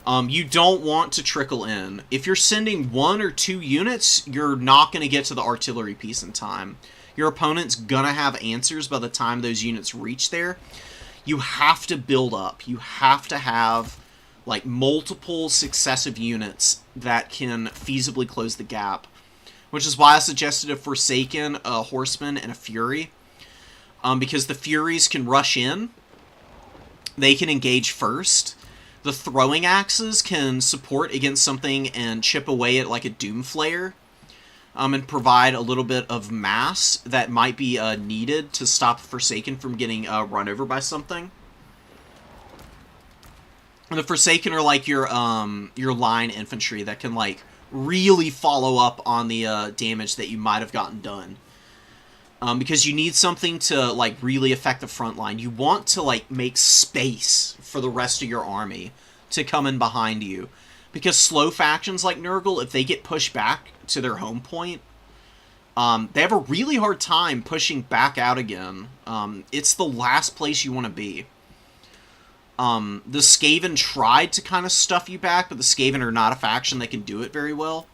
You don't want to trickle in. If you're sending 1 or 2 units, you're not going to get to the artillery piece in time. Your opponent's going to have answers by the time those units reach there. You have to build up. You have to have, like, multiple successive units that can feasibly close the gap. Which is why I suggested a Forsaken, a Horseman, and a Fury. Because the Furies can rush in. They can engage first. The Throwing Axes can support against something and chip away at, like, a Doomflayer. And provide a little bit of mass that might be needed to stop Forsaken from getting run over by something. And the Forsaken are like your line infantry that can, like, really follow up on the damage that you might have gotten done. Because you need something to, like, really affect the front line. You want to, like, make space for the rest of your army to come in behind you. Because slow factions like Nurgle, if they get pushed back to their home point, They have a really hard time pushing back out again. It's the last place you want to be. The Skaven tried to kind of stuff you back, but the Skaven are not a faction that can do it very well.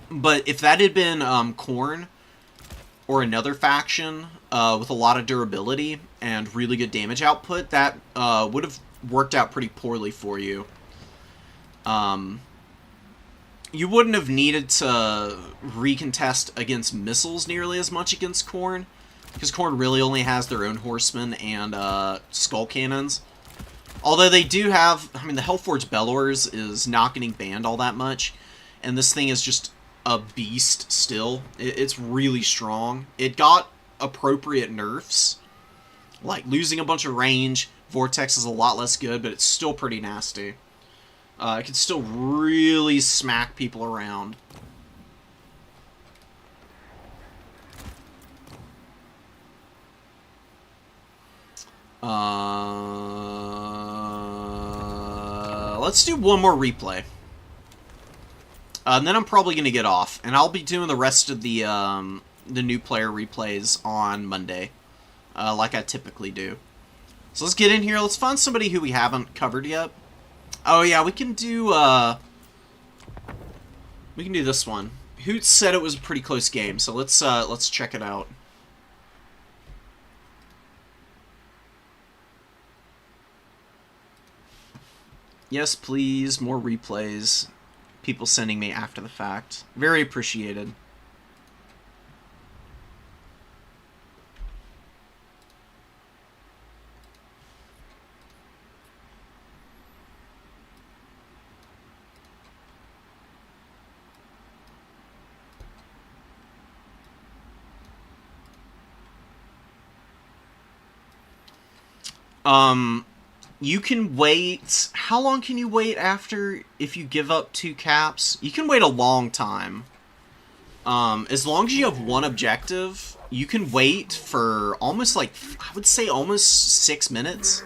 But if that had been Khorne or another faction with a lot of durability and really good damage output, that would have worked out pretty poorly for you. You wouldn't have needed to recontest against missiles nearly as much against Khorne, because Khorne really only has their own horsemen and skull cannons. Although they do have, I mean, the Hellforged Bellows is not getting banned all that much, and this thing is just a beast still. It's really strong. It got appropriate nerfs, like losing a bunch of range. Vortex is a lot less good, but it's still pretty nasty. It can still really smack people around. Let's do one more replay. And then I'm probably going to get off. And I'll be doing the rest of the new player replays on Monday. Like I typically do. So let's get in here. Let's find somebody who we haven't covered yet. Oh yeah, we can do this one. Hoot said it was a pretty close game, so let's check it out. Yes, please, more replays. People sending me after the fact. Very appreciated. You can wait... How long can you wait after if you give up 2 caps? You can wait a long time. As long as you have one objective, you can wait for almost like, I would say almost 6 minutes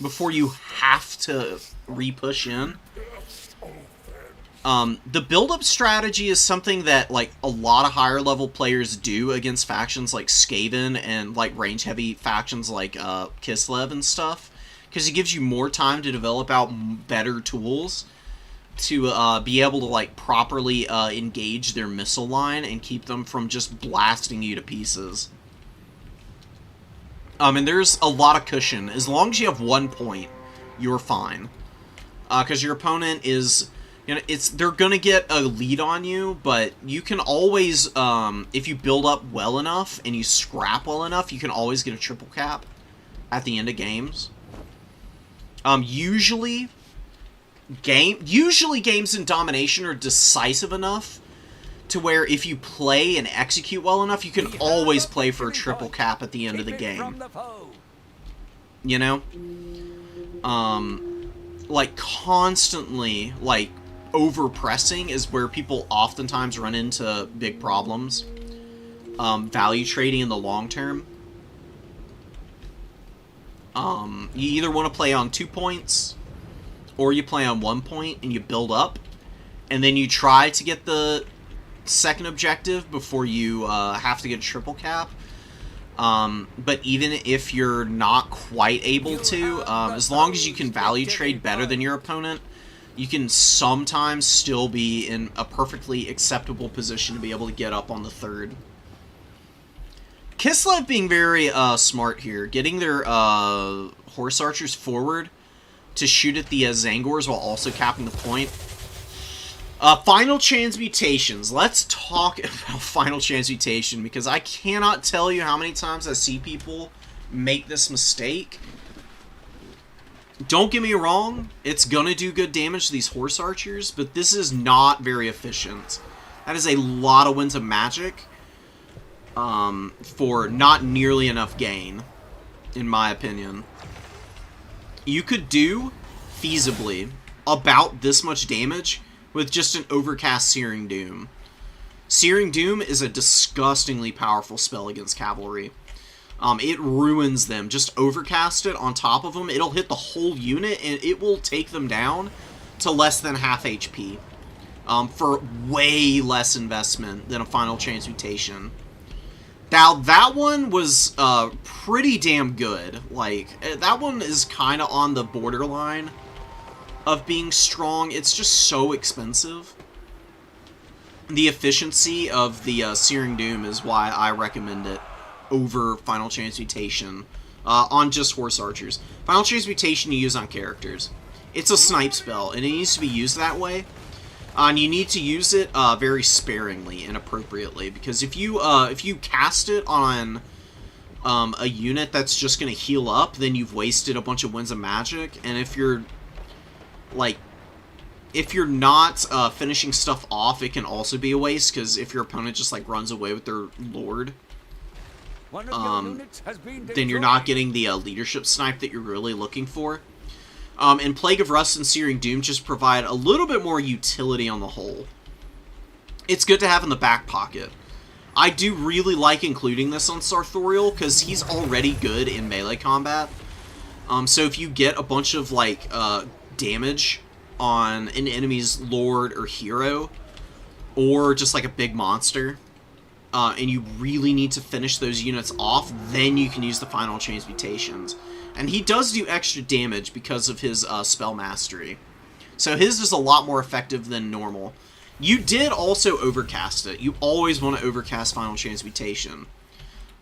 before you have to re-push in. The build-up strategy is something that, like, a lot of higher-level players do against factions like Skaven and, like, range-heavy factions like Kislev and stuff, because it gives you more time to develop out better tools to be able to, like, properly engage their missile line and keep them from just blasting you to pieces. And there's a lot of cushion. As long as you have 1 point, you're fine. Because your opponent is... You know, they're gonna get a lead on you, but you can always, if you build up well enough and you scrap well enough, you can always get a triple cap at the end of games. Usually games in Domination are decisive enough to where if you play and execute well enough, you can always play for a triple cap at the end of the game. You know? Like, constantly, like, over-pressing is where people oftentimes run into big problems. Value trading in the long term. You either want to play on 2 points, or you play on 1 point and you build up, and then you try to get the second objective before you have to get a triple cap. But even if you're not quite able to, as long as you can value trade better than your opponent, you can sometimes still be in a perfectly acceptable position to be able to get up on the third. Kislev being very smart here, getting their horse archers forward to shoot at the Zangors while also capping the point. Final Transmutations. Let's talk about Final Transmutation, because I cannot tell you how many times I see people make this mistake. Don't get me wrong, it's gonna do good damage to these horse archers, but this is not very efficient. That is a lot of Winds of Magic for not nearly enough gain, in my opinion. You could do, feasibly, about this much damage with just an Overcast Searing Doom. Searing Doom is a disgustingly powerful spell against cavalry. It ruins them. Just overcast it on top of them. It'll hit the whole unit, and it will take them down to less than half HP. for way less investment than a Final Transmutation. Now, that one was pretty damn good. Like, that one is kind of on the borderline of being strong. It's just so expensive. The efficiency of the Searing Doom is why I recommend it over Final Transmutation on just Horse Archers. Final Transmutation you use on characters. It's a snipe spell, and it needs to be used that way. And you need to use it very sparingly and appropriately, because if you cast it on a unit that's just going to heal up, then you've wasted a bunch of Winds of Magic. And if you're not finishing stuff off, it can also be a waste, because if your opponent just like runs away with their Lord, then you're not getting the leadership snipe that you're really looking for. And Plague of Rust and Searing Doom just provide a little bit more utility on the whole. It's good to have in the back pocket. I do really like including this on Sartorial, because he's already good in melee combat. So if you get a bunch of, like, damage on an enemy's Lord or Hero, or just, like, a big monster, and you really need to finish those units off, then you can use the Final Transmutations. And he does do extra damage because of his spell mastery. So his is a lot more effective than normal. You did also overcast it. You always want to overcast Final Transmutation.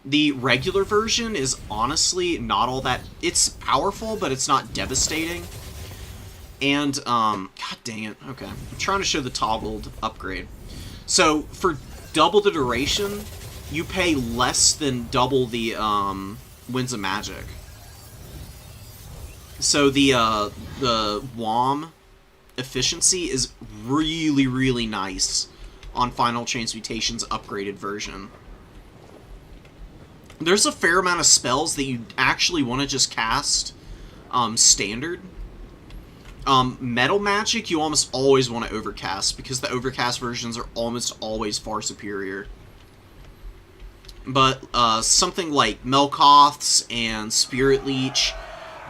The regular version is honestly not all that... It's powerful, but it's not devastating. And, god dang it. Okay. I'm trying to show the toggled upgrade. So, for double the duration, you pay less than double the Winds of Magic. So the WOM efficiency is really, really nice on Final Transmutation's upgraded version. There's a fair amount of spells that you actually want to just cast standard. Metal Magic you almost always want to overcast, because the overcast versions are almost always far superior. But something like Melkoths and Spirit Leech,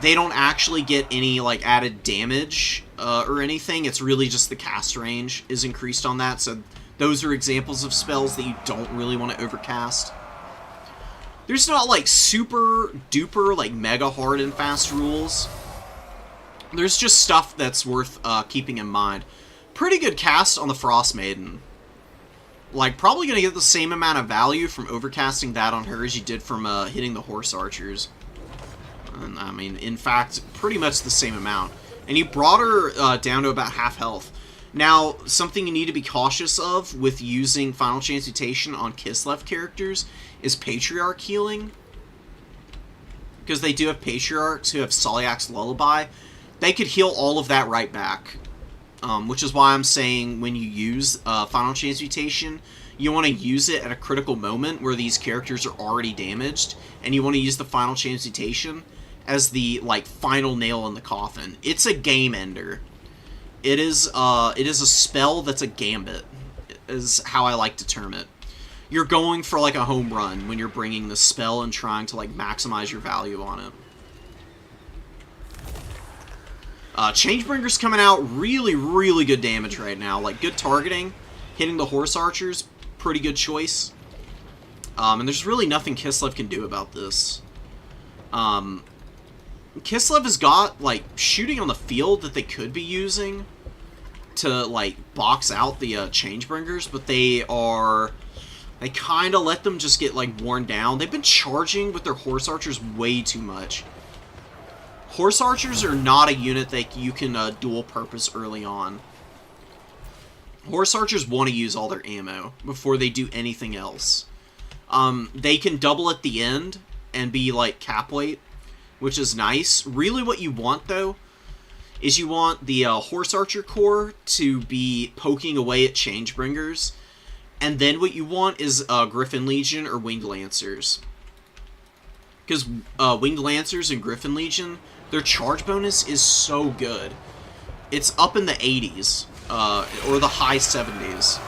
they don't actually get any, like, added damage or anything. It's really just the cast range is increased on that. So those are examples of spells that you don't really want to overcast. There's not, like, super duper, like, mega hard and fast rules. There's just stuff that's worth keeping in mind. Pretty good cast on the Frost Maiden. Like, probably going to get the same amount of value from overcasting that on her as you did from hitting the Horse Archers. And, I mean, in fact, pretty much the same amount. And you brought her down to about half health. Now, something you need to be cautious of with using Final Transmutation on Kislev characters is Patriarch healing. Because they do have Patriarchs who have Soliak's Lullaby. They could heal all of that right back. Which is why I'm saying when you use Final Transmutation, you want to use it at a critical moment where these characters are already damaged. And you want to use the Final Transmutation as the, like, final nail in the coffin. It's a game ender. It is a spell that's a gambit, is how I like to term it. You're going for, like, a home run when you're bringing the spell and trying to, like, maximize your value on it. Changebringer's coming out really, really good damage right now. Like, good targeting. Hitting the Horse Archers, pretty good choice. And there's really nothing Kislev can do about this. Kislev has got, like, shooting on the field that they could be using to, like, box out the Changebringers, but they kind of let them just get, like, worn down. They've been charging with their Horse Archers way too much. Horse Archers are not a unit that you can dual purpose early on. Horse Archers want to use all their ammo before they do anything else. They can double at the end and be, like, cap weight, which is nice. Really what you want, though, is you want the Horse Archer Corps to be poking away at Changebringers, and then what you want is Griffin Legion or Winged Lancers. Because Winged Lancers and Griffin Legion, their charge bonus is so good. It's up in the 80s, or the high 70s.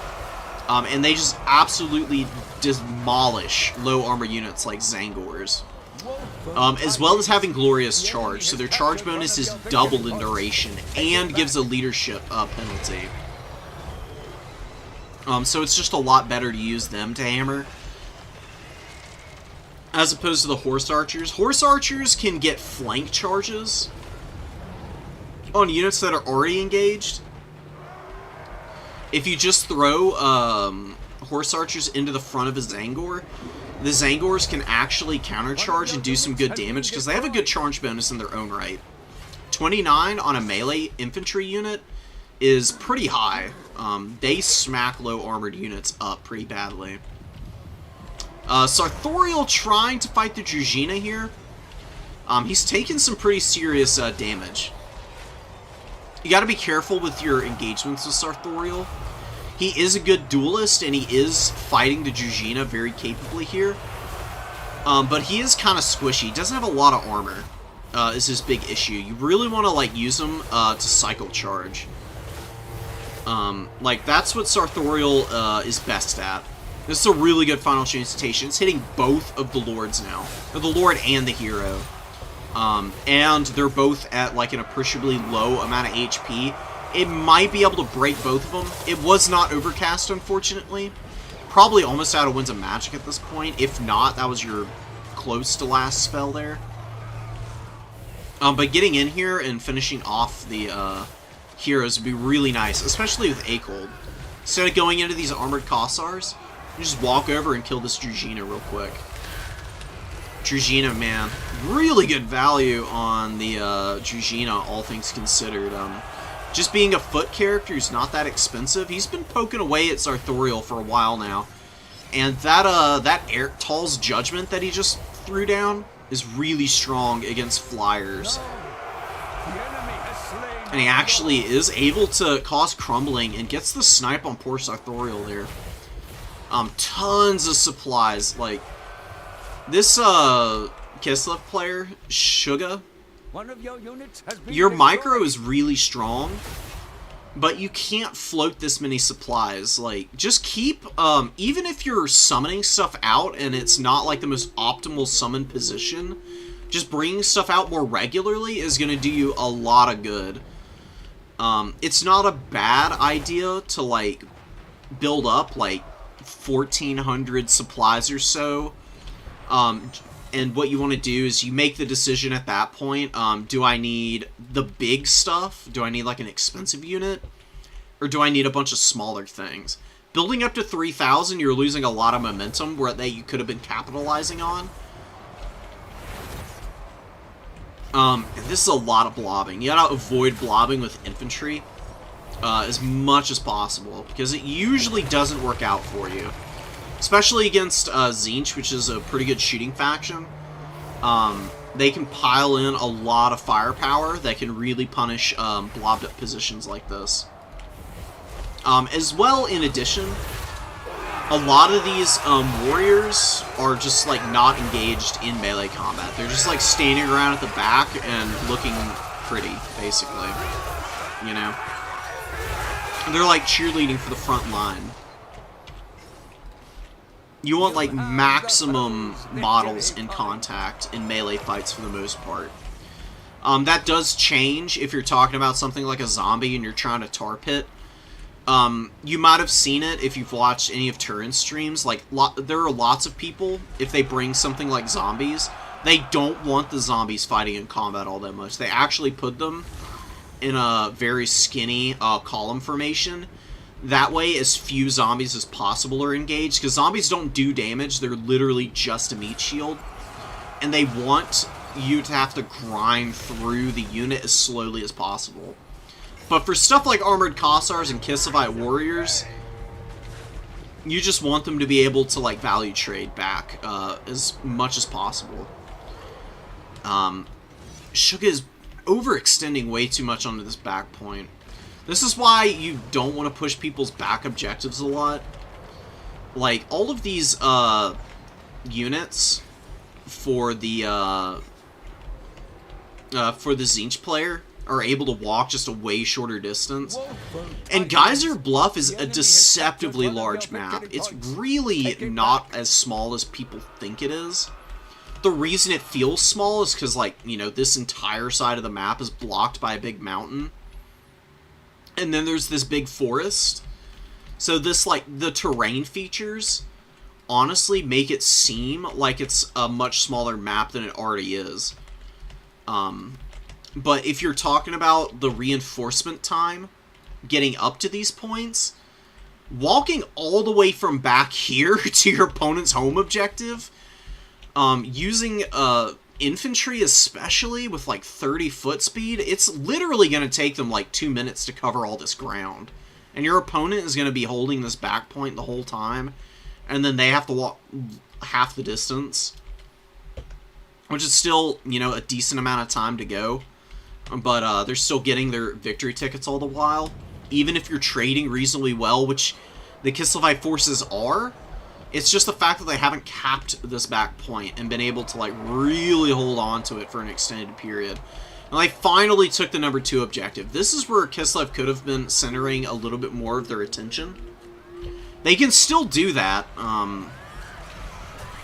And they just absolutely demolish low armor units like Zangors. As well as having Glorious Charge, so their charge bonus is doubled in duration and gives a leadership penalty. So it's just a lot better to use them to hammer, as opposed to the horse archers. Horse archers can get flank charges on units that are already engaged. If you just throw horse archers into the front of a Zangor, the Zangors can actually countercharge and do some good damage because they have a good charge bonus in their own right. 29 on a melee infantry unit is pretty high. They smack low armored units up pretty badly. Sartorial trying to fight the Druzhina here. He's taken some pretty serious damage. You gotta be careful with your engagements with Sartorial. He is a good duelist, and he is fighting the Druzhina very capably here. But he is kind of squishy. He doesn't have a lot of armor, is his big issue. You really want to, like, use him to cycle charge. Like, that's what Sartorial is best at. This is a really good final transmutation. It's hitting both of the lords now. Or the lord and the hero. And they're both at, like, an appreciably low amount of HP. It might be able to break both of them. It was not overcast, unfortunately. Probably almost out of Winds of Magic at this point. If not, that was your close to last spell there. But getting in here and finishing off the heroes would be really nice, especially with Akold. Instead of going into these armored Kossars, you just walk over and kill this Druzhina real quick. Druzhina, man, really good value on the Druzhina, all things considered. Just being a foot character who's not that expensive, he's been poking away at Sartorial for a while now. And that Tal's Judgment that he just threw down is really strong against flyers. And he actually is able to cause crumbling and gets the snipe on poor Sartorial there. Tons of supplies. Like, this Kislev player, Suga, your micro is really strong, but you can't float this many supplies. Like, just keep, even if you're summoning stuff out and it's not like the most optimal summon position, just bringing stuff out more regularly is going to do you a lot of good. It's not a bad idea to, like, build up, like, 1,400 supplies or so. And what you want to do is you make the decision at that point, do I need the big stuff? Do I need, like, an expensive unit? Or do I need a bunch of smaller things? Building up to 3,000, you're losing a lot of momentum that you could have been capitalizing on. And this is a lot of blobbing. You gotta avoid blobbing with infantry as much as possible, because it usually doesn't work out for you. Especially against Tzeentch, which is a pretty good shooting faction. They can pile in a lot of firepower that can really punish blobbed up positions like this. As well, in addition, a lot of these warriors are just, like, not engaged in melee combat. They're just, like, standing around at the back and looking pretty, basically. You know? They're, like, cheerleading for the front line. You want, like, maximum models in contact in melee fights for the most part. That does change if you're talking about something like a zombie and you're trying to tar pit. You might have seen it if you've watched any of Turin's streams. Like, there are lots of people, if they bring something like zombies, they don't want the zombies fighting in combat all that much. They actually put them in a very skinny column formation. That way, as few zombies as possible are engaged, because zombies don't do damage, they're literally just a meat shield. And they want you to have to grind through the unit as slowly as possible. But for stuff like Armored Kossars and Kislev Warriors, you just want them to be able to, like, value trade back as much as possible. Suga is overextending way too much onto this back point. This is why you don't want to push people's back objectives a lot. Like, all of these units for the Tzeentch player are able to walk just a way shorter distance. And Geyser Bluff is a deceptively large map. It's really not as small as people think it is. The reason it feels small is because, like, you know, this entire side of the map is blocked by a big mountain. And then there's this big forest. So this, like, the terrain features honestly make it seem like it's a much smaller map than it already is. But if you're talking about the reinforcement time getting up to these points, walking all the way from back here to your opponent's home objective, using infantry especially with like 30 foot speed, it's literally going to take them like 2 minutes to cover all this ground. And your opponent is going to be holding this back point the whole time, and then they have to walk half the distance, which is still, you know, a decent amount of time to go. But they're still getting their victory tickets all the while. Even if you're trading reasonably well, which the Kislevite forces are, it's just the fact that they haven't capped this back point and been able to, like, really hold on to it for an extended period. And they finally took the number 2 objective. This is where Kislev could have been centering a little bit more of their attention. They can still do that.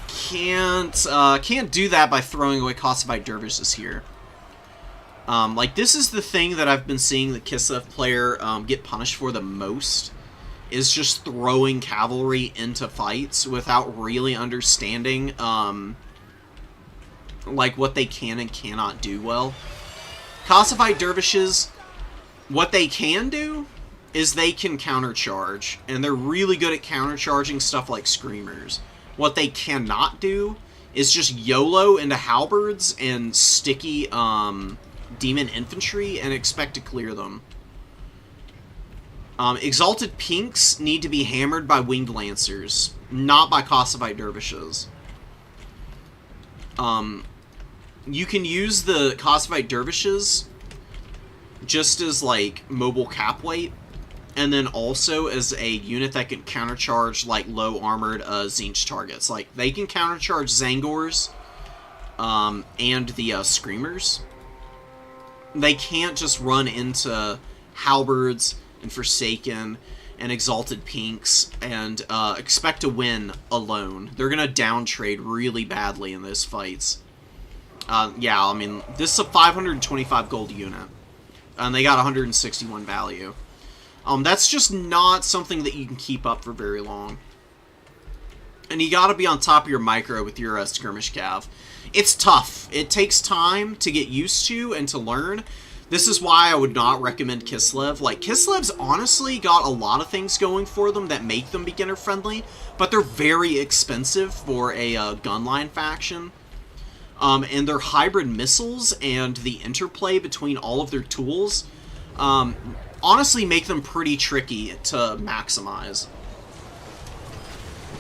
Can't do that by throwing away Kosovo dervishes here. Like, this is the thing that I've been seeing the Kislev player get punished for the most, is just throwing cavalry into fights without really understanding, like, what they can and cannot do well. Kosovo dervishes, what they can do is they can countercharge, and they're really good at countercharging stuff like screamers. What they cannot do is just YOLO into halberds and sticky, demon infantry and expect to clear them. Exalted Pinks need to be hammered by winged lancers, not by Kosovo dervishes. You can use the Kosovo dervishes just as, like, mobile cap weight, and then also as a unit that can countercharge, like, low armored Tzeentch targets. Like, they can countercharge Zangors and the screamers. They can't just run into halberds and Forsaken and Exalted Pinks and expect to win alone. They're going to down trade really badly in those fights. Yeah, I mean, this is a 525 gold unit, and they got 161 value. That's just not something that you can keep up for very long. And you got to be on top of your micro with your skirmish cav. It's tough. It takes time to get used to and to learn. This is why I would not recommend Kislev. Like, Kislev's honestly got a lot of things going for them that make them beginner-friendly, but they're very expensive for a gunline faction. And their hybrid missiles and the interplay between all of their tools honestly make them pretty tricky to maximize.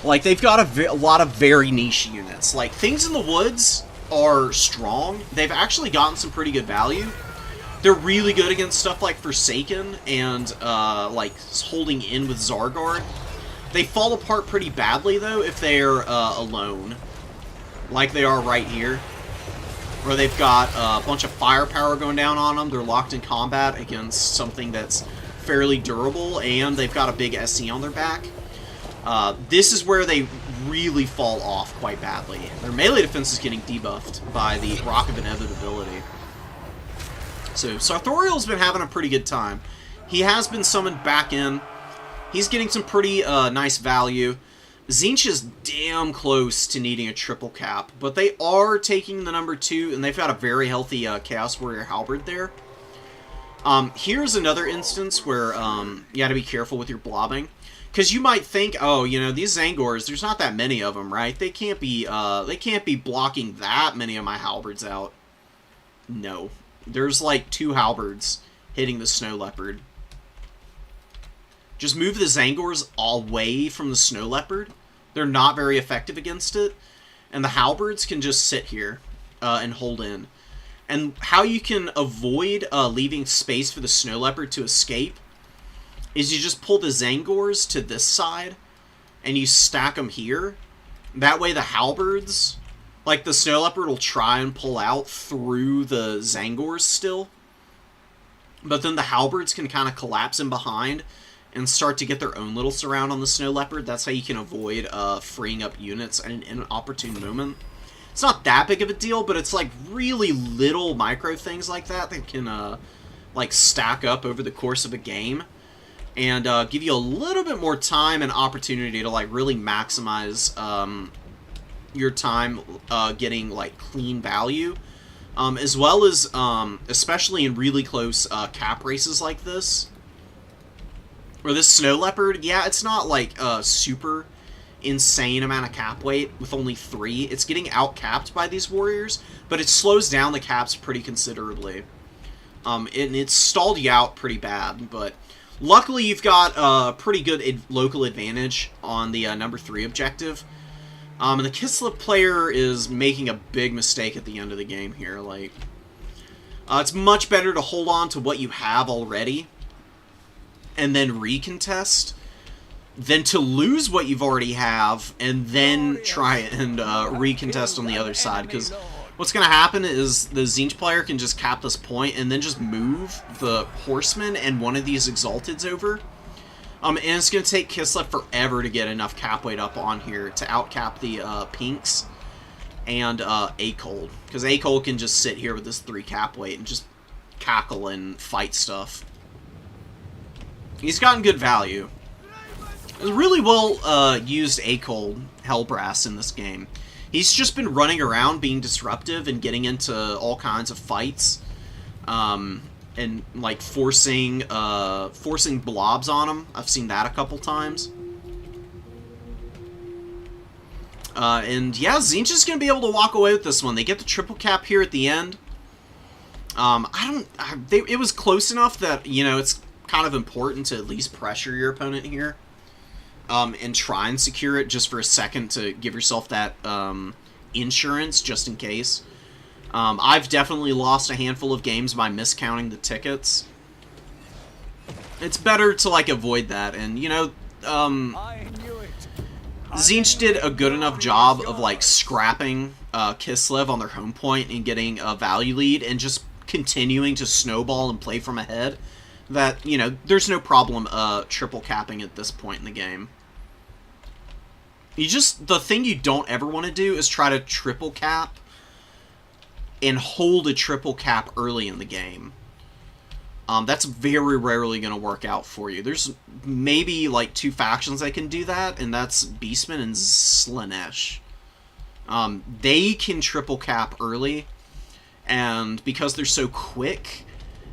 Like, they've got a lot of very niche units. Like, Things in the Woods are strong. They've actually gotten some pretty good value. They're really good against stuff like Forsaken and, like, holding in with Zargard. They fall apart pretty badly, though, if they're alone. Like they are right here. Where they've got a bunch of firepower going down on them. They're locked in combat against something that's fairly durable, and they've got a big SC on their back. This is where they really fall off quite badly. Their melee defense is getting debuffed by the Rock of Inevitability. So, Sartorial's been having a pretty good time. He has been summoned back in. He's getting some pretty nice value. Tzeentch is damn close to needing a triple cap, but they are taking the number 2, and they've got a very healthy Chaos Warrior Halberd there. Here's another instance where you gotta be careful with your blobbing. Because you might think, oh, you know, these Zangors, there's not that many of them, right? They can't be blocking that many of my halberds out. No. There's like 2 halberds hitting the Snow Leopard. Just move the Zangors away from the Snow Leopard. They're not very effective against it. And the halberds can just sit here and hold in. And how you can avoid leaving space for the Snow Leopard to escape is you just pull the Zangors to this side and you stack them here. That way the halberds, like the Snow Leopard will try and pull out through the Zangors still. But then the halberds can kind of collapse in behind and start to get their own little surround on the Snow Leopard. That's how you can avoid freeing up units at an inopportune moment. It's not that big of a deal, but it's like really little micro things like that that can like stack up over the course of a game. and give you a little bit more time and opportunity to like really maximize your time getting like clean value, as well as especially in really close cap races like this. Or this Snow Leopard, yeah, it's not like a super insane amount of cap weight with only 3. It's getting out-capped by these warriors, but it slows down the caps pretty considerably. And it's stalled you out pretty bad, but luckily you've got a pretty good local advantage on the number 3 objective. And the Kislev player is making a big mistake at the end of the game here. Like, it's much better to hold on to what you have already and then recontest than to lose what you've already have and then try and recontest on the other side. Because what's going to happen is the Tzeentch player can just cap this point and then just move the Horseman and one of these Exalteds over. And it's going to take Kislev forever to get enough cap weight up on here to outcap the Pinks and Akold. Because Akold can just sit here with this 3 cap weight and just cackle and fight stuff. He's gotten good value. It's really well used Akold Hellbrass in this game. He's just been running around being disruptive and getting into all kinds of fights. And like forcing blobs on him. I've seen that a couple times. And yeah, Tzeentch is going to be able to walk away with this one. They get the triple cap here at the end. It was close enough that, you know, it's kind of important to at least pressure your opponent here. And try and secure it just for a second to give yourself that insurance just in case. I've definitely lost a handful of games by miscounting the tickets. It's better to like avoid that, and you know, Tzeentch did a good enough job of like scrapping Kislev on their home point and getting a value lead and just continuing to snowball and play from ahead that, you know, there's no problem triple capping at this point in the game. The thing you don't ever want to do is try to triple cap and hold a triple cap early in the game. That's very rarely going to work out for you. There's maybe like 2 factions that can do that, and that's Beastmen and Slaanesh. They can triple cap early, and because they're so quick,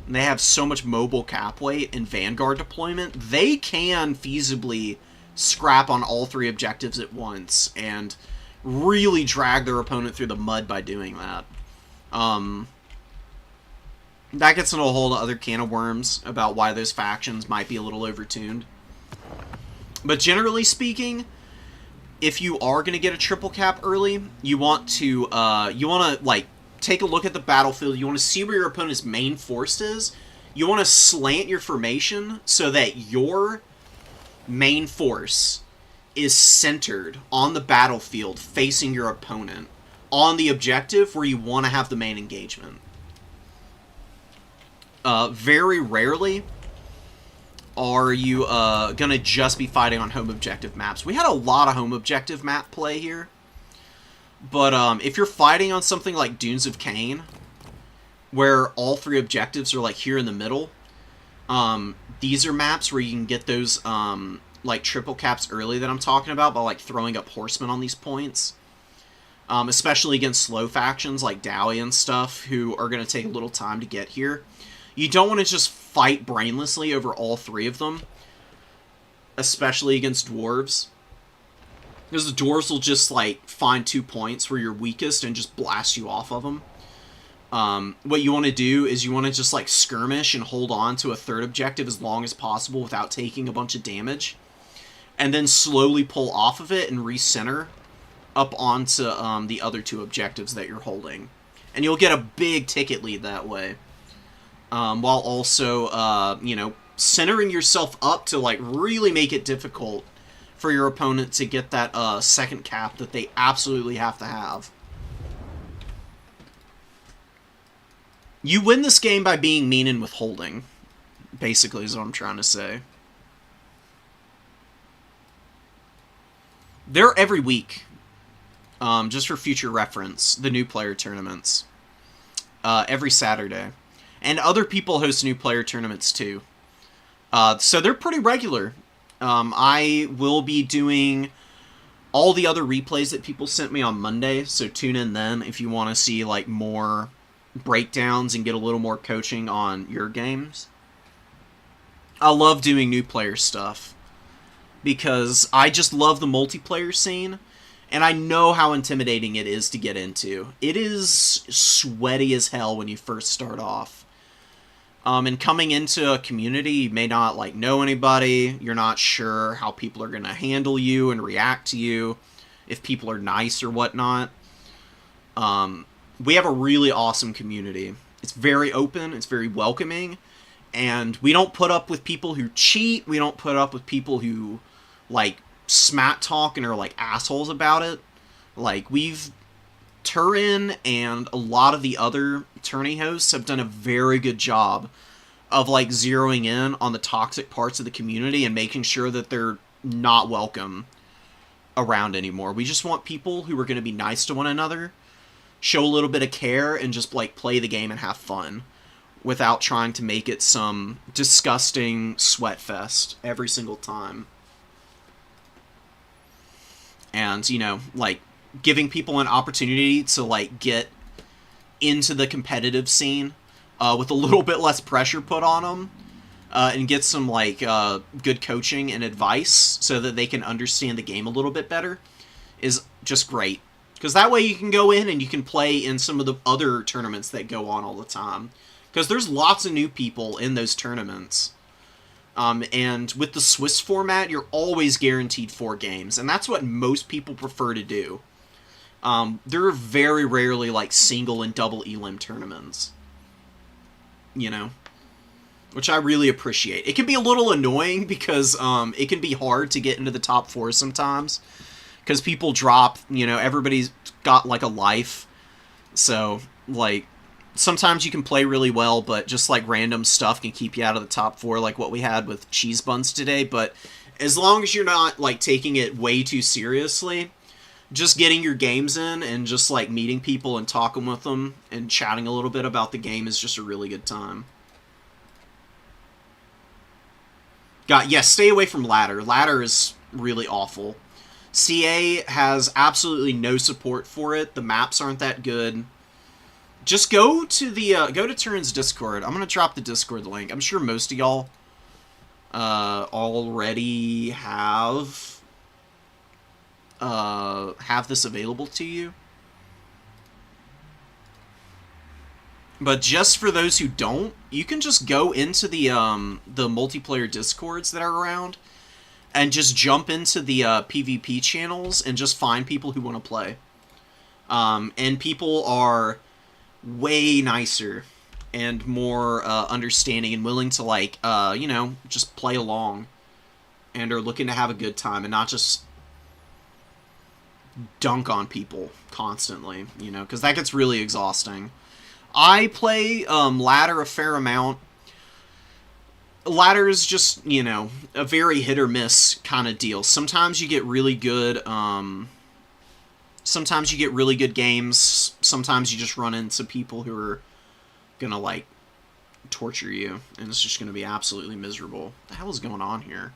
and they have so much mobile cap weight and Vanguard deployment, they can feasibly scrap on all 3 objectives at once and really drag their opponent through the mud by doing that. That gets into a whole other can of worms about why those factions might be a little overtuned. But generally speaking, if you are going to get a triple cap early, you want to like take a look at the battlefield. You want to see where your opponent's main force is. You want to slant your formation so that your main force is centered on the battlefield facing your opponent on the objective where you want to have the main engagement. Very rarely are you going to just be fighting on home objective maps. We had a lot of home objective map play here. But if you're fighting on something like Dunes of Cain, where all 3 objectives are like here in the middle, these are maps where you can get those like triple caps early that I'm talking about by like throwing up horsemen on these points. Especially against slow factions like Dowie and stuff, who are going to take a little time to get here. You don't want to just fight brainlessly over all 3 of them, especially against dwarves. Because the dwarves will just like find 2 points where you're weakest and just blast you off of them. What you want to do is you want to just like skirmish and hold on to a 3rd objective as long as possible without taking a bunch of damage. And then slowly pull off of it and recenter up onto the other 2 objectives that you're holding. And you'll get a big ticket lead that way. While also, you know, centering yourself up to like really make it difficult for your opponent to get that 2nd cap that they absolutely have to have. You win this game by being mean and withholding, basically, is what I'm trying to say. They're every week, just for future reference, the new player tournaments. Every Saturday. And other people host new player tournaments too. So they're pretty regular. I will be doing all the other replays that people sent me on Monday, so tune in then if you want to see like more breakdowns and get a little more coaching on your games. I love doing new player stuff because I just love the multiplayer scene, and I know how intimidating it is to get into. It is sweaty as hell when you first start off. And coming into a community, you may not like know anybody. You're not sure how people are going to handle you and react to you, if people are nice or whatnot. We have a really awesome community. It's very open. It's very welcoming. And we don't put up with people who cheat. We don't put up with people who, like, smack talk and are, like, assholes about it. Like, Turin and a lot of the other tourney hosts have done a very good job of, like, zeroing in on the toxic parts of the community and making sure that they're not welcome around anymore. We just want people who are going to be nice to one another, show a little bit of care, and just, like, play the game and have fun without trying to make it some disgusting sweat fest every single time. And, you know, like, giving people an opportunity to, like, get into the competitive scene with a little bit less pressure put on them, and get some, like, good coaching and advice so that they can understand the game a little bit better is just great. Because that way you can go in and you can play in some of the other tournaments that go on all the time. Because there's lots of new people in those tournaments. And with the Swiss format, you're always guaranteed 4 games. And that's what most people prefer to do. There are very rarely, like, single and double elim tournaments. You know? Which I really appreciate. It can be a little annoying because it can be hard to get into the top 4 sometimes. Because people drop, you know, everybody's got, like, a life. So, like, sometimes you can play really well, but just, like, random stuff can keep you out of the top 4, like what we had with Cheese Buns today. But as long as you're not, like, taking it way too seriously, just getting your games in and just, like, meeting people and talking with them and chatting a little bit about the game is just a really good time. Stay away from ladder. Ladder is really awful. CA has absolutely no support for it. The maps aren't that good. Just go to Turin's Discord. I'm gonna drop the Discord link. I'm sure most of y'all already have this available to you. But just for those who don't, you can just go into the multiplayer Discords that are around and just jump into the PvP channels and just find people who want to play. And people are way nicer and more understanding and willing to, like, you know, just play along and are looking to have a good time and not just dunk on people constantly, you know, because that gets really exhausting. I play ladder a fair amount. Ladder is just, you know, a very hit or miss kind of deal. Sometimes you get really good, sometimes you get really good games. Sometimes you just run into people who are gonna, like, torture you, and it's just gonna be absolutely miserable. What the hell is going on here?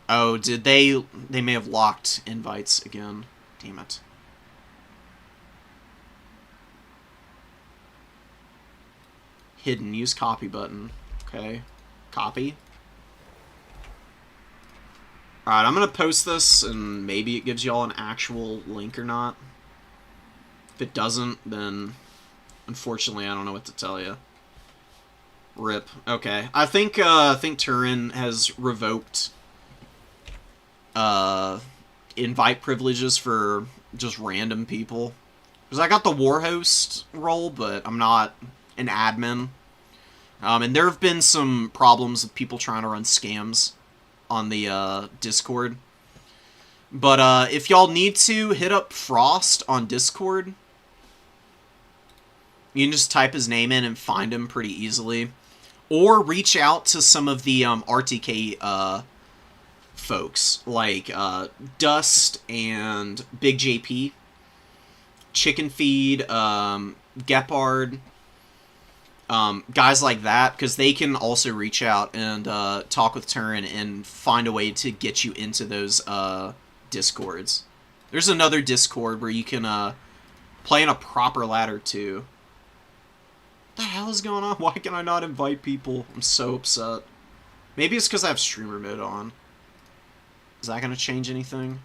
Oh, did they may have locked invites again. Damn it. Hidden, use copy button. Okay. Copy. Alright, I'm gonna post this, and maybe it gives y'all an actual link or not. If it doesn't, then unfortunately I don't know what to tell you. RIP. Okay. I think Turin has revoked invite privileges for just random people. Because I got the Warhost role, but I'm not an admin. And there have been some problems with people trying to run scams on the Discord. But if y'all need to, hit up Frost on Discord. You can just type his name in and find him pretty easily. Or reach out to some of the RTK folks, like Dust and Big JP, Chicken Feed, Gepard, Guys like that, because they can also reach out and talk with Turin and find a way to get you into those Discords. There's another Discord where you can play in a proper ladder too. What the hell is going on? Why can I not invite people? I'm so upset. Maybe it's because I have streamer mode on. Is that going to change anything?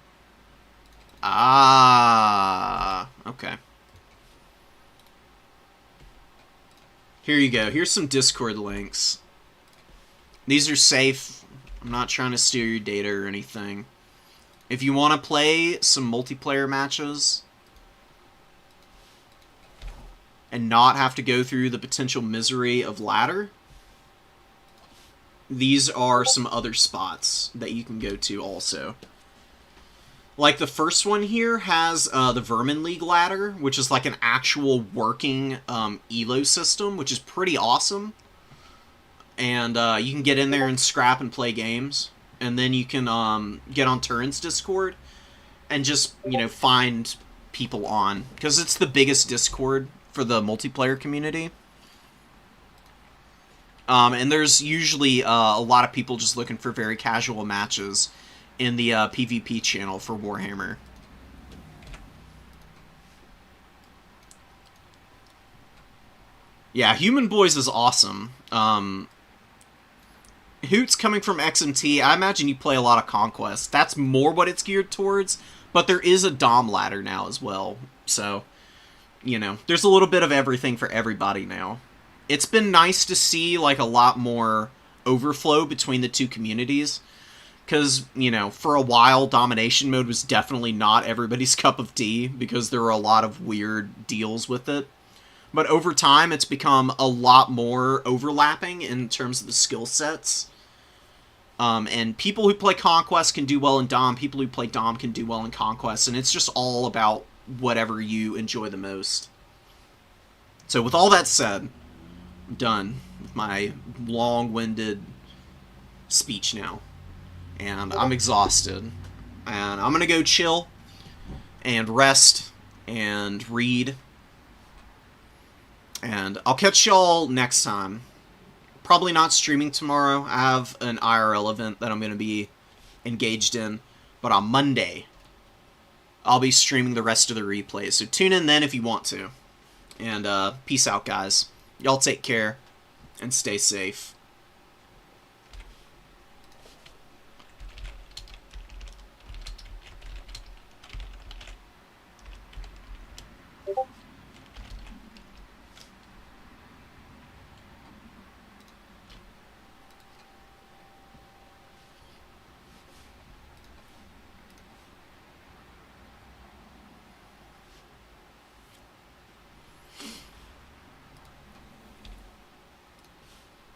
Ah, okay. Here you go. Here's some Discord links. These are safe. I'm not trying to steal your data or anything. If you want to play some multiplayer matches and not have to go through the potential misery of ladder, these are some other spots that you can go to also. Like the first one here has the Vermin League ladder, which is like an actual working elo system, which is pretty awesome. And you can get in there and scrap and play games. And then you can get on Turin's Discord and just, you know, find people on. Because it's the biggest Discord for the multiplayer community. And there's usually a lot of people just looking for very casual matches in the PvP channel for Warhammer. Yeah, Human Boys is awesome. Hoots coming from XMT, I imagine you play a lot of Conquest. That's more what it's geared towards, but there is a Dom ladder now as well. So, you know, there's a little bit of everything for everybody now. It's been nice to see, like, a lot more overflow between the two communities. Because, you know, for a while, Domination Mode was definitely not everybody's cup of tea, because there were a lot of weird deals with it. But over time, it's become a lot more overlapping in terms of the skill sets. And people who play Conquest can do well in Dom, people who play Dom can do well in Conquest, and it's just all about whatever you enjoy the most. So with all that said, I'm done with my long-winded speech now. And I'm exhausted. And I'm going to go chill and rest and read. And I'll catch y'all next time. Probably not streaming tomorrow. I have an IRL event that I'm going to be engaged in. But on Monday, I'll be streaming the rest of the replays. So tune in then if you want to. And peace out, guys. Y'all take care and stay safe.